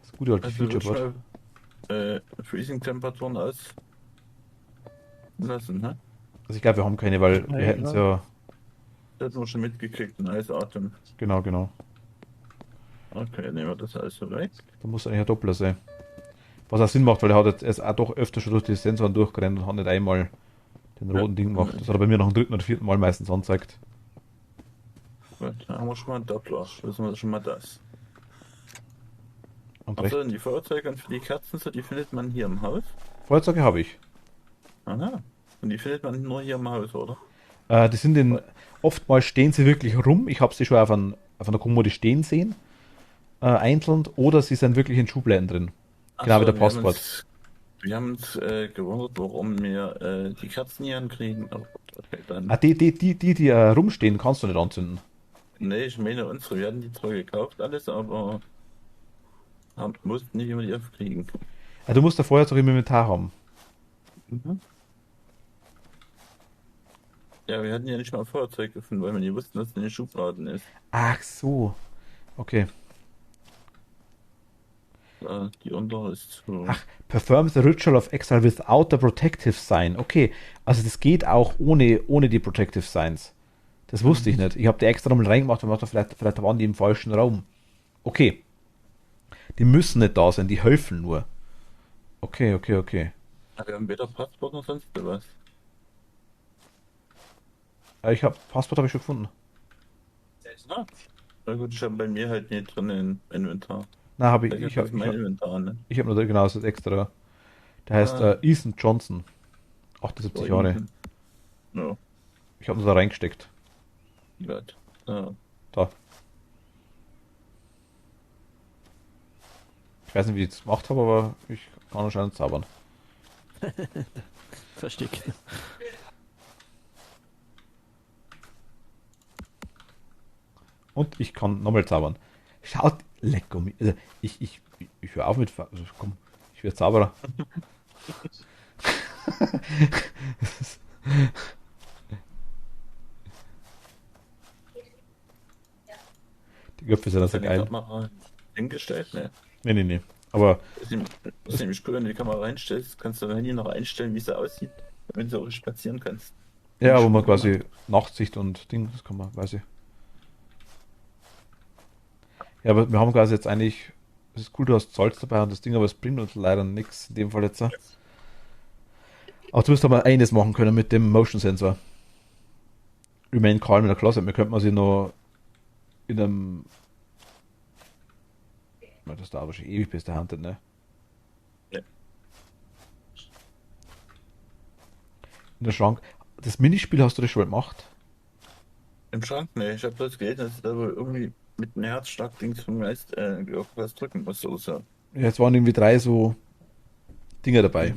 Das gute alte Also Featureboard. Freezing-Temperaturen aus lassen, ne? Also ich glaube, wir haben keine, weil wir Ja, hätten es ja. ja... Das hat man schon mitgekriegt, ein Eisatem. Genau. Okay, nehmen wir das also weg. Da muss eigentlich ein Doppler sein. Was auch Sinn macht, weil er hat jetzt auch doch öfter schon durch die Sensoren durchgerannt und hat nicht einmal den roten Ding gemacht. Das hat er bei mir noch im dritten oder vierten Mal meistens angezeigt. Gut, dann haben wir schon mal einen Doppler. Wissen wir schon mal das. Und recht. Achso, und die Feuerzeuge und für die Kerzen, so, die findet man hier im Haus. Feuerzeuge habe ich. Aha. Und die findet man nur hier im Haus, oder? Die sind oftmals stehen sie wirklich rum. Ich habe sie schon auf einer Kommode stehen sehen. Einzeln. Oder sie sind wirklich in Schubladen drin. Genau wie der Passport. Wir haben uns gewundert, warum wir die Kerzen hier ankriegen. Oh, okay, dann. Ah, die rumstehen, kannst du nicht anzünden. Nee, ich meine unsere. Wir hatten die zwar gekauft, alles, aber wussten nicht, wie wir die aufkriegen. Du musst ein Feuerzeug im Inventar haben. Mhm. Ja, wir hatten ja nicht mal Feuerzeug gefunden, weil wir nicht wussten, dass es in den Schubladen ist. Ach so. Okay. Die untere ist so. Ach, perform the ritual of exile without the protective sign. Okay, also das geht auch ohne die protective signs. Das wusste ich nicht. Ich habe die extra nochmal reingemacht und dachte, vielleicht waren die im falschen Raum. Okay. Die müssen nicht da sein, die helfen nur. Okay. Wir haben weder Passwort noch sonst was. Passport habe ich schon gefunden. Ah, na gut, ich habe bei mir halt nicht drin im Inventar. Na, habe ich. Ich Ich habe habe mein Inventar, ne? ich hab nur genau das extra. Der heißt Ethan Johnson. 78 So, Jahre. Ja, Ich habe nur da reingesteckt. gut. Ja. Da. Ich weiß nicht, wie ich das gemacht habe, aber ich kann anscheinend zaubern. Versteckt. Und ich kann nochmal zaubern. Schaut, lecker. Also ich höre auf mit. Also komm, ich werde Zauberer. Die Köpfe sind also Dann die geil. Kamera hingestellt, ne? Nee. Aber Das ist nämlich cool, wenn du die Kamera reinstellst, kannst du dein Handy noch einstellen, wie sie aussieht, damit du auch spazieren kannst. ja, wo man quasi Nachtsicht und Ding, das kann man, weiß ich. Ja, aber wir haben quasi jetzt eigentlich. Es ist cool, du hast Salz dabei und das Ding, aber es bringt uns leider nichts in dem Fall jetzt. Aber du musst aber eines machen können mit dem Motion Sensor. Remain calm in der Closet. Wir könnten sie noch in einem. Na, das dauert wahrscheinlich ewig, bis der Hand hat, ne? Ja. In der Schrank. Das Minispiel hast du das schon gemacht? Im Schrank, ne? Ich habe bloß gelesen, dass ich da wohl irgendwie mit einem Herzschlag-Dings vom Geist irgendwas drücken muss oder so. Ja, jetzt waren irgendwie 3 so Dinger dabei.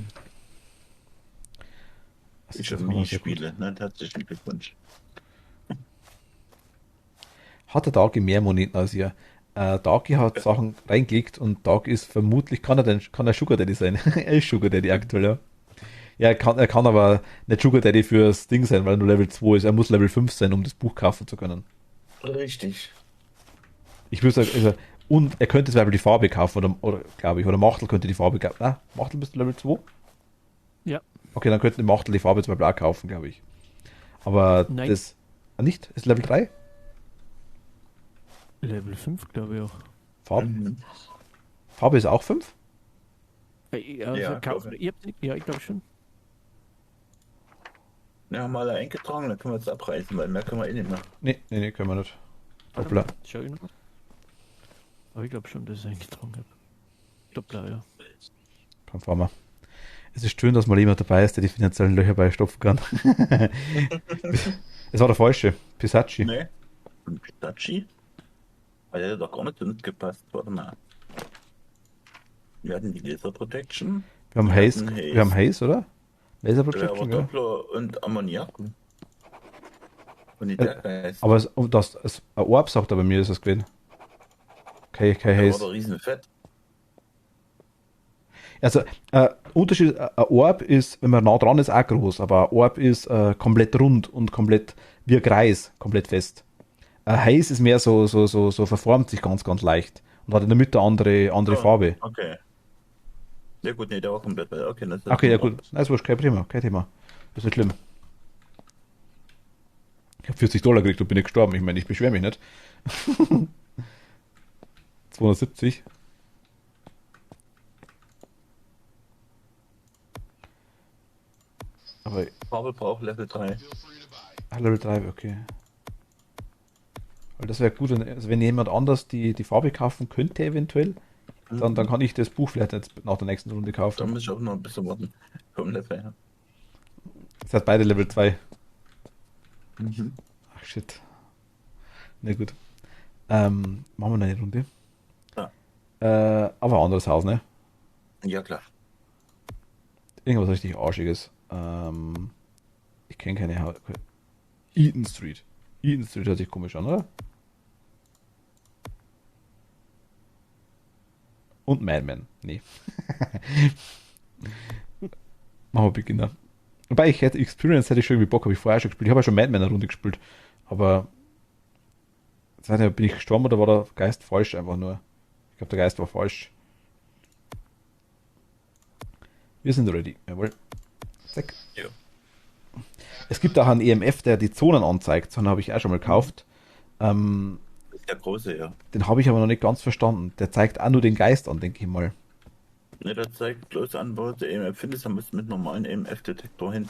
Also, Ich das habe machen wir sehr gut. Minispiele, ne? Herzlichen Glückwunsch. Hat der Dagi mehr Moneten als ihr? Dagi hat Sachen reingelegt und Dagi ist vermutlich, kann er Sugar Daddy sein. Er ist Sugar Daddy aktuell, ja. Ja, er kann aber nicht Sugar Daddy fürs Ding sein, weil er nur Level 2 ist. Er muss Level 5 sein, um das Buch kaufen zu können. Richtig. Ich würde sagen, also, und er könnte zum Beispiel die Farbe kaufen, oder glaube ich, oder Machtel könnte die Farbe kaufen. Ah, Machtel bist du Level 2? Ja. Okay, dann könnte Machtel die Farbe zum Beispiel auch kaufen, glaube ich. Aber Nein. das. Ah, nicht? Ist Level 3? Level 5, glaube ich auch. Farbe? Mhm. Farbe ist auch 5? Also Ja, kaufen, glaube ja, ich glaube schon. Ja, haben wir alle eingetragen, dann können wir jetzt abreißen, weil mehr können wir eh nicht mehr. Nee, können wir nicht. Warte Hoppla. mal, schau ich noch. Aber ich glaube schon, dass ich es eingetragen habe. Doppler, ja. Kein Farmer. Es ist schön, dass mal jemand dabei ist, der die finanziellen Löcher beistopfen kann. Es war der falsche. Pisacci. Ne? Und Pitachi? Weil der hat doch gar nicht gepasst. Warte mal. Wir hatten die Laser Protection. Wir haben Wir Haze, hatten Haze. wir haben Haze, oder? Laser Der war Protection, ja. Doppler und Ammoniak. Und die der Geist. Aber ein Orb sagt er bei mir, ist es gewesen. Kein Der war Haze. doch riesen fett. Also, Unterschied, ein Orb ist, wenn man nah dran ist, auch groß, aber ein Orb ist komplett rund und komplett wie ein Kreis, komplett fest. Ein Haze ist mehr so verformt sich ganz, ganz leicht und hat in der Mitte andere Oh, Farbe. Okay. Ja gut, nee, der war komplett fett. Okay, das ist Okay, ja gut. Nein, ist wurscht, kein Thema, kein Thema. Das ist nicht schlimm. Ich habe $40 gekriegt und bin nicht gestorben. Ich meine, ich beschwere mich nicht. 270. Aber Farbe braucht Level 3. Feel free to buy. Level 3, okay. Weil das wäre gut, wenn jemand anders die Farbe kaufen könnte, eventuell, dann kann ich das Buch vielleicht jetzt nach der nächsten Runde Da kaufen. muss ich auch noch ein bisschen warten. Vom Level her. Ihr seid beide Level 2. Mhm. Ach shit. Na gut. Machen wir noch eine Runde. Ja. Aber ein anderes Haus, ne? Ja, klar. Irgendwas richtig Arschiges. Ich kenne keine Haus. Eaton Street. Eaton Street hört sich komisch an, oder? Und Madman. Nee. Machen wir Beginner. Wobei ich hätte Experience, hätte ich schon irgendwie Bock, habe ich vorher schon gespielt. Ich habe ja schon Madman eine Runde gespielt. Aber jetzt weiß ich nicht, bin ich gestorben oder war der Geist falsch einfach nur? Ich glaube, der Geist war falsch. Wir sind ready. Jawohl. Zack. Ja. Es gibt auch einen EMF, der die Zonen anzeigt. So einen habe ich auch schon mal gekauft. Das ist der große, ja. Den habe ich aber noch nicht ganz verstanden. Der zeigt auch nur den Geist an, denke ich mal. Ne, der zeigt bloß an, wo der EMF findest, dann musst du mit normalen EMF-Detektor hin.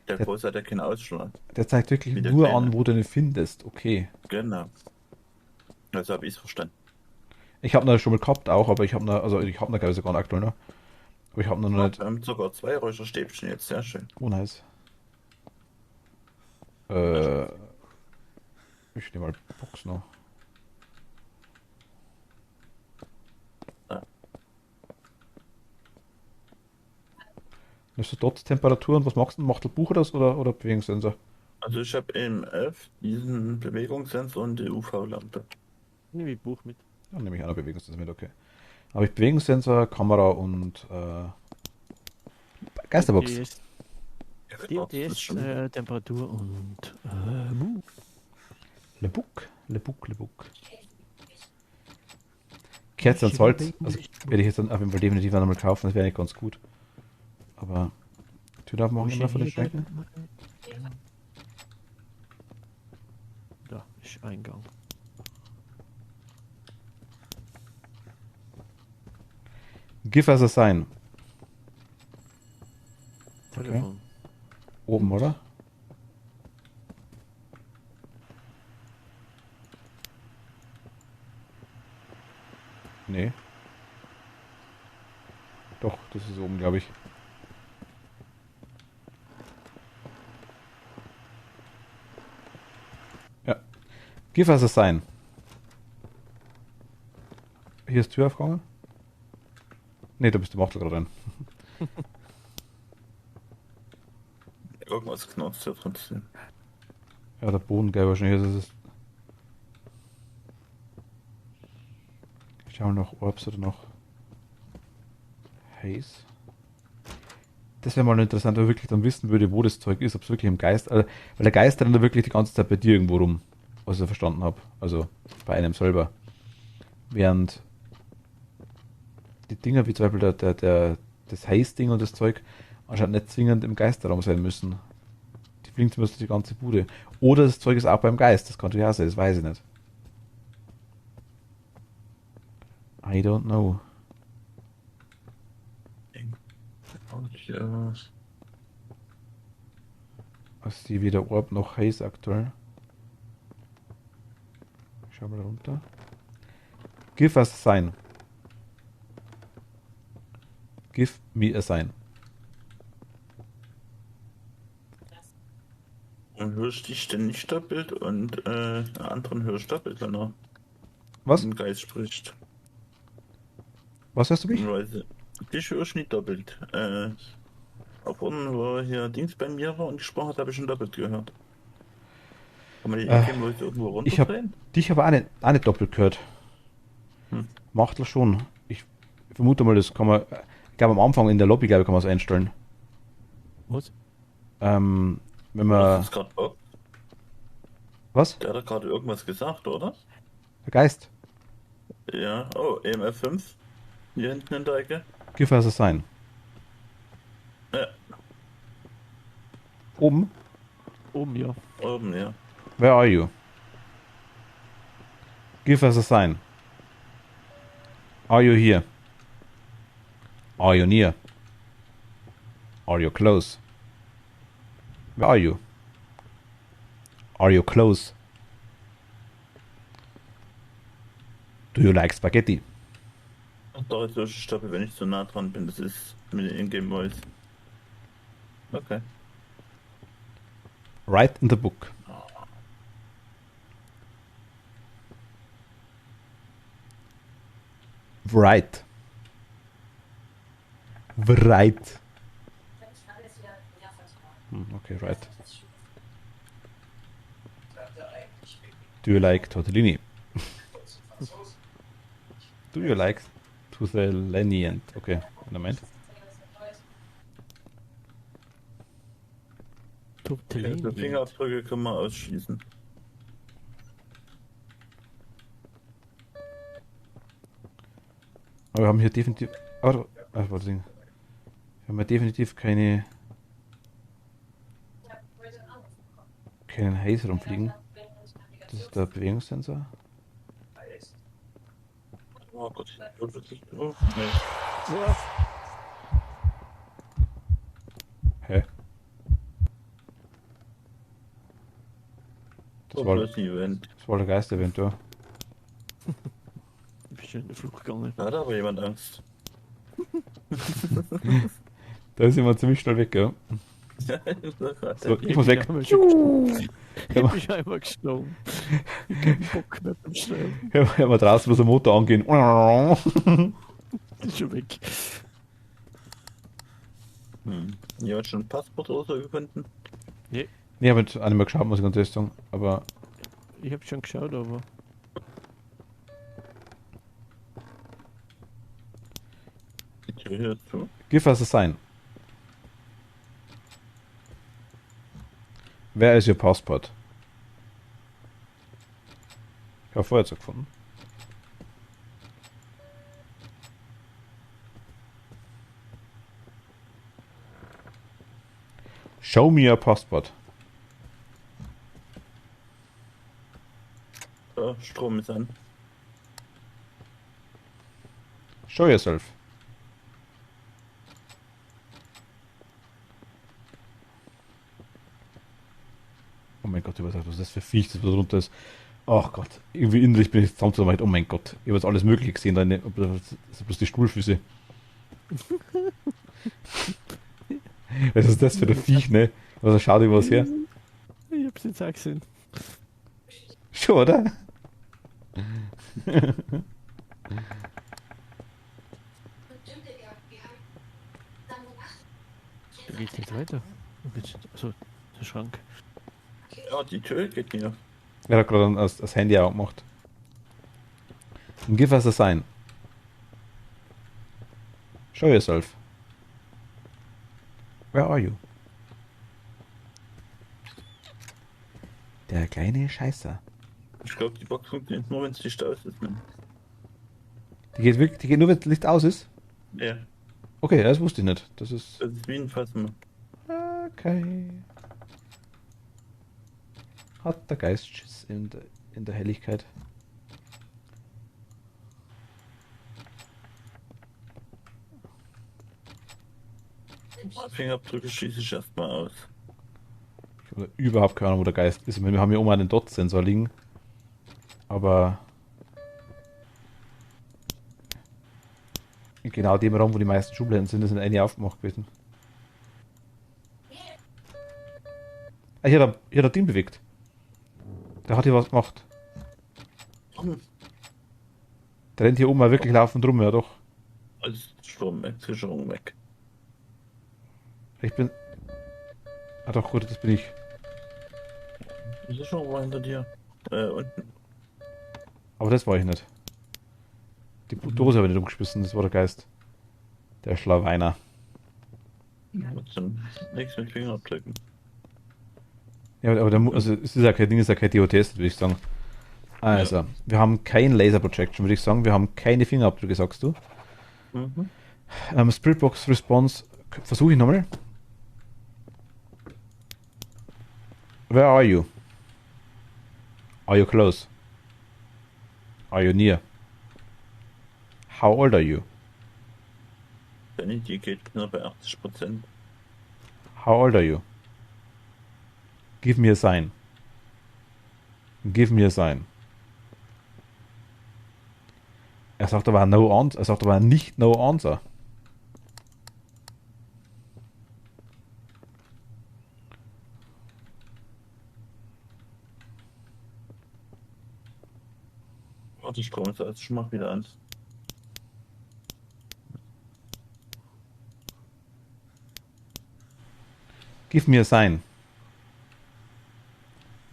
Der Der- große hat ja keinen Ausschlag. Der zeigt wirklich Wie der nur Kleine. an, wo du ihn findest. Okay. Genau. Also habe ich es verstanden. Ich habe ihn schon mal gehabt auch, aber ich habe ihn, also ich habe ihn glaube ich sogar aktuell noch. Aber ich habe ihn noch nicht. Wir haben sogar 2 Räucherstäbchen jetzt, sehr schön. Oh, nice. Ich nehme mal Box noch. Ja. Nimmst du dort Temperatur und was machst du? Macht der Buch das oder Bewegungssensor? Also ich habe EMF, diesen Bewegungssensor und die UV-Lampe. Nehme ich Buch mit. Dann nehme ich auch noch Bewegungssensor mit, okay. Habe ich Bewegungssensor, Kamera und Geisterbox. DTS, Ja, genau, das ist DTS schon- Temperatur und Buch. Le Book. Kerze und Salz. Also werde ich jetzt dann auf jeden Fall definitiv noch mal kaufen, das wäre nicht ganz gut. Aber Tür aufmachen immer von den Schränken. Da ist Eingang. Give us a sign. Telefon. Oben, oder? Nee. Doch, das ist oben, glaube ich. Ja. Give us a sign. Hier ist Tür aufgegangen. Nee, da bist du Machtel gerade drin. Irgendwas knarzt ja trotzdem. Ja, der Boden, gell, wahrscheinlich ist es. Ich schau noch Orbs oder noch Haze. Das wäre mal interessant, wenn man wirklich dann wissen würde, wo das Zeug ist, ob es wirklich im Geist, weil der Geist rennt dann wirklich die ganze Zeit bei dir irgendwo rum, was ich verstanden habe. Also bei einem selber. Während die Dinger, wie zum Beispiel das Haze-Ding und das Zeug, anscheinend nicht zwingend im Geisterraum sein müssen. Die fliegen zumindest die ganze Bude. Oder das Zeug ist auch beim Geist, das kann natürlich auch sein, das weiß ich nicht. I don't know. Ja. Was die weder Orb noch Haze aktuell. Ich schau mal runter. Give us a sign. Give me a sign. Und hörst dich denn nicht doppelt und anderen hörst doppelt, wenn er Was? mit dem Geist spricht. Was hörst du mich? Weil dich hörst nicht doppelt. Auf unten, wo hier Dings bei mir war und gesprochen hat, habe ich schon doppelt gehört. Kann man die Info irgendwo Ich habe runterdrehen? dich aber auch nicht doppelt gehört. Hm. Macht schon. Ich vermute mal, das kann man. Ich glaube am Anfang in der Lobby, glaube ich, kann man es einstellen. Was? Wenn Was man. ist gerade Bock? Was? Der hat doch gerade irgendwas gesagt, oder? Der Geist. Ja, oh, EMF 5. Hier hinten in der Ecke. Give us a sign. Ja, Oben. Oben, ja. oben, ja. Where are you? Give us a sign. Are you here? Are you near? Are you close? Where are you? Are you close? Do you like spaghetti? Ach, da ist ich stoppe, wenn ich zu nah dran bin. Das ist mit den Ingame Voice. Okay. Write in the book. Write. Write. Okay, right. Do you like tortellini? Do you like tortellini? Okay, Moment. Also Tortellini. Fingerabdrücke können wir ausschließen. Aber wir haben hier definitiv. Warte, Ding. haben wir definitiv keinen Haze rumfliegen. Das ist der Bewegungssensor. Oh Gott. Oh, nee. Ja. Hä? Das Oh, war, bloß ein Event. das war der Geisterevent, ja. Ich bin schon in den Flug gegangen. Da hat aber jemand Angst. Da ist jemand ziemlich schnell weg, ja. So, ich muss weg. Ich bin schon einmal geschlagen. Ich hab keinen Bock mehr beim Schreiben. Ja, wir draußen muss der Motor angehen. Ist schon weg. Jemand schon ein Passport oder so gefunden? Nee, ich habe jetzt auch nicht mehr geschaut, muss ich ganz ehrlich sagen. Aber Ich hab schon geschaut, aber Die Tür hier zu. give us a sign. Where is your passport? Ich habe Feuerzeug gefunden. Show me your passport. So, Strom ist an. Show yourself. Oh mein Gott, was ist das für Viech, das da drunter ist? Ach Gott, irgendwie innerlich bin ich zusammengedacht, oh mein Gott, ich habe jetzt alles Mögliche gesehen, das sind bloß die Stuhlfüße. Was ist das für ein Viech, ne? Also schau dir was her. ich hab's jetzt auch gesehen. Schon, oder? Da geht's nicht weiter. Achso, der Schrank. Ja, die Tür geht nicht. Er hat gerade das Handy auch gemacht. Give us a sign. Show yourself. Where are you? Der kleine Scheißer. Ich glaube, die Box funktioniert nur, wenn es Licht aus ist. Ne? Die geht wirklich, die geht nur, wenn das Licht aus ist? Ja, Okay, das wusste ich nicht. Das ist. das ist wie ein Phasma. Okay. Hat der Geist Schiss in der Helligkeit. Fingerabdrücke schließe ich erstmal aus. Ich habe überhaupt keine Ahnung, wo der Geist ist. Ich meine, wir haben hier oben einen Dot-Sensor liegen. Aber in genau dem Raum, wo die meisten Schubladen sind, sind eine aufgemacht gewesen. Ah, hier hat er Ding bewegt. Der hat hier was gemacht. Der rennt hier oben mal wirklich laufend rum, ja doch. Also Strom weg, Sicherung weg. Ich bin. Ah doch, gut, das bin ich. Die Sicherung war hinter dir. Unten. Aber das war ich nicht. Die Dose habe ich nicht umgeschmissen, das war der Geist. Der Schlaweiner. Zum nichts mit Fingerabdrücken. Ja, aber also es ist ja kein Ding, es ist ja kein DOTS, würde ich sagen. Also, wir haben kein Laser Projection, würde ich sagen. Wir haben keine Fingerabdrücke, sagst du. Spiritbox Response, versuche ich nochmal. Where are you? Are you close? Are you near? How old are you? Die geht nur bei 80%. How old are you? Give me a sign. Give me a sign. Er sagt aber no answer. Er sagt aber nicht no answer. Warte, Strom ist aus, ich mach wieder an. Give me a sign.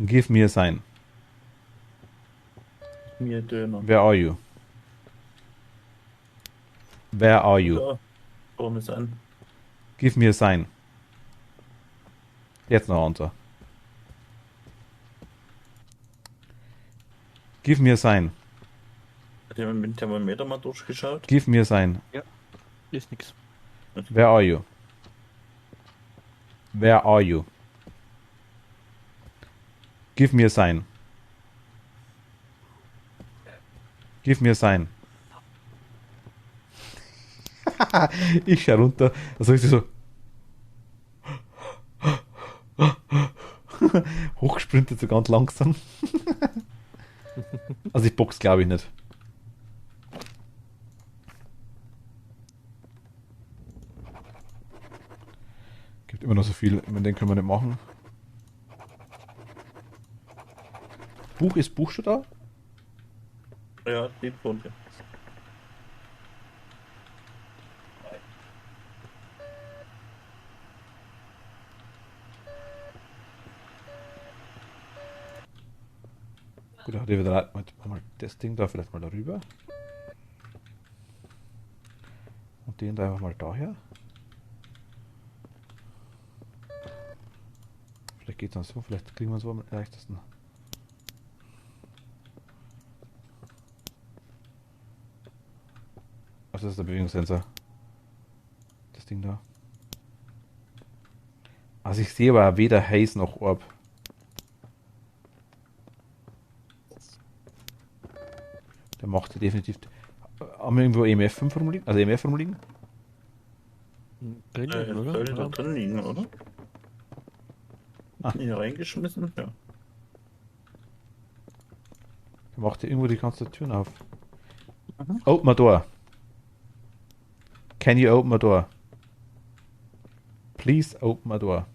Give me a sign. Mir Döner. Where are you? Where are you? Ja, Strom ist an. Give me a sign. Jetzt noch answer. Give me a sign. Hat jemand mit dem Thermometer mal durchgeschaut? Give me a sign. Ist nix. Where are you? Where are you? Give me a sign. Give me a sign. Ich schau runter, da sag ich so. Hochgesprintet so ganz langsam. Also ich box glaube ich nicht. Gibt immer noch so viel, den können wir nicht machen. Buch schon da? Ja, die Punkte. Gut, da hat er wieder mal das Ding da vielleicht mal darüber. Und den da einfach mal daher. Vielleicht geht es dann so, vielleicht kriegen wir so am leichtesten. Also das ist der Bewegungssensor. Das Ding da. Also ich sehe aber weder Haze noch Orb. Der macht ja definitiv. Haben wir irgendwo EMF 5 rumliegen? Also EMF rumliegen? Drinnen, oder? Sollte da drin liegen, oder? Ah. Hier reingeschmissen? Ja. Der macht ja irgendwo die ganze Türen auf. Open a door. Can you open a door? Please open a door.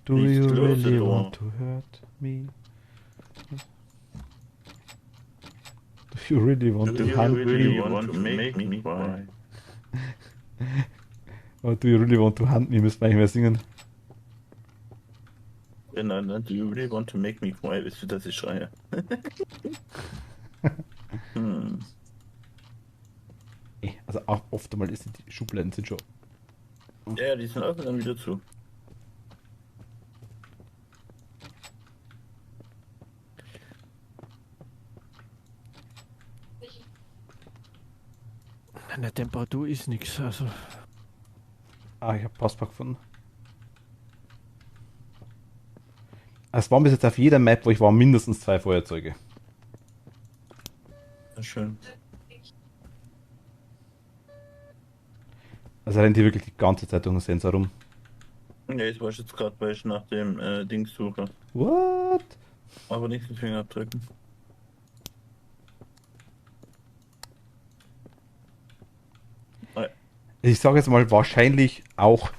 Do Please you close the really door. want to hurt me? Do you really want Do to you hunt really me? want to make me cry? Or do you really want to hunt me? Müssen wir eigentlich mehr singen. Nein, do you really want to make me cry? Willst du, dass ich schreie? Also auch oft einmal ist die Schubladen sind schon. Ja, die sind auch dann wieder zu. An der Temperatur ist nichts. Also, Ah, ich habe Passpack gefunden. Es waren bis jetzt auf jeder Map, wo ich war, mindestens 2 Feuerzeuge. Ja, schön. Also rennt die wirklich die ganze Zeit durch den Sensor rum. Ja, ich weiß jetzt gerade, weil ich nach dem Ding suche. What? Aber nicht den Finger abdrücken. Ich sage jetzt mal wahrscheinlich auch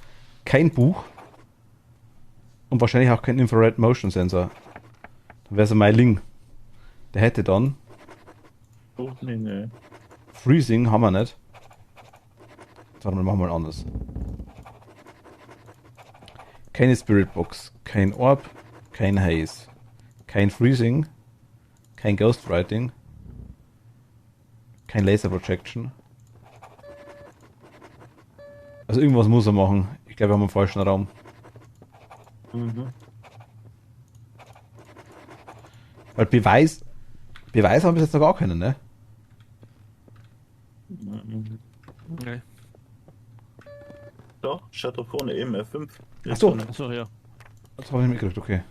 kein Buch und wahrscheinlich auch kein Infrared Motion Sensor. Dann wäre es mein Ling. Der hätte dann Oh, nee. Freezing haben wir nicht. Warte mal, machen wir mal anders. Keine Spirit Box, kein Orb, kein Haze, kein Freezing, kein Ghostwriting, kein Laser Projection. Also irgendwas muss er machen. Ich glaube, wir haben einen falschen Raum. Weil Beweis haben wir jetzt noch gar keinen, ne? nee. Doch, ich hatte vorne eben F5. Ach so. Achso, ja. Das habe ich nicht mitgekriegt, okay.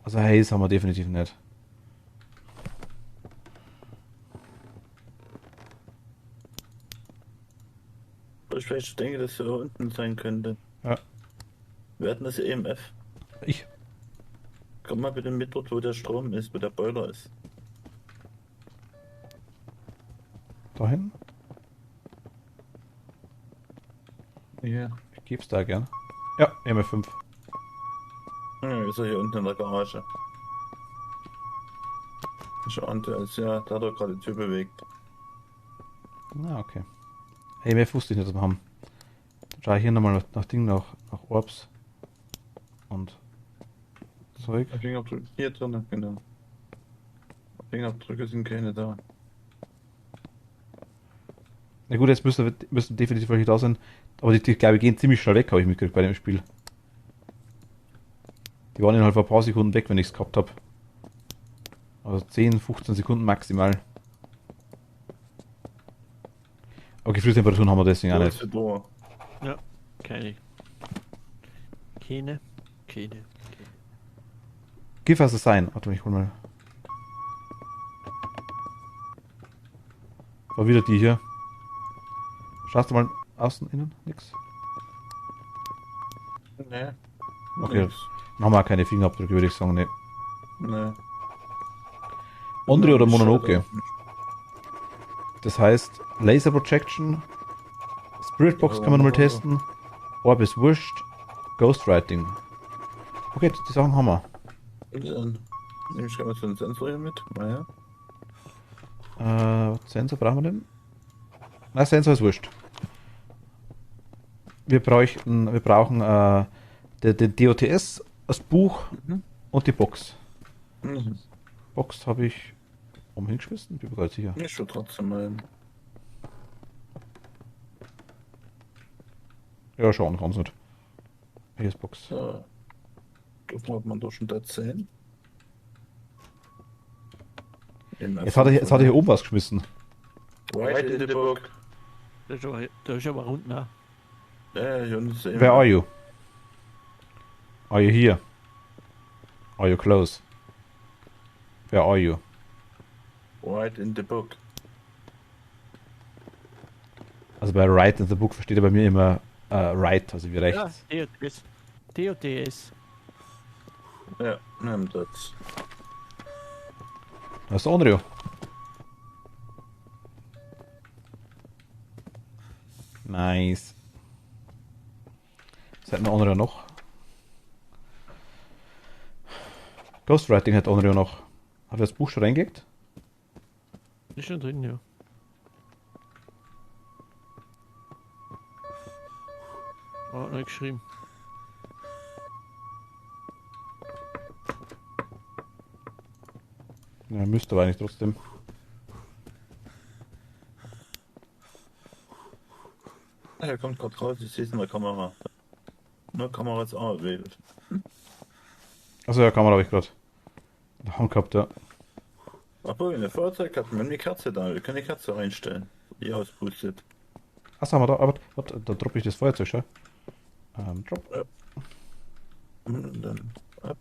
Also Haze haben wir definitiv nicht. Ich vielleicht denke, dass er da unten sein könnte. Ja. Wir hatten das EMF. Ich. Komm mal bitte mit dort, wo der Strom ist, wo der Boiler ist. Dahin? Ja. Ich geb's da gern. Ja, MF5. Ja, ist er hier unten in der Garage. Ich ahnte es, ja, da hat er gerade die Tür bewegt. Na, okay. MF wusste ich nicht, dass wir haben. Dann schau ich hier nochmal nach Ding, nach Orbs. Und Zeug. Fingerabdrücke hier drin, genau. Fingerabdrücke sind keine da. Na gut, jetzt müssen definitiv welche da sein. Aber die glaube ich, gehen ziemlich schnell weg, habe ich mitgekriegt bei dem Spiel. Die waren innerhalb von ein paar Sekunden weg, wenn ich es gehabt habe. Also 10, 15 Sekunden maximal. Aber Gefühlstemperaturen haben wir deswegen auch Ja, nicht. ist da. Ja, keine. Keine. Keine. Give us a sign. Warte, ich hol mal. War wieder die hier. Schaust du mal außen, innen? Nix? Nee. Okay. Nix. Dann haben wir auch keine Fingerabdrücke, würde ich sagen. Nee. Nee. Ondri oder Nein, Mononoke? schade. Das heißt, Laser Projection, Spirit Box Ja, kann man nochmal machen wir. testen, Orb ist wurscht, Ghostwriting. Okay, die Sachen haben wir. Dann nehme ich mal so einen Sensor hier mit. Naja. Sensor brauchen wir denn? Na, Sensor ist wurscht. Wir brauchen den DOTS, das Buch Mhm. und die Box. Mhm. Box habe ich umhingeschmissen, bin mir gar nicht sicher. Ich schon trotzdem mal. Ja, schauen kann es nicht. Hier ist Box. So. Dürfen wir mal durch und erzählen. Jetzt hat er hier oben was geschmissen. Right in the book. Da ist aber unten auch. Ja, hier unten ist der Where are you? Are you here? Are you close? Where are you? Right in the book. Also bei right in the book versteht er bei mir immer right, also wie rechts. Ja, DOTS. DOTS. Ja, nimm das. Da ist der Onryo. Nice. Was hat der Onryo noch? Ghostwriting hat Onryo noch. Hat er das Buch schon reingelegt? Ist schon drin, ja. Oh, neu geschrieben. Ja, müsste aber eigentlich trotzdem. Ja, er kommt gerade raus, ich sehe es in der Kamera. Nur Kamera ist auch erwählt. Achso, ja, Kamera habe ich gerade. Haben gehabt, ja. Aber in der Fahrzeug hat man eine Kerze da. Wir können die Kerze reinstellen, die auspustet. Achso, haben wir da, aber warte, da droppe ich das Feuerzeug, schau. Drop. Und dann ab.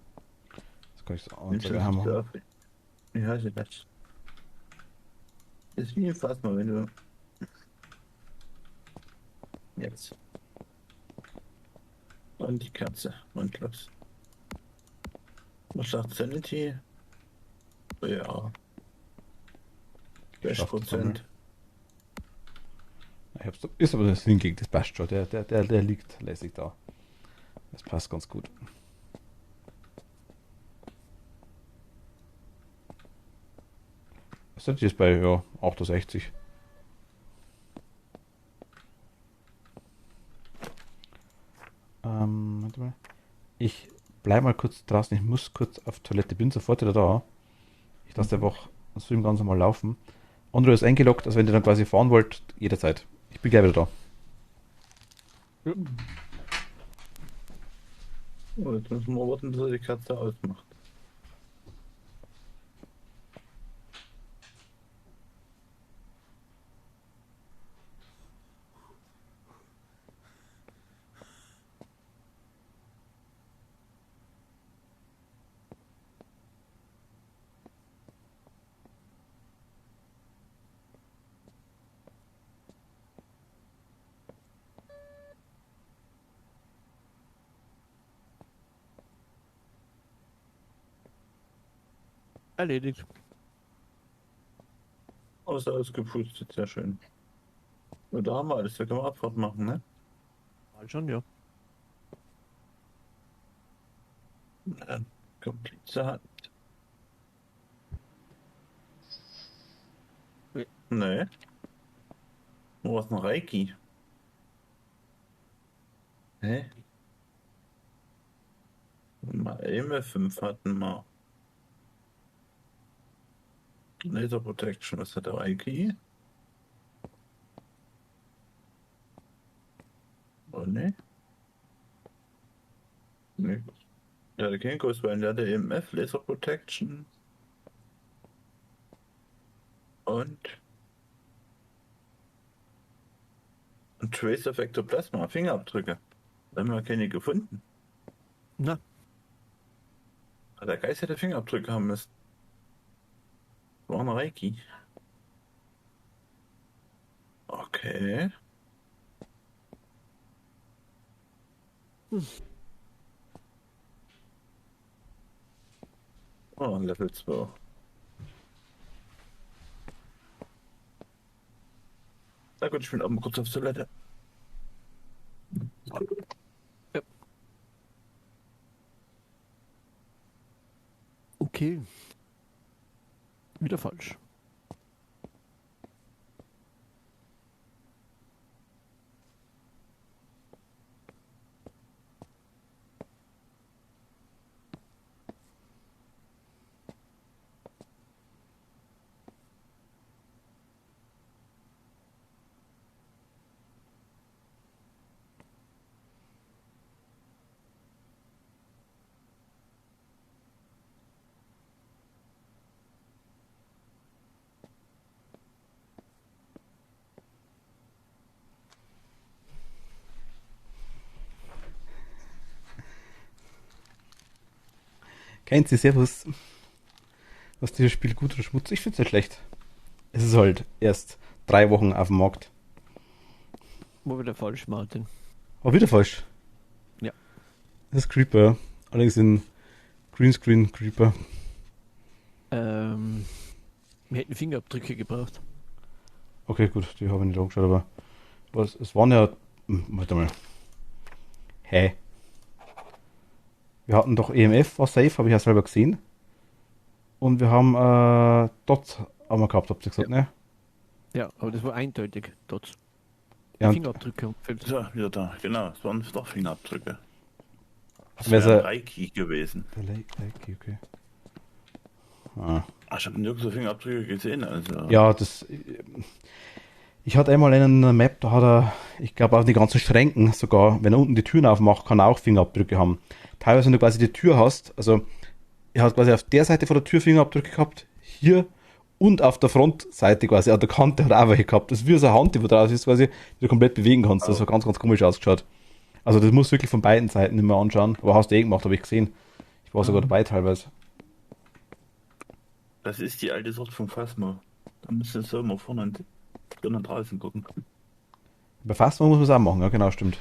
Das kann ich so Nimmst du anzeigen. das Haben. ab. Wie heißt das? Das ist wie ein Phasma, wenn du. Jetzt. Und die Kerze. Und los. Was sagt Sanity? Ja. Schafft das 6%. Ich hab's, ist aber das hingegen, das passt schon. Der liegt lässig da. Das passt ganz gut. Was sind die jetzt bei, ja, 68. Warte mal. Ich bleib mal kurz draußen, ich muss kurz auf Toilette, bin sofort wieder da. Ich lasse einfach das Stream ganz normal laufen. Andro ist eingeloggt, also wenn ihr dann quasi fahren wollt, jederzeit. Ich bin gleich wieder da. Oh, jetzt müssen wir warten, bis er die Kerze ausmacht. Erledigt. Außer ausgepustet, sehr schön. Und da haben wir alles, da können wir Abfahrt machen, ne? Mal schon, ja. Na dann, komplett zur Hand. Nee. Wo war's ein Reiki? Hä? Mal MF5 hatten wir. Laser Protection, was hat der Reiki? Oh ne? Ne. Ja, der King Ghost der hatte EMF, Laser Protection. Und Und Trace of Ectoplasma, Fingerabdrücke. Da haben wir keine gefunden. Na, Aber der Geist hätte Fingerabdrücke haben müssen. War eine Reiki. Okay. Oh, Level 2. Na gut, ich bin auch mal kurz auf Toilette. okay. Wieder falsch. Kennt sie sehr, was dieses Spiel gut oder schmutzig? Ich finde es nicht schlecht. Es ist halt erst 3 Wochen auf dem Markt. War wieder falsch, Martin. Aber wieder falsch. Ja. Das ist Creeper. Allerdings in Greenscreen Creeper. Wir hätten Fingerabdrücke gebraucht. Okay, gut, die habe ich nicht angeschaut, aber es waren ja. Warte mal. Hä? Wir hatten doch EMF, war safe, habe ich ja selber gesehen. Und wir haben Dots haben wir gehabt, habt ihr gesagt, ne? Ja, aber das war eindeutig dort. Ja, und Fingerabdrücke haben gefehlt. So, wieder da. Genau, es waren doch Fingerabdrücke. Das Wer wäre ist Reiki gewesen. der Lake, okay. Ah. Ach, ich habe nirgends so Fingerabdrücke gesehen. Also. Ja, ich hatte einmal eine Map, da hat er, ich glaube, auf die ganzen Schränken sogar, wenn er unten die Türen aufmacht, kann er auch Fingerabdrücke haben. Teilweise, wenn du quasi die Tür hast, also er hat quasi auf der Seite von der Tür Fingerabdrücke gehabt, hier und auf der Frontseite quasi, an der Kante hat er auch welche gehabt. Das ist wie so eine Hand, die wo draus ist quasi, die du komplett bewegen kannst. Das hat ganz, ganz komisch ausgeschaut. Also das musst du wirklich von beiden Seiten immer anschauen. Aber hast du eh gemacht, habe ich gesehen. Ich war sogar dabei teilweise. Das ist die alte Sorte von Phasma. Da müsstest du immer vorne und draußen gucken. Bei Phasma muss man es auch machen, ja genau, stimmt.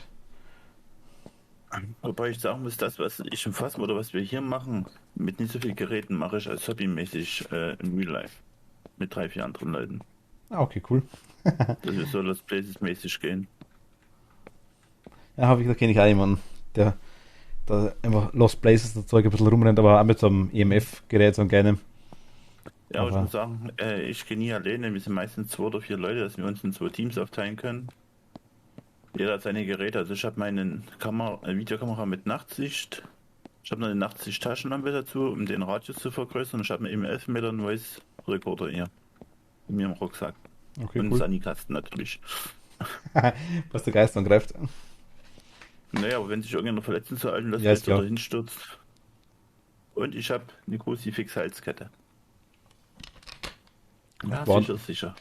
Wobei ich sagen muss, das, was ich im Phasma oder was wir hier machen, mit nicht so viel Geräten mache ich als hobbymäßig im Real Life. Mit 3, 4 anderen Leuten. Ah, okay, cool. Dass wir so Lost Places mäßig gehen. Ja, da kenne ich auch jemanden, der da einfach Lost Places das Zeug ein bisschen rumrennt, aber auch mit so einem EMF-Gerät, so einem kleinen. Ja, aber ich Aber- muss sagen, ich gehe nie alleine. Wir sind meistens 2 oder 4 Leute, dass wir uns in 2 Teams aufteilen können. Jeder hat seine Geräte. Also ich habe meine Videokamera mit Nachtsicht. Ich habe noch eine Nachtsicht-Taschenlampe dazu, um den Radius zu vergrößern. Ich habe einen 11 Meter Noise Recorder hier. In mir im Rucksack. Okay, Und einen cool. Sanikasten natürlich. Was der Geist angreift. Naja, aber wenn sich irgendjemand verletzen zu alten lässt Ja, ist klar. oder hinstürzt. Und ich habe eine Crucifix-Halskette. Ja, Waren- sicher.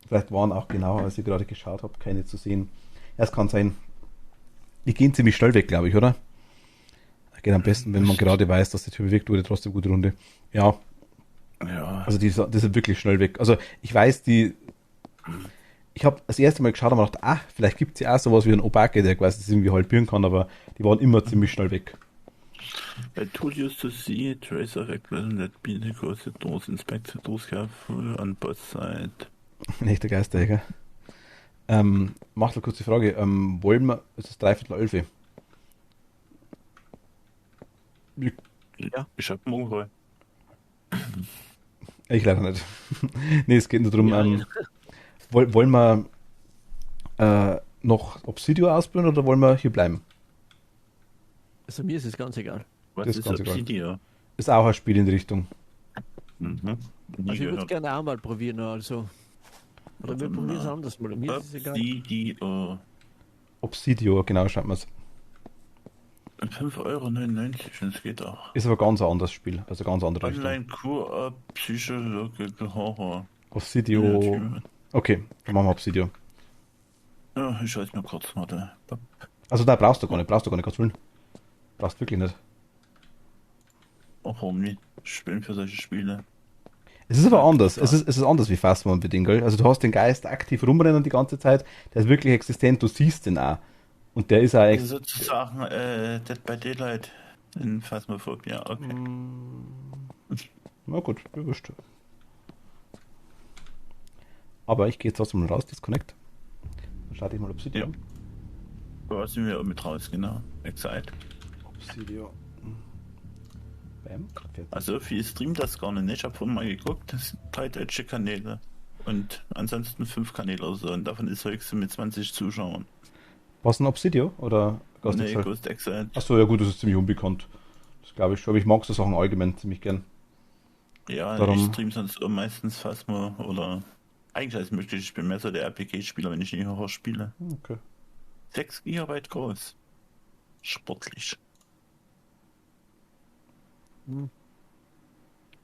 Vielleicht waren auch genau, als ich gerade geschaut habe, keine zu sehen. Ja, es kann sein. Die gehen ziemlich schnell weg, glaube ich, oder? Geht am besten, wenn man gerade weiß, dass die Tür bewegt wurde, trotzdem gute Runde. Ja, Ja, also die sind wirklich schnell weg. Also ich weiß, ich habe das erste Mal geschaut und mir gedacht, vielleicht gibt es ja auch sowas wie einen Obake, der quasi das irgendwie halbieren kann, aber die waren immer ziemlich schnell weg. I told you to see a trace of accident that been across the doors. Inspect the doors carefully on both sides. Ein echter Geisterjäger. Macht eine kurze Frage. Wollen wir, es ist 11:15. Ja, ich hab morgen frei. Ich leider nicht. Nee, es geht nur darum, Ja, wollen wir noch Obsidio ausprobieren oder wollen wir hier bleiben? Also mir ist es ganz egal. Was Das ist ist ganz egal. Obsidian? Ist auch ein Spiel in die Richtung. Mhm. Nie Also ich würde es gehört. gerne auch mal probieren. Also. Oder wir Warte probieren es mal. anders mal. Mir ist es egal. Obsidian. Obsidio, genau, schreibt man es. 5,99 €, das geht auch. Ist aber ganz ein anderes Spiel, also ganz andere Richtung. Online Kur Psychological Horror. Obsidio. Okay, dann machen wir Obsidio. Ja, ich weiß mir kurz, warte. Also da brauchst du gar nicht, Gottes Willen. Brauchst wirklich nicht. Auch warum nicht? Spielen für solche Spiele. Es ist aber Ja, anders. klar. Es ist anders wie Phasma und Beding, gell? Also du hast den Geist aktiv rumrennen die ganze Zeit, der ist wirklich existent, du siehst den auch. Und der ist auch Also sozusagen Dead by Daylight in Phasmophobia, okay. na gut, mir wurscht. Aber ich gehe jetzt trotzdem mal raus, Disconnect. Dann starte ich mal Obsidian. Da sind wir auch mit raus, genau. Excite. Obsidian. Bam. Fertig. Also viel streamt das gar nicht. Ich habe vorhin mal geguckt, das sind 3 deutsche Kanäle. Und ansonsten 5 Kanäle oder so. Und davon ist höchste mit 20 Zuschauern. Was ein Obsidian oder Ghost Nee, Exile? Ghost Excite. Achso, ja gut, das ist ziemlich unbekannt. Das glaube ich schon, aber ich mag so Sachen allgemein ziemlich gern. Ja, Darum- ich stream sonst auch meistens Phasmo oder eigentlich als möglich. Ich bin mehr so der RPG-Spieler, wenn ich nicht Horror spiele. Okay. 6 GB groß. Sportlich.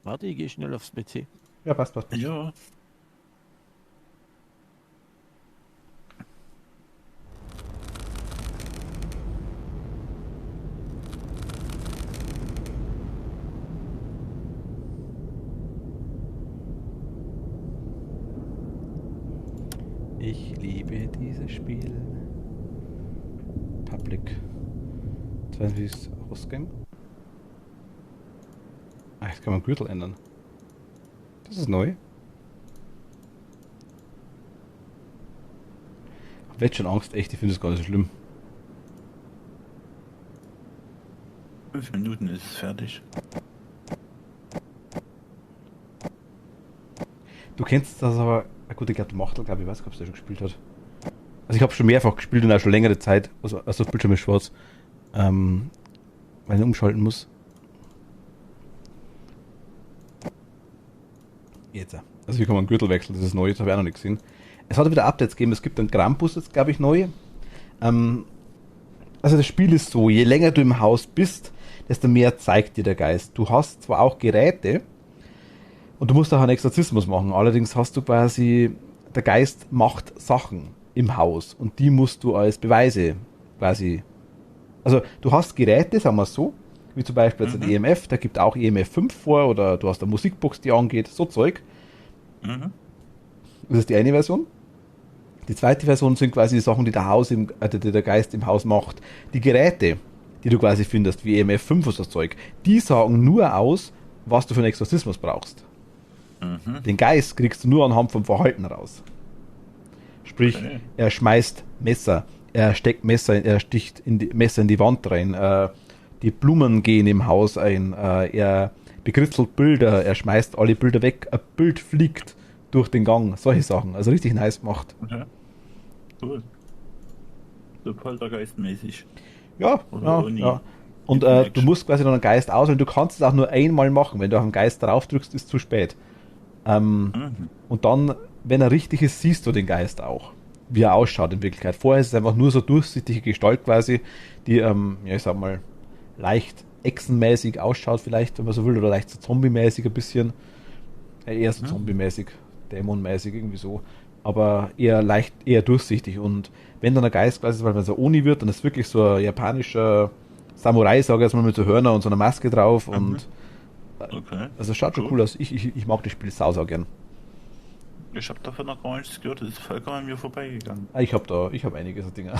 Warte, ich gehe schnell aufs PC. Ja, passt. Ja. Ich liebe dieses Spiel. Public. Jetzt weiß ich, wie es rausging. Ah, jetzt kann man Gürtel ändern. Das ist neu. Ich hab jetzt schon Angst, echt, ich finde das gar nicht so schlimm. 5 Minuten ist es fertig. Du kennst das aber. Ah, gut, ich glaube, der Machtel, glaube ich, weiß nicht, ob es der schon gespielt hat. Also, ich habe schon mehrfach gespielt und auch schon längere Zeit. Also das Bildschirm ist schwarz. Weil ich umschalten muss. Jetzt. Also, hier kann man einen Gürtel wechseln, das ist neu, das habe ich auch noch nicht gesehen. Es hat wieder Updates gegeben, es gibt einen Krampus jetzt, glaube ich, neu. Also, das Spiel ist so: je länger du im Haus bist, desto mehr zeigt dir der Geist. Du hast zwar auch Geräte, und du musst auch einen Exorzismus machen. Allerdings hast du quasi, der Geist macht Sachen im Haus und die musst du als Beweise quasi. Also du hast Geräte, sagen wir es so, wie zum Beispiel jetzt ein EMF, der gibt auch EMF 5 vor oder du hast eine Musikbox, die angeht, so Zeug. Mhm. Das ist die eine Version. Die zweite Version sind quasi die Sachen, die der Geist im Haus macht. Die Geräte, die du quasi findest, wie EMF 5 oder so Zeug, die sagen nur aus, was du für einen Exorzismus brauchst. Den Geist kriegst du nur anhand vom Verhalten raus. Sprich, Okay. er schmeißt Messer, er steckt Messer, er sticht Messer in die Wand rein, die Blumen gehen im Haus ein, er bekritzelt Bilder, er schmeißt alle Bilder weg, ein Bild fliegt durch den Gang, solche Sachen. Also richtig nice gemacht. Okay. Cool. So Poltergeist-mäßig. Ja, Oder ja, Uni. ja. Und Mit du Action. musst quasi noch einen Geist auswählen, du kannst es auch nur einmal machen. Wenn du auf den Geist drauf drückst, ist zu spät. Und dann, wenn er richtig ist, siehst du den Geist auch, wie er ausschaut in Wirklichkeit. Vorher ist es einfach nur so durchsichtige Gestalt quasi, die, ja, ich sag mal, leicht echsenmäßig ausschaut vielleicht, wenn man so will, oder leicht so zombie-mäßig ein bisschen. Eher so zombie-mäßig, dämonmäßig, irgendwie so. Aber eher durchsichtig. Und wenn dann der Geist quasi, weil man so Oni wird, dann ist wirklich so ein japanischer Samurai, sage ich jetzt mal, mit so Hörner und so einer Maske drauf. Und Okay. also schaut schon cool aus. Ich mag das Spiel sau gern. Ich habe davon noch gar nichts gehört, das ist vollkommen an mir vorbeigegangen. Ich hab einige so Dinger.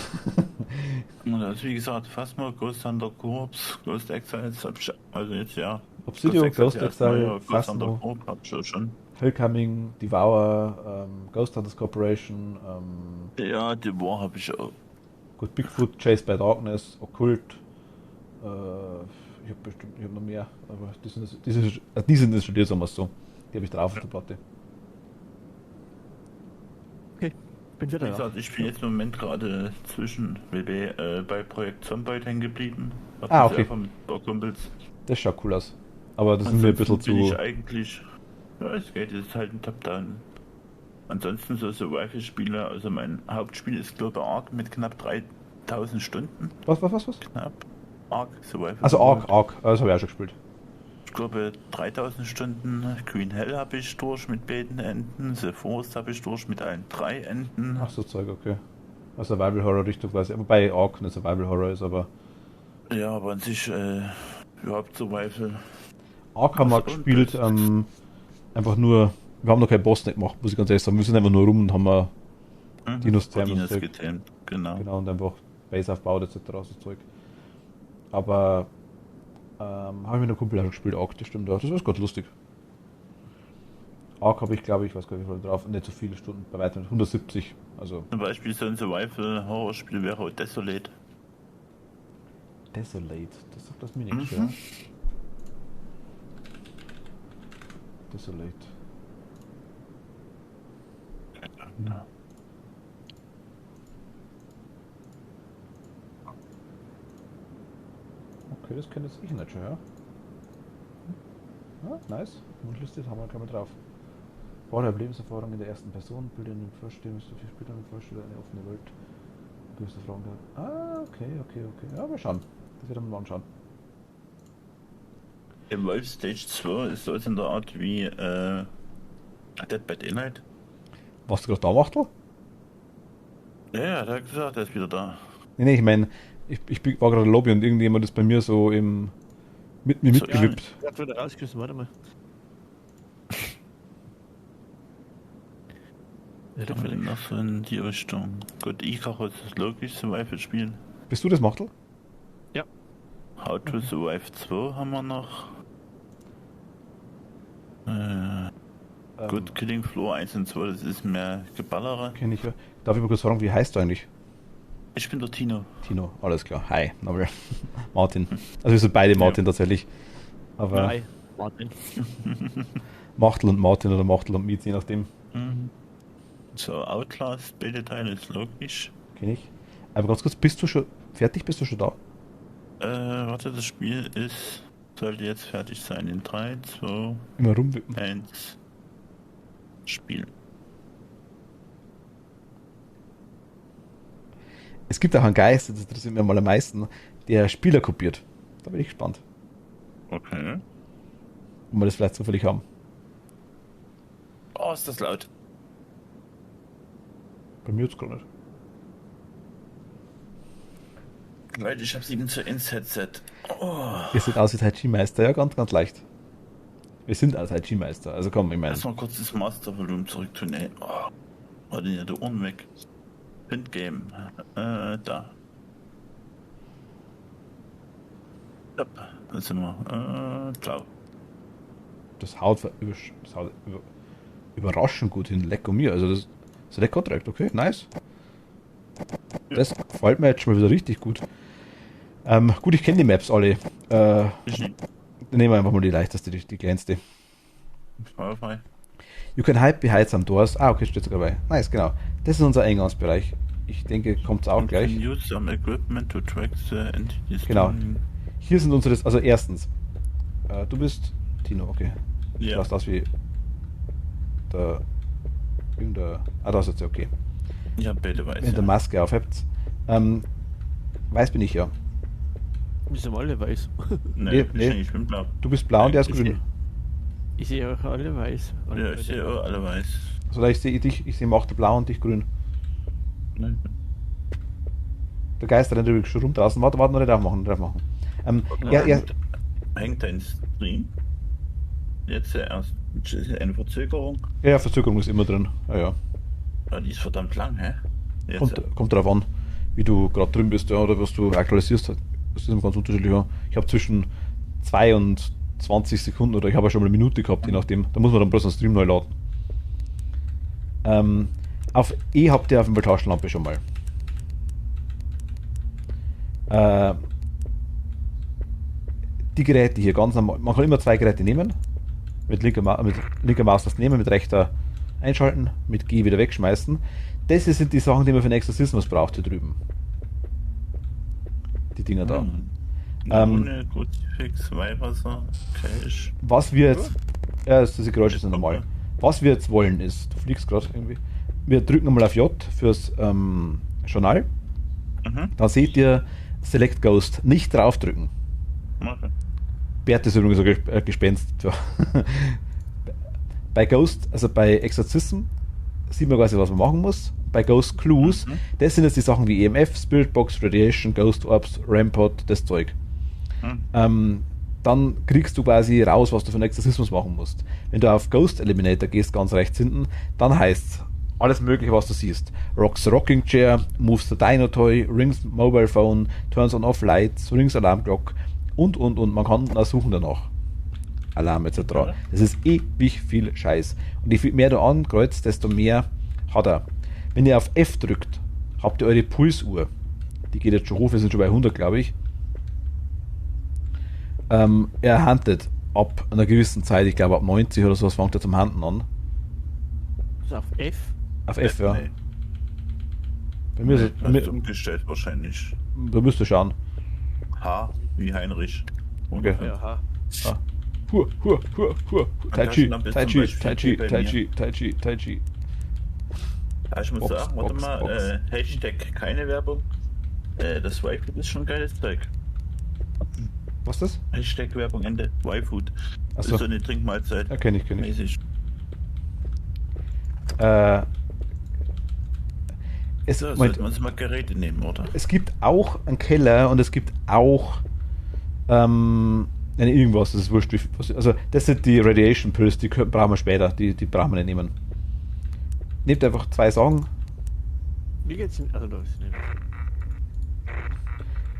Und also wie gesagt, Phasma, Ghost Hunter Corps, Ghost Exiles hab ich, also jetzt ja. Obsidian, Ghost ja, Exile, Ghost Phasma, Hunter Corps hab ich ja schon. Hellcoming, Devour, Ghost Hunters Corporation, Ja, die War habe ich auch. gut, Bigfoot, Chased by Darkness, Okkult, ich hab noch mehr, aber die sind installiert, sagen wir es so. Die habe ich drauf auf der Platte. Okay, bin Wie wieder da. gesagt, ich bin jetzt im Moment gerade zwischen bei Projekt Zomboid hängen geblieben. Hab Ah, das okay. einfach mit ein paar Kumpels. Das schaut cool aus. Aber das ist mir ein bisschen Ansonsten bin zu. ich eigentlich, ja, es geht, es ist halt ein Top-Down. Ansonsten so Survival-Spiele, also mein Hauptspiel ist glaube ich Ark mit knapp 3000 Stunden. Was? Knapp. Ark, Survival. Also Ark, das habe ich auch schon gespielt. Ich glaube 3000 Stunden. Green Hell habe ich durch mit beiden Enden. The Forest habe ich durch mit allen 3 Enden. Ach so Zeug, okay. eine Survival-Horror-Richtung quasi. Wobei Ark eine Survival-Horror ist, aber Ja, aber an sich überhaupt Survival. Ark haben wir Was gespielt, und einfach nur, wir haben noch keinen Boss nicht gemacht, muss ich ganz ehrlich sagen. Wir sind einfach nur rum und haben Dinos zähmen und Zeug. gezähmt, genau. Genau, und einfach Base aufbaut etc. so Zeug. Aber habe ich mit einem Kumpel auch gespielt, Ark, das stimmt auch. Das war ganz lustig. Ark habe ich, glaube ich, weiß gar nicht, wie viel drauf, nicht so viele Stunden, bei weitem 170. Also Zum Beispiel so ein Survival-Horror-Spiel wäre auch Desolate. Desolate, das sagt das mir nichts, Mhm. ja. Desolate. Ja. Okay, das kenne ich nicht schon, ja. Ah, nice. Mundliste haben wir gleich mal drauf. Bau der Lebenserfahrung in der ersten Person, Bilder in den Vorstellen, so viel später in Vorstellen, eine offene Welt. Gewisse Fragen gehabt. Ah, okay. Ja, mal schauen. Das werden wir mal anschauen. Im Wolf Stage 2 ist so in der Art wie Dead by Daylight. Was du gerade da machst? Ja, der hat gesagt, er ist wieder da. Nee, ich meine, ich war gerade in der Lobby und irgendjemand ist bei mir so mit mir So, mitgewippt. Ich hab wieder rausgeschmissen, warte mal. Ja, Da will noch so in die Richtung. Gut, Icarus ist logisch, Survival-Spiel. Bist du das Machtel? How to Survive 2 haben wir noch. Gut, Killing Floor 1 und 2, das ist mehr Geballere. Kenn ich ja. Darf ich mal kurz fragen, wie heißt du eigentlich? Ich bin der Tino. Tino, alles klar. Hi, Nobel. Martin. Also wir sind beide Martin tatsächlich. Aber Hi, Martin. Machtel und Martin oder Machtel und Mietz, je nachdem. Mhm. So, Outlast, Beta-Teil ist logisch. Kenn ich. Aber ganz kurz, bist du schon fertig? Bist du schon da? Warte, das Spiel sollte jetzt fertig sein. In 3, 2, Immer rumwippen. 1. Spielen. Es gibt auch einen Geist, das interessiert mich mal am meisten, der Spieler kopiert. Da bin ich gespannt, Okay. ob wir das vielleicht zufällig haben. Oh, ist das laut. Bei mir jetzt gar nicht. Leute, ich habe 7:1 Headset. Oh. Ihr seht aus wie Tai Chi Meister, ja, ganz, ganz leicht. Wir sind als Tai Chi Meister, also komm, ich meine. Erstmal kurz das Mastervolumen zurück tun, ey. Oh. War denn ja die Ohren weg? Game. Da. Yep. Da sind wir. Blau. Das haut überraschend gut hin, leck um mir. Also das ist lecker direkt, okay, nice. Das gefällt mir jetzt schon mal wieder richtig gut. Gut, ich kenne die Maps alle. Dann nehmen wir einfach mal die leichteste, die kleinste. Feuerfrei. You can hide behind some doors. Ah, okay, steht sogar dabei. Nice, genau. Das ist unser Eingangsbereich. Ich denke, kommt es auch gleich. Use some equipment to track the entities. Genau. Hier sind unsere, also erstens, du bist Tino, okay. Du Ja. schaust aus wie der, da ist jetzt okay. Ich hab beide weiß. Wenn der Maske aufhebt. Weiß bin ich ja. Wir sind alle weiß. Nee, nee. Ich bin blau. Du bist blau und der ist Ich grün. sehe- Ich sehe auch alle weiß. Ja, ich sehe auch alle weiß. Also ich sehe dich, ich sehe Machtel blau und dich grün. Nein. Der Geist rennt übrigens schon rum draußen. Warte, noch nicht aufmachen, nicht aufmachen. Hängt dein Stream? Jetzt erst. Eine Verzögerung? Ja, Verzögerung ist immer drin. Ja. Ja, die ist verdammt lang, hä? Jetzt, Kommt darauf an, wie du gerade drin bist, ja, oder was du aktualisierst. Das ist immer ganz unterschiedlich. Ja. Ich habe zwischen 2 und 20 Sekunden oder ich habe ja schon mal eine Minute gehabt, je nachdem. Da muss man dann bloß einen Stream neu laden. Auf E habt ihr auf der Taschenlampe schon mal. Die Geräte hier ganz normal. Man kann immer 2 Geräte nehmen. Mit linker Maustaste nehmen, mit rechter einschalten, mit G wieder wegschmeißen. Das sind die Sachen, die man für den Exorzismus braucht hier drüben. Die Dinger da. Ohne Kruzifix, Weihwasser, Cash. Was wir jetzt. Ja, diese Geräusche sind normal. Was wir jetzt wollen ist, du fliegst gerade irgendwie. Wir drücken mal auf J fürs Journal. Mhm. Da seht ihr Select Ghost. Nicht draufdrücken. Okay. Bert ist übrigens ein Gespenst. Bei Ghost, also bei Exorzism, sieht man quasi, was man machen muss. bei Ghost Clues, das sind jetzt die Sachen wie EMF, Spirit Box, Radiation, Ghost Orbs, Rampart, das Zeug. Dann kriegst du quasi raus, was du für einen Exorzismus machen musst. Wenn du auf Ghost Eliminator gehst, ganz rechts hinten, dann heißt alles mögliche, was du siehst. Rocks the Rocking Chair, Moves the Dino Toy, Rings Mobile Phone, Turns on Off Lights, Rings Alarm Clock und. Man kann auch suchen danach. Alarm etc. Das ist ewig viel Scheiß. Und je mehr du ankreuzt, desto mehr hat er. Wenn ihr auf F drückt, habt ihr eure Pulsuhr. Die geht jetzt schon hoch, wir sind schon bei 100, glaube ich. Er handelt ab einer gewissen Zeit, ich glaube ab 90 oder sowas, fängt er zum Handen an. Also auf F? Auf F, ja. Nee. Bei mir ist Hast du umgestellt wahrscheinlich. da müsst ihr schauen. H wie Heinrich. Okay. Ja, ha. Hur. Tai kannst Chi, du noch bis Tai zum Chi, Beispiel Tai Chi, bei Tai mir. Chi, Tai Chi, Tai Chi. Ja, ich muss Box, sagen, warte Box, mal, Box. Hashtag keine Werbung. Das Y-Food ist schon geiles Zeug. Was ist das? Hashtag Werbung Ende. Y-Food. Das Achso. ist so eine Trinkmahlzeit. Ja, kenn ich. Mäßig. Es, So, Moment, sollten wir uns mal Geräte nehmen, oder? es gibt auch einen Keller und es gibt auch irgendwas, das ist wurscht. Also das sind die Radiation Pills, die brauchen wir später, die brauchen wir nicht nehmen. Nehmt einfach 2 Sachen. Wie geht's denn? Also, da ist nicht.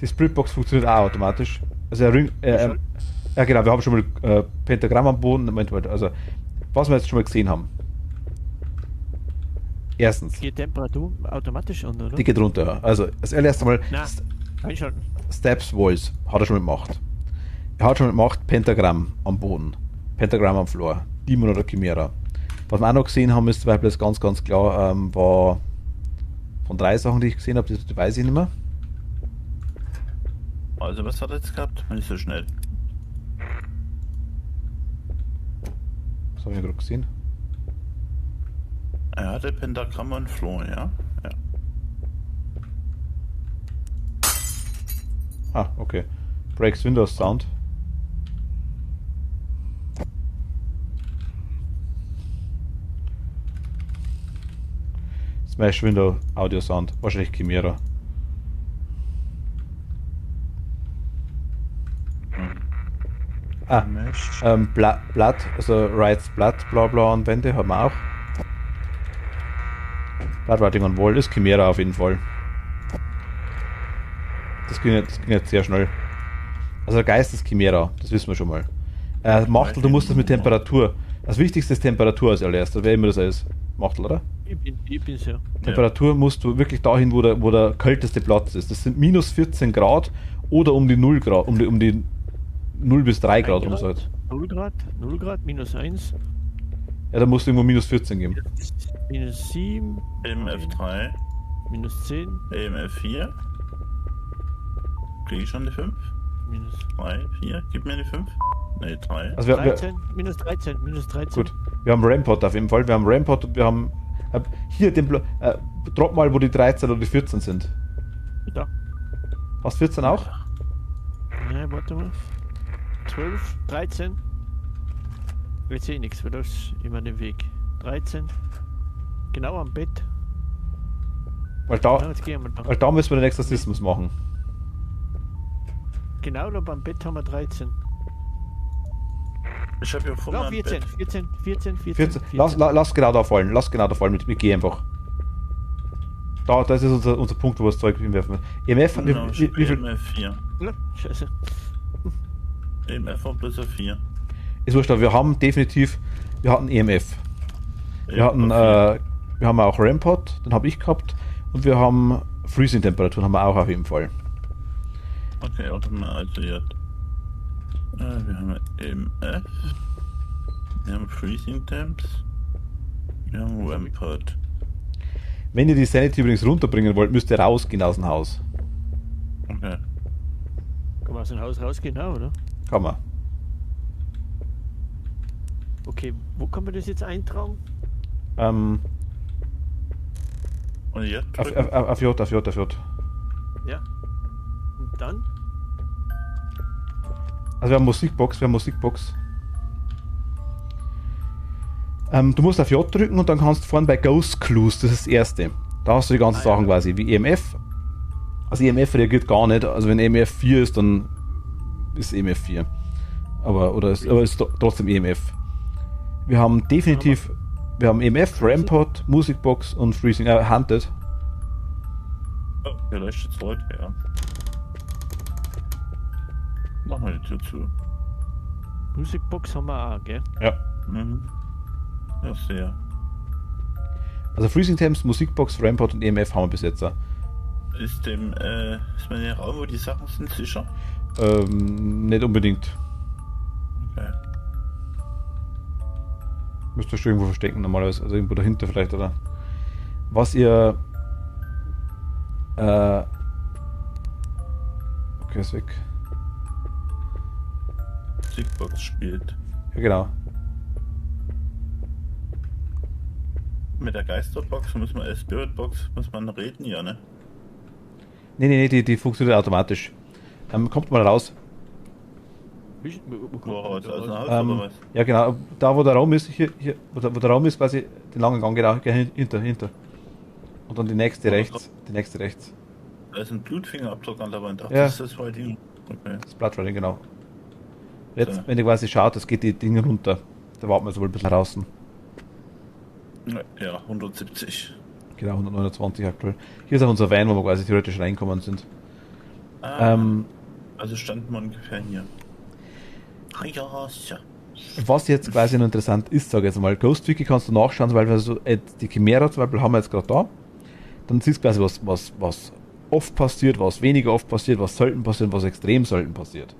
Die Spiritbox funktioniert auch automatisch. Also ja genau, wir haben schon mal Pentagramm am Boden. Moment, also was wir jetzt schon mal gesehen haben. Erstens, Geht Temperatur automatisch an, oder? die geht runter. Ja. Also das allererste Mal Nein, einschalten. Steps Walls hat er schon mal gemacht. Er hat schon mal gemacht Pentagramm am Boden, Pentagramm am Floor, Demon oder Chimera. Was wir auch noch gesehen haben, ist zum Beispiel das ganz klar, war von 3 Sachen, die ich gesehen habe, die weiß ich nicht mehr. Also was hat er jetzt gehabt? Nicht so schnell. Was habe ich gerade gesehen? Er hatte Pentagramm und Floh, ja? Ja. Ah, okay. Breaks Windows Sound. Smash Window Audio Sound. Wahrscheinlich Chimera. Ah, Mesh. Blood, also Writes Blood, bla bla an Wände haben wir auch. Bloodwriting on Wall ist Chimera auf jeden Fall. Das ging jetzt sehr schnell. Also der Geist ist Chimera, das wissen wir schon mal. Machtel, du musst das mit Temperatur. Das Wichtigste ist Temperatur als allererstes, wer immer das ist. Machtel, oder? Ich bin's ja. Temperatur musst du wirklich dahin, wo der kälteste Platz ist. Das sind minus 14 Grad oder um die 0 Grad, um die 0 bis 3 Grad, um so. 0 Grad, minus 1, Ja, da musst du irgendwo minus 14 geben. minus 7, EMF3, minus 10, EMF4. Krieg ich schon eine 5? minus 3, 4, gib mir eine 5. Ne, 3. Also wir, 13, minus 13, minus 13. gut, wir haben Rampart auf jeden Fall. Wir haben Rampart und wir haben hier den drop mal, wo die 13 oder die 14 sind. Da. Hast 14 auch? Nein, warte mal. 12, 13. Jetzt sehe ich nichts, weil das ist immer den Weg. 13. Genau am Bett. Weil Ja, da, jetzt gehen wir weil da. da müssen wir den Exorzismus machen. Genau da beim Bett haben wir 13. Ich habe ja vor Ja, meinem 14, Bett. 14. 14. Lass genau da fallen. Lass genau da fallen. Mit G einfach. Da ist unser Punkt, wo wir das Zeug hinwerfen. EMF, Genau, wie viel EMF4. Ja, scheiße. EMF war plus 4. ist wurscht, aber wir haben definitiv, wir hatten EMF. Wir hatten, EMF4. wir haben auch Rampart, den habe ich gehabt. Und wir haben Freezing-Temperaturen, haben wir auch auf jeden Fall. Okay, warte mal, also jetzt. Wir haben EMF. Wir haben Freezing Temps. Wir haben Rampart. Wenn ihr die Sanity übrigens runterbringen wollt, müsst ihr rausgehen aus dem Haus. Okay. Kann man aus dem Haus rausgehen, auch, oder? Kann man. Okay, wo kann man das jetzt eintragen? Ähm, Und jetzt auf drücken. J. Ja. Und dann? Also wir haben Musikbox. Du musst auf J drücken und dann kannst du vorne bei Ghost Clues, das ist das erste. Da hast du die ganzen Sachen quasi, wie EMF. Also EMF reagiert gar nicht. Also wenn EMF 4 ist, dann ist EMF 4. Aber ist trotzdem EMF. Wir haben definitiv, wir haben EMF, Rampart, Musicbox und Freezing, Hunted. Oh, hier leuchtet's rot, ja. Machen wir die Tür zu. Musikbox haben wir auch, gell? Ja. Mhm. Ja, sehr. Also Freezing Temps, Musikbox, Rampart und EMF haben wir bis jetzt. Ist man der Raum, wo die Sachen sind, sicher? Nicht unbedingt. Okay. Müsst ihr schon irgendwo verstecken normalerweise. Also irgendwo dahinter vielleicht, oder? Was ihr... okay, ist weg. Musikbox spielt. Ja, genau. Mit der Geisterbox muss man, Spiritbox muss man reden, ja, ne? Nee, die funktioniert automatisch. Kommt mal raus. Aus dem Haus oder was? Ja, genau. Da, wo der Raum ist, hier wo der Raum ist, quasi den langen Gang, genau, hinter. Und dann die nächste rechts. Da ist ein Blutfingerabdruck an der Wand. Ach, Ja. das ist das Writing. Okay. Das Bloodriding, genau. Jetzt, So. wenn ihr quasi schaut, das geht die Dinge runter. Da warten wir so ein bisschen draußen. Ja, 170. Genau, 129 aktuell. Hier ist auch unser Van, wo wir quasi theoretisch reinkommen sind. Also standen wir ungefähr hier. Ah ja, ja. Was jetzt quasi noch interessant ist, sage ich jetzt mal, Ghost Wiki kannst du nachschauen, weil wir so die Chimera zum Beispiel haben wir jetzt gerade da. Dann siehst du quasi, was oft passiert, was weniger oft passiert, was selten passiert, was extrem selten passiert.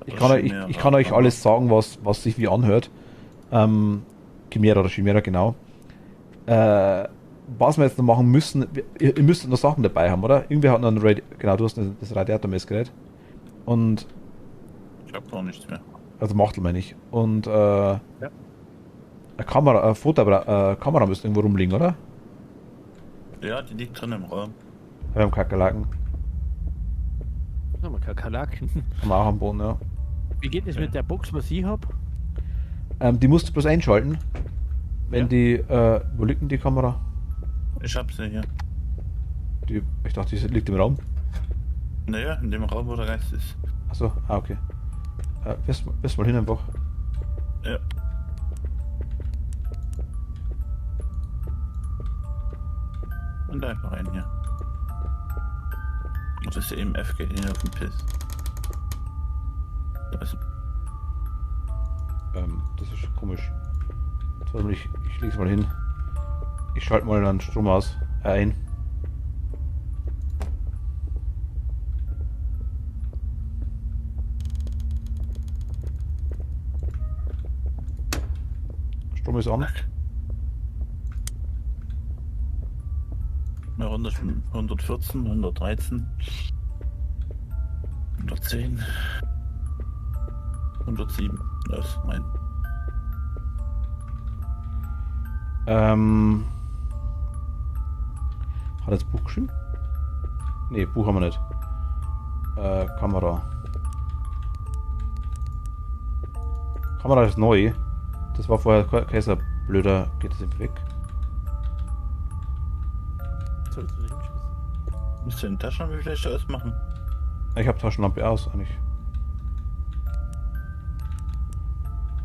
Ich kann euch alles sagen, was sich wie anhört. Chimera, genau. Was wir jetzt noch machen müssen, ihr müsst noch Sachen dabei haben, oder? Irgendwer hat noch ein genau, du hast das Radiatormessgerät. Und Ich hab gar nichts mehr. also Machtel meine ich. Und eine Kamera, Kamera müsste irgendwo rumliegen, oder? Ja, die liegt drin im Raum. Wir haben Kakerlaken. Haben wir Kakerlaken. Haben wir auch am Boden, ja. Wie geht es mit der Box, was ich habe? Die musst du bloß einschalten. Wenn Ja. die, wo liegt denn die Kamera? Ich hab sie hier. Ich dachte, die liegt im Raum. Naja, in dem Raum, wo der Geist ist. Achso, okay. Wirst mal hin einfach. Ja. Und einfach rein hier. Und das EMF geht hier auf den Piss. Also, Das ist komisch. Jetzt warte mal, ich leg's mal hin. Ich schalte mal dann Strom aus. Ein. Strom ist an. ja, 114, 113, 110, 107. Das ist mein. Hat das Buch geschrieben? Ne, Buch haben wir nicht. Kamera. Kamera ist neu. Das war vorher kein blöder. Geht das irgendwie weg? Sollst du nicht hinschießen? Müsst ihr den Taschenlampe vielleicht ausmachen? Ich habe Taschenlampe aus eigentlich.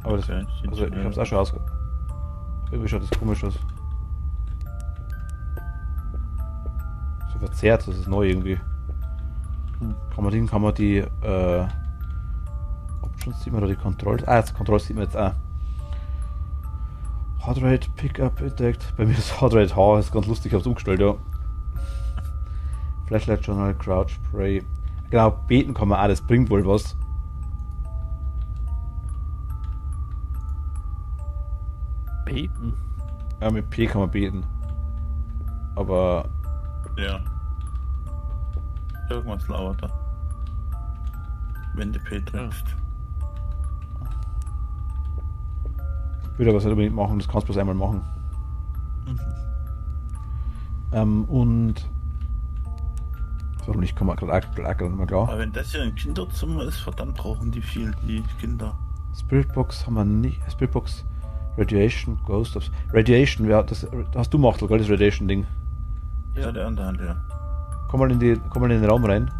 Aber das, Okay, sieht also schon ich habe es aus. auch schon aus. Irgendwie schaut das komisch aus. So verzerrt, das ist neu irgendwie. Kann man die Options sieht man da die Controls. Jetzt Controls sieht man jetzt auch. Heartrate, Pickup, Interact. Bei mir ist Heartrate H, ist ganz lustig, ich hab's umgestellt, ja. Flashlight Journal, Crouch, Spray. Genau, beten kann man auch, das bringt wohl was. Beten. Ja, mit P kann man beten. Aber Ja. Irgendwas lauert da. Wenn du P drückst. würde aber nicht unbedingt machen, das kannst du bloß einmal machen. Und so, ich komme gerade mal klar. Aber wenn das hier ein Kinderzimmer ist, verdammt brauchen die viel, die Kinder. Spiritbox haben wir nicht. Spiritbox Radiation, Ghost of... Radiation, ja, das hast du gemacht, gell, das Radiation-Ding. Ja, der andere Hand, ja. Komm mal in den Raum rein.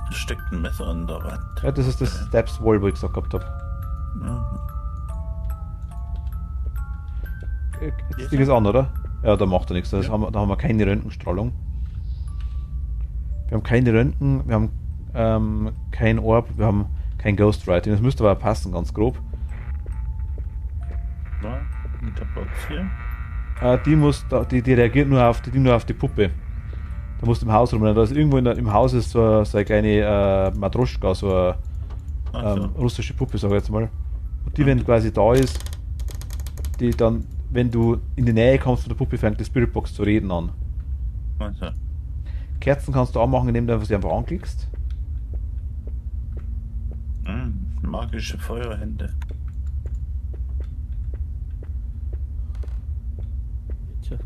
Da steckt ein Messer an der Wand. Ja, das ist das Steps Wall, wo ich gesagt gehabt habe. Ja. Das Ding ist an, oder? Ja, da macht er nichts. Da haben wir keine Röntgenstrahlung. Wir haben keine Röntgen, wir haben kein Orb, wir haben kein Ghostwriting. Das müsste aber passen, ganz grob. Ja, mit der Box hier. Die reagiert nur auf die Puppe. Da musst du im Haus rumrennen. Da ist irgendwo im Haus ist so eine kleine Matroschka, so eine russische Puppe, sag ich jetzt mal. Und die, wenn quasi da ist, die dann, wenn du in die Nähe kommst von der Puppe, fängt die Spiritbox zu reden an. Also. Kerzen kannst du anmachen, indem du sie einfach anklickst. Magische Feuerhände. Tja.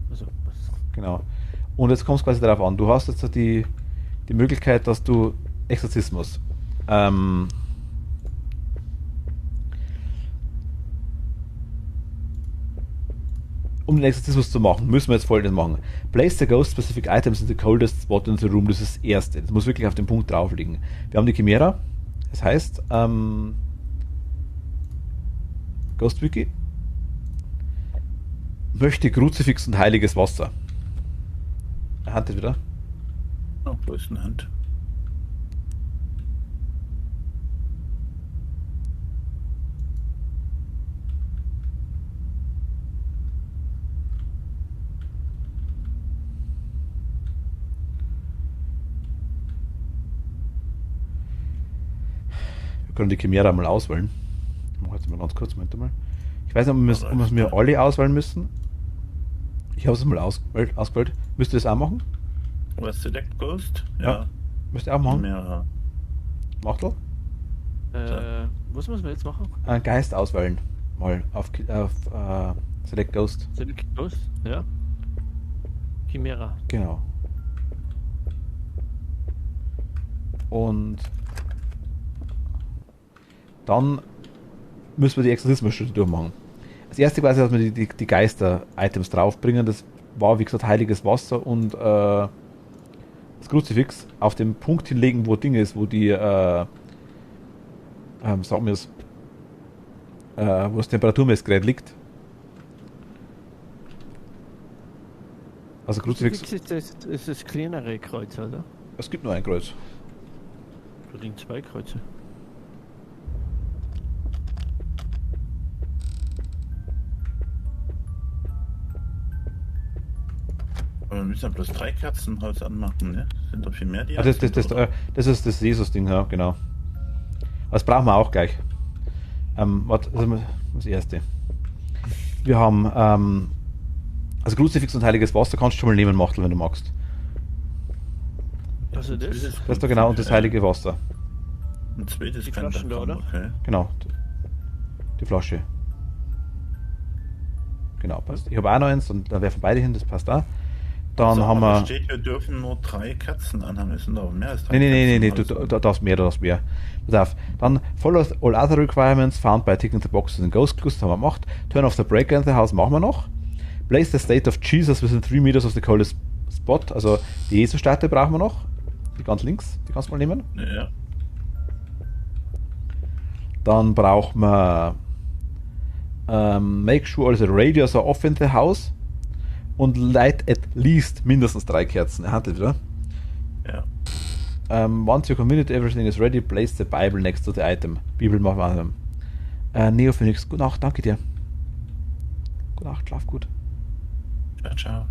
Also, was? Genau. Und jetzt kommt es quasi darauf an. Du hast jetzt die Möglichkeit, dass du Exorzismus. Um den Exorzismus zu machen, müssen wir jetzt Folgendes machen. Place the ghost specific items in the coldest spot in the room. Das ist das Erste. Das muss wirklich auf dem Punkt drauf liegen. Wir haben die Chimera. Das heißt, Ghost Wiki möchte Kruzifix und heiliges Wasser. Hand wieder. Oh, wo ist eine Hand? Wir können die Chimera mal auswählen. Ich mache jetzt mal ganz kurz, Moment mal. Ich weiß nicht, ob wir alle auswählen müssen. Ich habe es mal ausgewählt. Müsst ihr das auch machen? Was Select Ghost? Ja. Müsst ihr auch machen? Mehrere. Machtel? Was muss man jetzt machen? Einen Geist auswählen. Mal auf Select Ghost. Select Ghost? Ja. Chimera. Genau. Und dann müssen wir die Exorzismus-Schritte durchmachen. Das erste quasi, dass wir die Geister-Items draufbringen. Das war, wie gesagt, heiliges Wasser und das Kruzifix auf dem Punkt hinlegen, wo Ding ist, wo die sagen wir es, wo das Temperaturmessgerät liegt. Also Kruzifix. Ist das kleinere Kreuz, oder? Es gibt nur ein Kreuz. Da liegen zwei Kreuze. Aber wir müssen ja bloß 3 Kerzen im Haus anmachen, ne? Sind doch viel mehr, die Das ist das Jesus-Ding, ja, genau. Das brauchen wir auch gleich. Was das erste? Wir haben also Kruzifix und heiliges Wasser kannst du schon mal nehmen, Machtel, wenn du magst. Also das? Das ist da genau, und das heilige Wasser. Ein zweites Die kann Flaschen da, kommen, oder? okay. Genau. Die Flasche. Genau, passt. Ich habe auch noch eins und da werfen beide hin, das passt auch. Dann Also, haben aber wir. da steht, wir dürfen nur 3 Kerzen anhaben. Es sind aber mehr als 3 Nee, Kerzen. du darfst mehr, Pass auf. Dann follow all other requirements found by ticking the boxes in Ghost Clues, das haben wir gemacht. Turn off the breaker in the house machen wir noch. Place the state of Jesus within 3 meters of the coldest spot. Also die Jesus-Statue brauchen wir noch. Die ganz links, die kannst du mal nehmen. Ja. Dann brauchen wir make sure all the radios are off in the house und light at least mindestens 3 Kerzen. Erhandelt wieder. Ja. Once you're convinced everything is ready, place the Bible next to the item. Bibel machen wir. Neo Phoenix, gute Nacht, danke dir. Gute Nacht, schlaf gut. Ciao, ciao.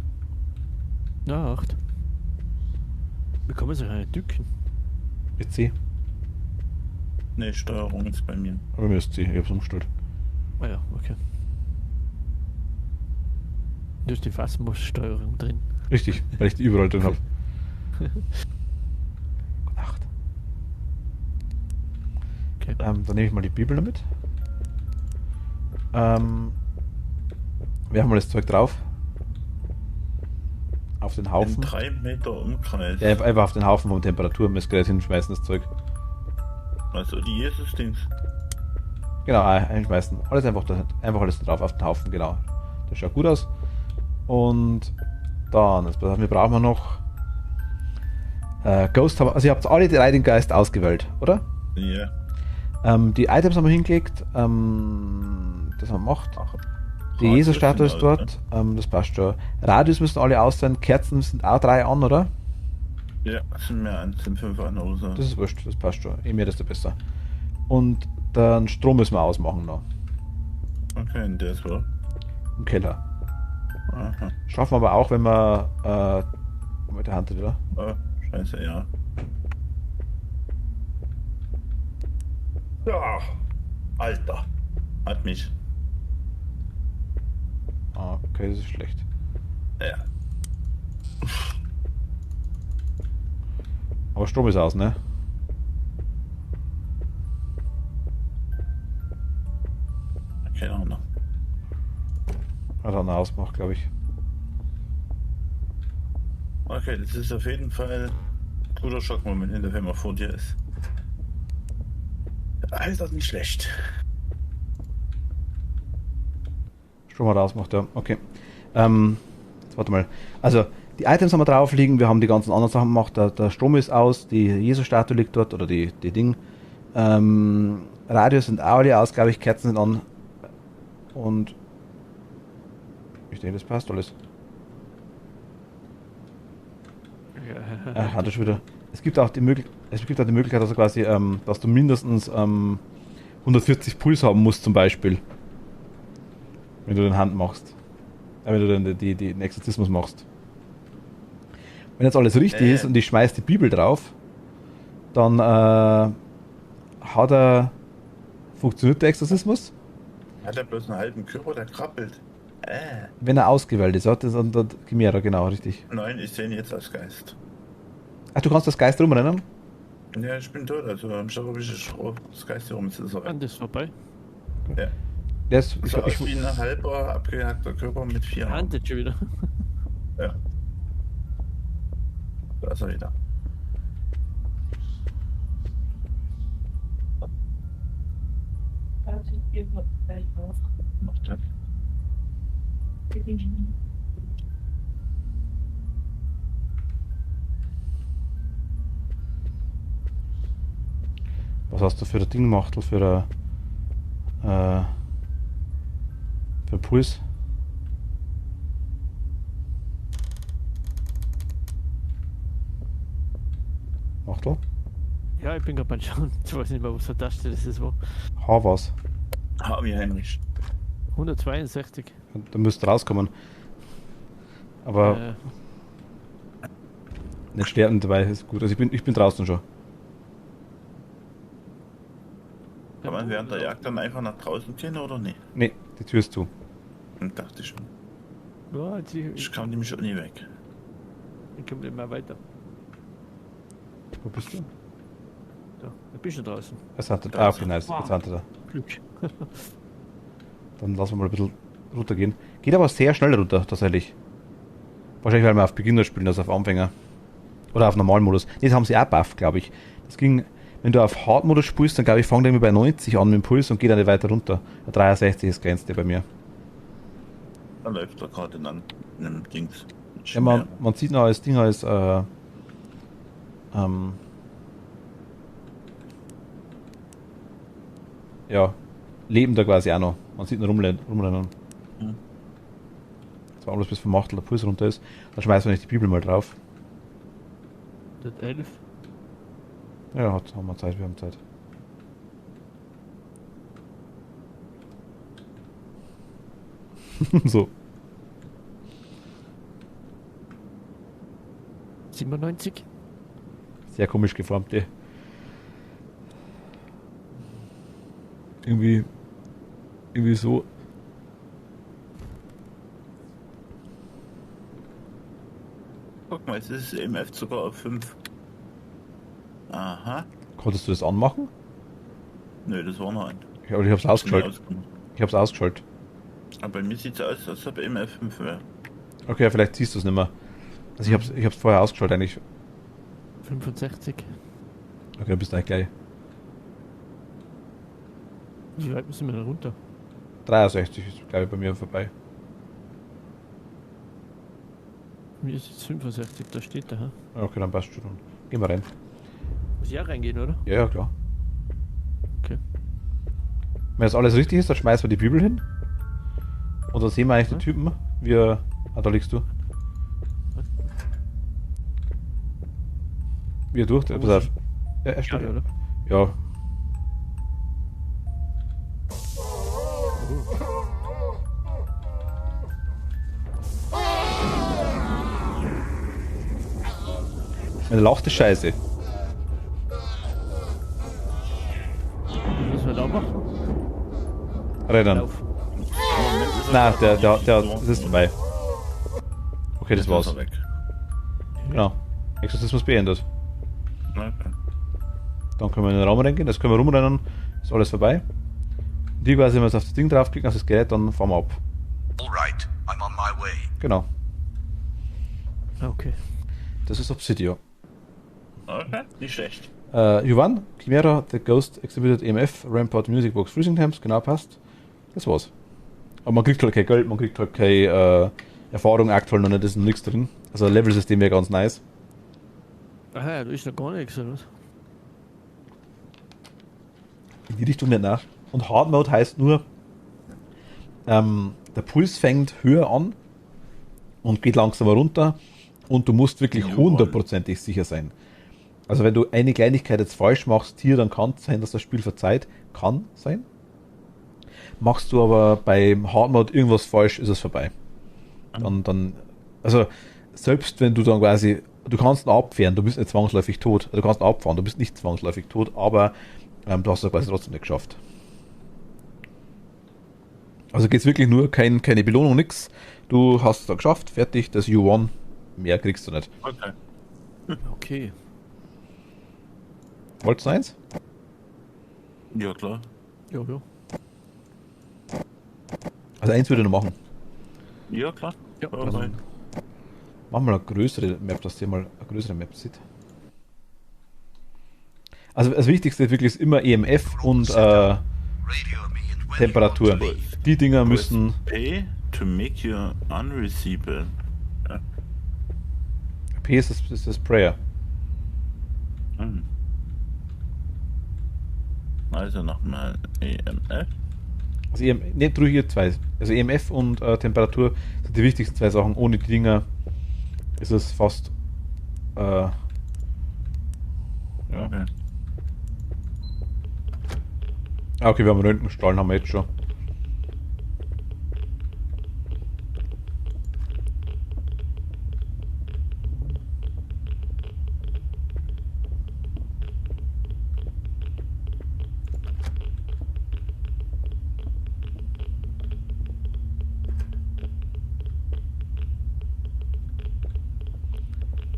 Na, 8. Wie kann man sich eine dücken? Mit C. Ne, Steuerung ist bei mir. Aber mir ist C, ich hab's umgestellt. Ah ja, okay. Da ist die Fassmussteuerung drin. Richtig, weil ich die überall drin habe. Gute Nacht. Okay. Dann nehme ich mal die Bibel damit. Werfen wir das Zeug drauf. Auf den In Haufen. 3 Meter Umkreis. Ja, einfach auf den Haufen vom Temperaturmessgerät hinschmeißen, das Zeug. Also die Jesus-Dings. Genau, einschmeißen. Einfach alles drauf auf den Haufen, genau. Das schaut gut aus. Und dann, wir brauchen noch Ghost, also ihr habt alle die Reiting-Geist ausgewählt, oder? Ja. Die Items haben wir hingelegt, das haben wir gemacht. Ach, Die Radius Jesus-Statue ist sind dort, das passt schon. Radius müssen alle aus sein, Kerzen sind auch 3 an, oder? Ja, sind mehr an, sind 5 an oder so. Das ist wurscht, das passt schon. Je mehr, desto besser. Und den Strom müssen wir ausmachen noch. Okay, und der ist wo? Im Keller. Aha. Schaffen wir aber auch, wenn wir mit der Hand wieder. Oh, scheiße, ja. Ja, Alter. Hat mich. Ah, okay, das ist schlecht. Ja. Aber Strom ist aus, ne? Keine Ahnung. Hat er ausgemacht, glaube ich. Okay, das ist auf jeden Fall ein guter Schockmoment, wenn man vor dir ist. Ist das nicht schlecht. Strom hat ausgemacht, ja. Okay. Jetzt warte mal. Also, die Items haben wir drauf liegen, wir haben die ganzen anderen Sachen gemacht. Der Strom ist aus, die Jesus-Statue liegt dort, oder die Ding. Radios sind auch alle aus, glaube ich, Kerzen sind an. Und ich denke, das passt alles. Hat er schon wieder. Es gibt auch die Möglichkeit, dass du quasi, dass du mindestens 140 Puls haben musst, zum Beispiel. Wenn du den Hand machst. Wenn du den Exorzismus machst. Wenn jetzt alles richtig ist und ich schmeiß die Bibel drauf, dann funktioniert der Exorzismus. Hat er bloß einen halben Körper, der krabbelt. Wenn er ausgewählt ist, hat das an der Chimera, genau, richtig. Nein, ich sehe ihn jetzt als Geist. Ach, du kannst das Geist rumrennen? Ja, ich bin tot, also am Start habe ich das Geist hier rum. An das vorbei. Ja. Der ist, Das sah aus wie ein halber abgehackter Körper mit 4 Armen. Hand jetzt schon wieder. Ja. Da ist er wieder. Macht das. was hast du für ein Ding gemacht, für Puls? Machtel? Ja, ich bin gerade beim Schauen. Ich weiß nicht mehr, was für eine Taste das ist. Wo. H was? Harvey Heinrich. 162. Da müsste rauskommen. Aber nicht sterben dabei ist gut. Also ich bin draußen schon. Kann man während der Jagd dann einfach nach draußen gehen oder nicht? Nee, die Tür ist zu. Und dachte ich schon. Ja, Ich kam nämlich auch nie weg. ich komme nicht mehr weiter. Wo bist du? Da, ich bin schon draußen. Okay, nice. Jetzt sind da. Glück. Dann lassen wir mal ein bisschen runtergehen. Geht aber sehr schnell runter, tatsächlich. Wahrscheinlich, weil wir auf Beginner spielen, also auf Anfänger. Oder auf Normalmodus. Nee, das haben sie auch buff, glaube ich. Das ging, wenn du auf Hard-Modus spielst, dann glaube ich, fangen die bei 90 an mit dem Puls und geht dann nicht weiter runter. 63 ist Grenze bei mir. Da läuft er gerade in einem Dings. Ja, man sieht noch als Ding als ja, leben da quasi auch noch. Man sieht ihn rumrennen. Mhm. Das war alles bis vom Achtel der Puls runter ist. Dann schmeißen wir nicht die Bibel mal drauf. Das 11. Ja, haben wir Zeit, wir haben Zeit. So. 97. Sehr komisch geformte. Irgendwie so. Guck mal, jetzt ist EMF sogar auf 5. Aha. Konntest du das anmachen? Nö, das war noch ein. Ja, aber ich hab's ausgeschaltet. Ich hab's ausgeschaltet. Aber bei mir sieht es aus, als ob EMF 5 wäre. Okay, vielleicht siehst du es nicht mehr. Also ich hab's vorher ausgeschaltet eigentlich. 65. Okay, dann bist du eigentlich gleich. Wie weit müssen wir denn runter? 63 ist, glaube ich, bei mir vorbei. Mir ist jetzt 65, da steht der. Okay, dann passt schon. Gehen wir rein. Muss ich auch reingehen, oder? Ja, ja, klar. Okay. Wenn das alles richtig ist, dann schmeißen wir die Bibel hin. Und dann sehen wir eigentlich den Typen, wie er... Ah, da liegst du. Wie er durch... Pass auf. Ja, er steht. Ja, oder? Ja. Wenn er lacht, ist scheiße. Was wir da machen? Rennen. Lauf. Nein, das ist vorbei. Okay, das war's. Weg. Genau. Exorzismus beendet. Okay. Dann können wir in den Raum reingehen, das können wir rumrennen, ist alles vorbei. Die quasi, wenn wir auf das Ding draufklicken, auf das Gerät, dann fahren wir ab. Alright, I'm on my way. Genau. Okay. Das ist Obsidio. Okay, nicht schlecht. Jovan, Chimera, The Ghost Exhibited EMF, Rampart Music Box Freezing Temps, genau passt. Das war's. Aber man kriegt halt kein Geld, man kriegt halt keine Erfahrung aktuell noch nicht, ist noch nichts drin. Also Level-System wäre ganz nice. Aha, ja, da ist noch gar nichts, oder was? In die Richtung nicht nach. Und Hard Mode heißt nur, der Puls fängt höher an und geht langsamer runter und du musst wirklich hundertprozentig sicher sein. Also wenn du eine Kleinigkeit jetzt falsch machst hier, dann kann es sein, dass das Spiel verzeiht. Kann sein. Machst du aber beim Hard Mode irgendwas falsch, ist es vorbei. Dann, also selbst wenn du dann quasi, du kannst ihn abwehren, du bist nicht zwangsläufig tot. Du kannst ihn abfahren, du bist nicht zwangsläufig tot, aber du hast es quasi trotzdem nicht geschafft. Also geht es wirklich nur, keine Belohnung, nix. Du hast es da geschafft, fertig, das You won. Mehr kriegst du nicht. Okay. Okay. Wolltest du eins? Ja, klar. Ja, ja. Also eins würde ich noch machen. Ja, klar. Ja, Ja, also, rein. Machen wir eine größere Map, dass ihr mal eine größere Map sieht. Also das Wichtigste wirklich ist immer EMF und Radio me and when Temperatur. you want to leave. Die Dinger müssen... Pay to make you unreceivable. Ja. P ist das Prayer. Hm. Also nochmal EMF. Also nicht durch hier zwei. Also EMF und Temperatur sind die wichtigsten zwei Sachen. Ohne die Dinger ist es fast... ja. Okay. Okay, wir haben Röntgenstrahlen, haben wir jetzt schon.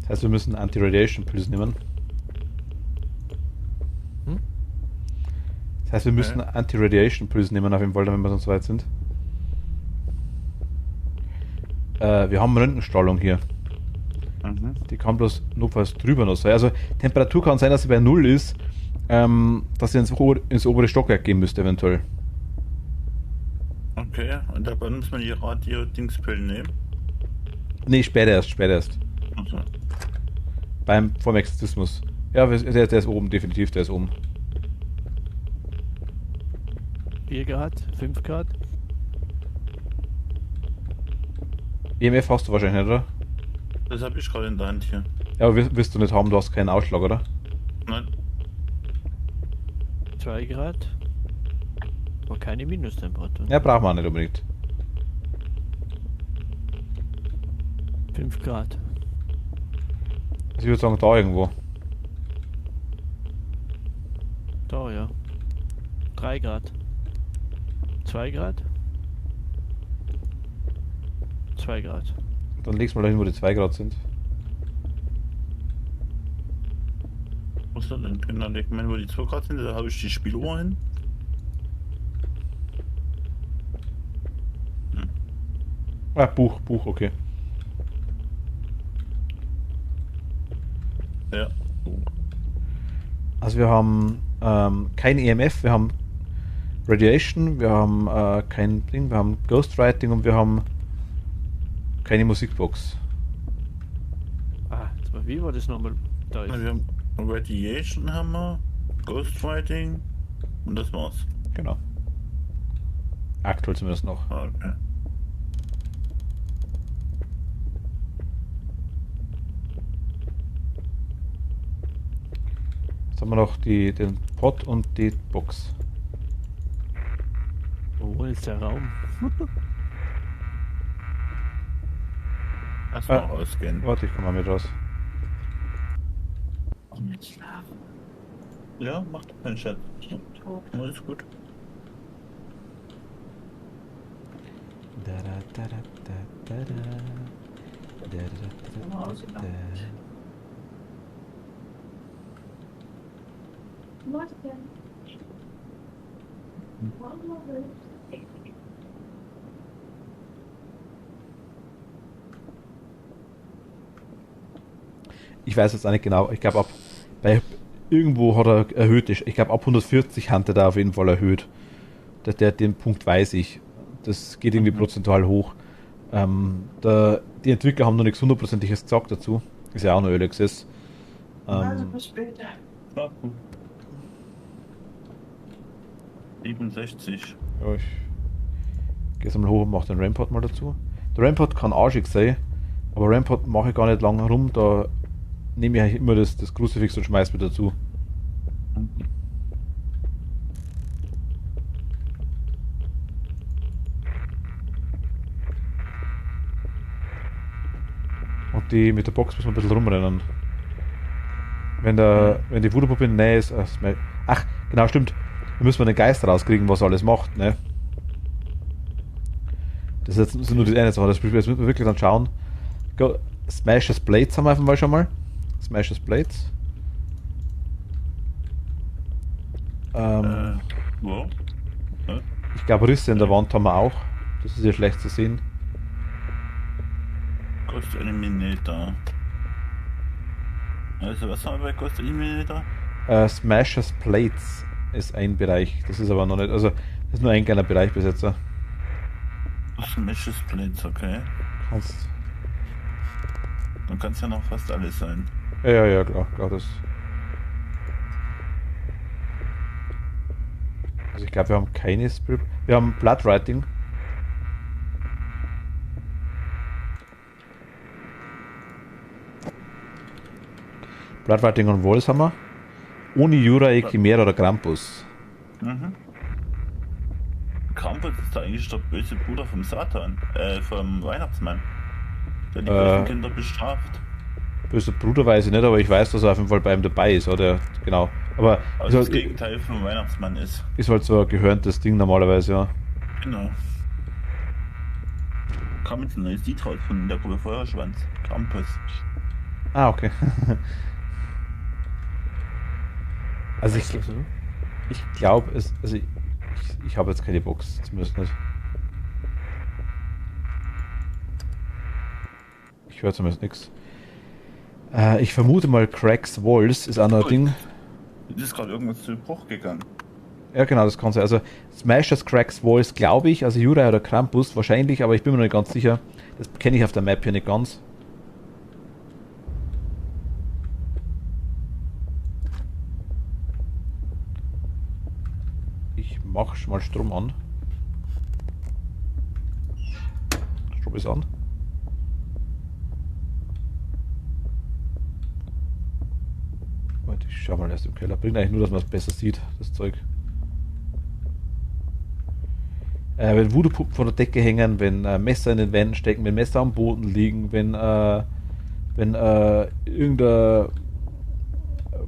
Das heißt, wir müssen Anti-Radiation Pills nehmen. Hm? Das heißt, wir müssen Anti-Radiation Pills nehmen, auf jeden Fall, wenn wir sonst weit sind. Wir haben Röntgenstrahlung hier. Mhm. Die kann bloß notfalls drüber noch sein. Also Temperatur kann sein, dass sie bei 0 ist, dass sie ins obere Stockwerk gehen müsste eventuell. Okay, und ab wann muss man die Radio-Dingspillen nehmen? Nee, später erst. Also. Vorm Exorzismus. Ja, der ist oben, definitiv, der ist oben. 4 Grad, 5 Grad. EMF hast du wahrscheinlich nicht, oder? Das habe ich gerade in der Hand hier. Ja, aber wirst du nicht haben, du hast keinen Ausschlag, oder? Nein. 2 Grad. Aber keine Minustemperatur. Ja, braucht man nicht unbedingt. 5 Grad. Also ich würde sagen, da irgendwo. Da, ja. 3 Grad. 2 Grad. 2 Grad. Dann legst du mal dahin, wo die 2 Grad sind. Wo ist das denn? Genau, ich meine, wo die 2 Grad sind, da habe ich die Spieluhr hin. Ah, Buch, okay. Ja. Also wir haben kein EMF, wir haben Radiation, wir haben kein Ding, wir haben Ghostwriting und wir haben keine Musikbox. Ah, jetzt mal, wie war das nochmal? Da Wir ist. haben Radiation haben wir, Ghostwriting und das war's. Genau. Aktuell zumindest noch. Okay. Jetzt haben wir noch den Pod und die Box. Wo ist der Raum? Erstmal Ah. rausgehen. Warte, ich komme mal mit raus. Ja, macht keinen Chat. Alles gut. Ich weiß jetzt auch nicht genau. Ich glaube, bei irgendwo hat er erhöht. Ich glaube, ab 140 hat er da auf jeden Fall erhöht. Den Punkt weiß ich. Das geht irgendwie prozentual hoch. Die Entwickler haben noch nichts hundertprozentiges gesagt dazu. Ist ja auch noch Early Access. Bis später. 67. Ja, ich gehe jetzt mal hoch und mache den Rampart mal dazu. Der Rampart kann arschig sein, aber Rampart mache ich gar nicht lange herum. Da nehme ich eigentlich immer das Crucifix und schmeiß mir dazu. Und die mit der Box muss man ein bisschen rumrennen. Wenn die Voodoo-Puppe in der Nähe ist. Ach, genau, stimmt. Da müssen wir den Geist rauskriegen, was er alles macht, ne? Das sind nur die eine Sache. Das müssen wir wirklich dann schauen. Smashes Blades haben wir einfach mal schon mal. Smashes Blades. Wo? Ich glaube, Risse in der Wand haben wir auch. Das ist ja schlecht zu sehen. Ghost Eliminator. Also, was haben wir bei Ghost Eliminator? Smashes Plates ist ein Bereich. Das ist aber noch nicht. Also, das ist nur ein kleiner Bereich bis jetzt. Smashes Plates, okay. Kannst. Dann kann es ja noch fast alles sein. Ja, klar, das. Also ich glaube, wir haben keine Spirit. Wir haben Bloodwriting. Bloodwriting und Walls haben wir. Ohne Jura, Chimera oder Krampus. Mhm. Krampus ist da eigentlich der böse Bruder vom Satan, vom Weihnachtsmann. Der die bösen Kinder bestraft. Böser Bruder weiß ich nicht, aber ich weiß, dass er auf jeden Fall bei ihm dabei ist, oder? Genau. Aber Also ist das Gegenteil vom Weihnachtsmann ist. halt so ein gehörntes Ding normalerweise, ja. Genau. Kam jetzt ein neues Lied raus von der Gruppe Feuerschwanz. Krampus. Ah, okay. Also Ist das so? ich glaube, ich habe jetzt keine Box, zumindest nicht. Ich höre zumindest nichts. Ich vermute mal, Cracks Walls ist auch noch ein Ding. Es ist gerade irgendwas zu Bruch gegangen. Ja, genau, das kann sein. Also Smashers Cracks Walls, glaube ich, also Jura oder Krampus wahrscheinlich, aber ich bin mir noch nicht ganz sicher. Das kenne ich auf der Map hier nicht ganz. Ich mach schon mal Strom an. Strom ist an. Moment, ich schau mal erst im Keller. Bringt eigentlich nur, dass man es besser sieht, das Zeug. Wenn Voodoo-Puppen vor der Decke hängen, wenn Messer in den Wänden stecken, wenn Messer am Boden liegen, wenn irgendein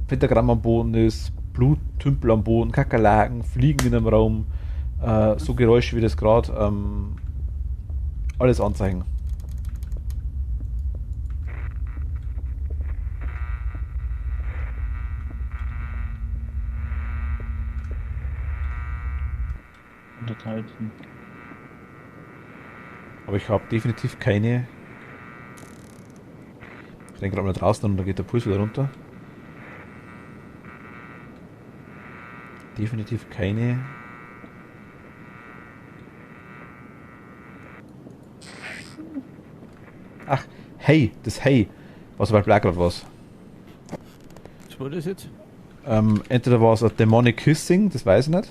Pentagramm am Boden ist, Bluttümpel am Boden, Kakerlaken, Fliegen in einem Raum, so Geräusche wie das gerade, alles Anzeichen. Unterhalten. Aber ich habe definitiv keine. Ich denke gerade mal draußen und da geht der Puls wieder runter. Definitiv keine Hey, das Hey. Was war gerade was? Was war das jetzt? Entweder war es ein Demonic Hissing, das weiß ich nicht.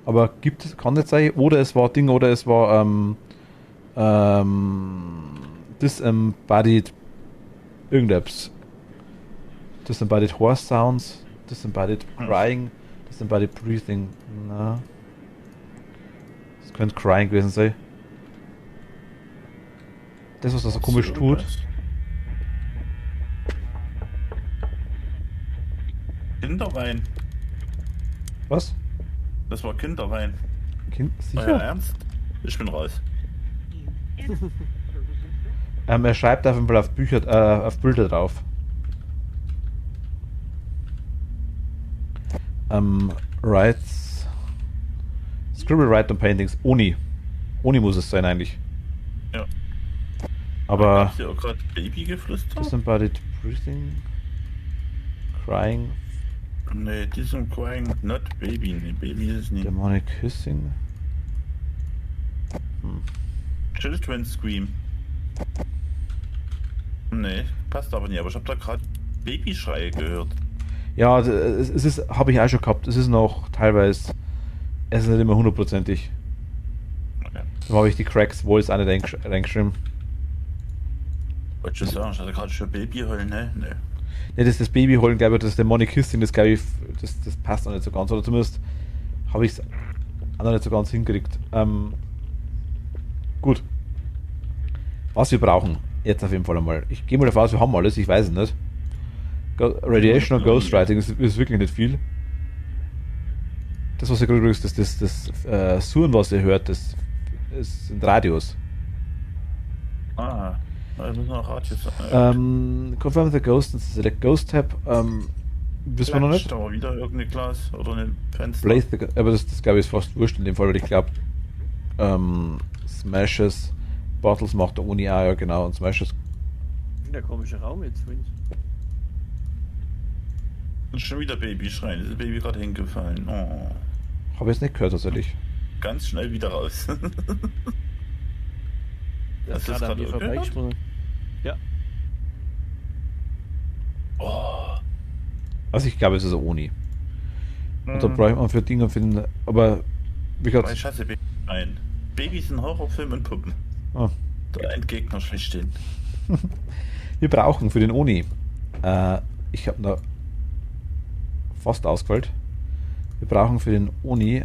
Aber kann nicht sein. Oder es war Ding, oder es war Disembodied irgendetwas. Disembodied Horse Sounds, Disembodied Crying, Disembodied Breathing. Na. Das könnte Crying gewesen sein. Das, was er so komisch tut. Kinderwein. Was? Das war Kinderwein. Sicher? Euer Ernst? Ich bin raus. Er schreibt auf jeden Fall auf auf Bilder drauf. Writes. Scribble Write on Paintings. Oni muss es sein eigentlich. Ja. Aber. Hast du auch gerade Baby geflüstert? Disembodied Breathing. Crying. Nee, diesem Crying, not Baby. Nee, Baby ist es nicht. Demonic Hissing. Children Scream. Nee, passt aber nicht. Aber ich habe da gerade Babyschreie gehört. Ja, es ist, habe ich auch schon gehabt. Es ist noch teilweise, es ist nicht immer hundertprozentig. Okay. Da habe ich die Cracks wohl auch nicht reingeschrieben. Wollte schon sagen, ich hatte gerade schon Baby heulen, ne? Nee. Ne, das Baby holen, glaube ich, das Demonic Hissing, das glaube ich, das passt noch nicht so ganz. Oder zumindest habe ich es auch noch nicht so ganz hingekriegt. Gut. Was wir brauchen, jetzt auf jeden Fall einmal. Ich gehe mal davon aus, wir haben alles, ich weiß es nicht. Radiation und Ghostwriting ist wirklich nicht viel. Das, was ihr gerade übrigens, das Surren, was ihr hört, das sind Radios. Ah, da müssen wir noch Radios sagen. Confirm the Ghost and Select Ghost Tab. Wissen wir noch nicht. Aber wieder irgendein Glas oder ein Fenster. Blaze the, aber das glaube ich ist fast wurscht in dem Fall, weil ich glaube Smashes, Bottles macht der Uni auch, ja genau, und Smashes. Der komische Raum jetzt vorhin. Und schon wieder Baby schreien. Ist das Baby gerade hingefallen? Oh. Habe ich jetzt nicht gehört tatsächlich. Ganz schnell wieder raus. Der Hast ist du das gerade an gerade mir gehört? vorbeigesprungen. Ja. Oh. Also ich glaube, es ist eine Uni. Und da Mhm. braucht man für Dinge finden, aber wie Aber gesagt, ich hasse Baby schreien. Babys sind Horrorfilme und Puppen. Der Endgegner schlecht stehen. wir brauchen für den Uni, ich habe da fast ausgewählt, wir brauchen für den Uni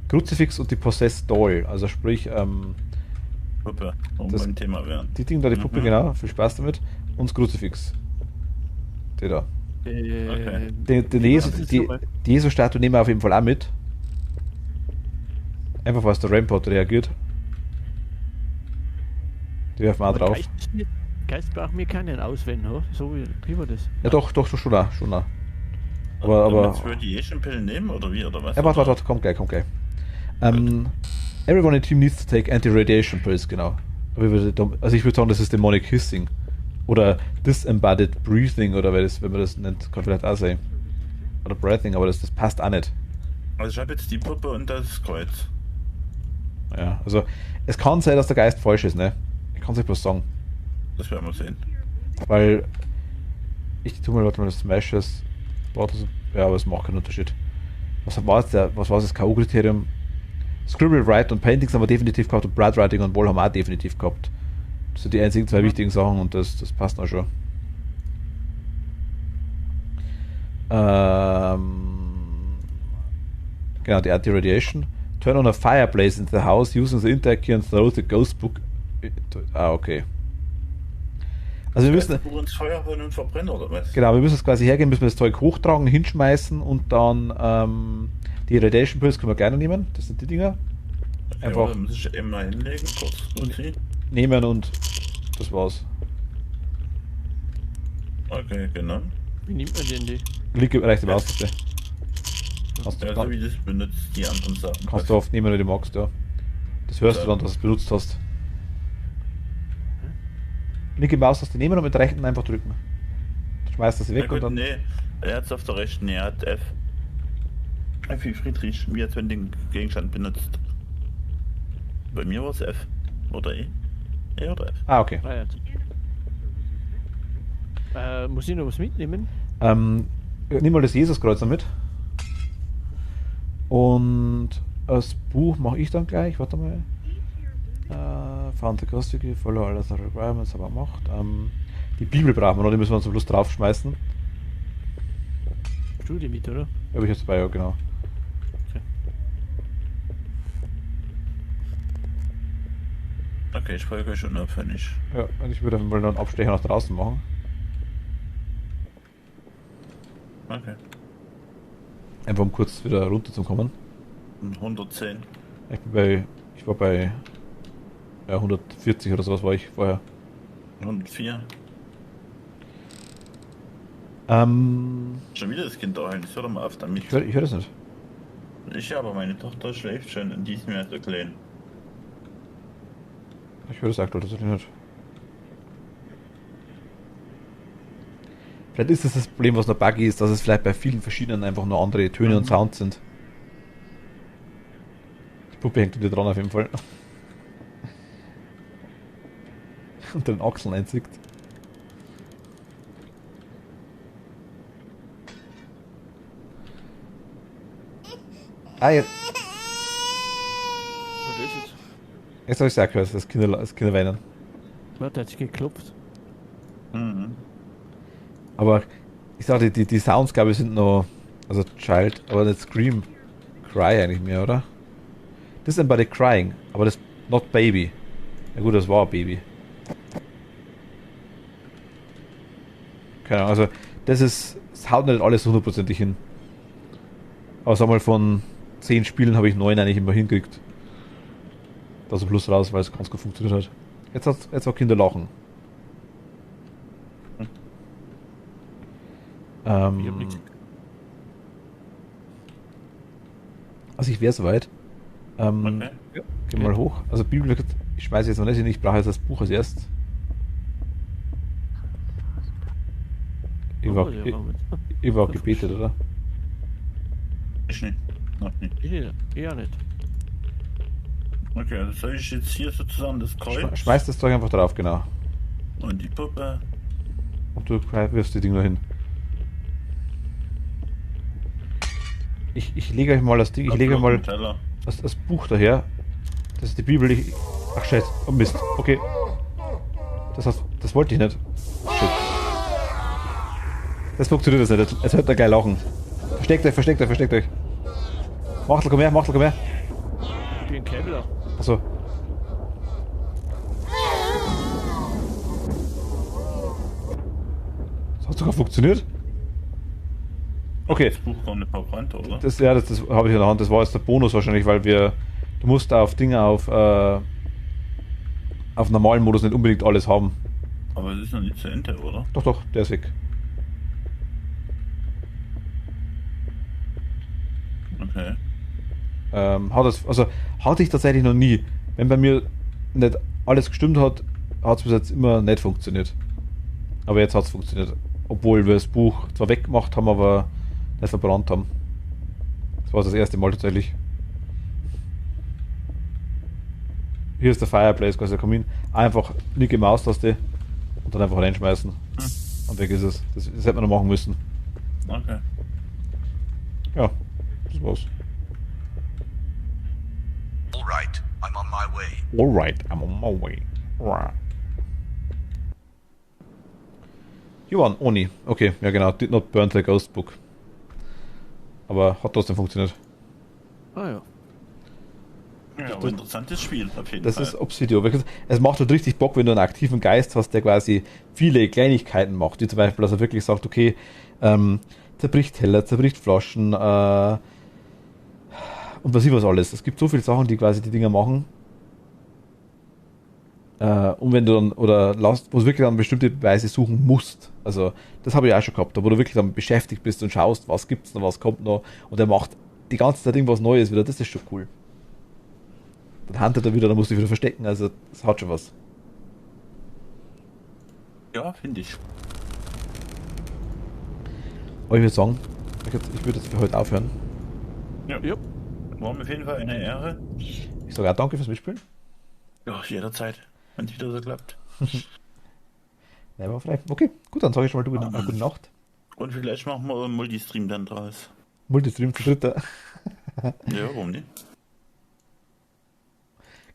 Kruzifix und die Possessed Doll, also sprich Puppe, um Das- beim Thema wären. die Dinge da, die Puppe, genau, viel Spaß damit, und das Kruzifix. Die da. Okay. Die Jesus-Statue nehmen wir auf jeden Fall auch mit. Einfach, was der Rampart reagiert. Die werfen wir auch drauf. Geist braucht mir keinen auswählen, oder? So wie war das? Ja doch, schon auch. Aber Jetzt Radiation-Pillen nehmen oder wie, oder was? ja, warte, kommt gleich. Everyone in team needs to take anti-radiation pills, genau. Aber ich würde sagen, das ist Demonic Hissing. Oder Disembodied Breathing, oder wenn man das nennt, kann vielleicht auch sein. Oder Breathing, aber das passt auch nicht. Also ich habe jetzt die Puppe und das Kreuz. Ja, also es kann sein, dass der Geist falsch ist, ne? Ich kann es nicht bloß sagen. Das werden wir sehen. Weil ich tue mal, warte mal, das Smashes, Bottles, ja, aber es macht keinen Unterschied. Was war das K.O.-Kriterium? Scribble, Write und Paintings haben wir definitiv gehabt und Bright Writing und Wall haben wir auch definitiv gehabt. Das sind die einzigen zwei wichtigen Sachen und das passt auch schon. Genau, die Anti-Radiation. Turn on a fireplace in the house using the interkey and throw the ghost book. Okay. Also wir müssen, Ins Feuer holen und verbrennen oder was? genau, wir müssen es quasi hergehen, müssen wir das Zeug hochtragen, hinschmeißen und dann die Radiation Pills können wir gerne nehmen. Das sind die Dinger. Einfach Ja, muss ich immer hinlegen, kurz. Okay. nehmen und das war's. Okay, genau. Wie nimmt man denn die? Linke rechte Maustaste. Kannst du, Ja, so wie das benutzt die anderen Sachen. kannst du oft nehmen, wenn du die magst, ja. Das hörst du dann, dass du es benutzt hast. Linke Maustaste nehmen und mit der rechten einfach drücken. Du schmeißt das Na weg gut, und dann. nee, er hat es auf der rechten, er hat F. F wie Friedrich, wie als wenn den Gegenstand benutzt. Bei mir war es F. Oder E. E-Drive. Ah, okay. Ah, ja. Muss ich noch was mitnehmen? Nimm mal das Jesuskreuzer mit. Und das Buch mache ich dann gleich. Warte mal. Found the Custody, follow all other requirements, aber gemacht. Die Bibel brauchen wir noch, die müssen wir zum Schluss draufschmeißen. Studie mit, oder? Habe ich jetzt bei, ja, genau. Okay, ich folge schon abhängig. Ja, und ich würde mal noch einen Abstecher nach draußen machen. Okay. Einfach um kurz wieder runterzukommen. 110. Ich war bei 140 oder sowas war ich vorher. 104. Ähm, Schon wieder das Kind daheim. Das hör doch mal auf damit. ich hör das nicht. Ich aber, meine Tochter schläft schon und die ist mir so klein. Ich höre das aktuell tatsächlich nicht. Vielleicht ist das Problem, was noch buggy ist, dass es vielleicht bei vielen verschiedenen einfach nur andere Töne und Sounds sind. Die Puppe hängt wieder dran auf jeden Fall. Und den Achseln einzieht. Ah, jetzt Was ist jetzt? habe ich es auch gehört, das Kinder weinen. Warte, hat sich geklopft. Mhm. Aber ich sage, die Sounds, glaube ich, sind noch, also Child, aber nicht Scream, Cry eigentlich mehr, oder? Das ist dann bei der Crying, aber das not Baby. Ja gut, das war ein Baby. Keine Ahnung, also das haut nicht alles hundertprozentig hin. Aber sag mal, von 10 Spielen habe ich 9 eigentlich immer hingekriegt. Da so Plus raus, weil es ganz gut funktioniert hat. Jetzt auch Kinder lachen. Ich hab nichts. Also ich wäre soweit. Okay. Geh mal hoch. Also Bibel, ich schmeiße jetzt noch nicht hin, ich brauche jetzt das Buch als erst. Ich war auch gebetet, oder? Ich nicht. Noch nicht. Ich auch nicht. Okay, also soll ich jetzt hier sozusagen das Kreuz Schmeiß das Zeug einfach drauf, genau. und die Puppe. Und du wirfst die Dinger hin. Ich lege euch mal das Ding, ich lege mal Teller. das Buch daher. Das ist die Bibel. Ach scheiße, oh Mist. Okay. Das wollte ich nicht. Shit. Das funktioniert das nicht. Es hört da geil lachen. Versteckt euch. Machtel, komm her. Ich bin Kevlar. Achso. Das hat sogar funktioniert. Okay. Das Buch kommt nicht verbrannt, oder? Das habe ich in der Hand. Das war jetzt der Bonus wahrscheinlich, weil du musst auf Dinge auf normalen Modus nicht unbedingt alles haben. Aber es ist noch nicht zu Ende, oder? Doch, der ist weg. Okay. Hatte ich tatsächlich noch nie. Wenn bei mir nicht alles gestimmt hat, hat es bis jetzt immer nicht funktioniert. Aber jetzt hat es funktioniert. Obwohl wir das Buch zwar weggemacht haben, aber nicht verbrannt haben. Das war das erste Mal tatsächlich. Hier ist der Fireplace, quasi der Kamin. Einfach linke Maustaste und dann einfach reinschmeißen. Und weg ist es. Das hätte man noch machen müssen. Okay. Ja, das war's. Alright, I'm on my way. Alright, I'm on my way. Johann, Oni. Okay, ja genau. Did not burn the ghost book. Aber hat trotzdem funktioniert. Ah ja. Ja, aber interessantes Spiel, auf jeden Das Fall. ist Obsidio. Es macht halt richtig Bock, wenn du einen aktiven Geist hast, der quasi viele Kleinigkeiten macht. Wie zum Beispiel, dass er wirklich sagt, okay, zerbricht Teller, zerbricht Flaschen, und was ich was alles. Es gibt so viele Sachen, die quasi die Dinger machen. Und wenn du dann, wo du wirklich dann bestimmte Beweise suchen musst. Also, das habe ich auch schon gehabt, wo du wirklich dann beschäftigt bist und schaust, was gibt's noch, was kommt noch. Und er macht die ganze Zeit irgendwas Neues wieder. Das ist schon cool. Dann handelt er wieder, dann musst du dich wieder verstecken. Also, das hat schon was. Ja, finde ich. Aber ich würde sagen, ich würde jetzt für heute aufhören. Ja. Ja. War mir auf jeden Fall eine Ehre. Ich sage auch danke fürs Mitspielen. Ja, jederzeit. wenn es wieder so klappt. Ja, war frei. Okay, gut, dann sage ich schon mal gute Nacht. Und vielleicht machen wir einen Multistream dann draus. Multistream zu dritter. Ja, warum nicht?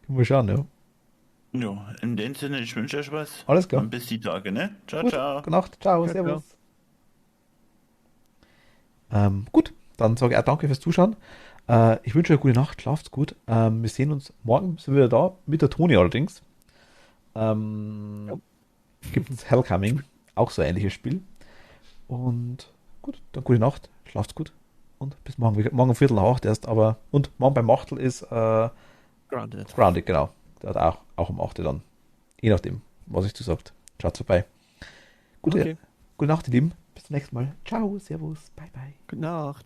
Können wir schauen, ja. Ja, in dem Sinne, ich wünsche euch was. Alles klar. Und bis die Tage, ne? Ciao, Gut, ciao. gute Nacht. Ciao, Ciao, servus. Gut, dann sage ich auch danke fürs Zuschauen. Ich wünsche euch eine gute Nacht, schlaft's gut. Wir sehen uns morgen, sind wir wieder da, mit der Toni allerdings. Gibt es Hellcoming, auch so ein ähnliches Spiel. Und gut, dann gute Nacht, schlaft's gut. Und bis morgen. Morgen um Viertel nach 8 erst, aber. Und morgen beim Machtel ist Grounded. Grounded, genau. Der hat auch um 8 dann. Je nachdem, was ich zu sagt. Schaut vorbei. Okay. Gute Nacht, ihr Lieben. Bis zum nächsten Mal. Ciao, servus, bye bye. Gute Nacht.